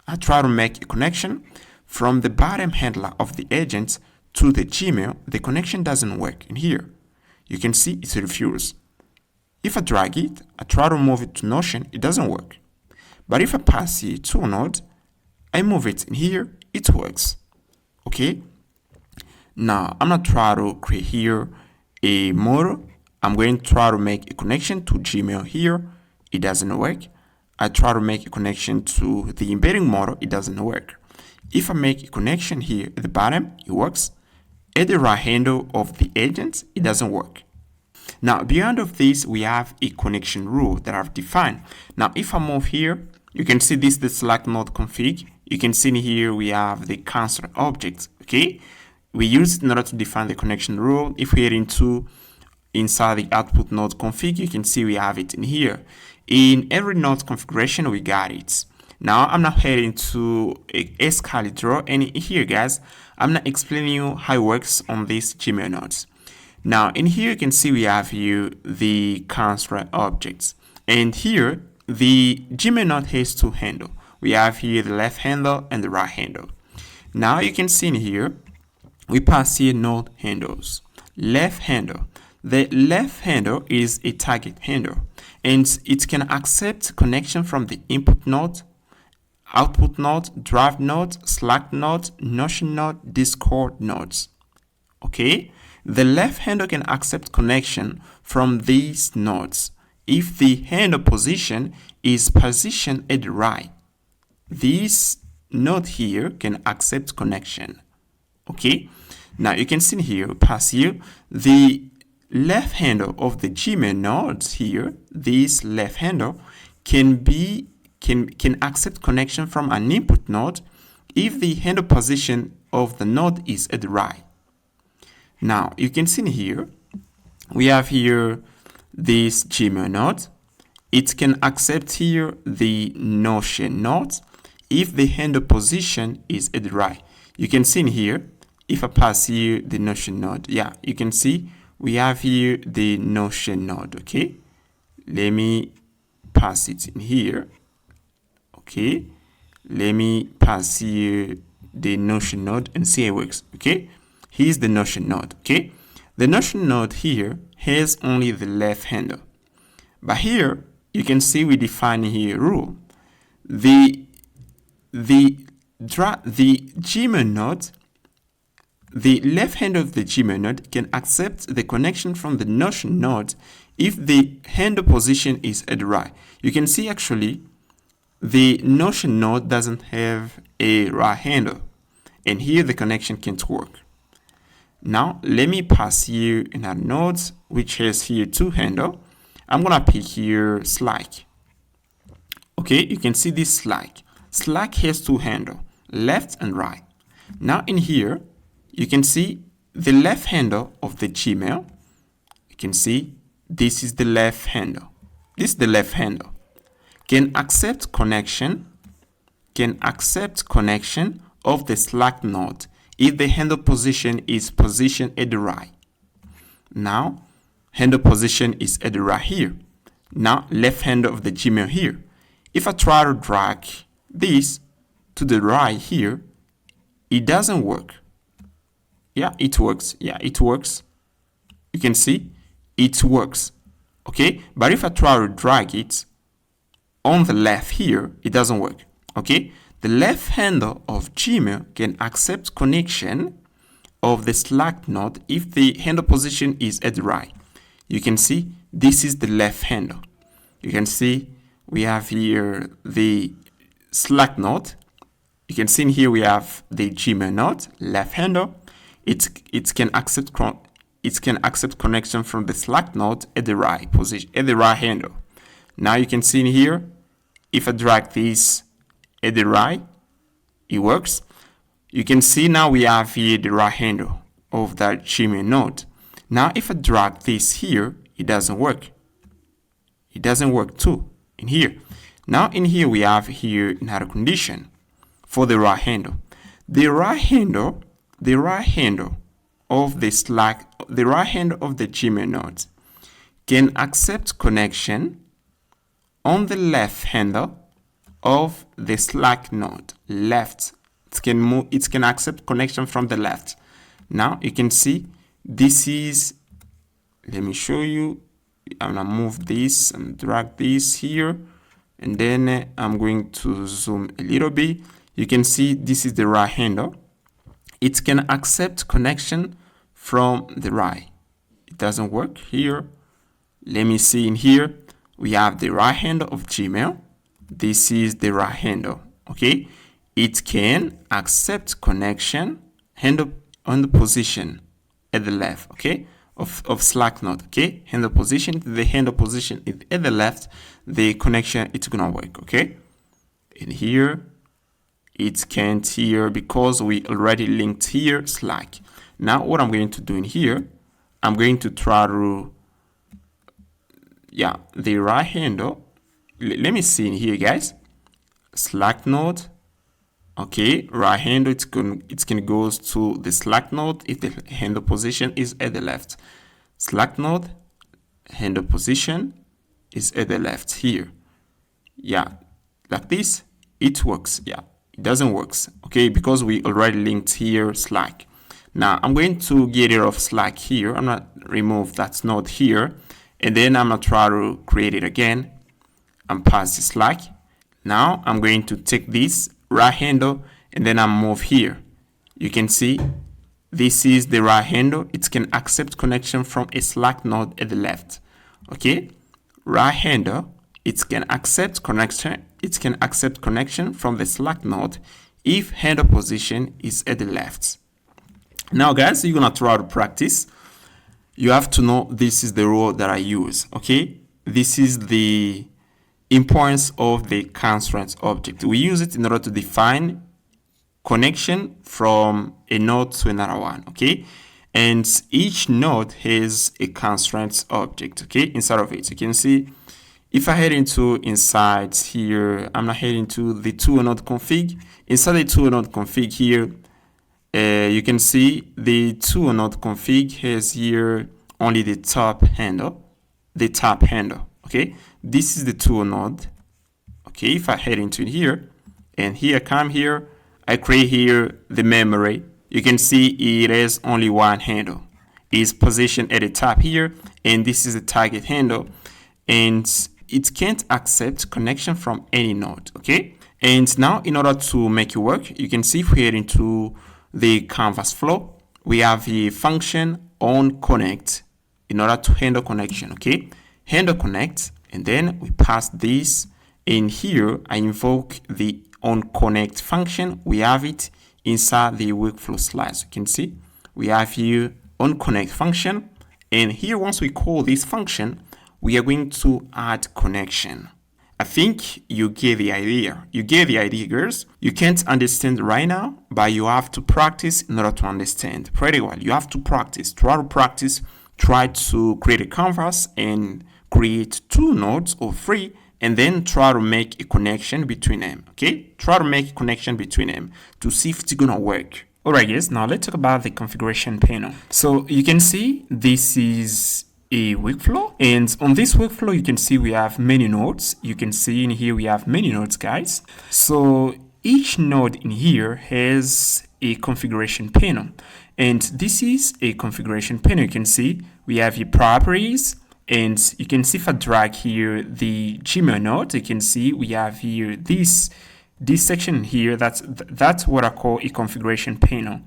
A: I try to make a connection from the bottom handler of the agents to the Gmail, the connection doesn't work in here. You can see it's refused. If I drag it, I try to move it to Notion, it doesn't work. But if I pass here to a node, I move it in here, it works. Okay, now I'm gonna try to create here a model. I'm going to try to make a connection to Gmail here, it doesn't work. I try to make a connection to the embedding model, it doesn't work. If I make a connection here at the bottom, it works. At the right handle of the agents, it doesn't work. Now beyond of this, we have a connection rule that I've defined. Now if I move here, you can see this the select node config. You can see in here we have the construct object. Okay, we use it in order to define the connection rule. If we head into inside the output node config, you can see we have it in here. In every node configuration, we got it. Now I'm not heading to a scala draw, and here, guys, I'm not explaining you how it works on these Gmail nodes. Now in here, you can see we have here the construct objects, and here the Gmail node has 2 handles. We have here the left handle and the right handle. Now you can see in here we pass here node handles. Left handle. The left handle is a target handle, and it can accept connection from the input node Output node, Drive node, Slack node, Notion node, Discord nodes. Okay, the left handle can accept connection from these nodes if the handle position is positioned at the right. This node here can accept connection. Okay, now you can see here, pass here, the left handle of the Gmail nodes here, this left handle can accept connection from an input node if the handle position of the node is at the right. Now you can see here, we have here this Gmail node. It can accept here the Notion node if the handle position is at the right. You can see in here, if I pass here the Notion node, yeah, you can see we have here the Notion node. Okay, let me pass it in here. Okay, let me pass here the Notion node and see how it works. Okay, here's the Notion node. Okay, the Notion node here has only the left handle, but here you can see we define here rule. The Gmail node, the left handle of the Gmail node can accept the connection from the Notion node if the handle position is at the right. You can see actually the Notion node doesn't have a right handle, and here the connection can't work. Now let me pass here another node which has here two handle. I'm gonna pick here Slack. Okay, you can see this Slack. Slack has two handle, left and right. Now in here, you can see the left handle of the Gmail. You can see this is the left handle. This is the left handle. Can accept connection of the Slack node if the handle position is positioned at the right. Now, handle position is at the right here. Now, left handle of the Gmail here. If I try to drag this to the right here, it doesn't work. Yeah, it works. Yeah, it works. You can see it works. Okay, but if I try to drag it on the left here, it doesn't work. Okay, the left handle of Gmail can accept connection of the Slack node if the handle position is at the right. You can see this is the left handle. You can see we have here the Slack node. You can see in here we have the Gmail node, left handle. It can accept connection from the Slack node at the right position, at the right handle. Now you can see in here, if I drag this at the right, it works. You can see now we have here the right handle of that Gmail node. Now if I drag this here, it doesn't work. It doesn't work too in here. Now in here we have here another condition for the right handle. The right handle of the Slack, the right handle of the Gmail node can accept connection on the left handle of the Slack node. Left, it can accept connection from the left. Now you can see this is, let me show you. I'm gonna move this and drag this here, and then I'm going to zoom a little bit. You can see this is the right handle. It can accept connection from the right. It doesn't work here. Let me see in here. We have the right handle of Gmail. This is the right handle. Okay. It can accept connection handle on the position at the left. Okay. Of Slack node. Okay. Handle position. The handle position is at the left. The connection, it's gonna work. Okay. In here, it can't here because we already linked here Slack. Now what I'm going to do in here, I'm going to try to, the right handle. Let me see in here, guys. Slack node. Okay, right handle, it's gonna go to the Slack node if the handle position is at the left. Slack node, handle position is at the left here. Yeah, like this, it works. Yeah, it doesn't work. Okay, because we already linked here Slack. Now I'm going to get rid of Slack here. I'm gonna remove that node here, and then I'm gonna try to create it again and pass the Slack. Now I'm going to take this right handle and then I move here. You can see this is the right handle. It can accept connection from a Slack node at the left. Okay, right handle, it can accept connection. It can accept connection from the Slack node if handle position is at the left. Now, guys, you're gonna try to practice. You have to know this is the rule that I use. Okay, this is the importance of the constraint object. We use it in order to define connection from a node to another one. Okay, and each node has a constraint object. Okay, inside of it, you can see if I head into inside here, I'm not heading to the tool node config. Inside the tool node config here, you can see the tool node config has here only the top handle. Okay, this is the tool node. Okay, if I head into here and here come here, I create here the memory. You can see it has only one handle. It's positioned at the top here, and this is the target handle, and it can't accept connection from any node. Okay, and now in order to make it work, you can see if we head into the canvas flow, we have the function onConnect in order to handle connection. Okay, handle connect, and then we pass this in here. I invoke the onConnect function. We have it inside the workflow slice. You can see we have here onConnect function, and here once we call this function, we are going to add connection. I think you get the idea. You get the idea, girls. You can't understand right now, but you have to practice in order to understand pretty well. You have to practice. Try to create a canvas and create two nodes or three, and then try to make a connection between them. Okay, try to make a connection between them to see if it's gonna work. Alright, guys, now let's talk about the configuration panel. So you can see this is a workflow, and on this workflow you can see we have many nodes. You can see in here we have many nodes, guys. So each node in here has a configuration panel, and this is a configuration panel. You can see we have your properties, and you can see if I drag here the Gmail node, you can see we have here this section here. That's what I call a configuration panel.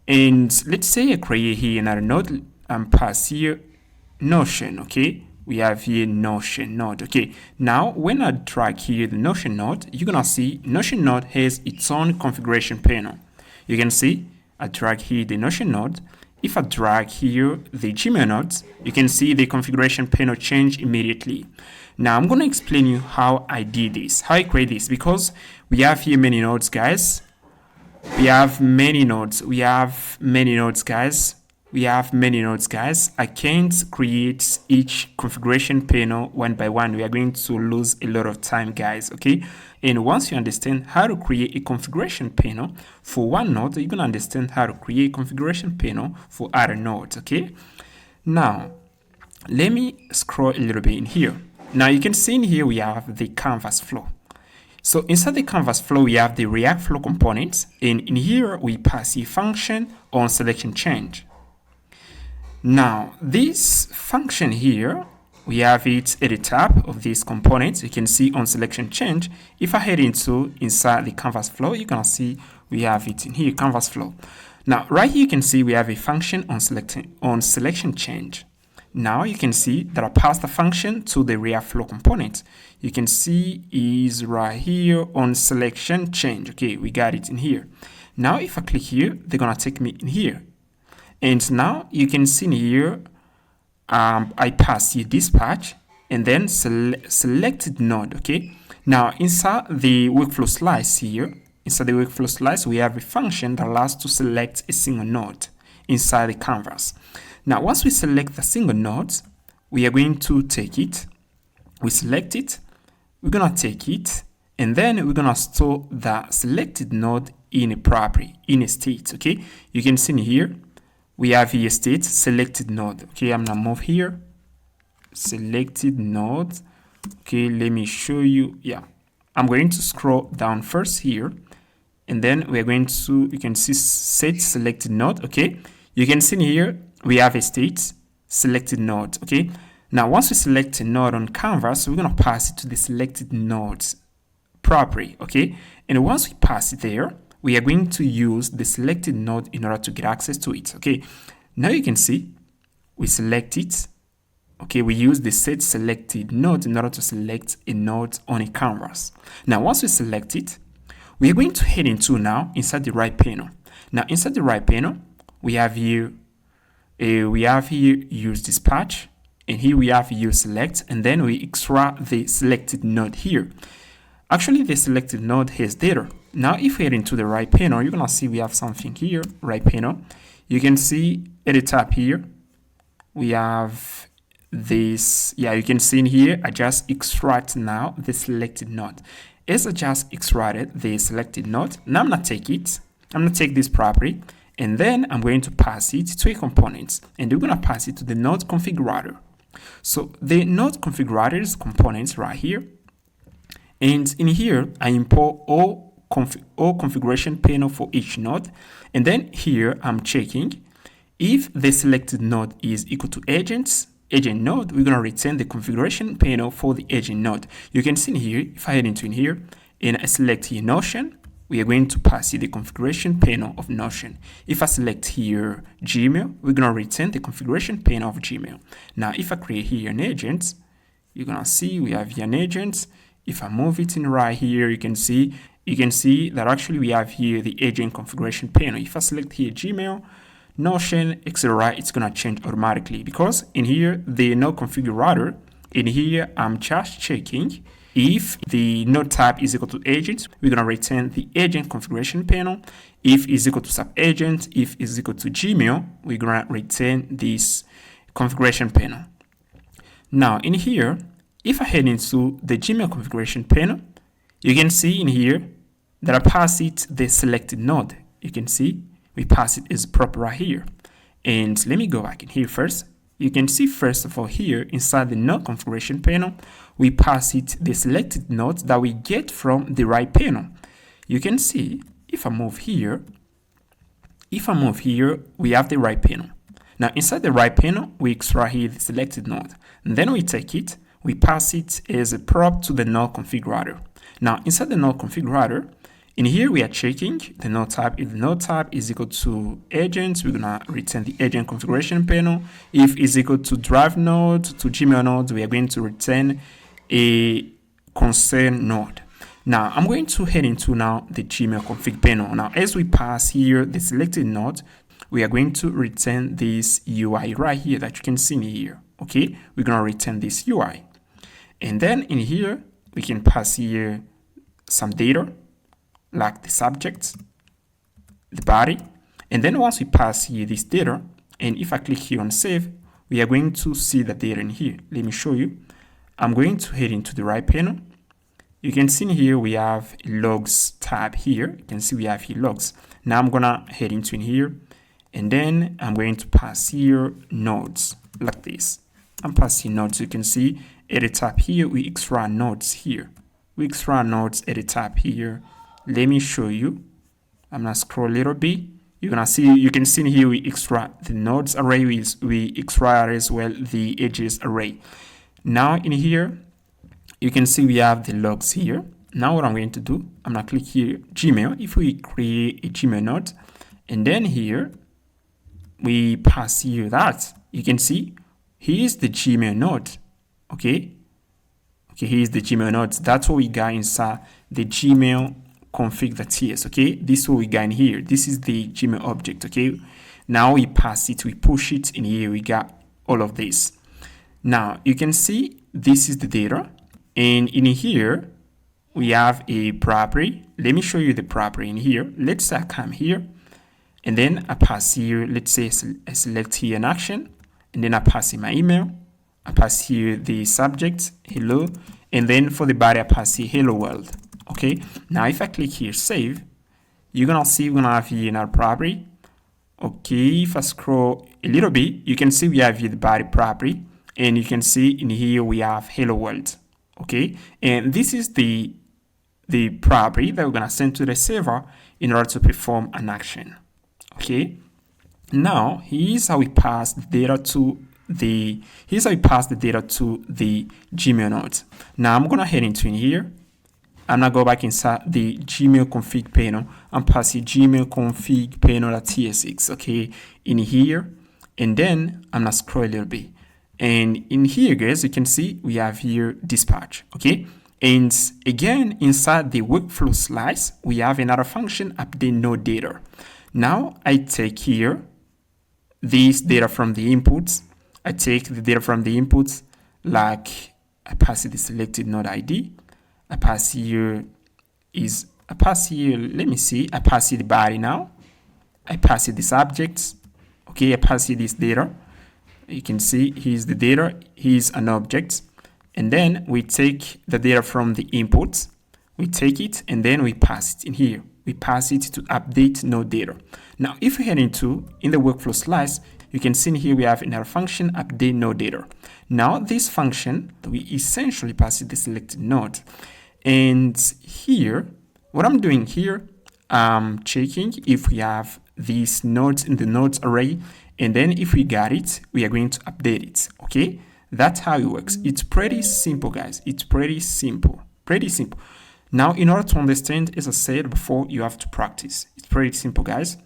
A: And let's say I create here another node and pass here Notion. Okay, we have here Notion node. Okay, now when I drag here the Notion node, you're gonna see Notion node has its own configuration panel. You can see I drag here the Notion node. If I drag here the Gmail nodes, you can see the configuration panel change immediately. Now I'm going to explain you how I did this, how I create this, because we have here many nodes, guys. We have many nodes, guys. I can't create each configuration panel one by one. We are going to lose a lot of time, guys. Okay, and once you understand how to create a configuration panel for one node, you're going to understand how to create a configuration panel for other nodes. Okay, now let me scroll a little bit in here. Now you can see in here we have the canvas flow. So inside the canvas flow, we have the React flow components, and in here we pass a function on selection change. Now this function here, we have it at the top of this component. You can see on selection change. If I head inside the canvas flow, you're gonna see we have it in here, canvas flow. Now right here you can see we have a function on selection change. Now you can see that I passed the function to the React flow component. You can see is right here on selection change. Okay, we got it in here. Now if I click here, they're gonna take me in here. And now you can see in here, I pass here dispatch and then selected node. Okay, now inside the workflow slice here, we have a function that allows to select a single node inside the canvas. Now once we select the single node, we are going to take it. We select it, we're gonna take it, and then we're gonna store the selected node in a property, in a state. Okay, you can see in here we have here state selected node. Okay, I'm gonna move here, selected node. Okay, let me show you. Yeah, I'm going to scroll down first here, and then we're going to, you can see set selected node. Okay, you can see in here we have a state selected node. Okay, now once we select a node on canvas, we're gonna pass it to the selected nodes property, okay? And once we pass it there, we are going to use the selected node in order to get access to it, okay? Now you can see we select it, okay? We use the set selected node in order to select a node on a canvas. Now once we select it, we are going to head into now inside the right panel. Now inside the right panel, we have here use dispatch, and here we have use select, and then we extract the selected node here. Actually, the selected node has data. Now, if we head into the right panel, you're gonna see we have something here, right panel. You can see at the top here, we have this. Yeah, you can see in here, I just extract now the selected node. As I just extracted the selected node, now I'm gonna take it. I'm gonna take this property, and then I'm going to pass it to a component, and we're gonna pass it to the node configurator. So the node configurator's components right here. And in here, I import all configuration panel for each node. And then here, I'm checking if the selected node is equal to agent node, we're going to return the configuration panel for the agent node. You can see in here, if I head into in here, and I select here Notion, we are going to pass here the configuration panel of Notion. If I select here Gmail, we're going to return the configuration panel of Gmail. Now, if I create here an agent, you're going to see we have here an agent. If I move it in right here, you can see that actually we have here the agent configuration panel. If I select here Gmail, Notion, etc., it's gonna change automatically because in here the node configurator. In here, I'm just checking if the node type is equal to agent. We're gonna return the agent configuration panel. If is equal to sub-agent, if is equal to Gmail, we're gonna return this configuration panel. Now in here, if I head into the Gmail configuration panel, you can see in here that I pass it the selected node. You can see we pass it as proper right here. And let me go back in here first. You can see first of all here inside the node configuration panel, we pass it the selected nodes that we get from the right panel. You can see if I move here, we have the right panel. Now inside the right panel, we extract here the selected node. And then we take it, we pass it as a prop to the node configurator. Now inside the node configurator, in here we are checking the node type. If the node type is equal to agent, we're gonna return the agent configuration panel. If is equal to drive node, to Gmail node, we are going to return a concern node. Now I'm going to head into now the Gmail config panel. Now as we pass here the selected node, we are going to return this UI right here that you can see in here. Okay, we're gonna return this UI. And then in here, we can pass here some data, like the subject, the body. And then once we pass here this data, and if I click here on save, we are going to see the data in here. Let me show you. I'm going to head into the right panel. You can see in here, we have logs tab here. You can see we have here logs. Now I'm gonna head into in here, and then I'm going to pass here nodes like this. I'm passing nodes. You can see at the top here, we extract nodes here. We extract nodes at the top here. Let me show you. I'm gonna scroll a little bit. You can see in here we extract the nodes array. We extract as well the edges array. Now in here, you can see we have the logs here. Now what I'm going to do, I'm gonna click here Gmail. If we create a Gmail node, and then here we pass here that, you can see here's the Gmail node. Okay, here's the Gmail node. That's what we got inside the Gmail config.ts. Okay, this is what we got in here. This is the Gmail object. Okay, now we pass it, we push it in here. We got all of this. Now you can see this is the data, and in here we have a property. Let me show you the property in here. Let's say I come here, and then I pass here. Let's say I select here an action, and then I pass in my email. I pass here the subject, hello, and then for the body I pass here hello world. Okay, now if I click here save, you're gonna see we're gonna have here another property. Okay, if I scroll a little bit, you can see we have here the body property, and you can see in here we have hello world. Okay, and this is the property that we're gonna send to the server in order to perform an action. Now here's how we pass the data to the Gmail node. Now I'm gonna head into in here, I'm gonna go back inside the Gmail config panel and pass the Gmail config panel.tsx, okay, in here. And then I'm gonna scroll a little bit. And in here, guys, you can see we have here dispatch, okay? And again, inside the workflow slice, we have another function, update node data. Now I take here this data from the inputs. I take the data from the inputs, like I pass it the selected node ID. I pass here, I pass it the body now. I pass it the subjects. Okay, I pass it this data. You can see here's the data, here's an object. And then we take the data from the inputs. We take it and then we pass it in here. We pass it to update node data. Now, if we head in the workflow slice, you can see in here we have another function, update node data. Now, this function, we essentially pass it the selected node. And here, what I'm doing here, I'm checking if we have these nodes in the nodes array. And then if we got it, we are going to update it. Okay, that's how it works. It's pretty simple, guys. It's pretty simple. Now, in order to understand, as I said before, you have to practice. It's pretty simple, guys.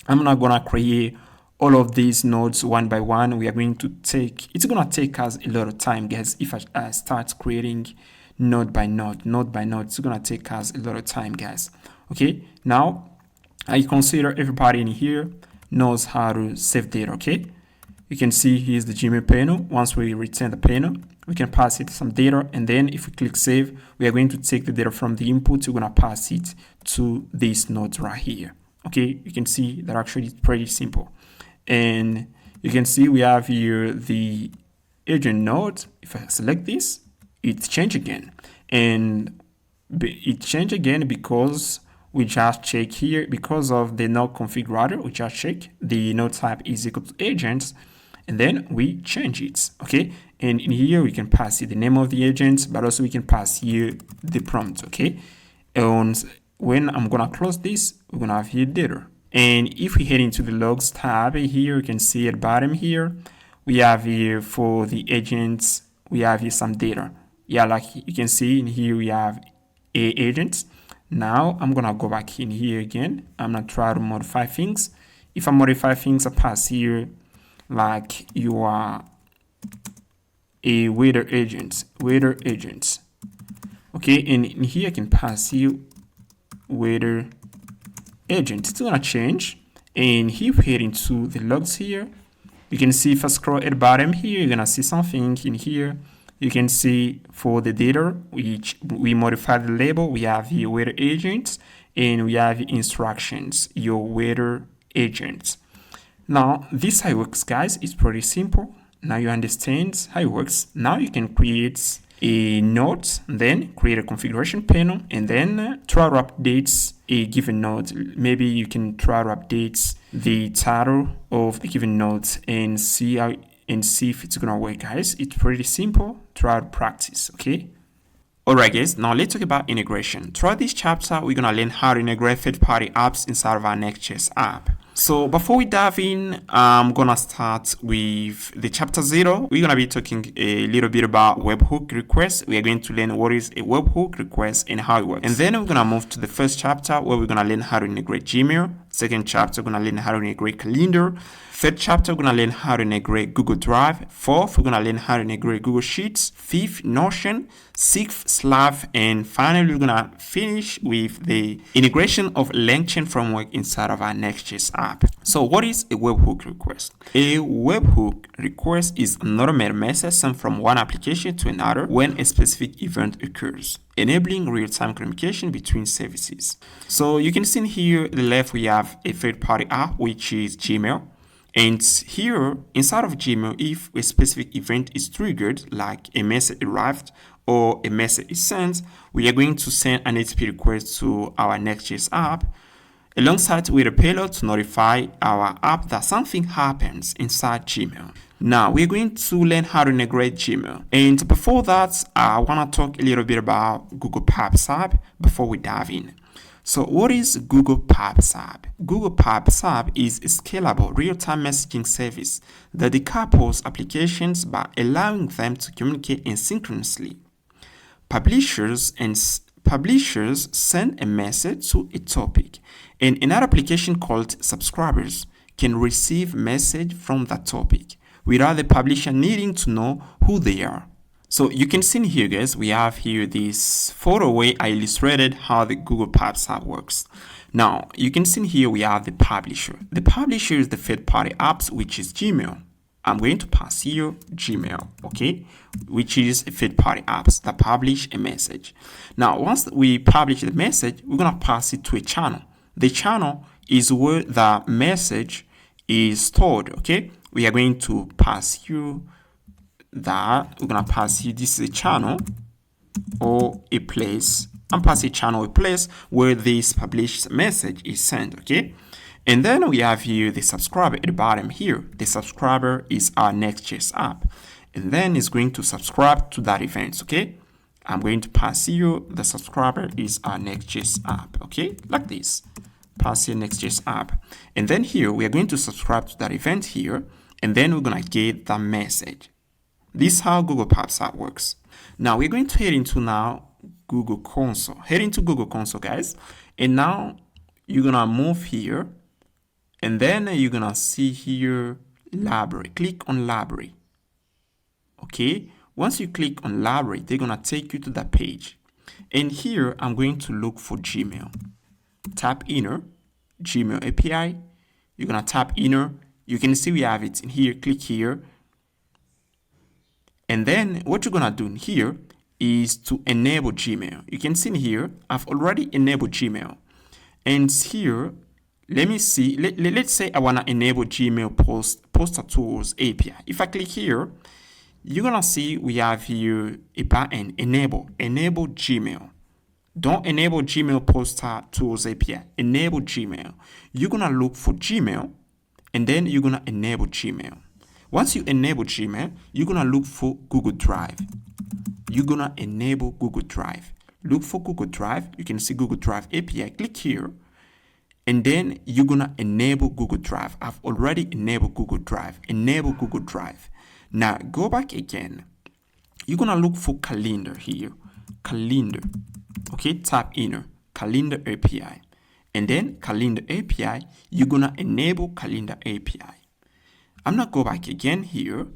A: I'm not gonna create all of these nodes one by one. We are going to it's gonna take us a lot of time, guys. If I start creating node by node, it's gonna take us a lot of time, guys. Okay, now I consider everybody in here knows how to save data. Okay, you can see here's the Gmail panel. Once we return the panel, we can pass it some data, and then if we click save, we are going to take the data from the input. We're gonna pass it to these nodes right here. Okay, you can see that actually it's pretty simple. And you can see we have here the agent node. If I select this, it changed again. And it changed again because we just check here, because of the node configurator, we just check the node type is equal to agents, and then we change it. Okay, and in here we can pass here the name of the agent, but also we can pass here the prompt. Okay, and when I'm gonna close this, we're gonna have here data. And if we head into the logs tab here, you can see at the bottom here, we have here for the agents, we have here some data. Yeah, like you can see in here, we have a agents. Now I'm gonna go back in here again. I'm gonna try to modify things. If I modify things, I pass here like you are a waiter agent. Okay, and in here I can pass you waiter agent. It's gonna change. And here we head into the logs here. You can see if I scroll at the bottom here, you're gonna see something in here. You can see for the data, which we modified the label, we have the waiter agents, and we have instructions, your waiter agents. Now, this how it works, guys. It's pretty simple. Now you understand how it works. Now you can create a node, then create a configuration panel, and then try to update a given node. Maybe you can try to update the title of the given node and see if it's gonna work, guys. It's pretty simple. Try to practice, okay? Alright, guys, now let's talk about integration. Throughout this chapter, we're gonna learn how to integrate third-party apps inside of our Nextjs app. So before we dive in, I'm gonna start with the chapter 0. We're gonna be talking a little bit about webhook requests. We are going to learn what is a webhook request and how it works. And then we're gonna move to the first chapter where we're gonna learn how to integrate Gmail. Second chapter, we're gonna learn how to integrate Calendar. Third chapter, we're gonna learn how to integrate Google Drive. Fourth, we're gonna learn how to integrate Google Sheets. Fifth, Notion. Sixth, Slack. And finally, we're gonna finish with the integration of Langchain framework inside of our Nextjs app. So what is a webhook request? A webhook request is an automated message sent from one application to another when a specific event occurs, enabling real-time communication between services. So you can see here on the left, we have a third-party app, which is Gmail. And here inside of Gmail, if a specific event is triggered, like a message arrived or a message is sent, we are going to send an HTTP request to our Nextjs app alongside with a payload to notify our app that something happens inside Gmail. Now we're going to learn how to integrate Gmail. And before that, I want to talk a little bit about Google PubSub before we dive in. So what is Google PubSub? Google PubSub is a scalable real-time messaging service that decouples applications by allowing them to communicate asynchronously. Publishers and publishers send a message to a topic, and another application called subscribers can receive message from that topic without the publisher needing to know who they are. So you can see here, guys, we have here this photo where I illustrated how the Google Pubs app works. Now, you can see here we have the publisher. The publisher is the third-party apps, which is Gmail. I'm going to pass here Gmail, okay, which is a third-party apps that publish a message. Now, once we publish the message, we're going to pass it to a channel. The channel is where the message is stored, okay? We are going to pass you that. We're going to pass you, this is a channel or a place. I'm passing a channel, a place where this published message is sent, okay? And then we have here the subscriber at the bottom here. The subscriber is our Next.js app. And then it's going to subscribe to that event, okay? I'm going to pass you the subscriber is our Next.js app, okay? Like this. Pass your Next.js app. And then here we are going to subscribe to that event here. And then we're going to get the message. This is how Google Pubs app works. Now we're going to head into now Google Console. Head into Google Console, guys. And now you're going to move here. And then you're going to see here library. Click on library. Okay. Once you click on library, they're going to take you to that page. And here I'm going to look for Gmail. Tap inner, Gmail API. You're going to tap inner. You can see we have it in here. Click here. And then what you're going to do in here is to enable Gmail. You can see in here, I've already enabled Gmail. And here, let me see, let's say I want to enable Gmail poster tools API. If I click here, you're going to see we have here a button, enable Gmail. Don't enable Gmail poster tools API, enable Gmail. You're going to look for Gmail, and then you're going to enable Gmail. Once you enable Gmail, you're going to look for Google Drive. You're going to enable Google Drive. Look for Google Drive. You can see Google Drive API. Click here. And then you're going to enable Google Drive. I've already enabled Google Drive. Enable Google Drive. Now, go back again. You're going to look for calendar here. Calendar. Okay, tap inner. Calendar API. And then calendar API, you're going to enable calendar API. I'm going to go back again here.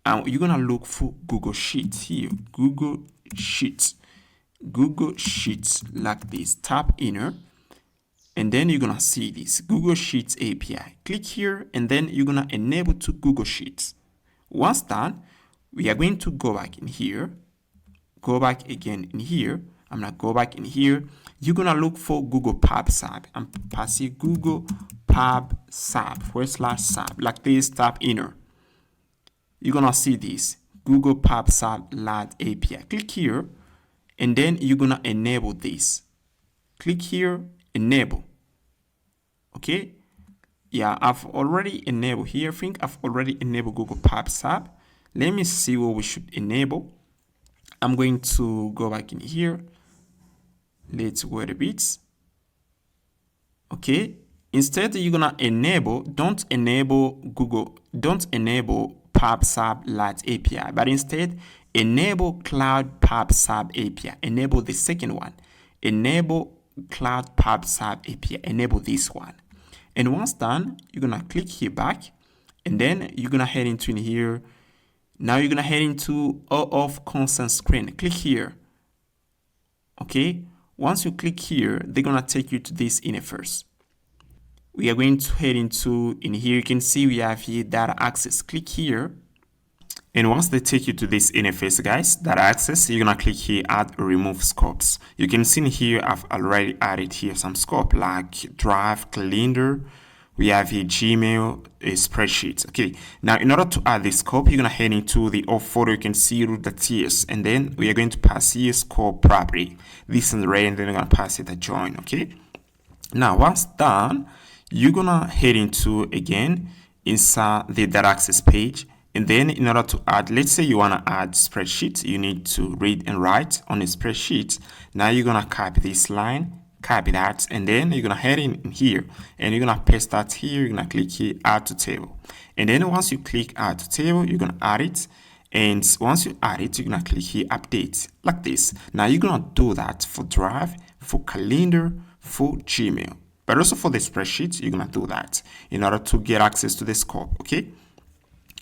A: You're going to look for Google Sheets here. Google Sheets. Google Sheets like this. Tap inner. And then you're going to see this Google Sheets API. Click here and then you're going to enable to Google Sheets. Once done, we are going to go back in here. Go back again in here. I'm going to go back in here. You're going to look for Google Pubs app. I'm passing Google Pubs app /sub like this. Tap inner. You're going to see this Google Pubs app LAD API. Click here and then you're going to enable this. Click here. Enable. Okay. Yeah, I've already enabled here. I think I've already enabled Google Pubs app. Let me see what we should enable. I'm going to go back in here. Let's wait a bit. Okay. Instead, you're gonna enable. Don't enable Pubs app LAD API, but instead enable Cloud Pubs app API. Enable the second one. Enable Cloud Pubs app API. Enable this one. And once done, you're gonna click here back, and then you're gonna head into in here. Now you're gonna head into OAuth consent screen. Click here. Okay. Once you click here, they're gonna take you to this interface. We are going to head into in here. You can see we have here data access. Click here. And once they take you to this interface, guys, data access, you're going to click here, add or remove scopes. You can see here, I've already added here some scope like Drive, Calendar. We have here Gmail, spreadsheets. Okay. Now, in order to add this scope, you're going to head into the auth folder. You can see root.ts. And then we are going to pass here scope property. This is red, and then we're going to pass it a join. Okay. Now, once done, you're going to head into, again, inside the data access page. And then in order to add, let's say you want to add spreadsheet, you need to read and write on a spreadsheet. Now you're going to copy this line, copy that, and then you're going to head in here and you're going to paste that here. You're going to click here, add to table. And then once you click add to table, you're going to add it. And once you add it, you're gonna click here update like this. Now you're gonna do that for Drive, for Calendar, for Gmail, but also for the spreadsheet. You're gonna do that in order to get access to the scope. Okay.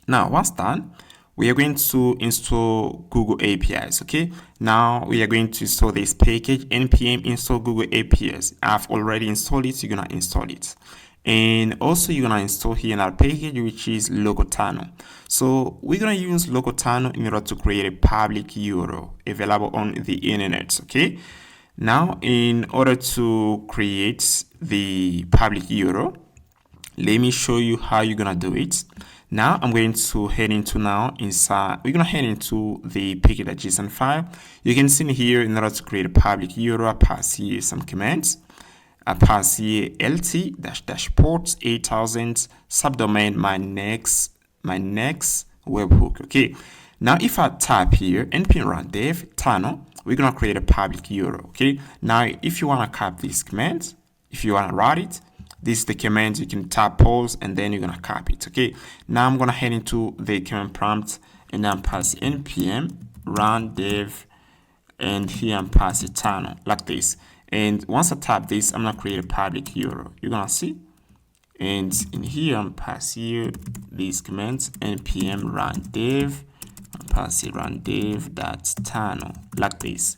A: Now once done, we are going to install Google APIs. Okay. Now we are going to install this package npm install Google APIs. I've already installed it. You're gonna install it. And also you're gonna install here another package which is Locotano. So we're gonna use Locotano in order to create a public URL available on the internet. Okay. Now in order to create the public URL, let me show you how you're gonna do it. Now I'm going to head into we're gonna head into the package.json file. You can see here in order to create a public URL, I pass here some commands. I pass here lt-ports 8000 subdomain my next webhook. Okay. Now if I type here npm run dev tano, we're gonna create a public URL. Okay. Now if you wanna copy this command, if you wanna write it, this is the command. You can tap pause and then you're gonna copy it. Okay. Now I'm gonna head into the command prompt and I'm passing npm run dev, and here I'm passing tano like this. And once I tap this, I'm gonna create a public URL. You're gonna see, and in here I'm pass here these commands npm run dev, I'm passing run dev that's tano like this,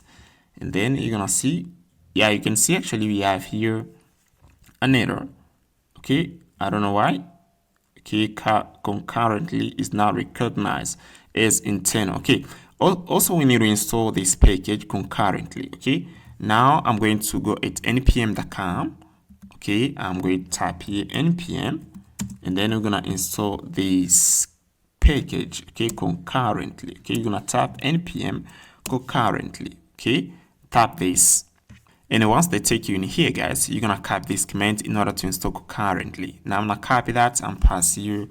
A: and then you're gonna see, yeah, you can see actually we have here an error. Okay, I don't know why. Okay, concurrently is not recognized as internal. Okay, also we need to install this package concurrently. Okay. Now I'm going to go at npm.com. Okay, I'm going to type here npm, and then we're gonna install this package. Okay, concurrently. Okay, you're gonna tap npm concurrently. Okay, tap this, and once they take you in here, guys, you're gonna copy this command in order to install concurrently. Now I'm gonna copy that and pass here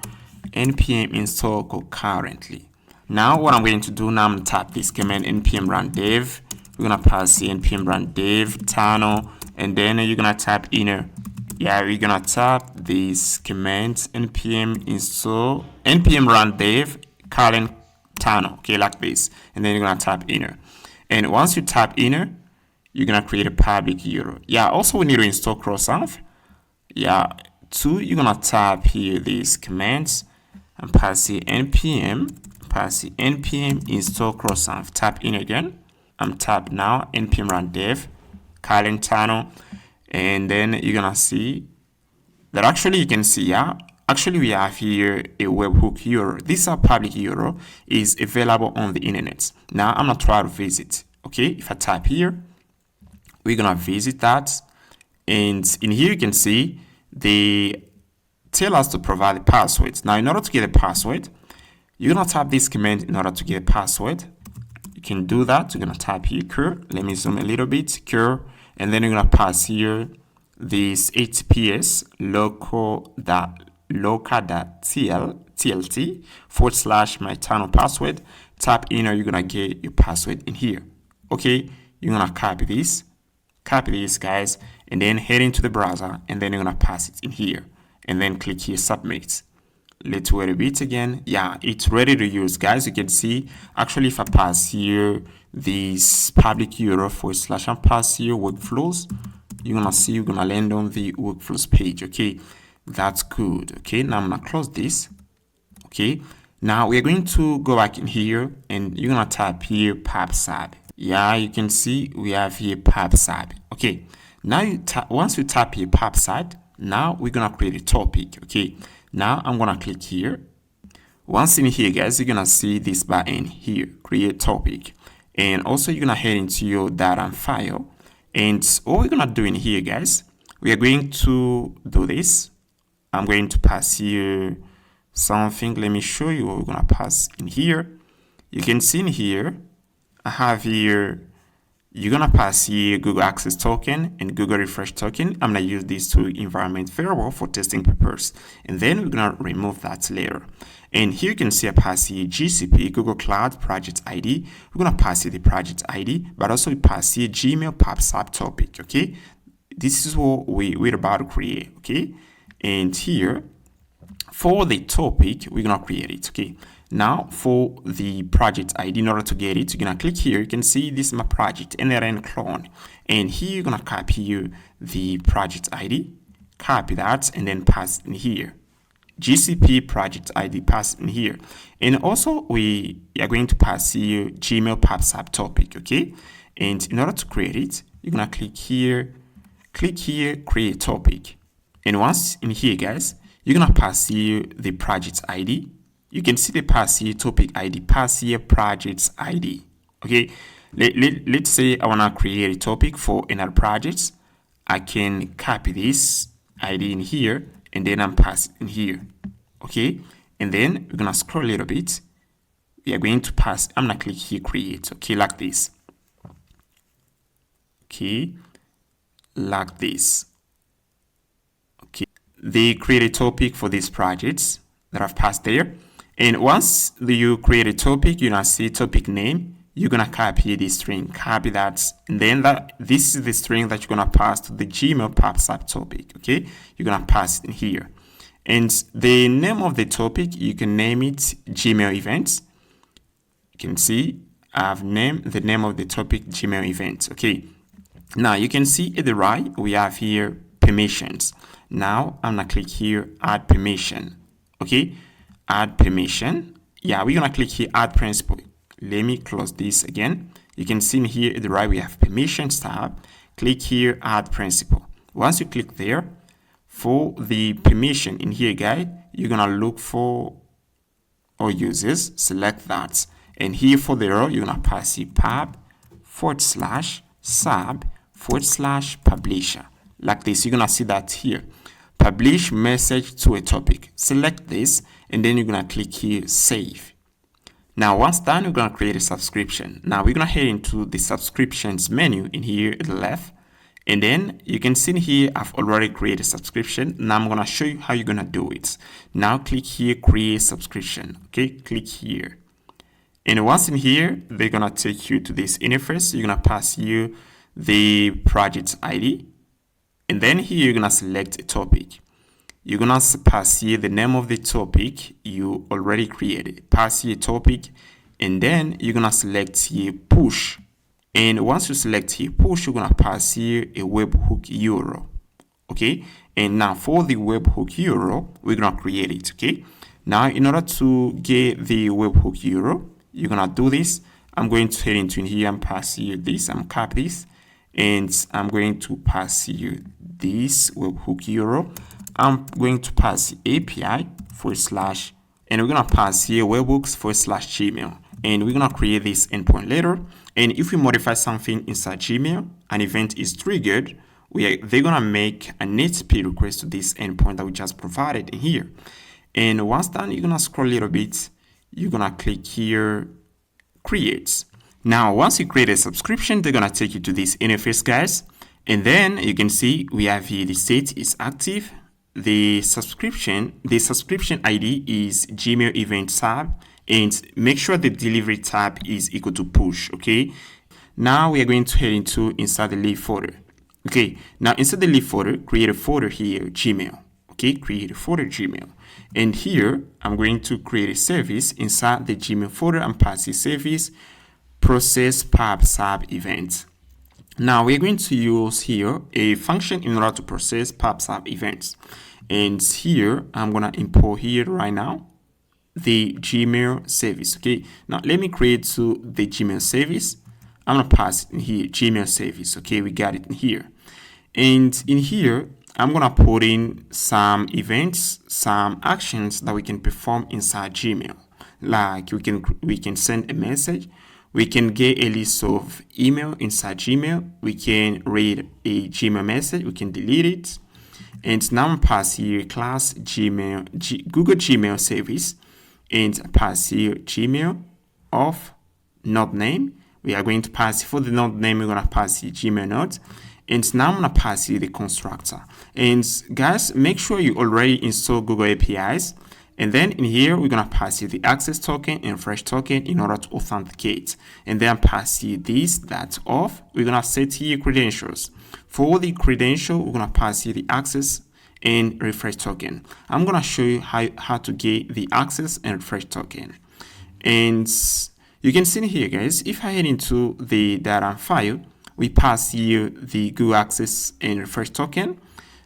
A: npm install concurrently. Now what I'm going to do now, I'm gonna tap this command npm run dev. We're gonna pass the npm run dev tano, and then you're gonna tap inner. Yeah, we're gonna tap this command npm install npm run dev current tano. Okay, like this, and then you're gonna tap inner. And once you tap inner, you're gonna create a public URL. Yeah, also we need to install cross-auth. Yeah, you're gonna tap here these commands and pass the npm install cross-auth. Tap in again. I'm tap now npm run dev current tano, and then you're gonna see that actually you can see, yeah, actually we have here a webhook URL. This public URL is available on the internet. Now I'm gonna try to visit. Okay, if I type here, we're gonna visit that, and in here you can see they tell us to provide the password. Now in order to get a password, you're gonna type this command in order to get a password. Can do that. You're gonna type here CRUD. Let me zoom a little bit, CRUD, and then you're gonna pass here this https local.tlt my channel password. Tap in, or you're gonna get your password in here. Okay, you're gonna copy this, guys, and then head into the browser, and then you're gonna pass it in here, and then click here submit. Let's wait a bit again. Yeah, it's ready to use, guys. You can see actually if I pass here this public URL / and pass here workflows, you're gonna see you're gonna land on the workflows page. Okay, that's good. Okay, now I'm gonna close this. Okay, now we're going to go back in here, and you're gonna type here pub/sub. Yeah, you can see we have here pub/sub. Okay, now once you tap here pub/sub, now we're gonna create a topic. Okay. Now I'm gonna click here. Once in here, guys, you're gonna see this button here, create topic, and also you're gonna head into your data file. And what we're gonna do in here, guys, we are going to do this. I'm going to pass here something. Let me show you what we're gonna pass in here. You can see in here, I have here, you're gonna pass here Google Access Token and Google Refresh Token. I'm gonna use these two environment variable for testing purpose, and then we're gonna remove that later. And here you can see I pass here GCP, Google Cloud Project ID. We're gonna pass here the project ID, but also we pass here Gmail pub/sub topic. Okay, this is what we're about to create. Okay, and here for the topic we're gonna create it. Okay, Now for the project ID, in order to get it, you're gonna click here. You can see this is my project, N8N clone. And here you're gonna copy the project ID, copy that, and then pass it in here. GCP project ID, pass in here. And also we are going to pass here Gmail PubSub topic, okay? And in order to create it, you're gonna click here, create topic. And once in here, guys, you're gonna pass here the project ID. You can see the pass here topic ID, pass here project ID, okay? Let's say I wanna create a topic for another project. I can copy this ID in here, and then I'm passing in here, okay? And then we're gonna scroll a little bit. We are going to pass, I'm gonna click here, create, okay, like this. Okay, like this. Okay, they create a topic for these projects that I've passed there. And once you create a topic, you're gonna see topic name. You're gonna copy the string, copy that, and then this is the string that you're gonna pass to the Gmail PubSub topic. Okay, you're gonna pass it in here, and the name of the topic, you can name it Gmail events. You can see I've named the name of the topic Gmail events. Okay, now you can see at the right we have here permissions. Now I'm gonna click here add permission. Okay, add permission. Yeah, we're gonna click here add principal. Let me close this again. You can see in here at the right we have permissions tab. Click here add principal. Once you click there, for the permission in here, guys, you're gonna look for all users, select that, and here for the row you're gonna pass here pub/sub/publisher, like this. You're gonna see that here, publish message to a topic. Select this, and then you're gonna click here save. Now, once done, we're going to create a subscription. Now, we're going to head into the subscriptions menu in here at the left. And then you can see in here, I've already created a subscription. Now, I'm going to show you how you're going to do it. Now, click here, create subscription. Okay, click here. And once in here, they're going to take you to this interface. You're going to pass here the project ID. And then here, you're going to select a topic. You're gonna pass here the name of the topic you already created. Pass here topic, and then you're gonna select here push. And once you select here push, you're gonna pass here a webhook URL. Okay, and now for the webhook URL, we're gonna create it. Okay, now in order to get the webhook URL, you're gonna do this. I'm going to head into here and pass here this. I'm copy this, and I'm going to pass here this webhook URL. I'm going to pass API / and we're going to pass here webhooks / Gmail, and we're going to create this endpoint later. And if we modify something inside Gmail, an event is triggered, they're going to make an HTTP request to this endpoint that we just provided in here. And once done, you're going to scroll a little bit. You're going to click here create. Now, once you create a subscription, they're going to take you to this interface, guys. And then you can see we have here the state is active. The subscription ID is Gmail event tab, and make sure the delivery tab is equal to push. Okay, now we are going to head into inside the leave folder. Okay, now inside the leave folder, create a folder here, Gmail. Okay, create a folder Gmail, and here I'm going to create a service inside the Gmail folder and pass the service process PubSub event. Now we're going to use here a function in order to process PubSub events. And here I'm gonna import here right now the Gmail service. Okay, now let me create the Gmail service. I'm gonna pass in here Gmail service. Okay, we got it in here. And in here, I'm gonna put in some events, some actions that we can perform inside Gmail. Like we can send a message. We can get a list of email inside Gmail. We can read a Gmail message. We can delete it. And now I'm pass here class Google Gmail service, and pass here Gmail of node name. We are going to pass for the node name. We're gonna pass here Gmail node, and now I'm gonna pass here the constructor. And guys, make sure you already install Google APIs. And then in here, we're going to pass here the access token and fresh token in order to authenticate. And then pass here this, that off. We're going to set here credentials. For the credential, we're going to pass here the access and refresh token. I'm going to show you how to get the access and refresh token. And you can see here, guys, if I head into the data file, we pass here the Google Access and Refresh token.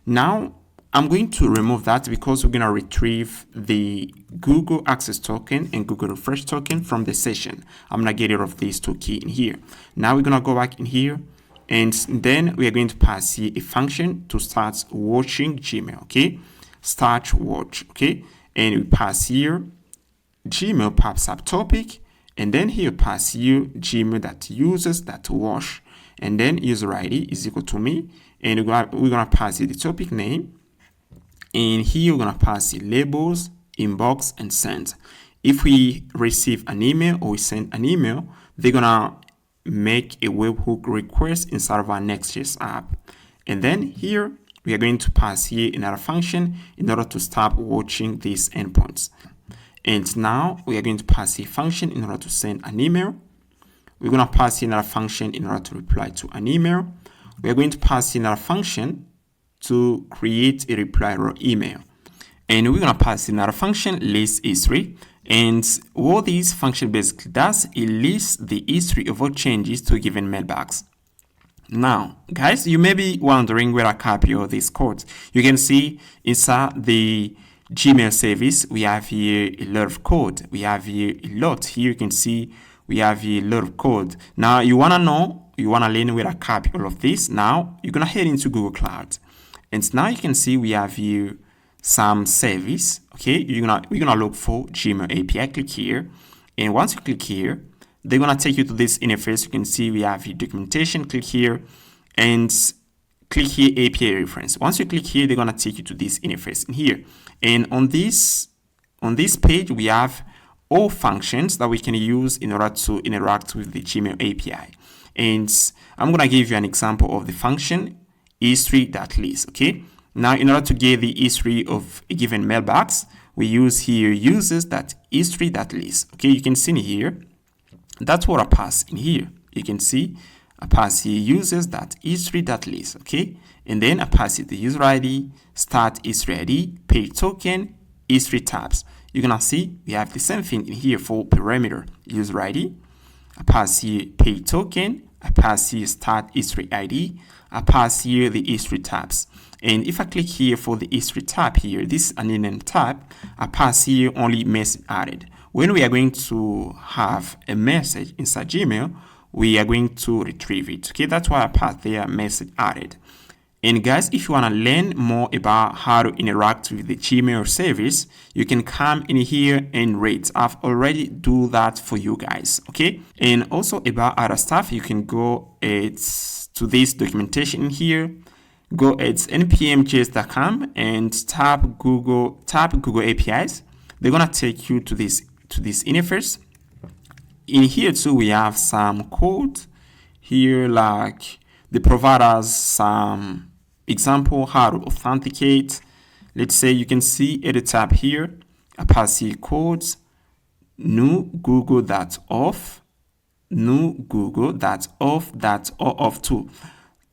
A: Now I'm going to remove that because we're going to retrieve the Google Access token and Google Refresh token from the session. I'm going to get rid of these two keys in here. Now we're going to go back in here, and then we are going to pass here a function to start watching Gmail, okay? Start watch, okay? And we pass here Gmail pops up topic, and then here pass here Gmail.users.watch, and then user ID is equal to me, and we're gonna pass here the topic name, and here we're gonna pass the labels, inbox, and send. If we receive an email or we send an email, they're gonna make a webhook request inside of our Nextjs app. And then here we are going to pass here another function in order to start watching these endpoints. And now we are going to pass a function in order to send an email. We're going to pass another function in order to reply to an email. We are going to pass another function to create a reply raw email. And we're going to pass another function, list history. And what this function basically does, it lists the history of all changes to a given mailbox. Now, guys, you may be wondering where I copy all this code. You can see inside the Gmail service, we have here a lot of code. We have here a lot. Here you can see we have here a lot of code. Now, you want to learn where I copy all of this. Now, you're going to head into Google Cloud. And now you can see we have here some service. Okay, we're gonna look for Gmail API. Click here. And once you click here, they're going to take you to this interface. You can see we have here documentation. Click here and click here API reference. Once you click here, they're going to take you to this interface in here. And on this page, we have all functions that we can use in order to interact with the Gmail API. And I'm going to give you an example of the function history.list. Okay. Now, in order to get the history of a given mailbox, we use here users.history.list. Okay. You can see here. That's what I pass in here. You can see I pass here users.history.list, okay? And then I pass it the user ID, start history ID, page token, history tabs. You're gonna see we have the same thing in here for parameter user ID. I pass here page token, I pass here start history ID, I pass here the history tabs. And if I click here for the history tab here, this is an N8N tab, I pass here only message added. When we are going to have a message inside Gmail, we are going to retrieve it. Okay, that's why I passed there message added. And guys, if you want to learn more about how to interact with the Gmail service, you can come in here and read. I've already do that for you guys. Okay, and also about other stuff, you can go to this documentation in here. Go at npmjs.com and tap Google APIs. They're gonna take you to this interface. In here too, we have some code here, like the providers, some example how to authenticate. Let's say you can see at the tab here, I pass here codes, new google.auth, OAuth 2.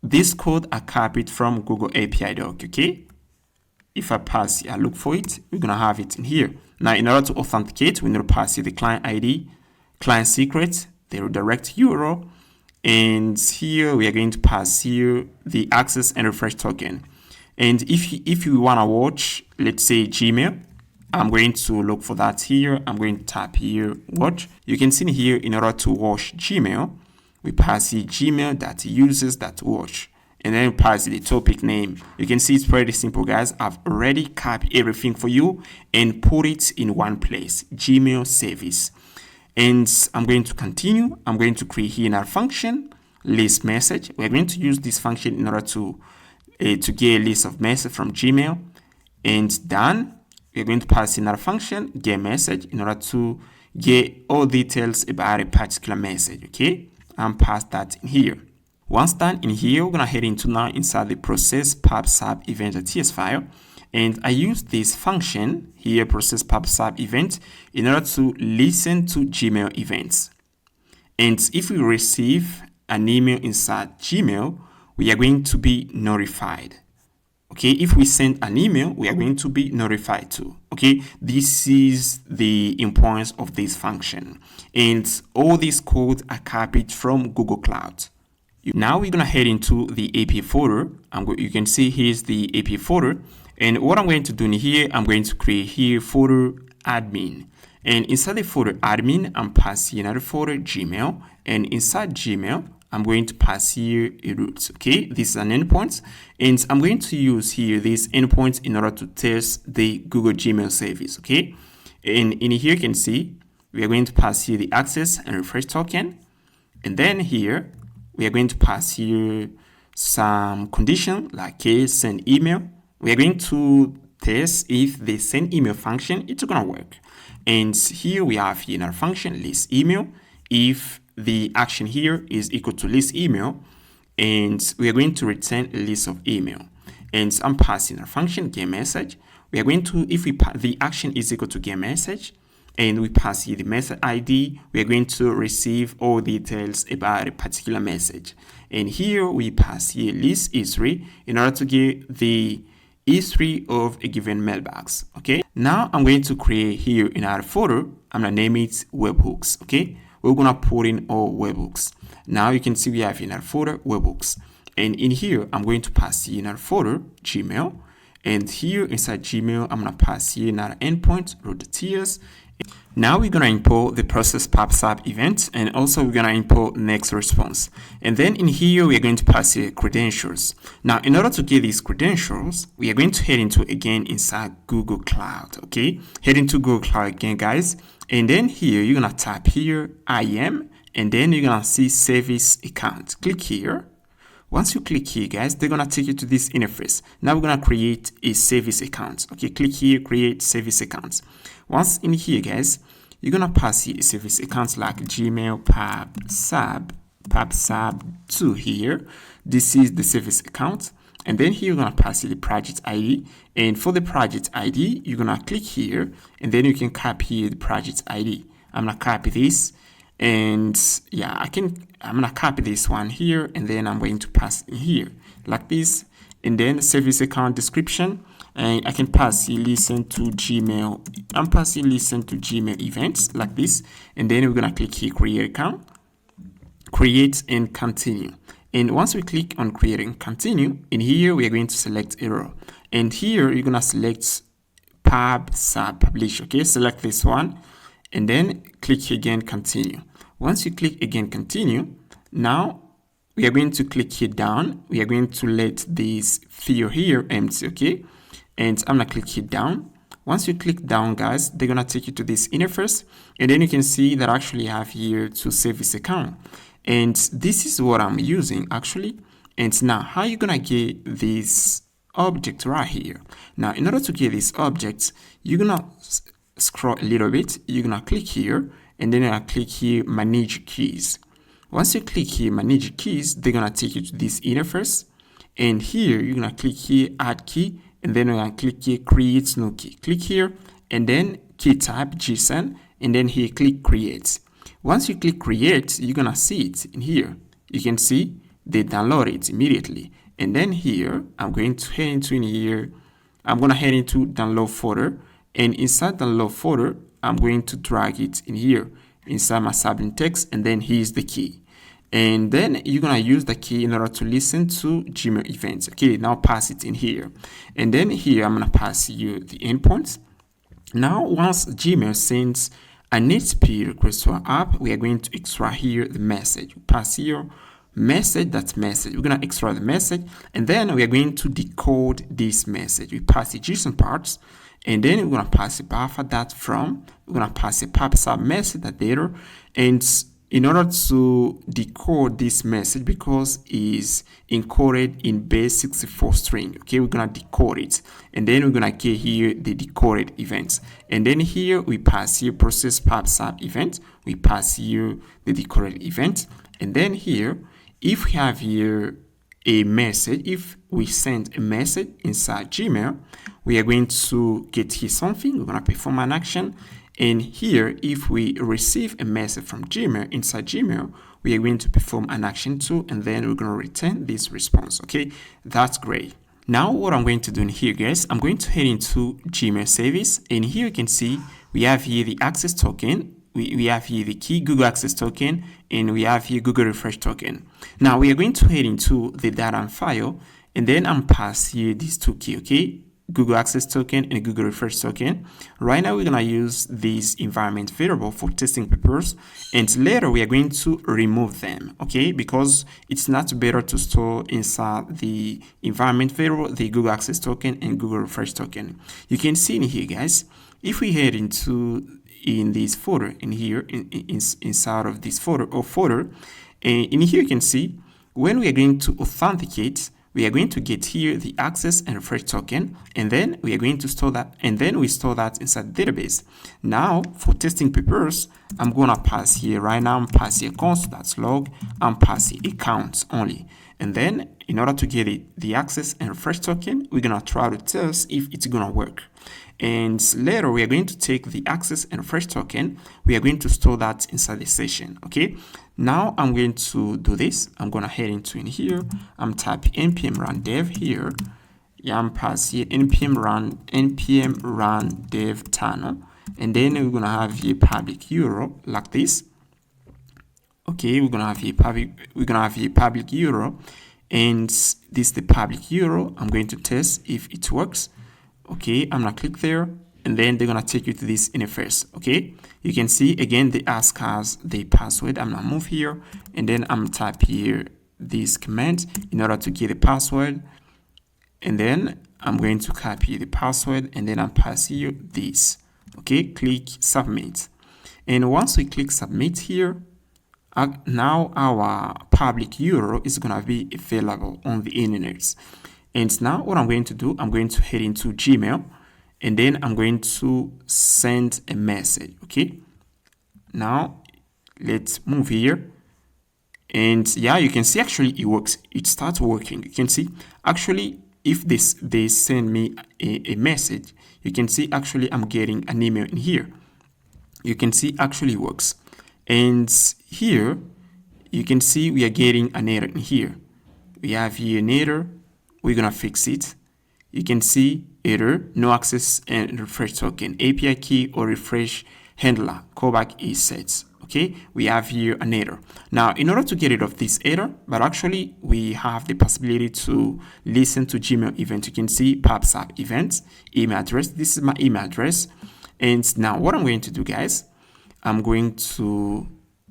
A: This code I copied from Google API doc, okay? If I pass, I look for it, we're gonna have it in here. Now, in order to authenticate, we need to pass here the client ID, client secret, the redirect URL, and here we are going to pass here the access and refresh token. And if you want to watch, let's say Gmail, I'm going to look for that here. I'm going to tap here watch. You can see here, in order to watch Gmail, we pass here gmail.users.watch, and then we pass the topic name. You can see it's pretty simple, guys. I've already copied everything for you and put it in one place, Gmail service. And I'm going to continue. I'm going to create here another function, list message. We're going to use this function in order to get a list of message from Gmail. And done. We're going to pass another function, get message, in order to get all details about a particular message. Okay, and pass that in here. Once done in here, we're gonna head into now inside the process pub sub event.ts file. And I use this function here, process pub sub event, in order to listen to Gmail events. And if we receive an email inside Gmail, we are going to be notified. Okay, if we send an email, we are going to be notified too. Okay, this is the importance of this function, and all these codes are copied from Google Cloud. Now we're gonna head into the API folder. You can see here's the API folder, and what I'm going to do in here, I'm going to create here folder admin, and inside the folder admin, I'm passing another folder Gmail, and inside Gmail, I'm going to pass here a root. Okay, this is an endpoint, and I'm going to use here this endpoint in order to test the Google Gmail service. Okay, and in here you can see we are going to pass here the access and refresh token, and then here we are going to pass here some condition like case send email. We are going to test if the send email function it's gonna work, and here we have here in our function list email. If the action here is equal to list email, and we are going to return a list of email, and I'm passing our function get message. We are going to, if the action is equal to get message, and we pass here the method ID, we are going to receive all details about a particular message. And here we pass here list history in order to get the history of a given mailbox. Okay, now I'm going to create here in our folder, I'm gonna name it webhooks. Okay, we're gonna put in all webhooks. Now you can see we have in our folder webhooks, and in here I'm going to pass here in our folder Gmail, and here inside Gmail I'm gonna pass here in our endpoint root.ts. Now we're gonna import the process PubSub event, and also we're gonna import next response, and then in here we are going to pass here credentials. Now in order to get these credentials, we are going to head into again inside Google Cloud. Okay, head into Google Cloud again, guys, and then here you're gonna tap here IAM, and then you're gonna see service account. Click here. Once you click here, guys, they're gonna take you to this interface. Now we're gonna create a service account. Okay, click here, create service accounts. Once in here, guys, you're gonna pass here a service account like Gmail PubSub2 here. This is the service account, and then here you're gonna pass here the project ID. And for the project ID, you're gonna click here, and then you can copy here the project ID. I'm gonna copy this. And yeah, I'm gonna copy this one here, and then I'm going to pass in here like this, and then service account description, and I can pass here listen to Gmail. I'm passing listen to Gmail events like this, and then we're gonna click here create account, create and continue. And once we click on create and continue, in here we are going to select error, and here you're gonna select PubSub publish. Okay, select this one, and then click again continue. Once you click again continue, now we are going to click here down. We are going to let this field here empty. Okay, and I'm gonna click here down. Once you click down, guys, they're gonna take you to this interface, and then you can see that I actually have here to service account, and this is what I'm using actually. And now how you gonna get this object right here? Now in order to get this object, you're gonna scroll a little bit, you're gonna click here, and then you're gonna click here manage keys. Once you click here manage keys, they're gonna take you to this interface, and here you're gonna click here add key, and then you're gonna click here create new key. Click here, and then key type JSON, and then here click create. Once you click create, you're gonna see it in here. You can see they download it immediately, and then here I'm going to head into in here. I'm gonna head into download folder. And inside the download folder, I'm going to drag it in here inside my subject text, and then here's the key. And then you're gonna use the key in order to listen to Gmail events. Okay, now pass it in here, and then here I'm gonna pass you the endpoints. Now once Gmail sends an HTTP request to our app, we are going to extract here the message. Pass here message, that's message. We're gonna extract the message, and then we are going to decode this message. We pass the JSON parts, and then we're gonna pass a buffer that from. We're gonna pass a PubSub message that data, and in order to decode this message, because it's encoded in base 64 string, okay, we're gonna decode it, and then we're gonna get here the decoded events, and then here we pass here process PubSub event, we pass here the decoded event, and then here if we have here a message, if we send a message inside Gmail, we are going to get here something, we're going to perform an action, and here if we receive a message from Gmail inside Gmail, we are going to perform an action too, and then we're going to return this response. Okay, that's great. Now what I'm going to do in here, guys, I'm going to head into Gmail service, and here you can see we have here the access token, we have here the key Google Access token, and we have here Google Refresh token. Now we are going to head into the data and file, and then I'm pass here these two key, okay? Google Access token and Google Refresh token. Right now we're gonna use this environment variable for testing purposes, and later we are going to remove them, okay? Because it's not better to store inside the environment variable the Google Access token and Google Refresh token. You can see in here, guys, if we head into in this folder in here inside of this folder, and in here you can see when we are going to authenticate, we are going to get here the access and refresh token, and then we are going to store that, and then we store that inside the database. Now for testing purposes, I'm gonna pass here right now, I'm passing console.log, I'm passing accounts only, and then in order to get the access and refresh token, we're gonna try to test if it's gonna work. And later we are going to take the access and refresh token, we are going to store that inside the session, okay? Now I'm going to do this. I'm gonna head into in here, I'm typing npm run dev here, yeah, I'm passing npm run dev tunnel, and then we're gonna have a public URL like this. Okay, we're gonna have a public URL, and this is the public URL. I'm going to test if it works. Okay, I'm gonna click there, and then they're gonna take you to this interface. Okay, you can see again they ask us the password. I'm gonna move here, and then I'm type here this command in order to get the password, and then I'm going to copy the password, and then I'm pass here this. Okay, click submit, and once we click submit here, now our public URL is gonna be available on the internet. And now what I'm going to do, I'm going to head into Gmail, and then I'm going to send a message, okay? Now let's move here, and yeah, you can see actually it works. It starts working. You can see actually if they send me a message, you can see actually I'm getting an email in here. You can see actually it works. And here you can see we are getting an error in here. We have here an error. We're gonna fix it. You can see error, no access and refresh token, API key or refresh handler, callback is set. Okay, we have here an error. Now, in order to get rid of this error, but actually we have the possibility to listen to Gmail event. You can see pops up events, email address. This is my email address. And now what I'm going to do, guys, I'm going to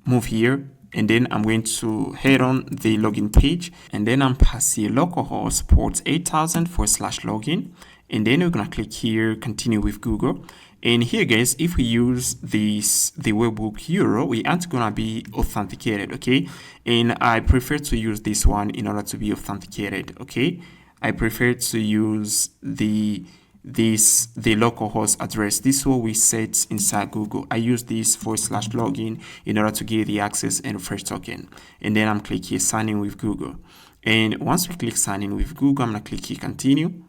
A: move here, and then I'm going to head on the login page, and then I'm passing localhost port 8000/login, and then we're gonna click here, continue with Google. And here, guys, if we use the webhook URL, we aren't gonna be authenticated, okay? And I prefer to use this one in order to be authenticated, okay? I prefer to use the localhost address. This is what we set inside Google. I use this /login in order to get the access and refresh token. And then I'm click here sign in with Google. And once we click sign in with Google, I'm gonna click here continue.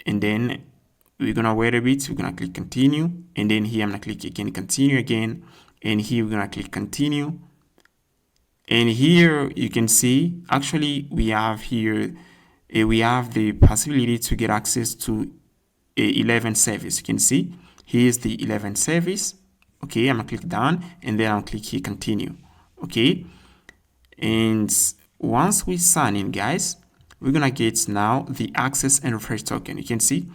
A: And then we're gonna wait a bit. We're gonna click continue. And then here I'm gonna click again continue again. And here we're gonna click continue. And here you can see actually we have here we have the possibility to get access to a 11 service. You can see here's the 11 service. Okay, I'm gonna click down, and then I'll click here continue. Okay, and once we sign in, guys, we're gonna get now the access and refresh token. You can see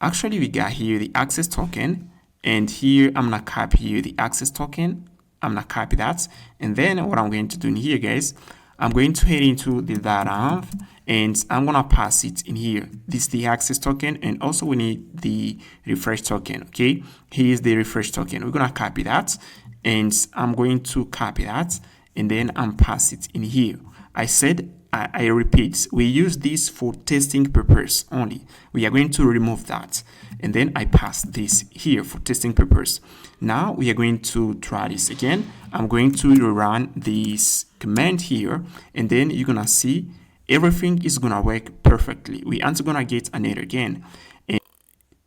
A: actually we got here the access token, and here I'm gonna copy here the access token. I'm gonna copy that, and then what I'm going to do in here, guys, I'm going to head into the data, and I'm gonna pass it in here. This is the access token, and also we need the refresh token. Okay, here's the refresh token. We're gonna copy that, and I'm going to copy that, and then I'm pass it in here. I said I repeat, we use this for testing purpose only. We are going to remove that, and then I pass this here for testing purpose. Now we are going to try this again. I'm going to run this command here, and then you're gonna see everything is gonna work perfectly. We aren't gonna get an error again. And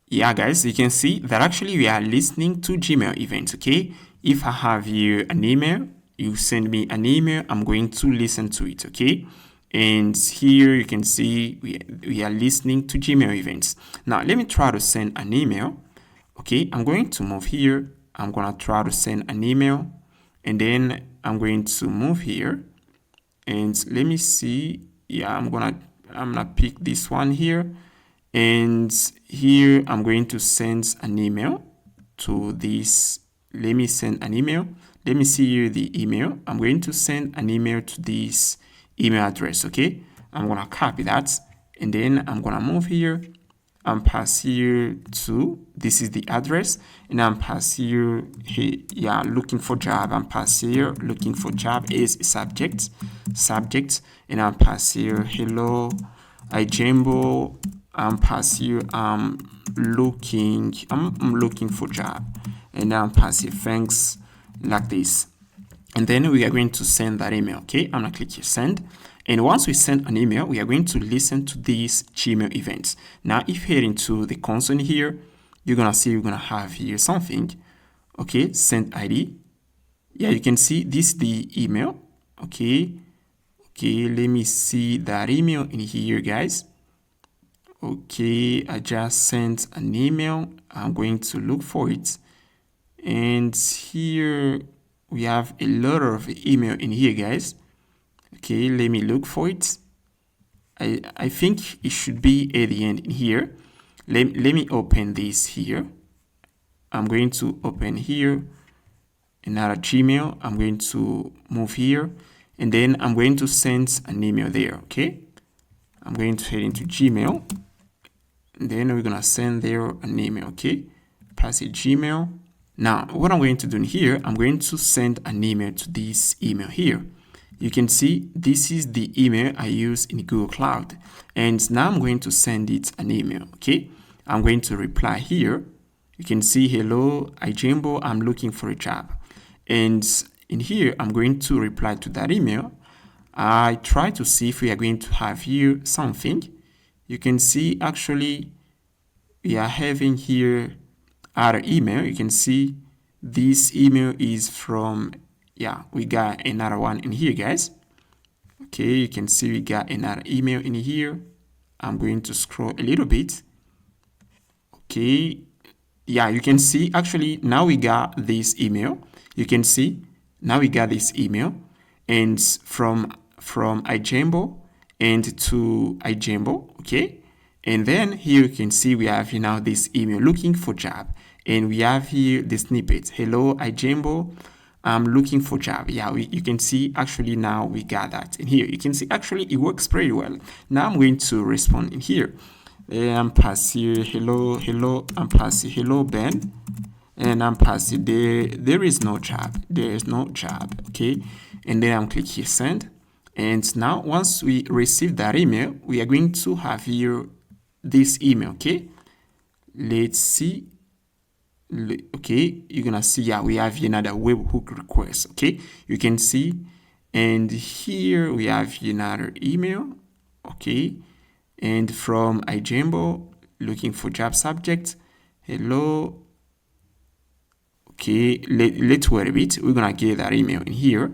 A: yeah, guys, you can see that actually we are listening to Gmail events. Okay, if I have here an email, you send me an email, I'm going to listen to it. Okay, And here you can see we are listening to Gmail events. Now let me try to send an email. Okay, I'm going to move here. I'm gonna try to send an email, and then I'm going to move here, and let me see. Yeah, I'm gonna pick this one here, and here I'm going to send an email to this. Let me send an email. Let me see here the email. I'm going to send an email to this email address. Okay, I'm gonna copy that, and then I'm gonna move here and pass here to, this is the address, and I'm pass here, hey, yeah, looking for job, I'm pass here looking for job is subject, and I'm pass here hello Ijambo, I'm pass here I'm looking for job, and I'm pass here thanks, like this. And then we are going to send that email. Okay, I'm gonna click here send. And once we send an email, we are going to listen to these Gmail events. Now, if you head into the console here, you're gonna see we're gonna have here something. Okay, send ID. Yeah, you can see this is the email. Okay, let me see that email in here, guys. Okay, I just sent an email. I'm going to look for it. And here we have a lot of email in here, guys. Okay, let me look for it. I think it should be at the end in here. Let me open this here. I'm going to open here another Gmail. I'm going to move here, and then I'm going to send an email there. Okay, I'm going to head into Gmail, and then we're gonna send there an email. Okay, pass it Gmail. Now what I'm going to do in here, I'm going to send an email to this email here. You can see this is the email I use in Google Cloud, and now I'm going to send it an email. Okay, I'm going to reply here. You can see hello Ijambo, I'm looking for a job, and in here I'm going to reply to that email. I try to see if we are going to have here something. You can see actually we are having here other email. You can see this email is from, yeah, we got another one in here, guys. Okay, you can see we got another email in here. I'm going to scroll a little bit. Okay, yeah, you can see actually now we got this email. You can see now we got this email, and from Ijambo and to Ijambo. Okay, and then here you can see we have here now this email looking for job, and we have here the snippet. Hello Ijambo, I'm looking for job. Yeah, you can see actually now we got that in here. You can see actually it works pretty well. Now I'm going to respond in here. I'm passing hello, I'm passing hello Ben, and I'm passing there is no job. There is no job. Okay, and then I'm click here send. And now once we receive that email, we are going to have here this email. Okay, let's see. Okay, you're gonna see, yeah, we have another webhook request. Okay, you can see, and here we have another email. Okay, and from Ijambo, looking for job subject. Hello. Okay, let's wait a bit. We're gonna get that email in here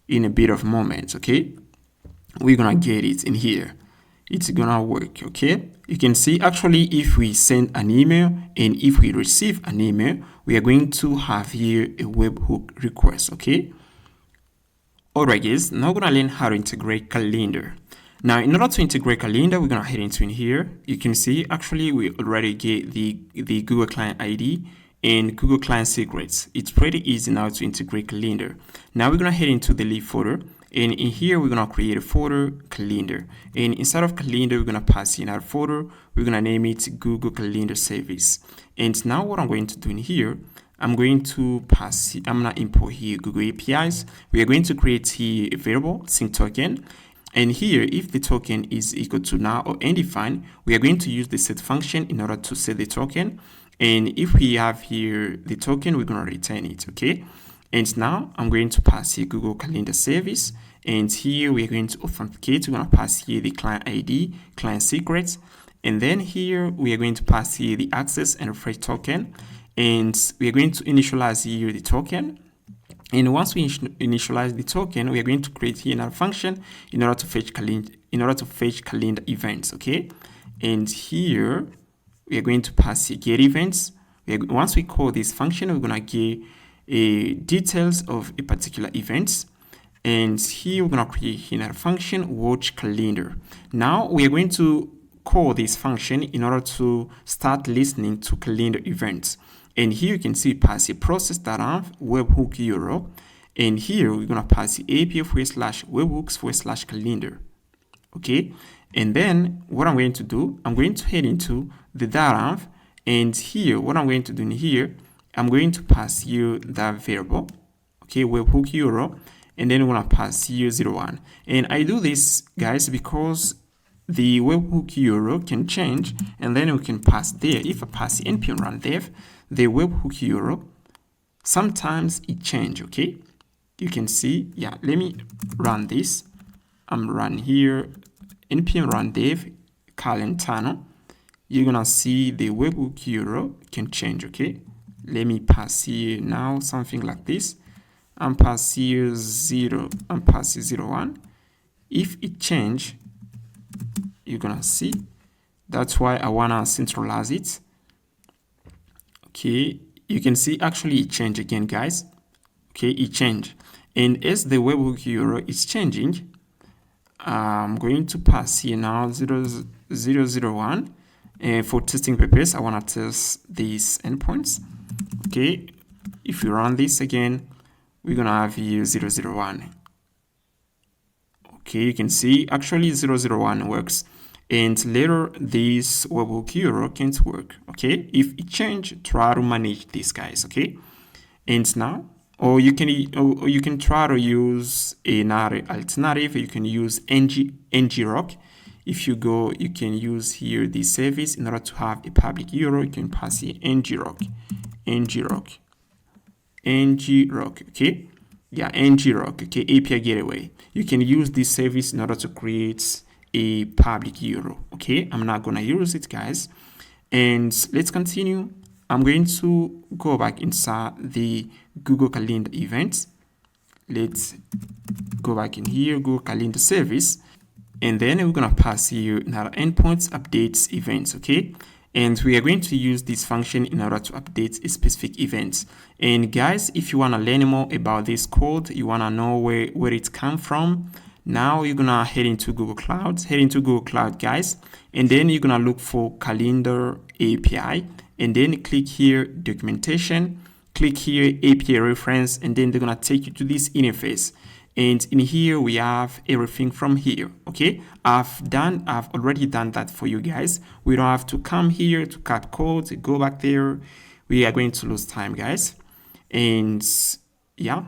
A: in a bit of moment. Okay, we're gonna get it in here. It's gonna work. Okay, you can see actually if we send an email and if we receive an email, we are going to have here a webhook request. Okay, alright guys, now we're gonna learn how to integrate calendar. Now in order to integrate calendar, we're gonna head into in here. You can see actually we already get the Google Client ID and Google Client secrets. It's pretty easy now to integrate calendar. Now we're gonna head into the lead folder. And in here, we're going to create a folder, calendar. And inside of calendar, we're going to pass in our folder. We're going to name it Google Calendar Service. And now what I'm going to do in here, I'm going to import here Google APIs. We are going to create here a variable, sync token. And here, if the token is equal to null or undefined, we are going to use the set function in order to set the token. And if we have here the token, we're going to return it, okay? And now I'm going to pass here Google Calendar Service. And here we are going to authenticate. We're going to pass here the client ID, client secrets. And then here we are going to pass here the access and refresh token. And we are going to initialize here the token. And once we initialize the token, we are going to create here another function in order to fetch calendar events. Okay, and here we are going to pass here get events. Once we call this function, we're gonna get details of a particular event. And here we're gonna create another function watch calendar. Now we are going to call this function in order to start listening to calendar events. And here you can see pass a process.env webhook URL. And here we're gonna pass the API/webhooks/calendar. Okay, and then what I'm going to do, I'm going to head into the .env, and here what I'm going to do in here, I'm going to pass here that variable, okay, webhook URL, and then we're gonna pass here 01. And I do this, guys, because the webhook URL can change, and then we can pass there. If I pass the npm run dev, the webhook URL, sometimes it change. Okay, you can see, yeah, let me run this. I'm run here npm run dev calentano. You're gonna see the webhook URL can change. Okay, let me pass here now something like this. I'm pass here 0, I'm pass here 01. If it change, you're gonna see. That's why I wanna centralize it. Okay, you can see actually it changed again, guys. Okay, it changed, and as the webhook URL is changing, I'm going to pass here now 001. And for testing purpose, I want to test these endpoints. Okay, if we run this again, we're gonna have here 001. Okay, you can see actually 001 works, and later this webhook URL can't work. Okay, if it change, try to manage this, guys. Okay, and now, or you can try to use another alternative. You can use ngrok. If you go, you can use here the service in order to have a public URL. You can pass here ngrok. Okay, yeah, ngrok. Okay, API gateway. You can use this service in order to create a public URL. Okay, I'm not gonna use it, guys. And let's continue. I'm going to go back inside the Google Calendar events. Let's go back in here, Google Calendar service, and then we're gonna pass here another endpoints updates events. Okay, and we are going to use this function in order to update a specific event. And guys, if you want to learn more about this code, you want to know where it come from, now you're gonna head into Google Cloud, guys, and then you're gonna look for calendar API, and then click here documentation, click here API reference, and then they're gonna take you to this interface. And in here we have everything from here. Okay, I've already done that for you guys. We don't have to come here to cut code, go back there. We are going to lose time, guys. And yeah,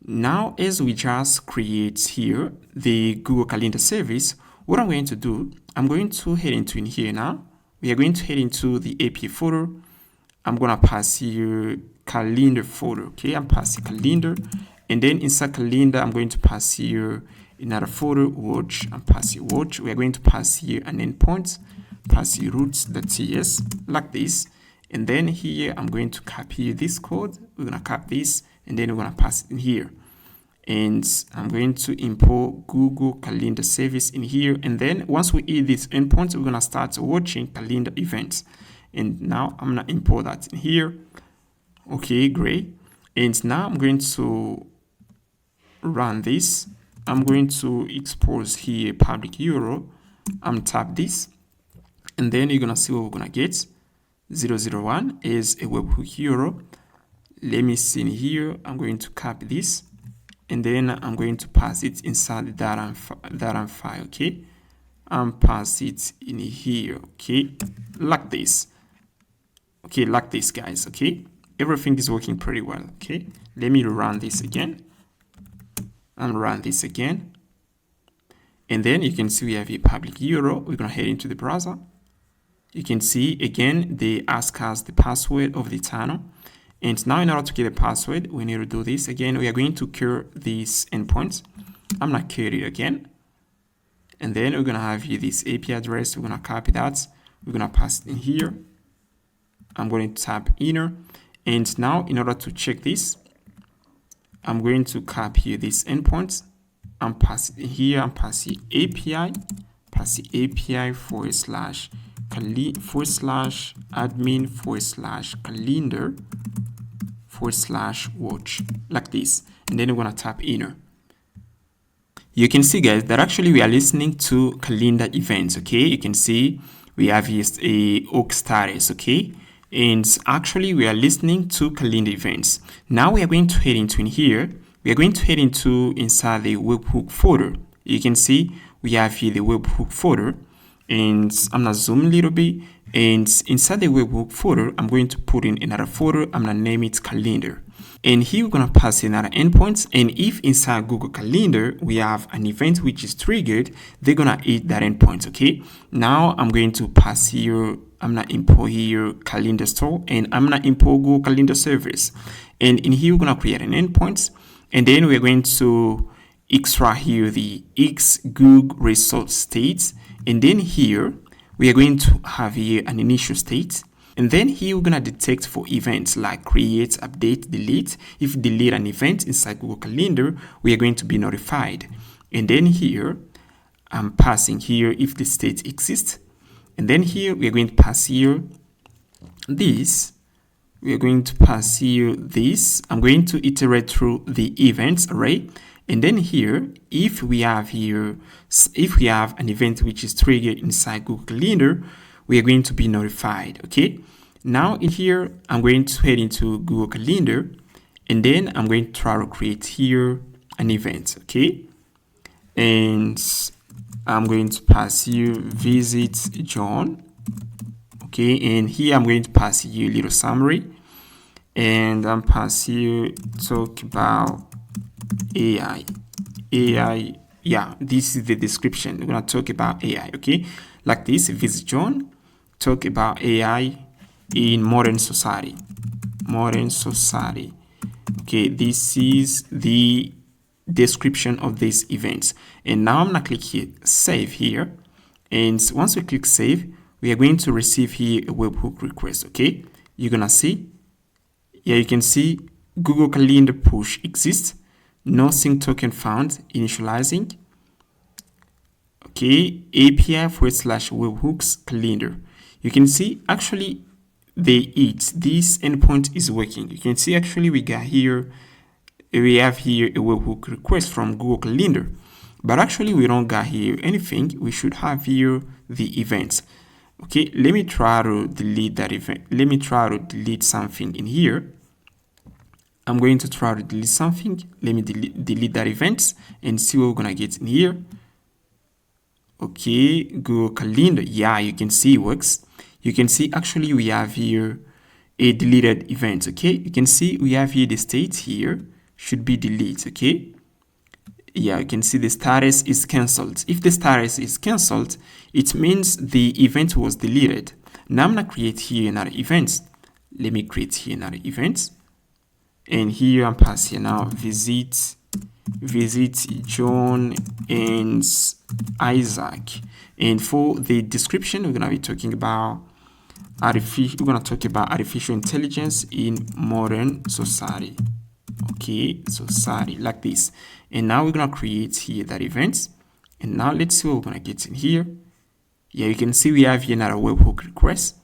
A: now as we just create here the Google Calendar service, what I'm going to do, I'm going to head into in here now. We are going to head into the API folder. I'm gonna pass here calendar folder. Okay, I'm passing calendar. And then inside calendar, I'm going to pass here another folder, watch. I'm passing watch. We are going to pass here an endpoint, pass here routes.ts like this. And then here, I'm going to copy this code. We're going to copy this, and then we're going to pass it in here. And I'm going to import Google Calendar service in here. And then once we add this endpoint, we're going to start watching calendar events. And now I'm going to import that in here. Okay, great. And now I'm going to run this. I'm going to expose here public URL. I'm tap this, and then you're gonna see what we're gonna get. 001 is a webhook URL. Let me see in here. I'm going to copy this, and then I'm going to pass it inside the data file. Okay, pass it in here. Okay, like this. Okay, like this, guys. Okay, everything is working pretty well. Okay, let me run this again. And run this again, and then you can see we have a public URL. We're gonna head into the browser. You can see again they ask us the password of the tunnel, and now in order to get the password, we need to do this again. We are going to cure these endpoints. I'm gonna cure it again, and then we're gonna have here this API address. We're gonna copy that. We're gonna pass it in here. I'm going to tap inner, and now in order to check this, I'm going to copy this endpoint. I'm passing here, I'm passing API, /admin/calendar/watch, like this. And then we're going to tap enter. You can see, guys, that actually we are listening to calendar events. Okay, you can see we have here a oak status. Okay, and actually we are listening to calendar events. Now we are going to head into in here. We are going to head into inside the webhook folder. You can see we have here the webhook folder, and I'm gonna zoom a little bit. And inside the webhook folder, I'm going to put in another folder. I'm gonna name it calendar. And here we're gonna pass in another endpoint. And if inside Google Calendar we have an event which is triggered, they're gonna hit that endpoint. Okay. Now I'm going to pass here. I'm gonna import here calendar store, and I'm gonna import Google Calendar service. And in here we're gonna create an endpoint, and then we're going to extract here the Google result state, and then here we are going to have here an initial state. And then here we're going to detect for events like create, update, delete. If we delete an event inside Google Calendar, we are going to be notified. And then here, I'm passing here if the state exists. And then here, we are going to pass here this. We are going to pass here this. I'm going to iterate through the events array. And then here, if we have an event which is triggered inside Google Calendar, we are going to be notified. Okay. Now in here, I'm going to head into Google Calendar, and then I'm going to try to create here an event. Okay. And I'm going to pass here visit John. Okay. And here I'm going to pass here a little summary, and I'm passing here talk about AI. Yeah, this is the description. We're going to talk about AI. Okay. Like this, visit John, talk about AI in modern society. Okay, this is the description of this event. And now I'm gonna click here save here, and once we click save, we are going to receive here a webhook request. Okay, you're gonna see, yeah, you can see Google Calendar push exists, no sync token found, initializing. Okay, API /webhooks calendar. You can see actually this endpoint is working. You can see actually we have here a webhook request from Google Calendar, but actually we don't got here anything. We should have here the events. Okay, let me try to delete that event. Let me try to delete something in here. I'm going to try to delete something. Let me delete that event and see what we're gonna get in here. Okay, Google Calendar. Yeah, you can see it works. You can see actually we have here a deleted event. Okay, you can see we have here the state here should be delete. Okay, yeah, you can see the status is cancelled. If the status is cancelled, it means the event was deleted. Now I'm gonna create here another event. Let me create here another event, and here I'm passing now visit John and Isaac. And for the description, we're gonna be talking about artificial intelligence in modern society. Okay, society, like this. And now we're gonna create here that event. And now let's see what we're gonna get in here. Yeah, you can see we have here another webhook request.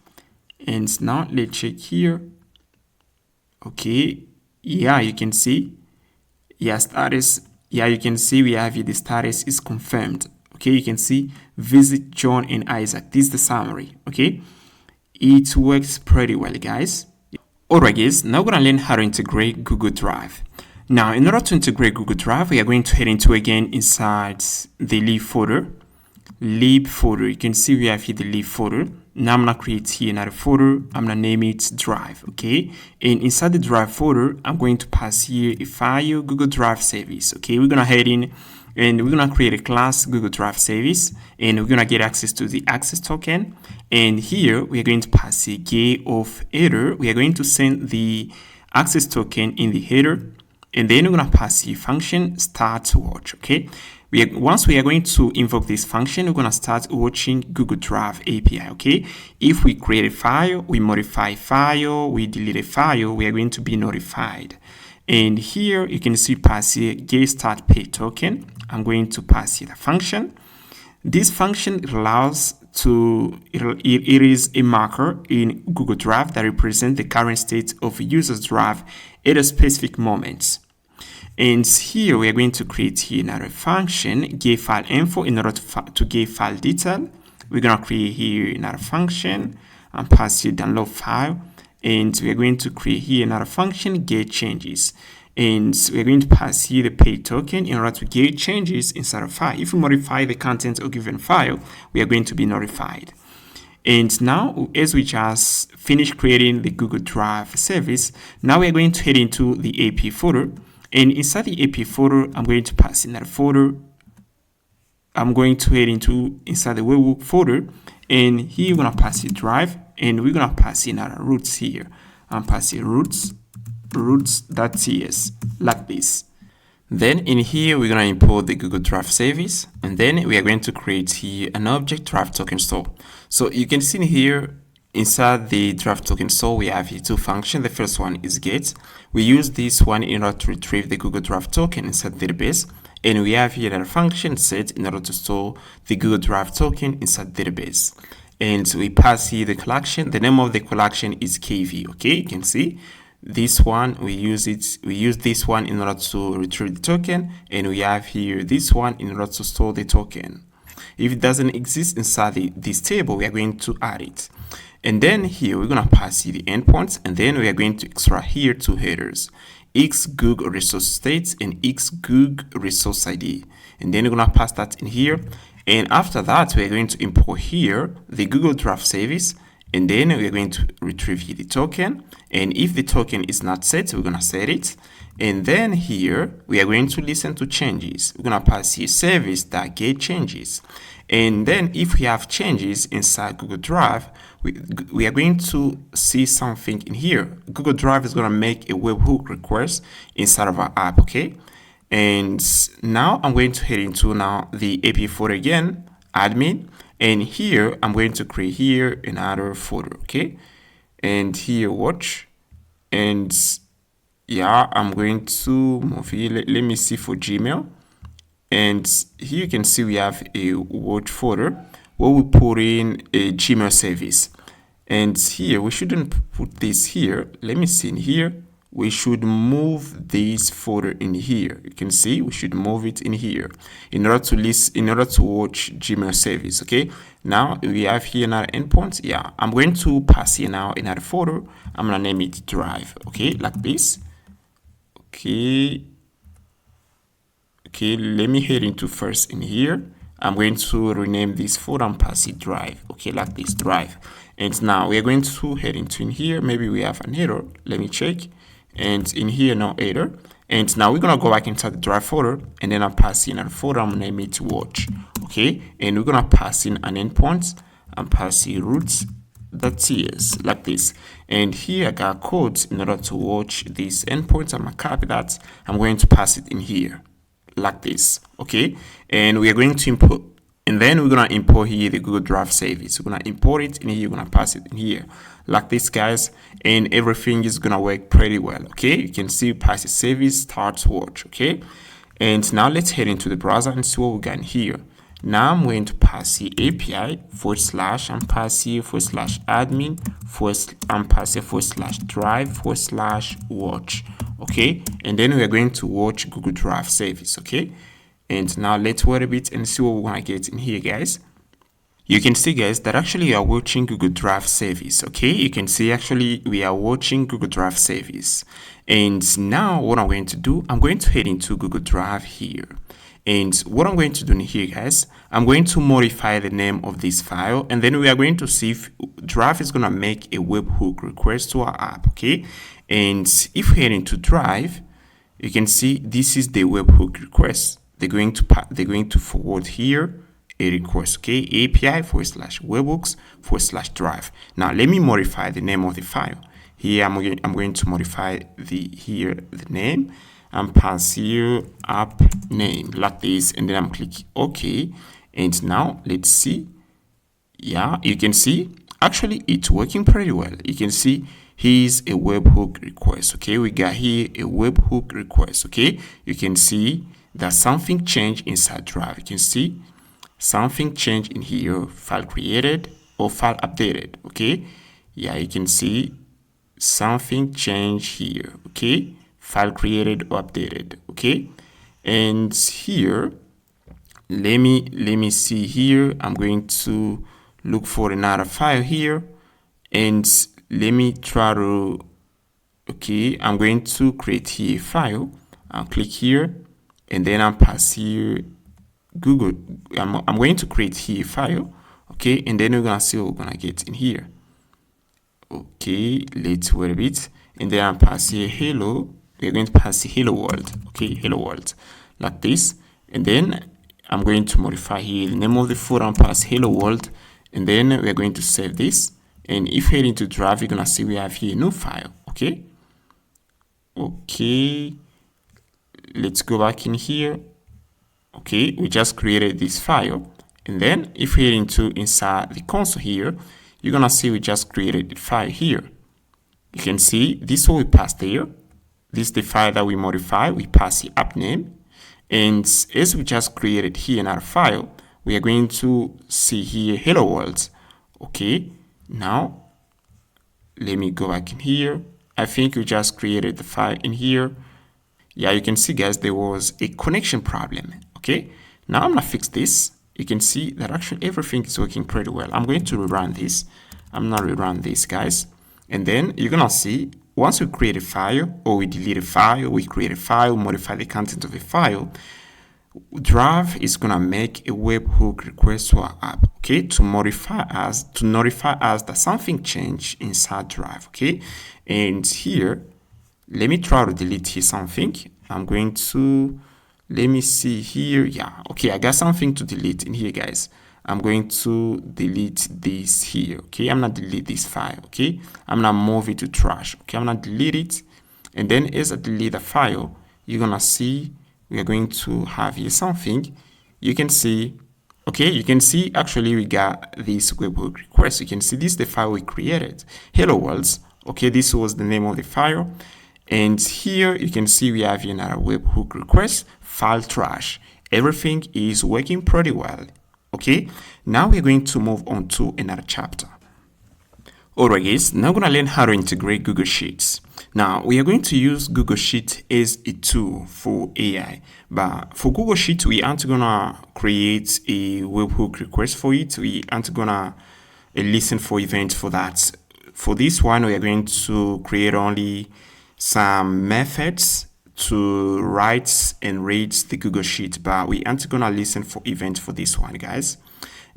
A: And now let's check here. Okay, yeah, you can see, yeah, status. Yeah, you can see we have here the status is confirmed. Okay, you can see visit John and Isaac. This is the summary. Okay, it works pretty well, guys. Alright, guys, now we're gonna learn how to integrate Google Drive. Now, in order to integrate Google Drive, we are going to head into again inside the lib folder. You can see we have here the lib folder. Now I'm gonna create here another folder. I'm gonna name it Drive. Okay, and inside the Drive folder, I'm going to pass here a file Google Drive service. Okay, we're gonna head in and we're gonna create a class Google Drive service, and we're gonna get access to the access token. And here we are going to pass a get of header. We are going to send the access token in the header, and then we're gonna pass a function start watch. Okay, once we are going to invoke this function, we're gonna start watching Google Drive API. Okay, if we create a file, we modify a file, we delete a file, we are going to be notified. And here you can see pass here get start pay token. I'm going to pass here the function. This function allows to, it is a marker in Google Drive that represents the current state of a user's drive at a specific moment. And here we are going to create here another function, get file info, in order to get file detail. We're going to create here another function and pass here download file. And we're going to create here another function, get changes. And we're going to pass here the pay token in order to get changes inside a file. If we modify the content of a given file, we are going to be notified. And now, as we just finished creating the Google Drive service, now we are going to head into the AP folder. And inside the AP folder, I'm going to pass in that folder. I'm going to head into inside the webhook folder. And here we're going to pass the drive. And we're going to pass in our roots here. I'm passing roots.ts like this. Then in here we're going to import the Google Drive service, and then we are going to create here an object Drive token store. So you can see here inside the Drive token store we have here two functions. The first one is get. We use this one in order to retrieve the Google Drive token inside the database, and we have here another function set in order to store the Google Drive token inside the database. And we pass here the collection. The name of the collection is KV. Okay, you can see this one, we use this one in order to retrieve the token, and we have here this one in order to store the token. If it doesn't exist inside this table, we are going to add it. And then here we're going to pass here the endpoints, and then we are going to extract here two headers, xgoog resource state and xgoog resource ID. And then we're going to pass that in here. And after that, we're going to import here the Google Drive service. And then we're going to retrieve here the token. And if the token is not set, we're going to set it. And then here, we are going to listen to changes. We're going to pass here service.get changes. And then if we have changes inside Google Drive, we are going to see something in here. Google Drive is going to make a webhook request inside of our app, okay? And now I'm going to head into now the AP folder again, admin. And here I'm going to create here another folder, okay? And here watch, and yeah, I'm going to move here. Let me see for Gmail. And here you can see we have a watch folder where we put in a Gmail service. And here we shouldn't put this here. Let me see in here. We should move this folder in here. You can see we should move it in here in order to watch Gmail service. Okay, now we have here another endpoint. Yeah, I'm going to pass here now another folder. I'm gonna name it drive. Okay, like this. Okay, let me head into first in here. I'm going to rename this folder and pass it drive. Okay, like this, drive. And now we are going to head into in here. Maybe we have an error. Let me check. And in here, no error. And now we're going to go back inside the drive folder, and then I'll pass in a folder. I'm going to name it watch. Okay. And we're going to pass in an endpoint and pass in roots.ts like this. And here I got codes in order to watch this endpoint. I'm going to copy that. I'm going to pass it in here like this. Okay. And we are going to import. And then we're going to import here the Google Drive service. We're going to import it in here. We're going to pass it in here like this, guys. And everything is going to work pretty well. Okay. You can see pass the service, start watch. Okay. And now let's head into the browser and see what we got in here. Now I'm going to pass the API / and pass here /admin and pass here /drive /watch. Okay. And then we are going to watch Google Drive service. Okay. And now let's wait a bit and see what we're going to get in here, guys. You can see, guys, that actually we are watching Google Drive service. Okay, you can see actually we are watching Google Drive service. And now what I'm going to do, I'm going to head into Google Drive here. And what I'm going to do in here, guys, I'm going to modify the name of this file. And then we are going to see if Drive is going to make a webhook request to our app. Okay, and if we head into Drive, you can see this is the webhook request. They're going to forward here a request, okay? API /webhooks /drive. Now let me modify the name of the file. Here I'm going to modify the name and pass here app name like this, and then I'm clicking OK. And now let's see. Yeah, you can see actually it's working pretty well. You can see here's a webhook request. Okay, we got here a webhook request. Okay, you can see that something changed inside Drive. You can see something changed in here, file created or file updated. Okay, yeah, you can see something changed here. Okay, file created or updated. Okay, and here let me see here. I'm going to look for another file here, and let me try to, okay, I'm going to create here a file. I'll click here, and then I'll pass here Google. I'm going to create here a file, okay, and then we're gonna see what we're gonna get in here. Okay, let's wait a bit, and then I'll pass here hello. We're going to pass here hello world. Okay, hello world, like this, and then I'm going to modify here the name of the folder and pass hello world, and then we're going to save this. And if you head into Drive, you're gonna see we have here a new file. Okay, let's go back in here. Okay, we just created this file, and then if you head into inside the console here, you're gonna see we just created the file here. You can see this is what we passed there. This is the file that we modify. We pass the app name. And as we just created here another file, we are going to see here hello world. Okay, now let me go back in here. I think we just created the file in here. Yeah, you can see, guys, there was a connection problem. Okay, now I'm gonna fix this. You can see that actually everything is working pretty well. I'm going to rerun this. I'm gonna rerun this, guys, and then you're gonna see once we create a file or we delete a file, we create a file, modify the content of a file, Drive is gonna make a webhook request to our app, okay, to notify us that something changed inside Drive. Okay, and here, let me try to delete here something. I'm going to, let me see here. Yeah, okay, I got something to delete in here, guys. I'm going to delete this here. Okay, I'm gonna delete this file. Okay, I'm gonna move it to trash. Okay, I'm gonna delete it, and then as I delete the file, you're gonna see we are going to have here something. You can see, okay, you can see actually we got this webhook request. You can see this is the file we created, hello worlds. Okay, this was the name of the file, and here you can see we have here another webhook request, file trash. Everything is working pretty well. Okay, now we're going to move on to another chapter. Alright, guys, now we're going to learn how to integrate Google Sheets. Now, we are going to use Google Sheets as a tool for AI. But for Google Sheets, we aren't going to create a webhook request for it. We aren't going to listen for events for that. For this one, we are going to create only some methods to write and read the Google Sheet, but we aren't gonna listen for events for this one, guys.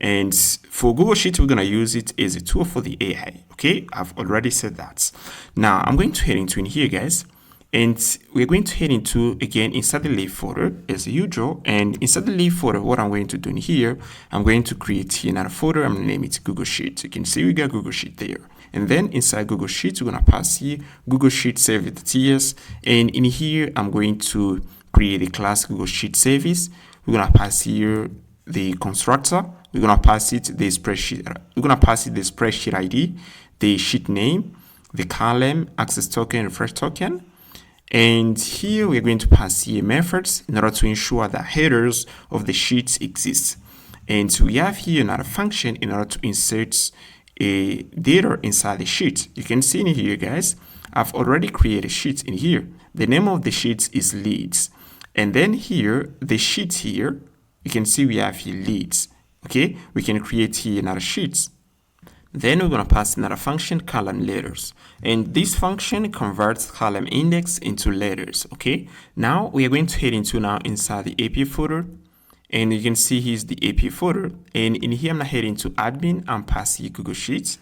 A: And for Google Sheet, we're gonna use it as a tool for the AI. Okay, I've already said that. Now I'm going to head into in here, guys, and we're going to head into again inside the leave folder as usual. And inside the leave folder, what I'm going to do in here, I'm going to create here another folder. I'm gonna name it Google Sheet. You can see we got Google Sheet there. And then inside Google Sheets, we're going to pass here Google Sheet Service.ts. And in here, I'm going to create a class Google Sheet Service. We're going to pass here the constructor. We're going to pass it the spreadsheet. We're going to pass it the spreadsheet ID, the sheet name, the column, access token, refresh token. And here we're going to pass here methods in order to ensure that headers of the sheets exist. And we have here another function in order to insert a data inside the sheet. You can see in here, guys, I've already created a sheet in here. The name of the sheet is leads. And then here, the sheet here, you can see we have here leads. Okay, we can create here another sheet. Then we're going to pass another function, column letters. And this function converts column index into letters. Okay, now we are going to head into now inside the API folder. And you can see here's the API folder. And in here, I'm going to head into admin and pass here Google Sheets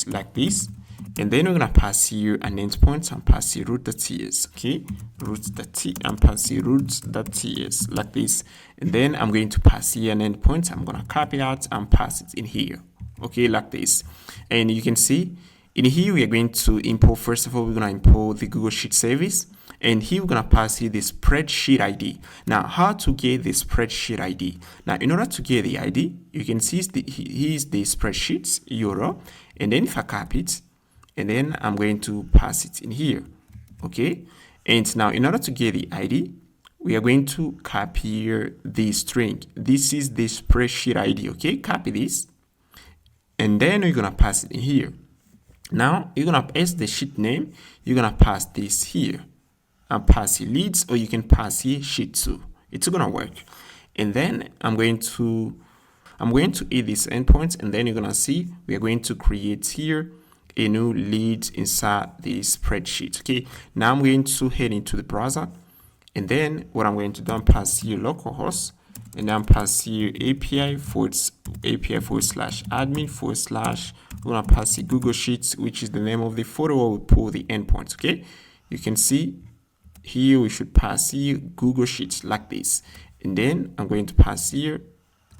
A: like this. And then we're going to pass here an endpoint and pass here root.ts. Okay, root.ts and pass here root.ts like this. And then I'm going to pass here an endpoint. I'm going to copy that and pass it in here. Okay, like this. And you can see in here, we are going to import, first of all, we're going to import the Google Sheet service. And here we're going to pass here the spreadsheet ID. Now, how to get the spreadsheet ID? Now, in order to get the ID, you can see here's the spreadsheets URL. And then if I copy it, and then I'm going to pass it in here. Okay, and now in order to get the ID, we are going to copy here the string. This is the spreadsheet ID. Okay, copy this, and then we're gonna pass it in here. Now you're gonna paste the sheet name. You're gonna pass this here and pass here leads, or you can pass here sheet 2. It's gonna work. And then I'm going to add this endpoint, and then you're gonna see we are going to create here a new lead inside this spreadsheet. Okay, now I'm going to head into the browser, and then what I'm going to do, I'm pass here localhost, and then pass here API forward slash admin forward slash, we're gonna pass here Google Sheets, which is the name of the folder where we pull the endpoints. Okay, you can see here we should pass here Google Sheets like this, and then I'm going to pass here,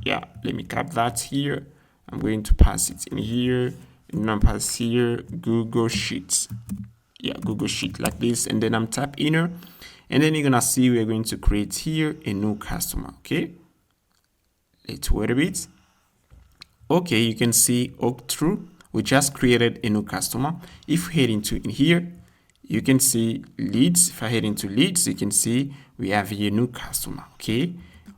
A: yeah, let me cap that here. I'm going to pass it in here, and then I'm pass here Google Sheets, yeah, Google Sheet like this, and then I'm tap inner, and then you're gonna see we're going to create here a new customer. Okay, let's wait a bit. Okay, you can see through we just created a new customer. If we head into in here, you can see leads. If I head into leads, you can see we have a new customer. Okay,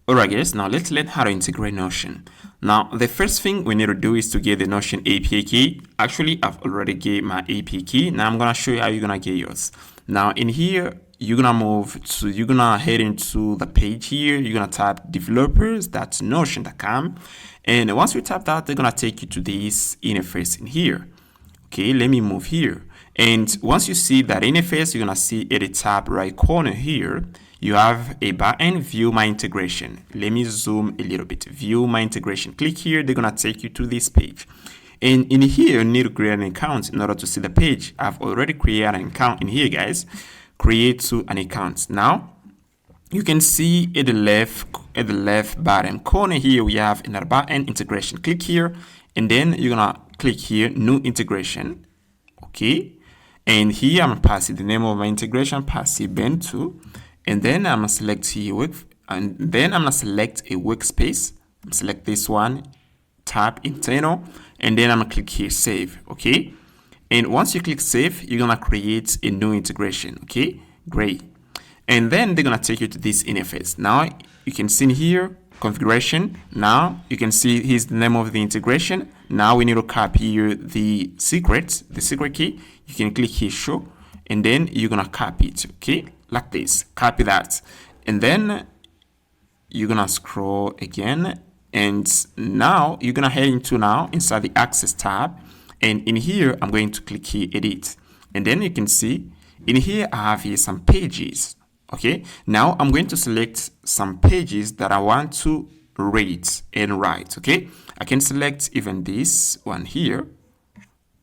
A: all right guys, now let's learn how to integrate Notion. Now the first thing we need to do is to get the Notion API key. Actually, I've already get my API key. Now I'm gonna show you how you're gonna get yours. Now in here, you're gonna head into the page here. You're gonna type developers.notion.com, and once you tap that, they're gonna take you to this interface in here. Okay, let me move here, and once you see that interface, you're gonna see at the top right corner here you have a button, view my integration. Let me zoom a little bit. View my integration. Click here, they're gonna take you to this page, and in here you need to create an account in order to see the page. I've already created an account in here, guys. Create to an account. Now you can see at the left bottom corner here we have another button, integration. Click here, and then you're gonna click here, new integration. Okay, and here I'm gonna pass it the name of my integration, pass it Ben2, and then I'm gonna select here and then I'm gonna select a workspace. Select this one, tap internal, and then I'm gonna click here save. Okay, and once you click save, you're gonna create a new integration. Okay, great. And then they're gonna take you to this interface. Now you can see here configuration. Now you can see here's the name of the integration. Now we need to copy here the secret key. You can click here show, and then you're gonna copy it. Okay, like this. Copy that, and then you're gonna scroll again, and now you're gonna head into inside the access tab. And in here, I'm going to click here, edit. And then you can see in here, I have here some pages. Okay, now I'm going to select some pages that I want to read and write. Okay, I can select even this one here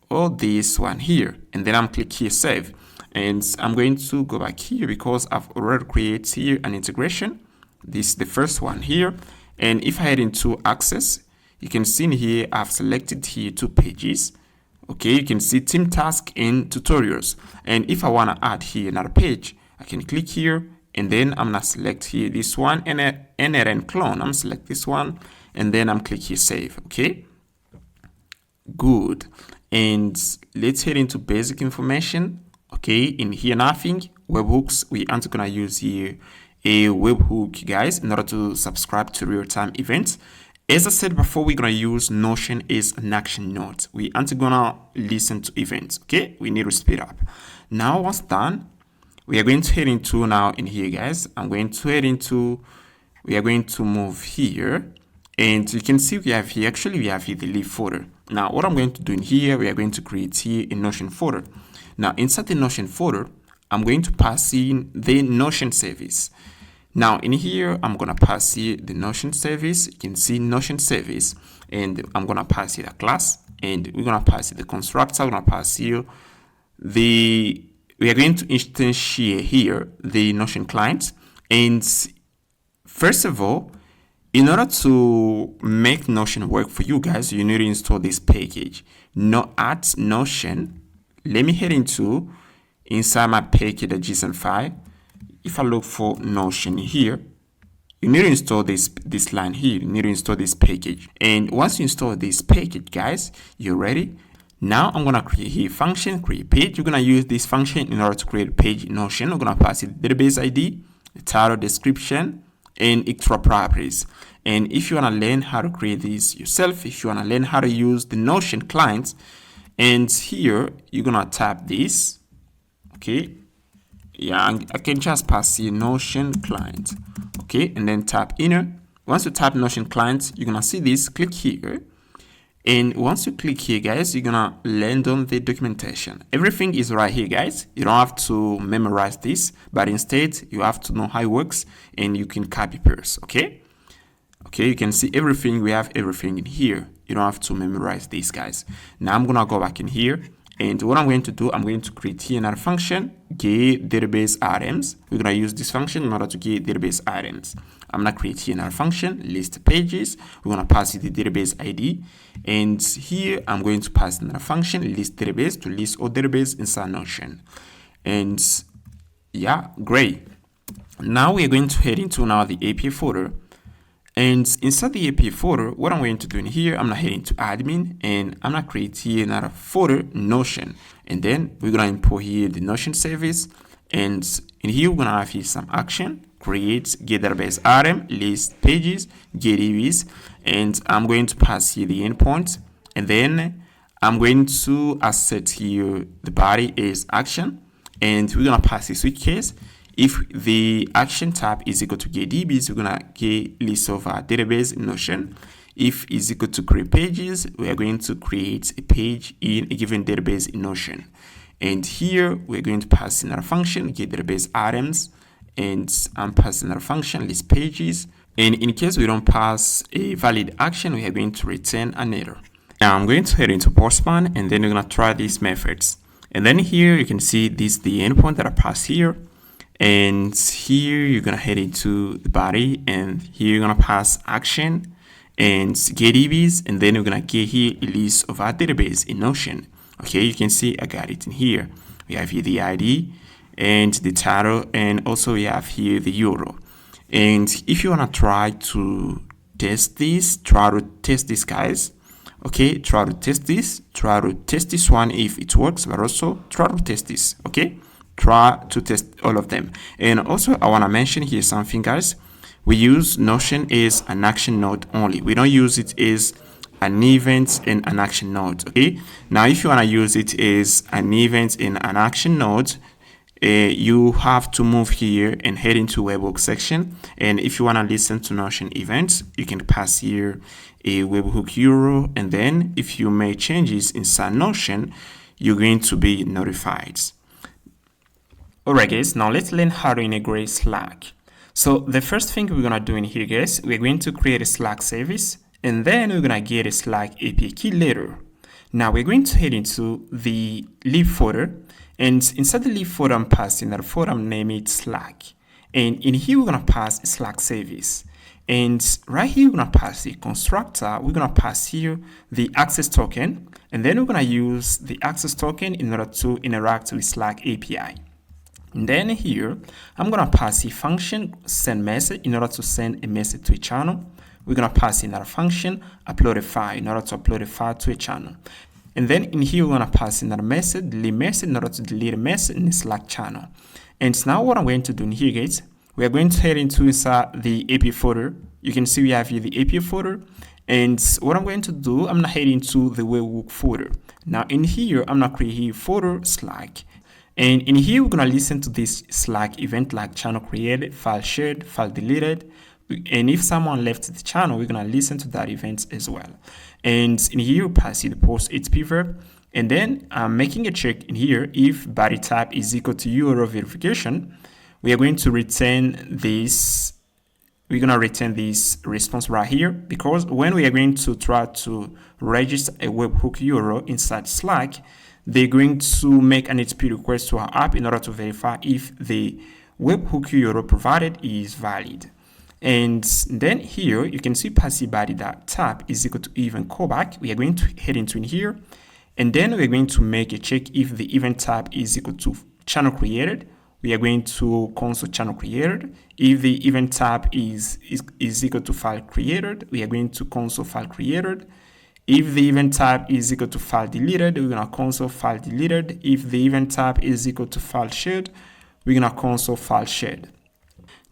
A: or this one here. And then I'm click here, save. And I'm going to go back here because I've already created here an integration. This is the first one here. And if I head into access, you can see in here, I've selected here 2 pages. Okay, you can see team task and tutorials. And if I want to add here another page, I can click here, and then I'm gonna select here this one, N8N clone. I'm gonna select this one, and then I'm click here save. Okay, good. And let's head into basic information. Okay, in here nothing. Webhooks, we aren't gonna use here a webhook, guys, in order to subscribe to real-time events. As I said before, we're gonna use Notion as an action node. We aren't gonna listen to events. Okay, we need to speed up. Now, once done, we are going to head into now in here, guys. We are going to move here, and you can see we have here the leaf folder. Now, what I'm going to do in here, we are going to create here a Notion folder. Now, inside the Notion folder, I'm going to pass in the Notion service. Now in here, I'm gonna pass here the Notion service. You can see Notion service, and I'm gonna pass here a class, and we're gonna pass here the constructor. I'm gonna pass here we are going to instantiate here the Notion client. And first of all, in order to make Notion work for you guys, you need to install this package. At Notion, let me head into inside my package, the JSON file. If I look for Notion here, you need to install this line here. You need to install this package. And once you install this package, guys, you're ready. Now I'm gonna create here function, create page. You're gonna use this function in order to create a page in Notion. I'm gonna pass it the database ID, the title, description, and extra properties. And if you wanna learn how to create this yourself, if you wanna learn how to use the Notion client, and here you're gonna tap this. Okay, yeah, I can just pass here Notion client. Okay, and then tap inner. Once you tap Notion client, you're gonna see this. Click here. And once you click here, guys, you're gonna land on the documentation. Everything is right here, guys. You don't have to memorize this, but instead you have to know how it works, and you can copy paste. Okay, you can see everything. We have everything in here. You don't have to memorize this, guys. Now I'm gonna go back in here, and what I'm going to do, I'm going to create here another function, get database items. We're gonna use this function in order to get database items. I'm gonna create here another function, list pages. We're gonna pass it the database ID, and here I'm going to pass another function, list database, to list all database inside Notion. And yeah, great. Now we're going to head into now the API folder. And inside the API folder, what I'm going to do in here, I'm gonna head into admin, and I'm gonna create here another folder, Notion. And then we're gonna import here the Notion service. And in here, we're gonna have here some action, create, get database item, list pages, get EVs. And I'm going to pass here the endpoint. And then I'm going to asset here the body is action. And we're gonna pass the switch case. If the action tab is equal to get DBs, we're gonna get list of our database in Notion. If is equal to create pages, we are going to create a page in a given database in Notion. And here we're going to pass in our function, get database items, and I'm passing our function, list pages. And in case we don't pass a valid action, we are going to return an error. Now I'm going to head into Postman, and then we're gonna try these methods. And then here you can see this the endpoint that I pass here. And here you're gonna head into the body, and here you're gonna pass action and get EVs, and then you're gonna get here a list of our database in Notion. Okay, you can see I got it in here. We have here the ID and the title, and also we have here the URL. And if you wanna try to test this, guys. Okay, try to test this one if it works, but also try to test this. Okay, try to test all of them. And also I want to mention here something, guys. We use Notion as an action node only. We don't use it as an event and an action node. Okay, now if you want to use it as an event and an action node, you have to move here and head into webhook section. And if you want to listen to Notion events, you can pass here a webhook URL, and then if you make changes inside Notion, you're going to be notified. Alright guys, now let's learn how to integrate Slack. So the first thing we're gonna do in here, guys, we're going to create a Slack service, and then we're gonna get a Slack API key later. Now we're going to head into the lib folder, and inside the lib folder, I'm passing that folder, I'm naming it Slack. And in here, we're gonna pass a Slack service. And right here, we're gonna pass the constructor, we're gonna pass here the access token, and then we're gonna use the access token in order to interact with Slack API. And then here, I'm gonna pass a function send message in order to send a message to a channel. We're gonna pass in our function upload a file in order to upload a file to a channel. And then in here, we're gonna pass in our message, delete message in order to delete a message in the Slack channel. And now what I'm going to do in here, guys, we are going to head into inside the API folder. You can see we have here the API folder. And what I'm going to do, I'm gonna head into the webhook folder. Now in here, I'm gonna create here folder Slack. And in here, we're going to listen to this Slack event like channel created, file shared, file deleted. And if someone left the channel, we're going to listen to that event as well. And in here, we pass the post HTTP verb. And then I'm making a check in here. If body type is equal to URL verification, we are going to return this. We're going to return this response right here, because when we are going to try to register a webhook URL inside Slack, they're going to make an HTTP request to our app in order to verify if the webhook URL provided is valid. And then here, you can see passive body that tab is equal to event callback. We are going to head into in here, and then we're going to make a check if the event tab is equal to channel created. We are going to console channel created. If the event tab is equal to file created, we are going to console file created. If the event type is equal to file deleted, we're gonna console file deleted. If the event type is equal to file shared, we're gonna console file shared.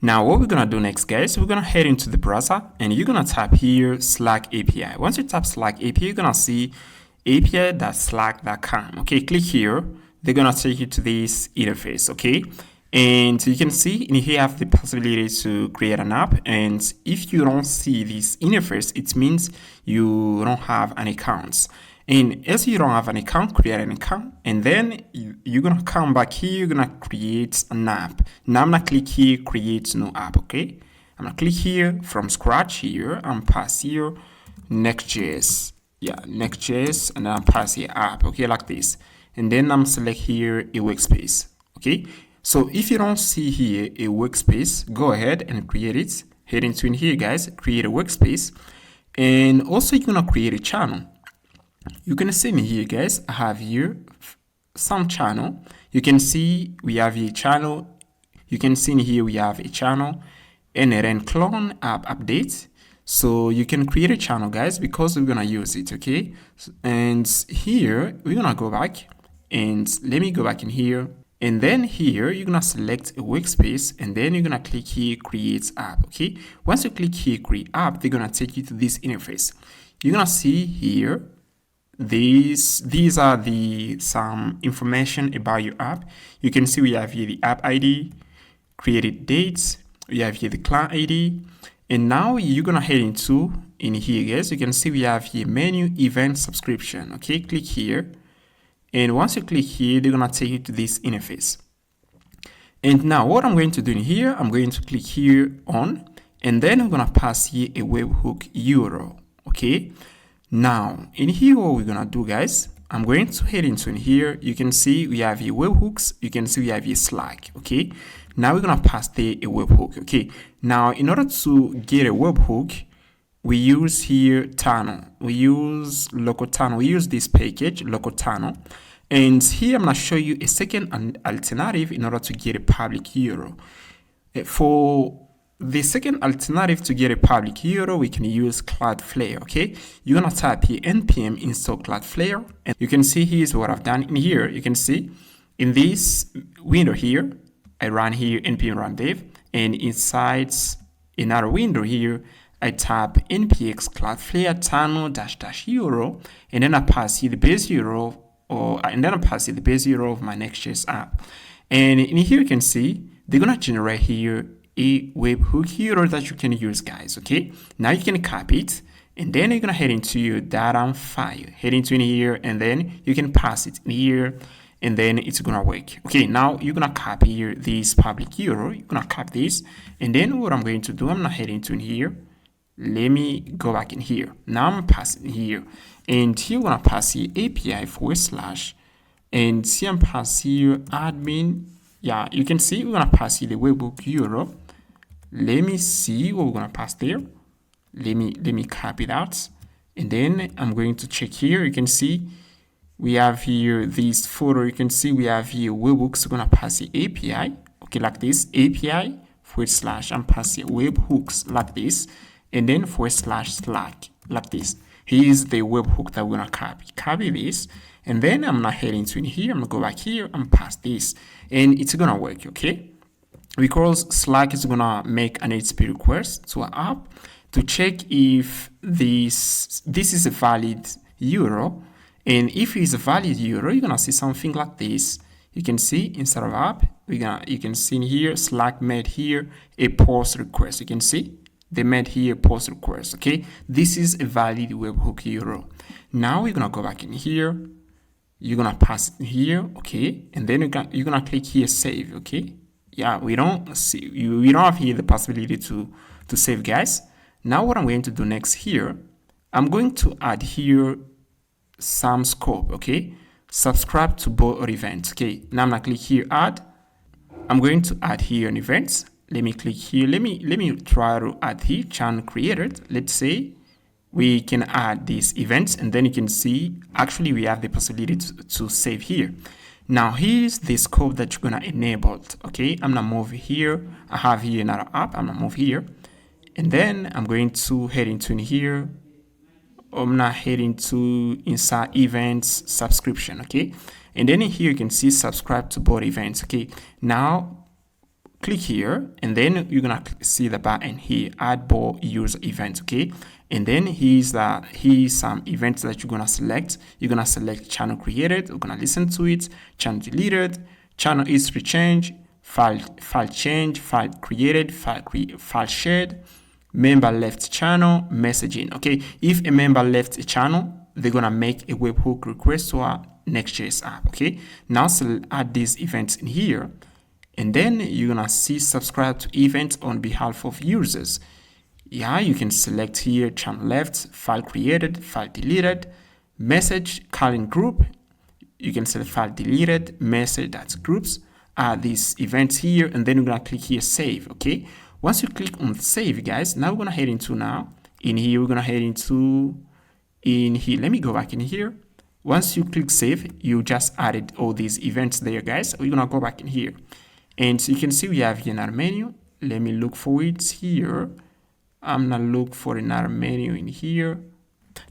A: Now what we're gonna do next, guys, we're gonna head into the browser and you're gonna type here Slack API. Once you type Slack API, you're gonna see api.slack.com. Okay, click here. They're gonna take you to this interface. Okay, and you can see in here you have the possibility to create an app, and if you don't see this interface, it means you don't have an account. And as you don't have an account, create an account, and then you're gonna come back here, you're gonna create an app. Now I'm gonna click here, create new app. Okay, I'm gonna click here from scratch here, and pass here Next.js. Yeah, Next.js, and then I'm pass here app. Okay, like this, and then I'm select here a workspace. Okay, so if you don't see here a workspace, go ahead and create it. Head into in here, guys, create a workspace, and also you're gonna create a channel. You can see in here, guys, I have here some channel. You can see we have a channel. You can see in here we have a channel, N8N clone app update. So you can create a channel, guys, because we're gonna use it. Okay, and here we're gonna go back, and let me go back in here, and then here you're gonna select a workspace, and then you're gonna click here create app. Okay, once you click here create app, they're gonna take you to this interface. You're gonna see here these are some information about your app. You can see we have here the app ID, created dates, we have here the client ID, and now you're gonna head into in here, guys. You can see we have here menu event subscription. Okay, click here, and once you click here, they're gonna take you to this interface. And now what I'm going to do in here, I'm going to click here on, and then I'm gonna pass here a webhook URL. Okay, now in here what we're gonna do, guys, I'm going to head into in here. You can see we have here webhooks. You can see we have here Slack. Okay, now we're gonna pass there a webhook. Okay, now in order to get a webhook, we use here tunnel. We use local tunnel. We use this package local tunnel, and here I'm gonna show you a second alternative in order to get a public URL. For the second alternative to get a public URL, we can use Cloudflare. Okay, you're gonna type here npm install Cloudflare, and you can see here's what I've done in here. You can see in this window here, I run here npm run dev, and inside another window here, I type npx Cloudflare tunnel -- URL, and then I pass here the base URL, of my Nextjs app. And in here you can see they're gonna generate here a webhook URL that you can use, guys. Okay, now you can copy it, and then you're gonna head into your data file, head into in here, and then you can pass it in here, and then it's gonna work. Okay, now you're gonna copy here this public URL. You're gonna copy this, and then what I'm going to do, I'm gonna head into in here. Let me go back in here. Now I'm passing here, and here we're gonna pass here API /, and here I'm passing here admin. Yeah, you can see we're gonna pass here the webhook URL. Let me see what we're gonna pass there. Let me copy that, and then I'm going to check here. You can see we have here this photo. You can see we have here webhooks. We're gonna pass the API. Okay, like this API / I'm passing webhooks like this, and then / Slack like this. Here's the webhook that we're gonna copy this, and then I'm gonna head into in here. I'm gonna go back here and pass this, and it's gonna work. Okay, because Slack is gonna make an HTTP request to our app to check if this is a valid URL, and if it's a valid URL, you're gonna see something like this. You can see inside of app, you can see in here Slack made here a post request. You can see they made here a post request. Okay, this is a valid webhook URL. Now we're gonna go back in here. You're gonna pass it here. Okay, and then you're gonna click here save. Okay, yeah, we don't have here the possibility to save, guys. Now what I'm going to do next here, I'm going to add here some scope. Okay, subscribe to both events. Okay, now I'm gonna click here add. I'm going to add here an event. Let me click here. Let me try to add here channel created. Let's say we can add these events, and then you can see actually we have the possibility to save here. Now here's the scope that you're gonna enable. Okay, I'm gonna move here. I have here another app. I'm gonna move here, and then I'm going to head into in here. I'm not heading to inside events subscription, okay? And then in here you can see subscribe to both events, okay? Now click here, and then you're gonna see the button here, add both user events, okay? And then here's some events that you're gonna select. You're gonna select channel created, we're gonna listen to it, channel deleted, channel history change, file change, file created, file shared, member left channel, messaging, okay? If a member left a channel, they're gonna make a webhook request to our Next.js app, okay? Now add these events in here, and then you're gonna see subscribe to events on behalf of users. Yeah, you can select here channel left, file created, file deleted, message, calling group. You can select file deleted, message, that's groups. Add these events here, and then you're gonna click here save, okay? Once you click on save, guys, now we're gonna head into in here, we're gonna head into in here. Let me go back in here. Once you click save, you just added all these events there, guys. We're gonna go back in here. And so you can see we have here another menu. Let me look for it here. I'm gonna look for another menu in here.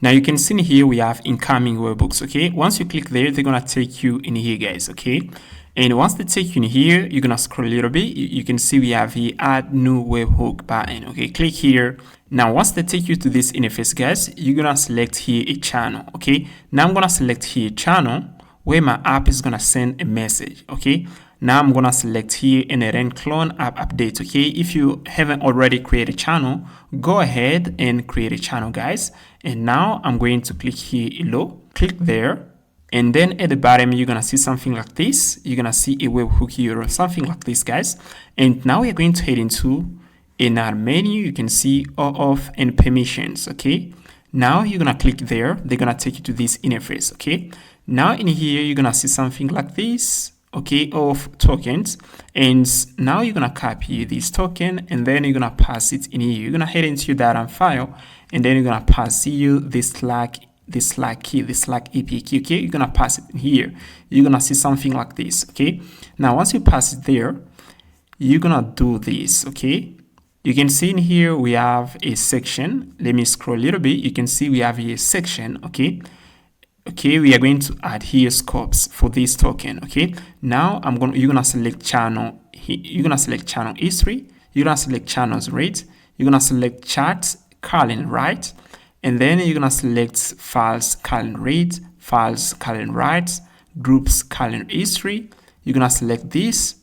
A: Now you can see in here we have incoming webhooks, okay? Once you click there, they're gonna take you in here, guys, okay? And once they take you in here, you're gonna scroll a little bit. You can see we have here add new webhook button, okay? Click here. Now once they take you to this interface, guys, you're gonna select here a channel, okay? Now I'm gonna select here channel where my app is gonna send a message, okay? Now I'm gonna select here N8N clone app update, okay? If you haven't already created a channel, go ahead and create a channel, guys. And now I'm going to click here below, click there. And then at the bottom, you're gonna see something like this. You're gonna see a webhook here or something like this, guys. And now we're going to head into another menu. You can see OAuth and permissions, okay? Now you're gonna click there. They're gonna take you to this interface, okay? Now in here, you're gonna see something like this, okay, of tokens. And now you're gonna copy this token, and then you're gonna pass it in here. You're gonna head into your data file, and then you're gonna pass you this Slack key, this Slack API key, okay? You're gonna pass it in here. You're gonna see something like this, okay? Now once you pass it there, you're gonna do this, okay? You can see in here we have a section. Let me scroll a little bit. You can see we have a section, okay? Okay, we are going to add here scopes for this token, okay? Now you're gonna select channel. You're gonna select channel history. You're gonna select channels rate. You're gonna select chart calling right, and then you're gonna select files calling rate, files calling right, groups calling history. You're gonna select this,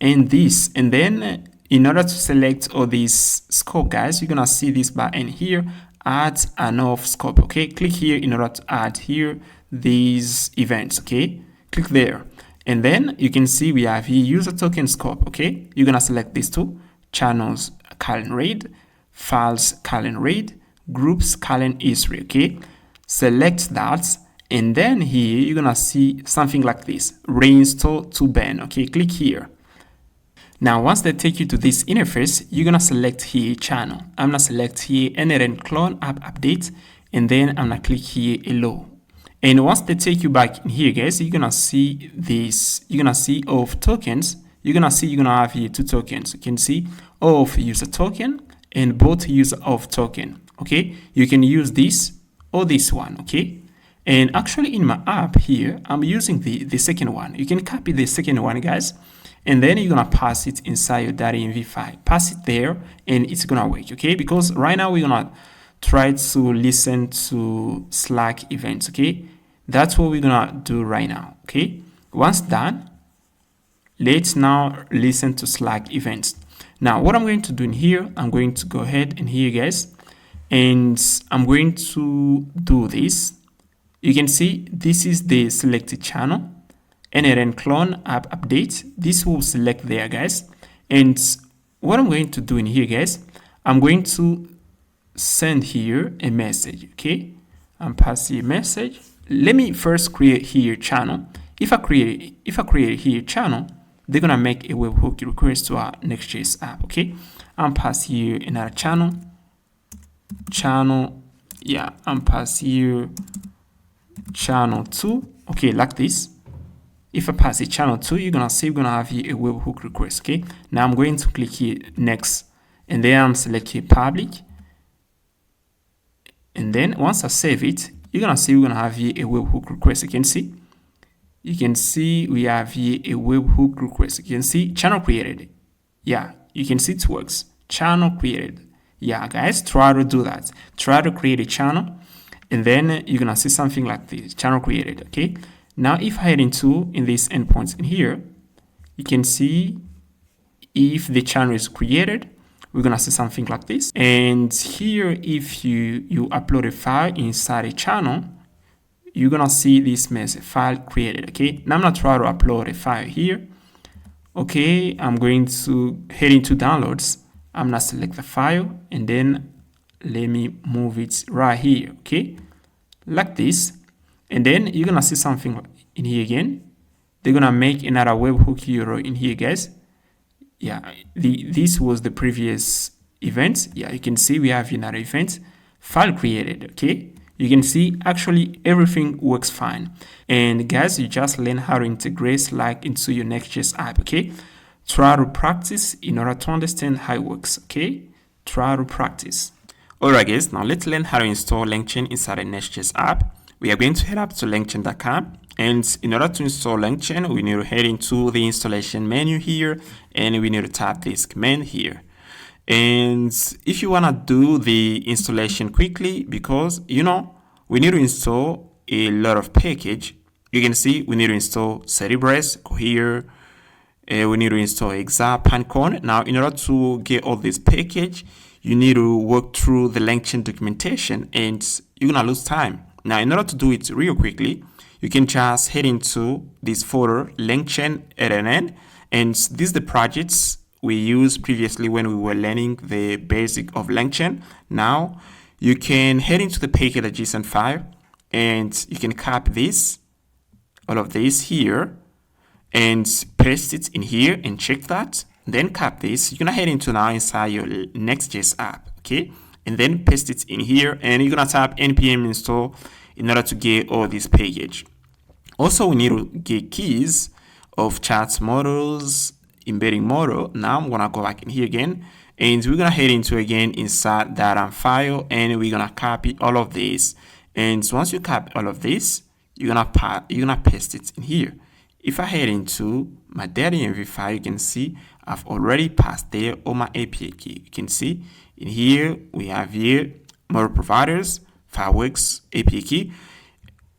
A: and this, and then in order to select all these scope, guys, you're gonna see this button here. Add an off scope, okay? Click here in order to add here these events, okay? Click there, and then you can see we have here user token scope, okay? You're gonna select these two: channels calling read, files calling read, groups calling history, okay? Select that, and then here you're gonna see something like this: reinstall to ban, okay? Click here. Now, once they take you to this interface, you're gonna select here channel. I'm gonna select here N8N clone app update, and then I'm gonna click here allow. And once they take you back in here, guys, you're gonna see this. You're gonna see of tokens. You're gonna have here two tokens. You can see of user token and both user of token. Okay, you can use this or this one. Okay. And actually in my app here, I'm using the second one. You can copy the second one, guys. And then you're gonna pass it inside your .env file. Pass it there, and it's gonna work, okay? Because right now we're gonna try to listen to Slack events, okay? That's what we're gonna do right now, okay? Once done, let's now listen to Slack events. Now, what I'm going to do in here, I'm going to go ahead and here, guys, and I'm going to do this. You can see this is the selected channel. N8N clone app update. This will select there, guys. And what I'm going to do in here, guys, I'm going to send here a message, okay? I'm passing a message. Let me first create here channel. If I create here channel, they're gonna make a webhook request to our Nextjs app, okay? I'm pass here another channel. Yeah, I'm pass here channel 2, okay, like this. If I pass it channel 2, you're gonna see we're gonna have here a webhook request, okay? Now I'm going to click here next, and then I'm selecting public. And then once I save it, you're gonna see we're gonna have here a webhook request. You can see we have here a webhook request. You can see channel created. Yeah, you can see it works. Channel created. Yeah, guys, try to do that. Try to create a channel, and then you're gonna see something like this. Channel created. Okay. Now, if I head in this endpoints in here, you can see if the channel is created, we're gonna see something like this. And here, if you upload a file inside a channel, you're gonna see this message, file created. Okay, now I'm gonna try to upload a file here. Okay, I'm going to head into downloads. I'm gonna select the file, and then let me move it right here. Okay, like this. And then you're gonna see something in here again. They're gonna make another webhook URL in here, guys. Yeah, this was the previous event. Yeah, you can see we have another event, file created. Okay, you can see actually everything works fine. And guys, you just learn how to integrate Slack into your Next.js app. Okay, try to practice in order to understand how it works. Okay, try to practice. Alright, guys, now let's learn how to install Langchain inside a Next.js app. We are going to head up to Langchain.com, and in order to install Langchain, we need to head into the installation menu here, and we need to type this command here. And if you want to do the installation quickly, because we need to install a lot of package, you can see we need to install Cerebras, Cohere, we need to install Exa, Pinecone. Now, in order to get all this package, you need to work through the Langchain documentation, and you're gonna lose time. Now, in order to do it real quickly, you can just head into this folder, Langchain N8N, and these are the projects we used previously when we were learning the basic of Langchain. Now, you can head into the package.json file, and you can copy this, all of this here, and paste it in here and check that. Then copy this. You're gonna head into now inside your Next.js app, okay? And then paste it in here, and you're gonna type npm install in order to get all this package. Also, we need to get keys of chat models, embedding model. Now I'm gonna go back in here again, and we're gonna head into again inside that file, and we're gonna copy all of this. And once you copy all of this, you're gonna paste it in here. If I head into my data.env file, you can see I've already passed there all my API key. You can see in here we have here Modal Providers, Fireworks API key.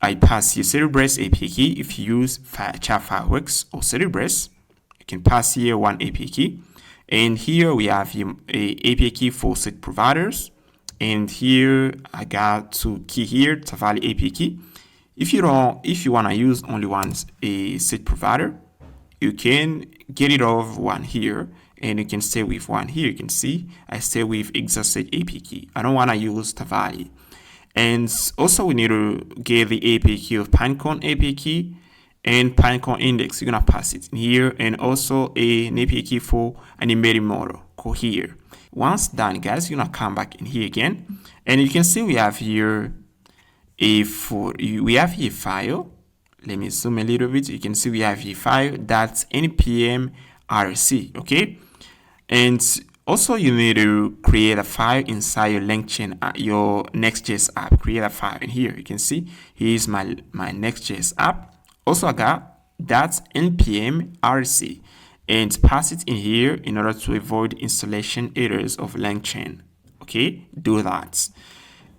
A: I pass here Cerebras API key. If you use chat Fireworks or Cerebras, you can pass here one API key. And here we have here a API key for set providers. And here I got two key here, Tavali API key. If you want to use only one set provider, you can get rid of one here, and you can stay with one here. You can see I stay with Exhausted API key. I don't want to use Tavali. And also we need to get the API key of Pinecone API key and Pinecone index. You're gonna pass it in here, and also an API key for an embedding model, Cohere. Once done, guys, you're gonna come back in here again, and you can see we have here a file. Let me zoom a little bit. You can see we have a file that's npm rc. Okay, and also you need to create a file inside your Langchain, your Next.js app. Create a file in here. You can see here's my Next.js app. Also I got that's npm rc, and pass it in here in order to avoid installation errors of Langchain. Okay, do that.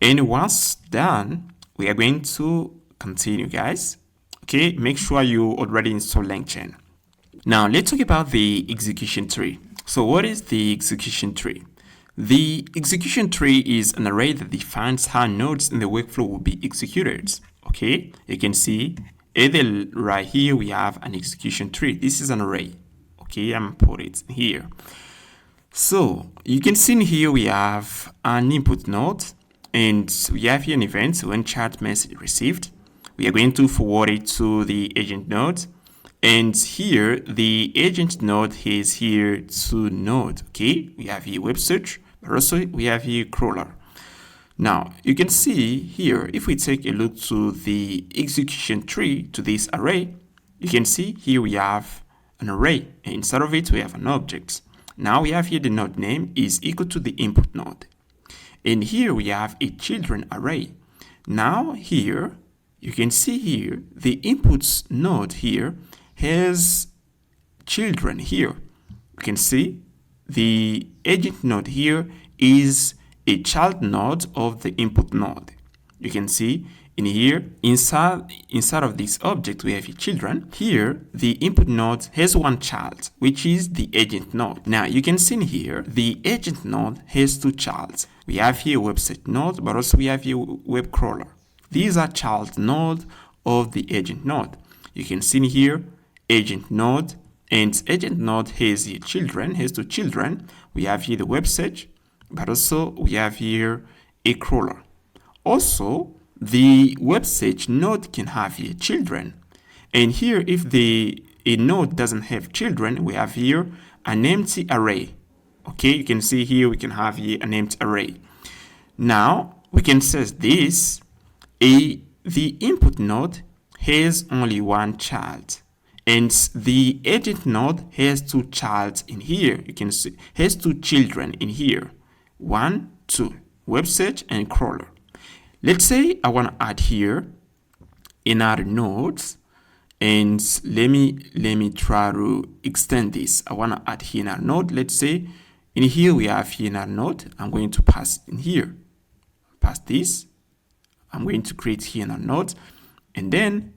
A: And once done, we are going to continue, guys. Okay, make sure you already install Langchain. Now let's talk about the execution tree. So what is the execution tree? The execution tree is an array that defines how nodes in the workflow will be executed. Okay, you can see either right here we have an execution tree. This is an array. Okay, I'm gonna put it here. So you can see in here we have an input node, and we have here an event when chat message received. We are going to forward it to the agent node, and here the agent node is here to node. Okay, we have here web search, but also we have here crawler. Now you can see here, if we take a look to the execution tree to this array, you can see here we have an array, and inside of it we have an object. Now we have here the node name is equal to the input node. And here we have a children array. Now here, you can see here, the inputs node here has children here. You can see the agent node here is a child node of the input node. You can see in here, inside of this object, we have a children. Here, the input node has one child, which is the agent node. Now, you can see in here, the agent node has two childs. We have here a website node, but also we have here web crawler. These are child node of the agent node. You can see in here, agent node, and agent node has here children, has two children. We have here the website, but also we have here a crawler. Also, the website node can have here children. And here, if a node doesn't have children, we have here an empty array. Okay, you can see here we can have here an empty array. Now, we can set this. The input node has only one child. And the agent node has two childs in here. You can see has two children in here. 1, 2, website and crawler. Let's say I want to add here another node, and let me try to extend this. I want to add here another node. Let's say in here we have here another node. I'm going to pass in here. Pass this. I'm going to create here another node, and then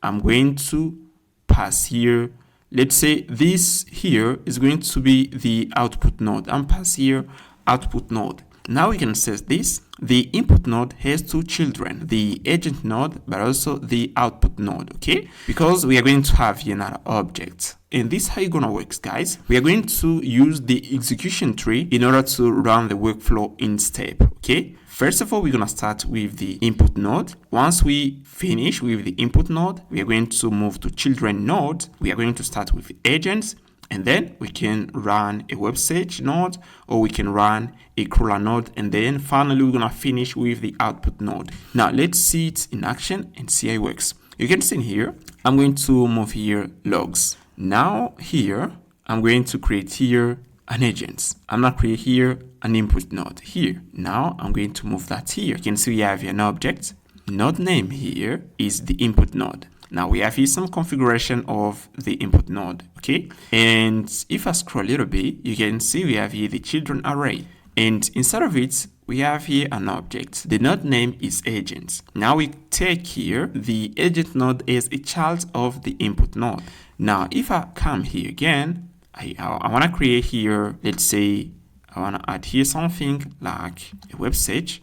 A: I'm going to pass here. Let's say this here is going to be the output node. I'm pass here output node. Now we can set this. The input node has two children, the agent node, but also the output node, okay? Because we are going to have here another object. And this is how it's gonna work, guys. We are going to use the execution tree in order to run the workflow in step, okay? First of all, we're gonna start with the input node. Once we finish with the input node, we are going to move to children node. We are going to start with agents, and then we can run a website node, or we can run a crawler node, and then finally we're gonna finish with the output node. Now let's see it in action and see how it works. You can see in here, I'm going to move here logs. Now here, I'm going to create here an agent. I'm gonna create here an input node here. Now I'm going to move that here. You can see we have here an object. Node name here is the input node. Now we have here some configuration of the input node, okay? And if I scroll a little bit, you can see we have here the children array. And inside of it, we have here an object. The node name is agent. Now we take here the agent node as a child of the input node. Now if I come here again, I want to create here, let's say I want to add here something like a website.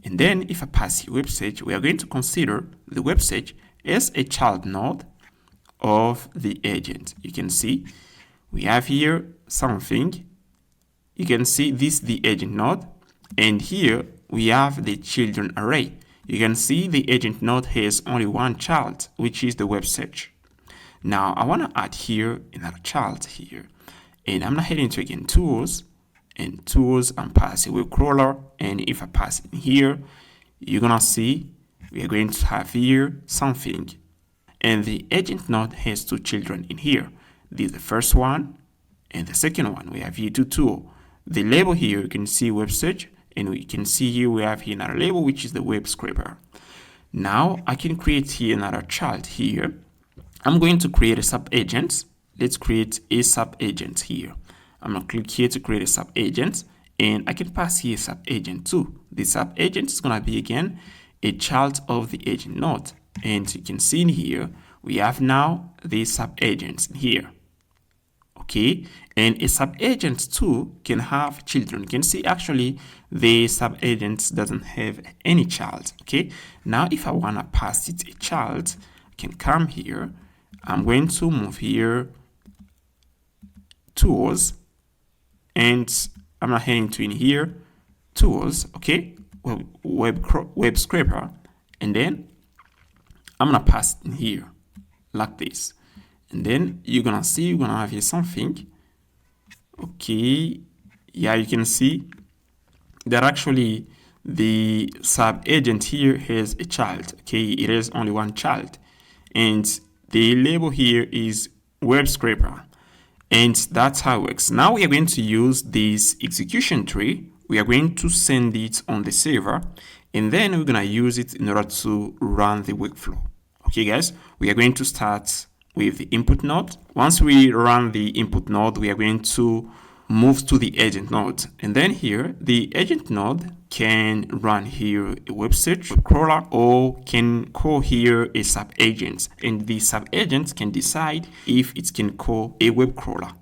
A: And then if I pass here website, we are going to consider the website as a child node of the agent. You can see we have here something. You can see this the agent node, and here we have the children array. You can see the agent node has only one child, which is the website. Now I want to add here another child here, and I'm not heading to again tools, and tools and pass a web crawler. And if I pass in here, you're gonna see we are going to have here something, and the agent node has two children in here. This is the first one and the second one. We have here two. The label here, you can see website, and we can see here we have here another label, which is the web scraper. Now I can create here another child here. I'm going to create a sub agent. Let's create a sub agent here. I'm gonna click here to create a sub agent, and I can pass here sub agent too. The sub agent is gonna be again a child of the agent node, and you can see in here we have now the sub agents here, okay? And a sub agent too can have children. You can see actually the sub agent doesn't have any child, okay? Now if I want to pass it a child, I can come here. I'm going to move here tools, and I'm not heading to in here tools, okay? Web scraper, and then I'm gonna pass in here like this, and then you're gonna see you're gonna have here something, okay? Yeah, you can see that actually the sub agent here has a child, okay? It has only one child, and the label here is web scraper, and that's how it works. Now we are going to use this execution tree we are going to send it on the server, and then we're going to use it in order to run the workflow. Okay, guys, we are going to start with the input node. Once we run the input node, we are going to move to the agent node. And then here, the agent node can run here a web search, web crawler, or can call here a sub-agent. And the sub-agent can decide if it can call a web crawler.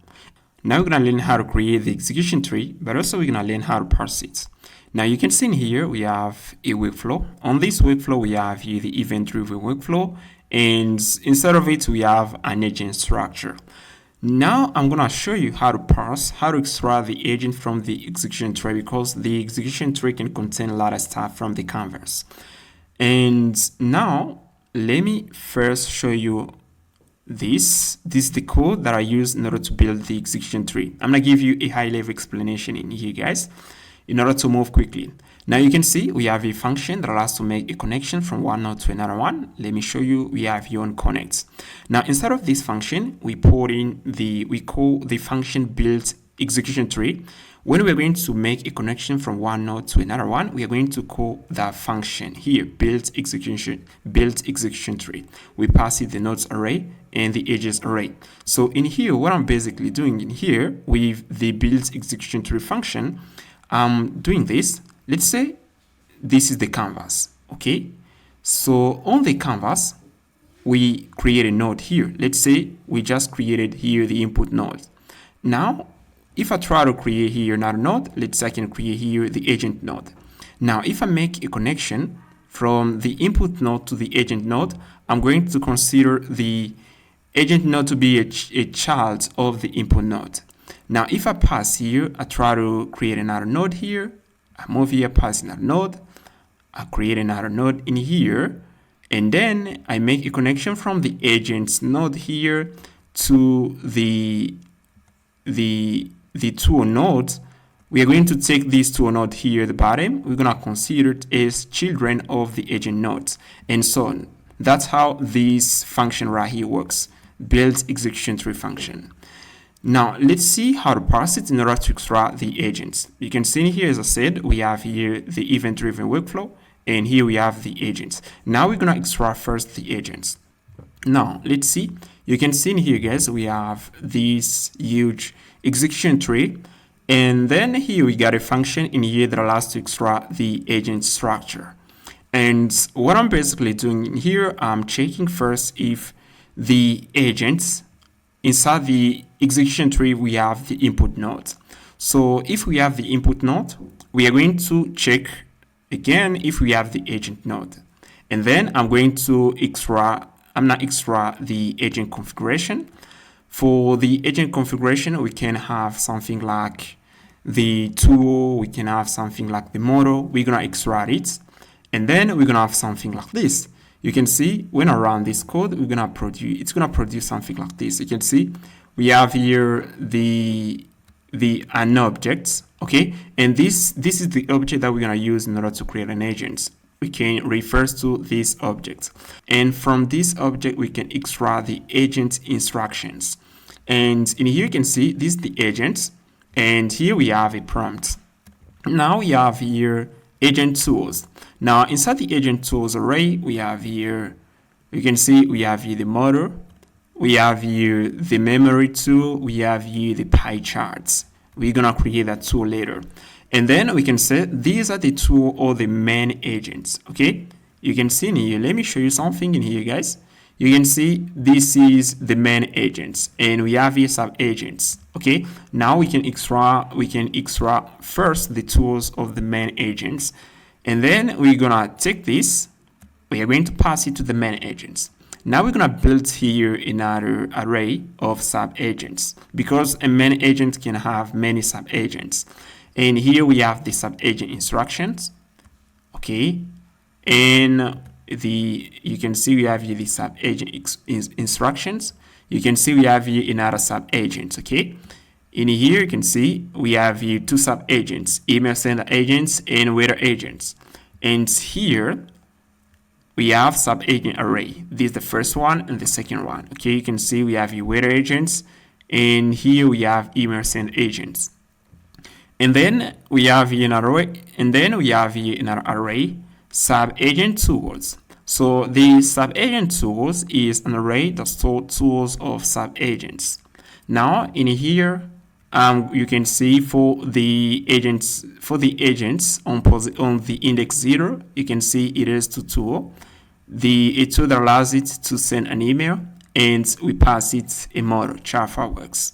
A: Now we're going to learn how to create the execution tree, but also we're going to learn how to parse it. Now you can see in here, we have a workflow. On this workflow, we have here the event-driven workflow. And inside of it, we have an agent structure. Now I'm going to show you how to parse, how to extract the agent from the execution tree, because the execution tree can contain a lot of stuff from the canvas. And now let me first show you this. This is the code that I use in order to build the execution tree. I'm going to give you a high-level explanation in here, guys, in order to move quickly. Now you can see we have a function that allows to make a connection from one node to another one. Let me show you. We have here on connect. Now inside of this function, we call the function build execution tree. When we're going to make a connection from one node to another one, we are going to call that function here, build execution tree. We pass it the nodes array and the edges array. So in here, what I'm basically doing in here with the build execution tree function, I'm doing this. Let's say this is the canvas, okay? So on the canvas, we create a node here. Let's say we just created here the input node. Now, if I try to create here another node, let's say I can create here the agent node. Now, if I make a connection from the input node to the agent node, I'm going to consider the agent node to be a child of the input node. Now, if I pass here, I try to create another node here. I move here, pass another node. I create another node in here. And then I make a connection from the agent's node here to the two nodes. We are going to take these two nodes here at the bottom. We're going to consider it as children of the agent nodes, and so on. That's how this function right here works. Build execution tree function. Now, let's see how to parse it in order to extract the agents. You can see here, as I said, we have here the event-driven workflow, and here we have the agents. Now we're going to extract first the agents. Now, let's see. You can see in here, guys, we have this huge execution tree, and then here we got a function in here that allows to extract the agent structure. And what I'm basically doing in here, I'm checking first if the agents inside the execution tree, we have the input node. So if we have the input node, we are going to check again if we have the agent node. And then I'm going to extract the agent configuration. For the agent configuration, we can have something like the tool, we can have something like the model. We're going to extract it. And then we're going to have something like this. You can see when I run this code, it's going to produce something like this. You can see we have here the an object, okay? And this is the object that we're going to use in order to create an agent. We can refer to this object. And from this object, we can extract the agent instructions. And in here, you can see this is the agent. And here we have a prompt. Now we have here agent tools. Now inside the agent tools array, we have here, you can see we have here the model, we have here the memory tool, we have here the pie charts. We're gonna create that tool later. And then we can say these are the two or the main agents, okay? You can see in here, let me show you something in here, guys. You can see this is the main agents, and we have here sub agents. Okay, now we can extract first the tools of the main agents, and then we're gonna take this. We are going to pass it to the main agents. Now we're gonna build here another array of sub agents, because a main agent can have many sub agents. And here we have the sub agent instructions. Okay, and you can see we have here the sub agent instructions. You can see we have here another sub agent. Okay, in here you can see we have here two sub agents, email sender agents and waiter agents. And here we have sub agent array. This is the first one and the second one. Okay, you can see we have here waiter agents, and here we have email send agents. And then we have here an array, sub agent tools. So the sub agent tools is an array that stores tools of sub agents. Now in here, you can see for the agents on the index 0, you can see it is to tool. A tool that allows it to send an email, and we pass it a model, Works.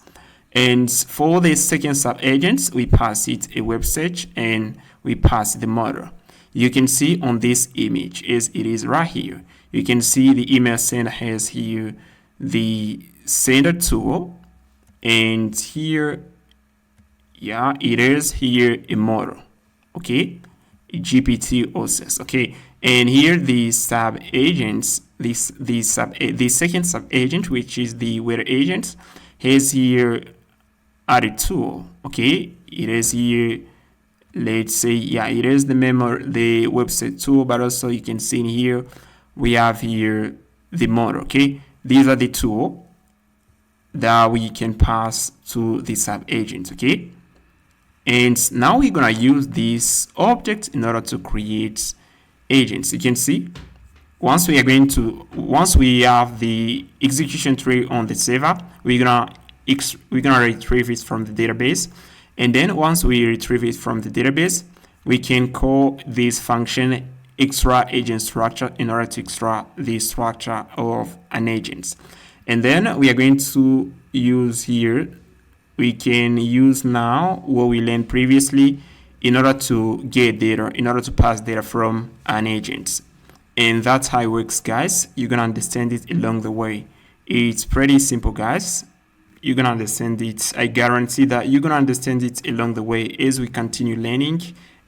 A: And for the second sub agents, we pass it a web search, and we pass the model. You can see on this image, as it is right here, you can see the email sender has here the sender tool, and here, yeah, it is here a model, okay, a GPT OSS, okay. And here the sub agents, the second sub agent, which is the weather agent, has here added tool, okay. It is here, let's say, yeah, it is the website tool, but also you can see in here we have here the model, okay. These are the tool that we can pass to the sub agent, okay. And now we're gonna use this object in order to create agents. You can see once we have the execution tree on the server, we're gonna retrieve it from the database. And then once we retrieve it from the database, we can call this function extract agent structure in order to extract the structure of an agent. And then we are going to use here, we can use now what we learned previously in order to get data, in order to pass data from an agent. And that's how it works, guys. You're gonna understand it along the way. It's pretty simple, guys. You're gonna understand it. I guarantee that you're gonna understand it along the way as we continue learning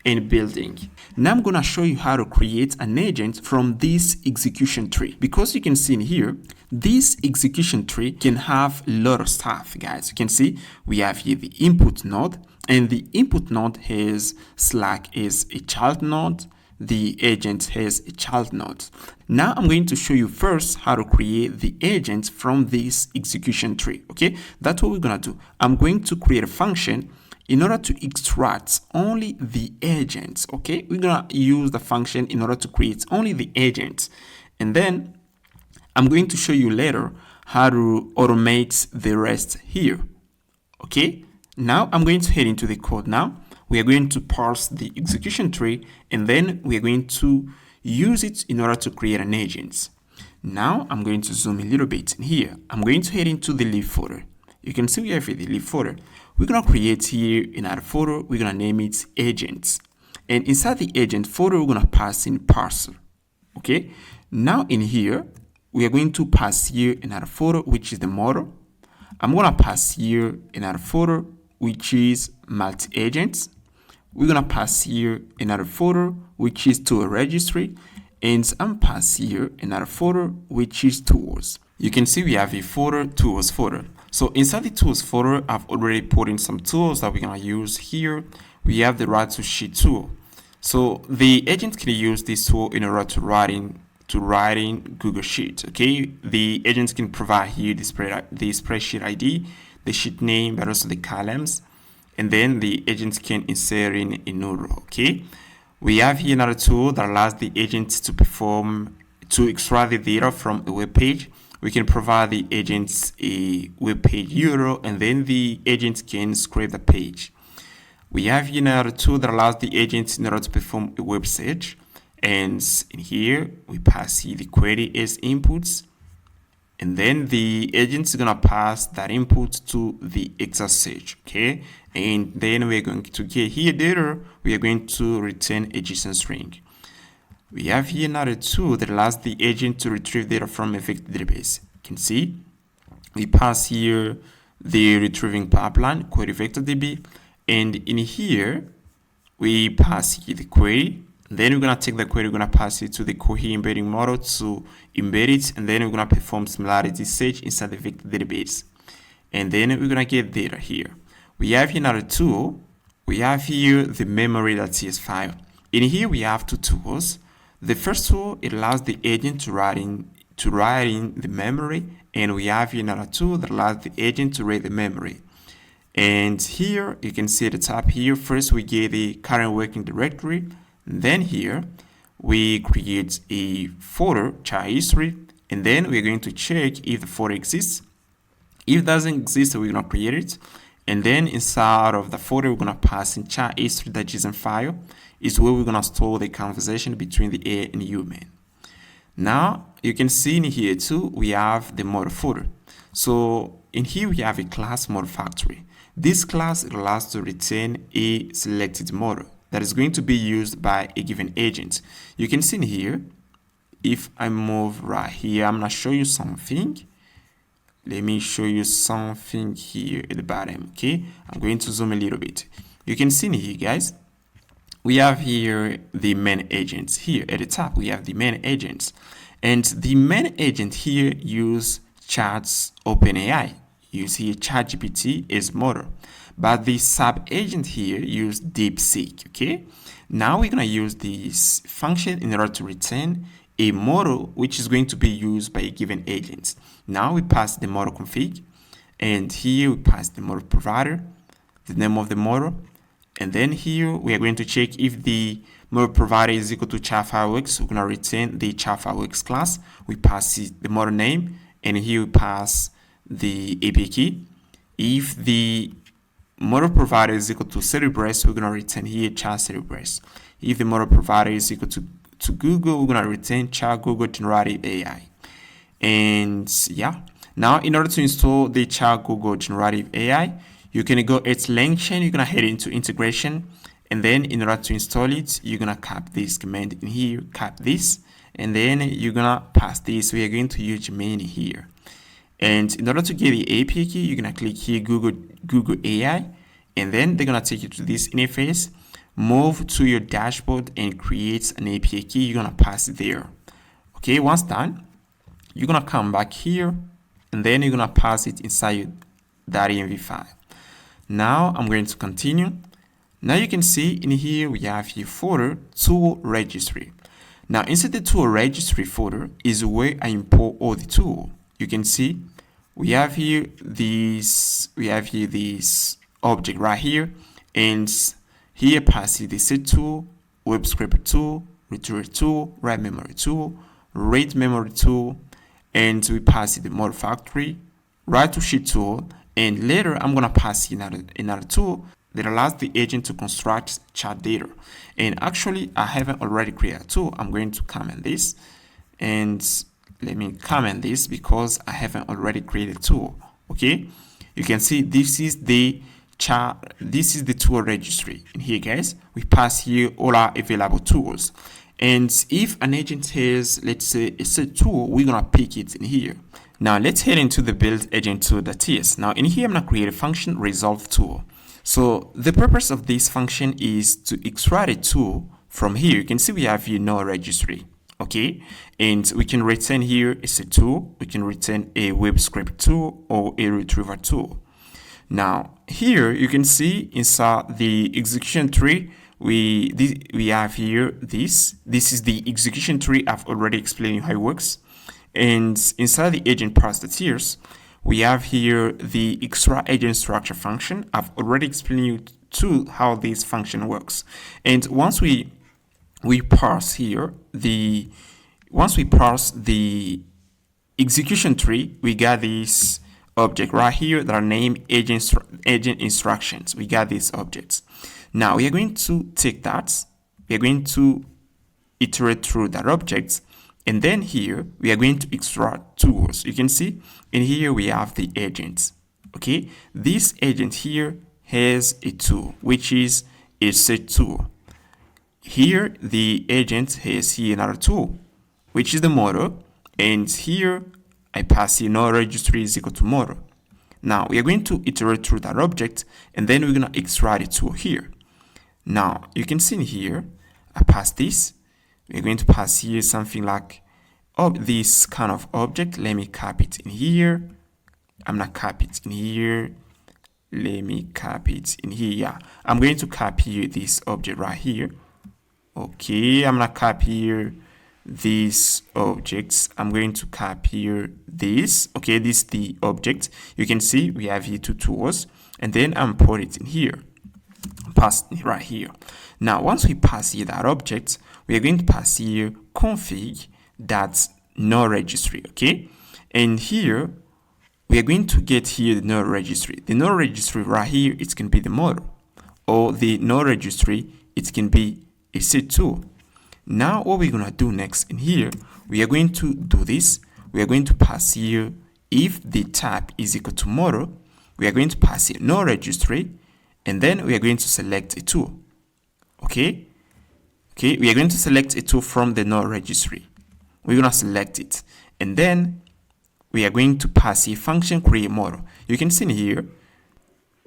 A: and building. Now I'm gonna show you how to create an agent from this execution tree. Because you can see in here, this execution tree can have a lot of stuff, guys. You can see we have here the input node, and the input node has Slack as a child node. The agent has a child node. Now I'm going to show you first how to create the agent from this execution tree, okay? That's what we're gonna do. I'm going to create a function in order to extract only the agents, okay? We're gonna use the function in order to create only the agents. And then I'm going to show you later how to automate the rest here, okay? Now I'm going to head into the code now. We are going to parse the execution tree, and then we are going to use it in order to create an agent. Now I'm going to zoom a little bit in here. I'm going to head into the lib folder. You can see we have the lib folder. We're going to create here another folder. We're going to name it agents. And inside the agent folder, we're going to pass in parser. Okay. Now in here, we are going to pass here another folder, which is the model. I'm going to pass here another folder, which is multi-agents. We're going to pass here another folder, which is tool registry. And I'm pass here another folder, which is tools. You can see we have a folder, tools folder. So inside the tools folder, I've already put in some tools that we're going to use here. We have the write to sheet tool. So the agent can use this tool in order to write in Google Sheets. Okay, the agent can provide here the spreadsheet ID, the sheet name, but also the columns, and then the agent can insert in a new row. Okay, we have here another tool that allows the agent to extract the data from a web page. We can provide the agents a web page URL, and then the agent can scrape the page. We have here another tool that allows the agent in order to perform a web search. And in here, we pass here the query as inputs. And then the agent is going to pass that input to the exact search. Okay. And then we're going to get here data. We are going to return a JSON string. We have here another tool that allows the agent to retrieve data from a vector database. You can see we pass here the retrieving pipeline, query vector DB. And in here, we pass here the query. Then we're going to take the query, we're going to pass it to the Cohere embedding model to embed it, and then we're going to perform similarity search inside the vector database. And then we're going to get data here. We have here another tool. We have here the memory.ts file. In here, we have two tools. The first tool, it allows the agent to write in the memory, and we have here another tool that allows the agent to read the memory. And here you can see at the top here, first we get the current working directory. Then here we create a folder, child history, and then we're going to check if the folder exists. If it doesn't exist, we're going to create it. And then inside of the folder, we're going to pass in child history.json file is where we're going to store the conversation between the AI and human. Now you can see in here too, we have the model folder. So in here we have a class model factory. This class allows to return a selected model that is going to be used by a given agent. You can see in here, if I move right here, I'm going to show you something. Let me show you something here at the bottom, okay? I'm going to zoom a little bit. You can see in here, guys, we have here the main agents. Here at the top, we have the main agents. And the main agent here use Chat's OpenAI. You see ChatGPT is model. But the sub agent here use DeepSeek, okay? Now we're gonna use this function in order to return a model which is going to be used by a given agent. Now we pass the model config, and here we pass the model provider, the name of the model, and then here we are going to check if the model provider is equal to chat-fireworks. We're going to return the chat-fireworks class. We pass the model name, and here we pass the API key. If the model provider is equal to Cerebrus, we're going to return here chat Cerebrus. If the model provider is equal to Google, we're going to return chat Google Generative AI. And yeah, now in order to install the chat Google Generative AI, you can go at Langchain, you're going to head into integration, and then in order to install it, you're going to cap this command in here, cap this, and then you're going to pass this. We are going to use main here. And in order to get the API key, you're going to click here Google AI, and then they're going to take you to this interface. Move to your dashboard and create an API key. You're going to pass it there. Okay, once done, you're going to come back here, and then you're going to pass it inside that env file. Now I'm going to continue. Now you can see in here we have here folder tool registry. Now inside the tool registry folder is where I import all the tool. You can see we have here this object right here, and here passes the set tool, web scraper tool, retrieval tool, write memory tool, read memory tool, and we pass the model factory, write to sheet tool, and later I'm gonna pass another tool that allows the agent to construct chat data. And actually I haven't already created a tool. I'm going to comment this, and let me comment this because I haven't already created a tool. Okay, you can see this is the chat, this is the tool registry. And here, guys, we pass here all our available tools. And if an agent has, let's say, a set tool, we're gonna pick it in here. Now let's head into the build agent tool.ts. Now in here, I'm gonna create a function resolve tool. So the purpose of this function is to extract a tool from here. You can see we have here no registry. Okay, and we can return here a set tool, we can return a web script tool or a retrieval tool. Now here you can see inside the execution tree, we have here this is the execution tree. I've already explained how it works. And inside the agent process tiers, we have here the extra agent structure function. I've already explained you to how this function works. And once we parse here once we parse the execution tree, we got this object right here that are named agent instructions. We got these objects. Now we are going to take that, we are going to iterate through that object, and then here we are going to extract tools. You can see in here we have the agent. Okay, this agent here has a tool which is a set tool. Here the agent has here another tool which is the model, and here I pass here no registry is equal to model. Now we are going to iterate through that object, and then we're going to extract a tool here. Now you can see in here I pass this. We're going to pass here something like this kind of object. Let me copy it in here. I'm not copy it in here. Let me copy it in here. Yeah, I'm going to copy this object right here. Okay, I'm gonna copy here these objects. I'm going to copy here this. Okay, this is the object. You can see we have here two tools, and then I'm put it in here, pass it right here. Now once we pass here that object, we are going to pass here config that no registry, okay? And here we are going to get here the no registry. The no registry right here, it can be the model, or the no registry, it can be a set2. Now what we're gonna do next in here, we are going to do this. We are going to pass here, if the type is equal to model, we are going to pass here no registry, and then we are going to select a tool. Okay, we are going to select a tool from the no registry. We're gonna select it, and then we are going to pass here function create model. You can see in here,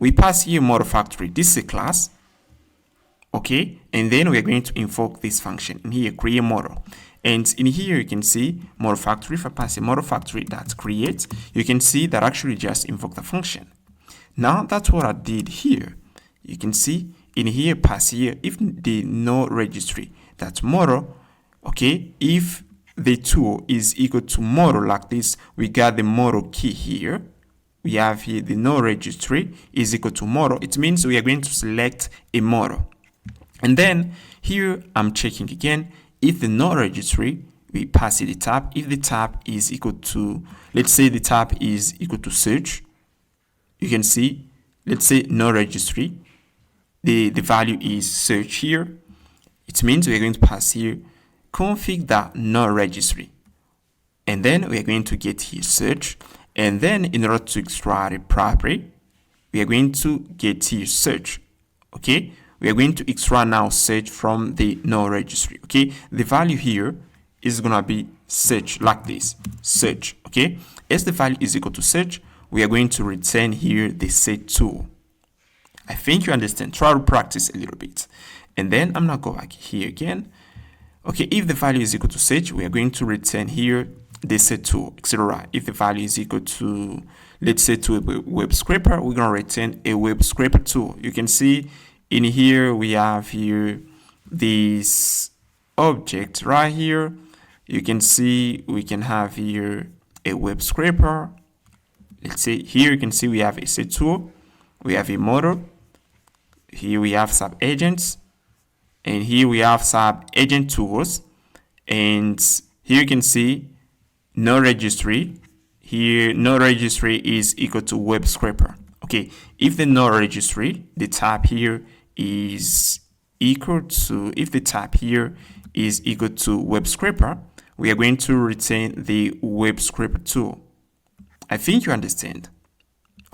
A: we pass here model factory. This is a class, okay, and then we are going to invoke this function in here, create model. And in here you can see model factory. If I pass a model factory that create, you can see that actually just invoke the function. Now that's what I did here. You can see in here, pass here if the no registry, that's model, okay, if the tool is equal to model like this, we got the model key here. We have here the no registry is equal to model. It means we are going to select a model. And then here I'm checking again, if the no registry, we pass it the tab. If the tab is equal to, let's say the tab is equal to search, you can see, let's say no registry, the value is search here. It means we are going to pass here config that no registry, and then we are going to get here search, and then in order to extract a property, we are going to get here search. Okay, we are going to extract now search from the no registry. Okay, the value here is gonna be search like this, search. Okay, as the value is equal to search, we are going to return here the set tool. I think you understand. Try to practice a little bit, and then I'm gonna go back here again. Okay, if the value is equal to search, we are going to return here the set tool, etc. If the value is equal to, let's say, to a web scraper, we're gonna return a web scraper tool. You can see in here we have here this object right here. You can see we can have here a web scraper. Let's say here you can see we have a set tool, we have a model, here we have sub agents, and here we have sub agent tools, and here you can see no registry. Here no registry is equal to web scraper. Okay, if the no registry, the tab here is equal to, if the tab here is equal to web scraper, we are going to retain the web scraper tool. I think you understand.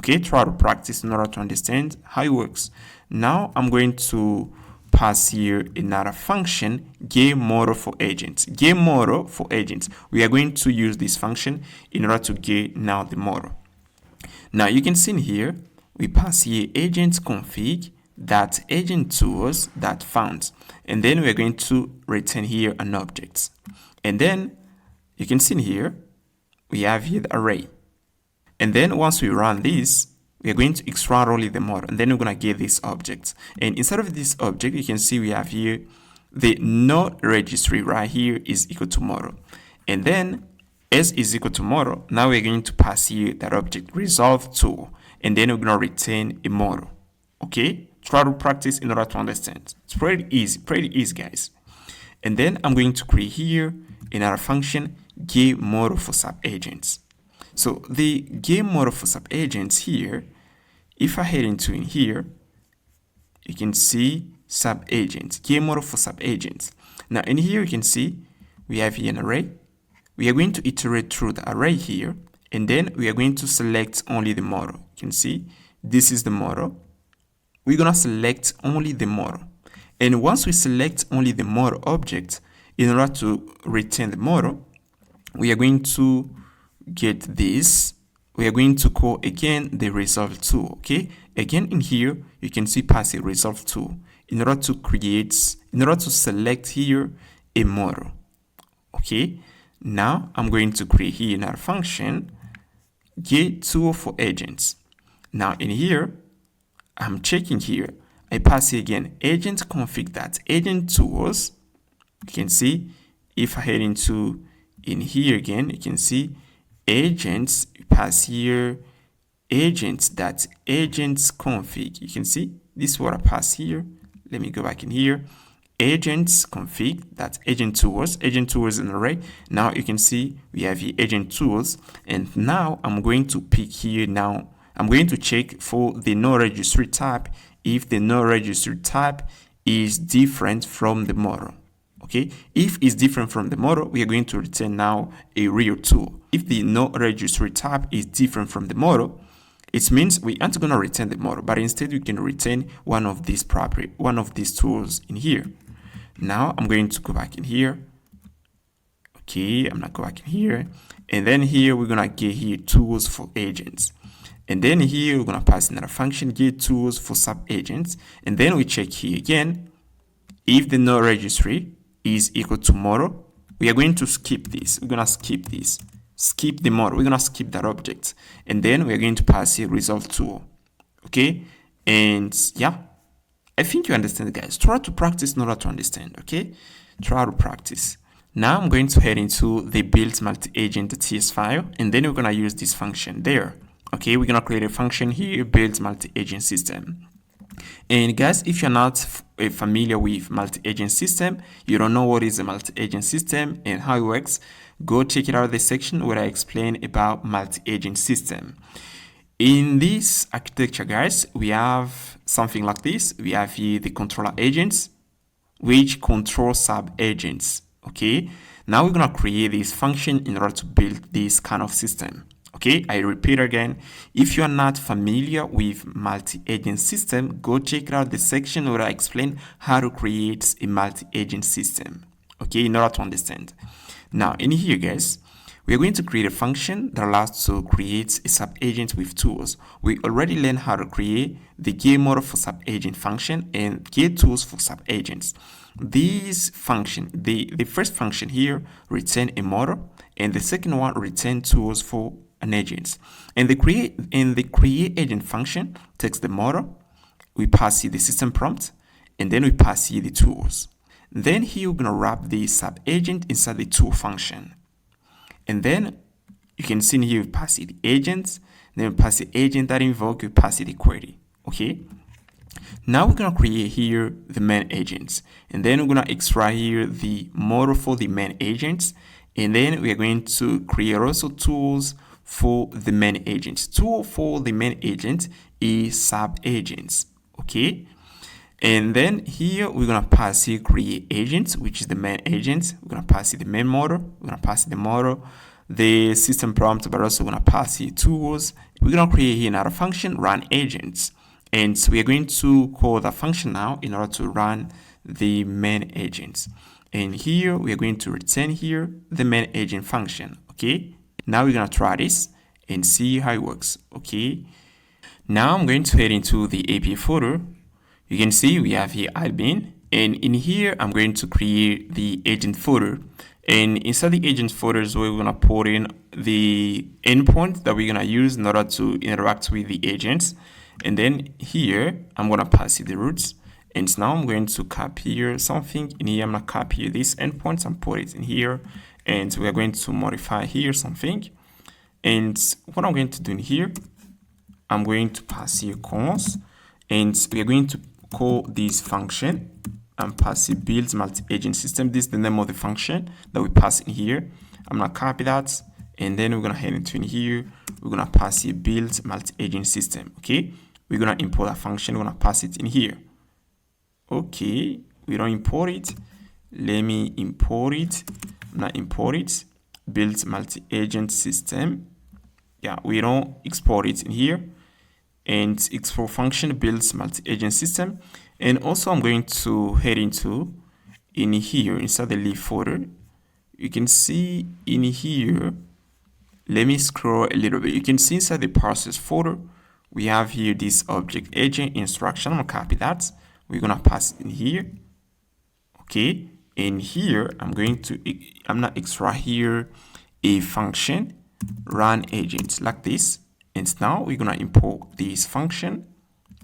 A: Okay, try to practice in order to understand how it works. Now I'm going to pass here another function, get model for agents. Get model for agents. We are going to use this function in order to get now the model. Now you can see in here, we pass here agent config that agent tools that found, and then we are going to return here an object. And then you can see in here, we have here the array. And then once we run this, we are going to extract only the model, and then we're going to get this object. And inside of this object, you can see we have here the no registry right here is equal to model. And then s is equal to model. Now we're going to pass here that object resolve tool, and then we're going to return a model. Okay, try to practice in order to understand. It's pretty easy guys. And then I'm going to create here another function, get model for sub agents. So the get model for sub agents here, if I head into in here, you can see sub agents, get model for sub agents. Now in here you can see we have here an array. We are going to iterate through the array here, and then we are going to select only the model. You can see this is the model. We're gonna select only the model, and once we select only the model object, in order to return the model, we are going to get this. We are going to call again the resolve tool. Okay, again in here you can see pass a resolve tool in order to select here a model. Okay, now I'm going to create here another function, get tool for agents. Now in here I'm checking here, I pass here again agent config that agent tools. You can see if I head into in here again, you can see agents, pass here agents.agentsconfig. You can see this is what I pass here. Let me go back in here. Agents config, that's agent tools in array. Now you can see we have here agent tools, and now I'm going to pick here. Now I'm going to check for the no registry type if the no registry type is different from the model. Okay, if it's different from the model, we are going to return now a real tool. If the no registry type is different from the model, it means we aren't going to return the model, but instead we can return one of these tools in here. Now I'm going to go back in here. Okay, I'm not going back in here. And then here we're going to get here tools for agents. And then here we're going to pass another function, get tools for sub agents. And then we check here again. If the no registry is equal to model, we are going to skip this. We're going to skip this. Skip the model. We're going to skip that object. And then we're going to pass here resolve tool. Okay. And yeah, I think you understand, guys. Try to practice in order to understand. Okay. Try to practice. Now I'm going to head into the build multi-agent.ts file, and then we're going to use this function there. Okay. We're going to create a function here, build multi-agent system. And guys, if you're not familiar with multi-agent system, you don't know what is a multi-agent system and how it works, go check it out the section where I explain about multi-agent system. In this architecture, guys, we have something like this. We have here the controller agents, which control sub agents. Okay, now we're going to create this function in order to build this kind of system. Okay, I repeat again, if you are not familiar with multi-agent system, go check out the section where I explain how to create a multi-agent system. Okay, in order to understand. Now, in here, guys, we are going to create a function that allows us to create a sub-agent with tools. We already learned how to create the get model for sub-agent function and get tools for sub-agents. This function, the first function here, return a model, and the second one return tools for an agent. And the create agent function takes the model, we pass here the system prompt, and then we pass here the tools. Then here we're gonna wrap the sub agent inside the tool function. And then you can see in here we pass it the agents, then we pass the agent that invoke, we pass it the query. Okay. Now we're gonna create here the main agents, and then we're gonna extract here the model for the main agents, and then we are going to create also tools for the main agents. Tool for the main agent is sub agents. Okay. And then here we're gonna pass here create agents, which is the main agent. We're gonna pass here the main model. We're gonna pass here the model, the system prompt, but also we're gonna pass here tools. We're gonna create here another function, run agents, and so we are going to call that function now in order to run the main agents. And here we are going to return here the main agent function. Okay. Now we're gonna try this and see how it works. Okay. Now I'm going to head into the API folder. You can see we have here admin, and in here I'm going to create the agent folder, and inside the agent folder is where we're gonna put in the endpoint that we're gonna use in order to interact with the agents. And then here I'm gonna pass it the roots, and so now I'm going to copy here something in here. I'm gonna copy this endpoint and put it in here, and we are going to modify here something. And what I'm going to do in here, I'm going to pass here cons, and we are going to call this function and pass it build multi-agent system. This is the name of the function that we pass in here. I'm gonna copy that, and then we're gonna head into in here. We're gonna pass here build multi-agent system. Okay, we're gonna import that function. We're gonna pass it in here. Okay, we don't import it. Let me import it. I'm gonna import it. Build multi-agent system. Yeah, we don't export it in here. And export function builds multi-agent system. And also I'm going to head into in here inside the leaf folder. You can see in here, let me scroll a little bit. You can see inside the process folder, we have here this object agent instruction. I'm gonna copy that. We're gonna pass it in here. Okay, in here I'm gonna extract here a function run agent like this. And now we're gonna import this function.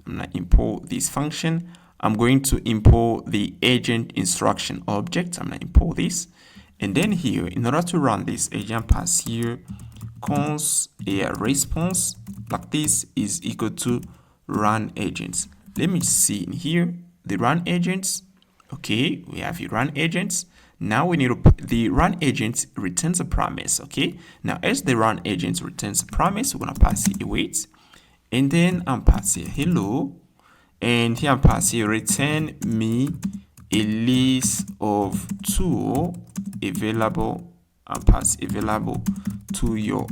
A: I'm gonna import this function. I'm going to import the agent instruction object. I'm gonna import this, and then here, in order to run this agent, pass here cons AI response like this is equal to run agents. Let me see in here the run agents. Okay, we have the run agents. Now we need the run agent returns a promise. Okay, now as the run agent returns a promise, we're gonna pass here await, and then I'm passing hello, and here I'm passing return me a list of tools available and pass available to your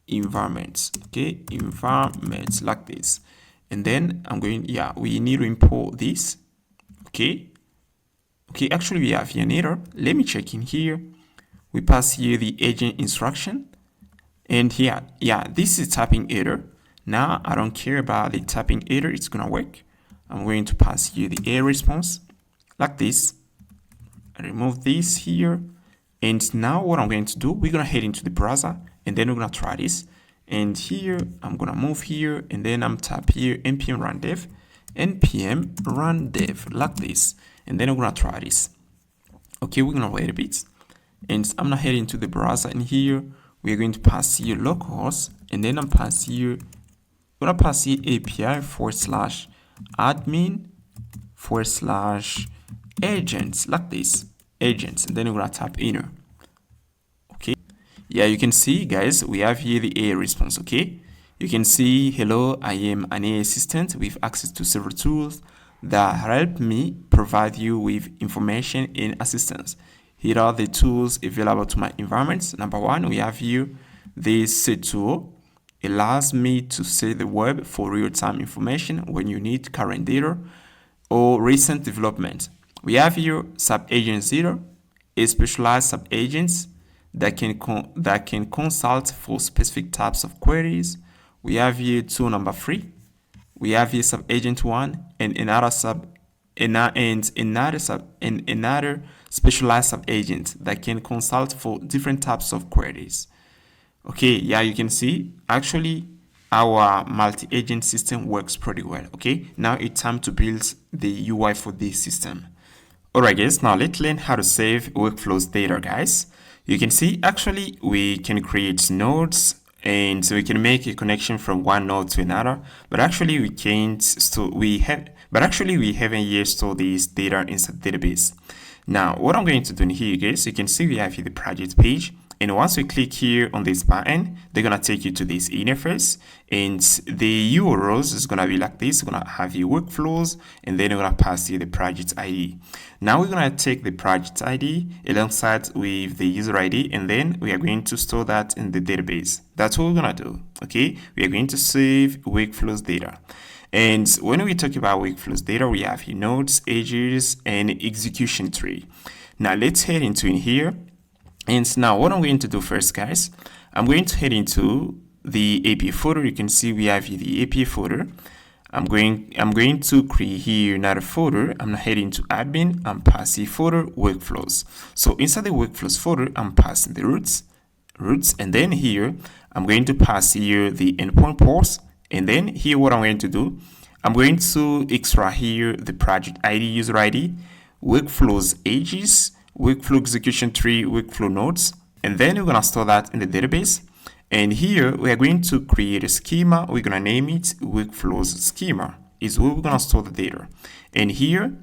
A: environments. Okay, environments like this, and then I'm going, yeah, we need to import this. Okay, actually we have here an error. Let me check in here. We pass here the agent instruction, and here, yeah, this is typing error. Now I don't care about the typing error, it's gonna work. I'm going to pass here the error response like this. I remove this here, and now what I'm going to do, we're gonna head into the browser, and then we're gonna try this. And here I'm gonna move here, and then I'm tap here npm run dev, npm run dev like this, and then we're gonna try this. Okay, we're gonna wait a bit, and I'm gonna head into the browser, and here we're going to pass here localhost, and then I'm pass here, we're gonna pass here API/admin/agents like this, agents, and then we're gonna tap enter. Okay, yeah, you can see guys, we have here the AI response. Okay, you can see, hello, I am an AI assistant with access to several tools that help me provide you with information and assistance. Here are the tools available to my environments. Number one, we have here this set tool. Allows me to see the web for real-time information when you need current data or recent development. We have here sub-agent 0, a specialized sub-agents that can consult for specific types of queries. We have here tool number 3. We have here sub-agent 1 and another specialized sub-agent that can consult for different types of queries. Okay, yeah, you can see actually our multi-agent system works pretty well. Okay, now it's time to build the UI for this system. Alright guys, now let's learn how to save workflows data, guys. You can see actually we can create nodes, and so we can make a connection from one node to another, but actually we can't store, we haven't yet stored this data inside the database. Now what I'm going to do in here, guys, you can see we have here the project page, and once we click here on this button, they're gonna take you to this interface, and the URLs is gonna be like this. We're gonna have your workflows, and then we're gonna pass here the project ID. Now we're gonna take the project ID alongside with the user ID, and then we are going to store that in the database. That's what we're gonna do. Okay, we are going to save workflows data. And when we talk about workflows data, we have here nodes, edges, and execution tree. Now let's head into in here. And now what I'm going to do first, guys, I'm going to head into the API folder. You can see we have here the API folder. I'm going to create here another folder. I'm gonna head into admin and pass here folder workflows. So inside the workflows folder, I'm passing the roots, and then here I'm going to pass here the endpoint ports, and then here what I'm going to do, I'm going to extract here the project ID, user ID, workflows edges, workflow execution tree, workflow nodes, and then we're going to store that in the database. And here we are going to create a schema. We're going to name it workflows schema is where we're going to store the data. And here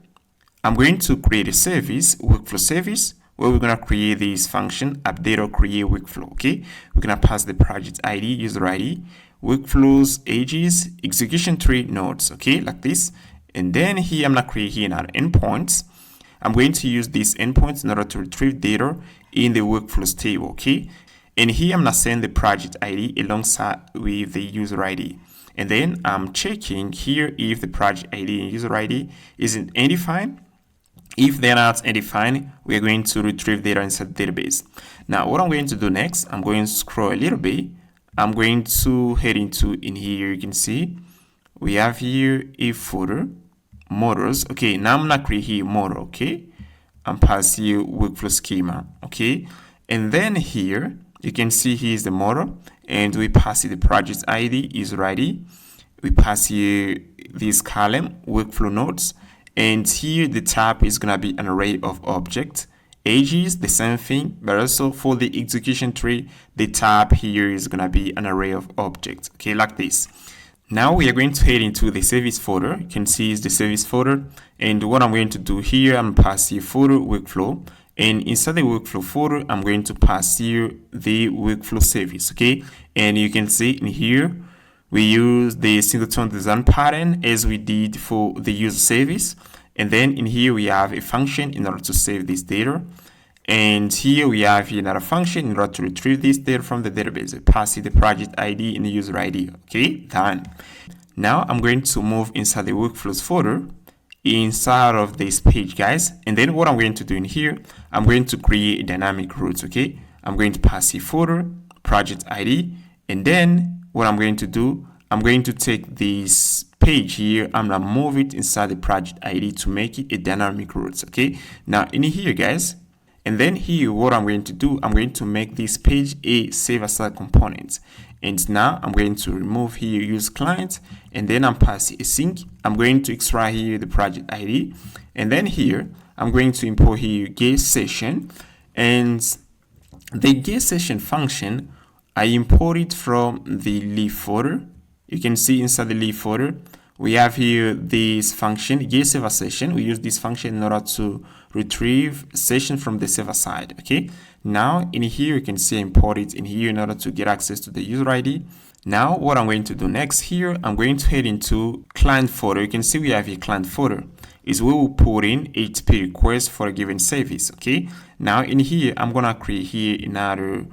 A: I'm going to create a service, workflow service, where we're going to create this function update or create workflow. Okay, we're going to pass the project ID, user ID, workflows edges, execution tree nodes. Okay, like this. And then here I'm going to create here another endpoints. I'm going to use these endpoints in order to retrieve data in the workflows table, okay? And here I'm going to send the project ID alongside with the user ID. And then I'm checking here if the project ID and user ID isn't undefined. If they're not undefined, we are going to retrieve data inside the database. Now, what I'm going to do next, I'm going to scroll a little bit. I'm going to head into in here. You can see we have here a folder. Models. Okay, now I'm gonna create here model. Okay, and pass here workflow schema. Okay, and then here you can see here is the model, and we pass here the project ID, user ID. We pass here this column workflow nodes, and here the tab is gonna be an array of objects, Ages, the same thing, but also for the execution tree, the tab here is going to be an array of objects, okay, like this. Now we are going to head into the service folder. You can see it's the service folder, and what I'm going to do here, I'm pass here folder workflow, and inside the workflow folder, I'm going to pass here the workflow service, okay, and you can see in here we use the singleton design pattern as we did for the user service. And then in here we have a function in order to save this data. And here we have another function in order to retrieve this data from the database. We pass the project ID and the user ID. Okay, done. Now I'm going to move inside the workflows folder inside of this page, guys. And then what I'm going to do in here, I'm going to create dynamic routes. Okay, I'm going to pass a folder, project ID, and then what I'm going to do, I'm going to take this page here, I'm gonna move it inside the project ID to make it a dynamic routes. Okay, now in here, guys, and then here what I'm going to do, I'm going to make this page a save aside component. And now I'm going to remove here use client, and then I'm passing a sync. I'm going to extract here the project ID, and then here I'm going to import here get session, and the get session function I import it from the leaf folder. You can see inside the leaf folder, we have here this function, get server session. We use this function in order to retrieve session from the server side. Okay. Now in here, you can see I import it in here in order to get access to the user ID. Now what I'm going to do next here, I'm going to head into client folder. You can see we have a client folder. Is where we put in HTTP request for a given service. Okay. Now in here, I'm going to create here another,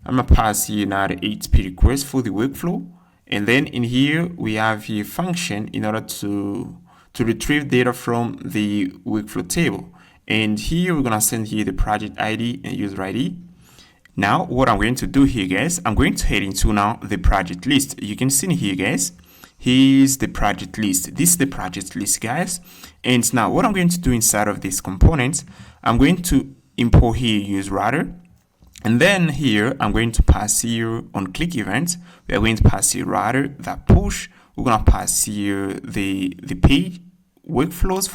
A: I'm going to pass here another HTTP request for the workflow. And then in here, we have here function in order to retrieve data from the workflow table. And here, we're going to send here the project ID and user ID. Now, what I'm going to do here, guys, I'm going to head into now the project list. You can see here, guys, here's the project list. This is the project list, guys. And now what I'm going to do inside of this component, I'm going to import here use router. And then here, I'm going to pass here on click event. We are going to pass here router that push. We're going to pass here the page workflows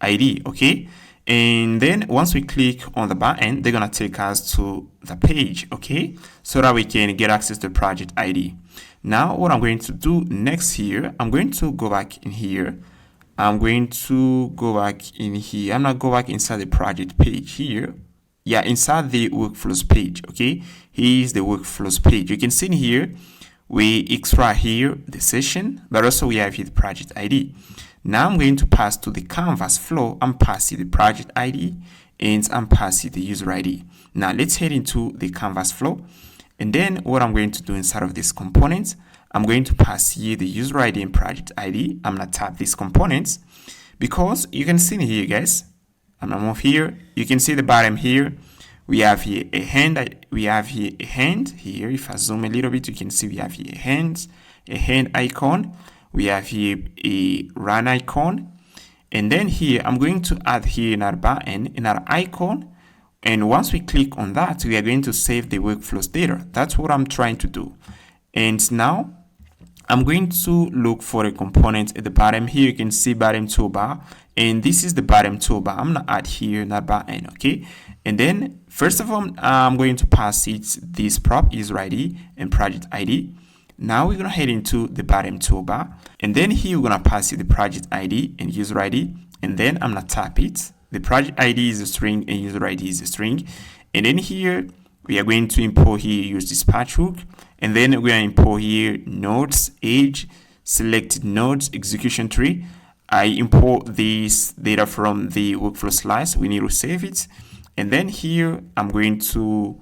A: /ID. Okay. And then once we click on the button, they're going to take us to the page. Okay. So that we can get access to the project ID. Now, what I'm going to do next here, I'm going to go back in here. I'm going to go back in here. I'm going to go back inside the project page here. Yeah, inside the workflows page, okay? Here's the workflows page. You can see in here, we extract here the session, but also we have here the project ID. Now I'm going to pass to the canvas flow. I'm passing the project ID and I'm passing the user ID. Now let's head into the canvas flow. And then what I'm going to do inside of this component, I'm going to pass here the user ID and project ID. I'm going to tap these components because you can see in here, guys, I'm gonna move here. You can see the bottom here. We have here a hand. We have here a hand here. If I zoom a little bit, you can see we have here a hand icon. We have here a run icon. And then here, I'm going to add here another button, another icon. And once we click on that, we are going to save the workflows data. That's what I'm trying to do. And now I'm going to look for a component at the bottom here. You can see bottom toolbar. And this is the bottom toolbar. I'm going to add here that button, okay? And then, first of all, I'm going to pass it this prop, user ID and project ID. Now we're going to head into the bottom toolbar. And then here we're going to pass it the project ID and user ID. And then I'm going to tap it. The project ID is a string and user ID is a string. And then here, we are going to import here use dispatch hook. And then we're going to import here nodes, age, selected nodes, execution tree. I import this data from the workflow slice. We need to save it. And then here, I'm going to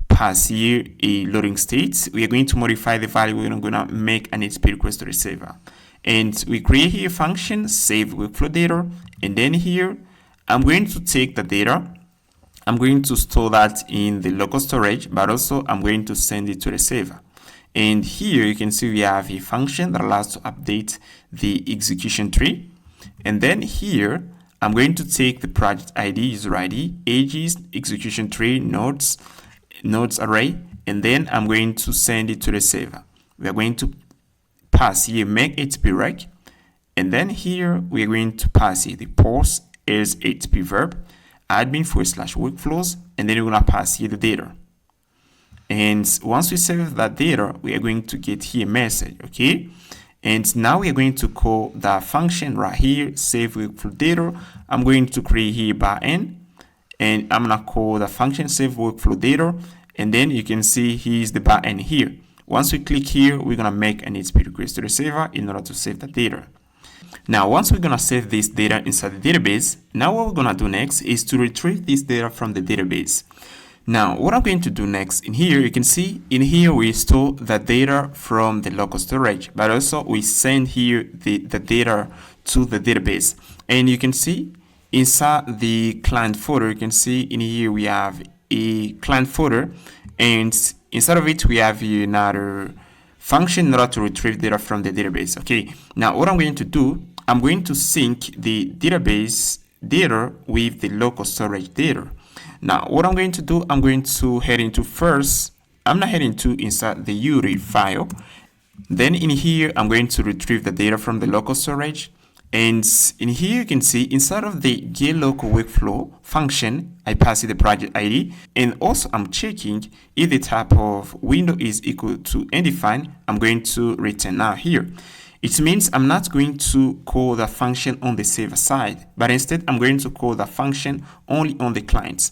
A: pass here a loading state. We are going to modify the value. We're going to make an HTTP request to the server. And we create here a function, save workflow data. And then here, I'm going to take the data. I'm going to store that in the local storage, but also I'm going to send it to the server. And here you can see we have a function that allows to update the execution tree. And then here, I'm going to take the project ID, user ID, ages, execution tree, nodes array, and then I'm going to send it to the server. We are going to pass here make HTTP rec, and then here we are going to pass here the post as HTTP verb. admin/workflows, and then we're going to pass here the data. And once we save that data, we are going to get here a message, okay? And now we are going to call the function right here, save workflow data. I'm going to create here by N, and I'm gonna call the function save workflow data. And then you can see here's the by N here. Once we click here, we're gonna make an HTTP request to the server in order to save the data. Now, once we're gonna save this data inside the database, now what we're gonna do next is to retrieve this data from the database. Now, what I'm going to do next in here, you can see in here we store the data from the local storage, but also we send here the data to the database. And you can see inside the client folder, you can see in here we have a client folder, and inside of it we have here another function in order to retrieve data from the database. Okay, now what I'm going to do, I'm going to sync the database data with the local storage data. Now, what I'm going to do, I'm going to head into first, I'm not heading to inside the URI file. Then in here, I'm going to retrieve the data from the local storage. And in here, you can see inside of the get local workflow function, I pass it the project ID. And also I'm checking if the type of window is equal to undefined. I'm going to return now here. It means I'm not going to call the function on the server side, but instead I'm going to call the function only on the clients.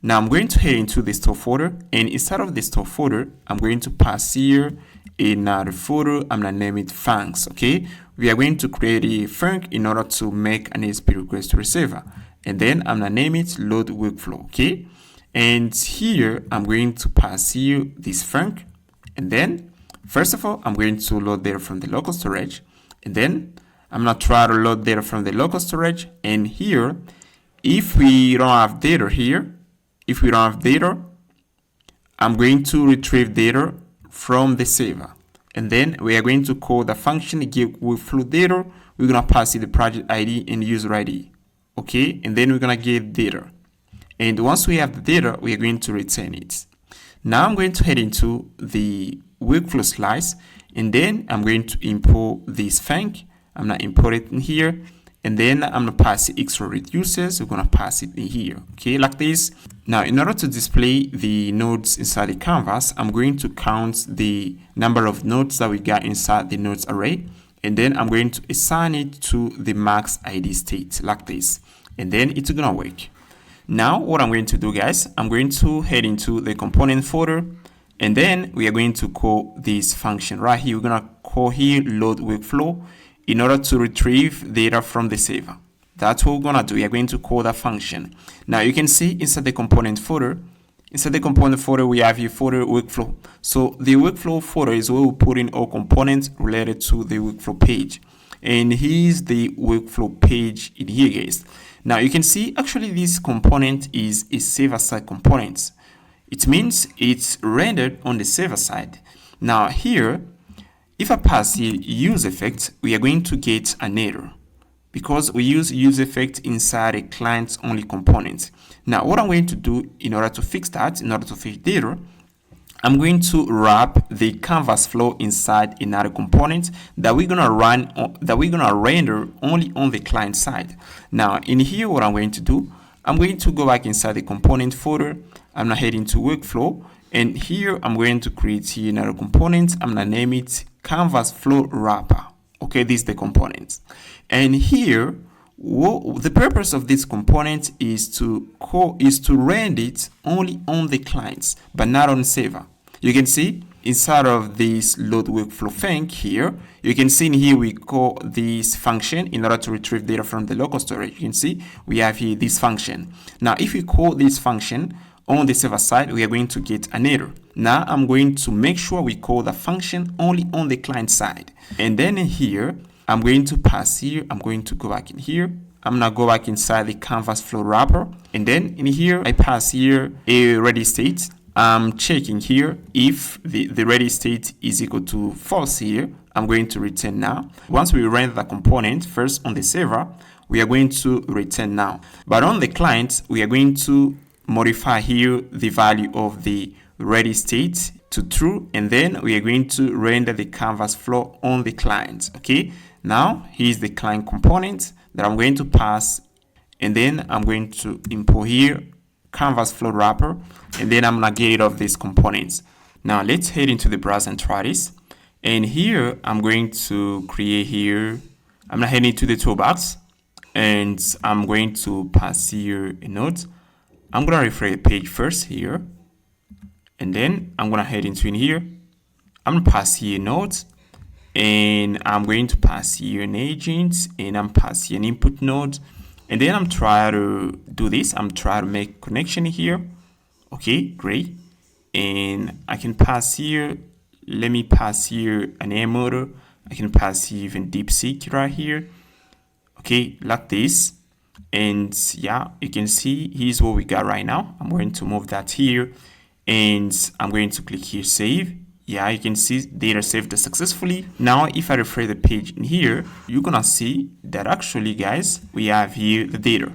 A: Now I'm going to head into the store folder, and inside of the store folder, I'm going to pass here another folder. I'm gonna name it funcs. Okay, we are going to create a func in order to make an HTTP request to the server, and then I'm gonna name it load workflow. Okay, and here I'm going to pass here this func, and then first of all, I'm going to load data from the local storage, and then I'm going to try to load data from the local storage. And here, if we don't have data here, I'm going to retrieve data from the server. And then we are going to call the function get workflow data. We're going to pass it the project ID and user ID. Okay, and then we're going to get data. And once we have the data, we are going to return it. Now I'm going to head into the workflow slice, and then I'm going to import this func. I'm going to import it in here, and then I'm going to pass it extra reducers. We're going to pass it in here, okay, like this. Now, in order to display the nodes inside the canvas, I'm going to count the number of nodes that we got inside the nodes array, and then I'm going to assign it to the max ID state, like this, and then it's going to work. Now, what I'm going to do, guys, I'm going to head into the component folder, and then we are going to call this function right here. We're going to call here load workflow in order to retrieve data from the server. That's what we're going to do. We are going to call that function. Now, you can see inside the component folder, we have here folder workflow. So the workflow folder is where we put in all components related to the workflow page. And here's the workflow page in here, guys. Now you can see actually this component is a server-side component. It means it's rendered on the server side. Now here, if I pass here use effect, we are going to get an error because we use use effect inside a client-only component. Now what I'm going to do in order to fix that, in order to fix data, I'm going to wrap the canvas flow inside another component that we're gonna render only on the client side. Now in here, what I'm going to do, I'm going to go back inside the component folder. I'm gonna head into workflow, and here I'm going to create here another component. I'm gonna name it canvas flow wrapper. Okay, this is the component, and here the purpose of this component is to render it only on the clients, but not on server. You can see inside of this load workflow func here, you can see in here we call this function in order to retrieve data from the local storage. You can see we have here this function. Now, if we call this function on the server side, we are going to get an error. Now, I'm going to make sure we call the function only on the client side. And then in here, I'm going to pass here, I'm going to go back in here. I'm going to go back inside the canvas flow wrapper. And then in here, I pass here a ready state. I'm checking here if the ready state is equal to false here. I'm going to return now. Once we render the component first on the server, we are going to return now. But on the client, we are going to modify here the value of the ready state to true, and then we are going to render the canvas flow on the client. Okay, now here's the client component that I'm going to pass and then I'm going to import here canvas flow wrapper, and then I'm gonna get rid of these components. Now let's head into the browser and try this. And here I'm going to create here, I'm gonna head into the toolbox, and I'm going to pass here a note. I'm gonna refresh the page first here, and then I'm gonna head into in here. I'm gonna pass here a note, and I'm going to pass here an agent, and I'm passing an input node, and then I'm trying to do this. I'm trying to make connection here. Okay, great. And I can pass here, let me pass here an air motor. I can pass here even DeepSeek right here. Okay, like this. And yeah, you can see here's what we got right now. I'm going to move that here, and I'm going to click here, save. Yeah, you can see data saved successfully. Now, if I refresh the page in here, you're gonna see that actually, guys, we have here the data.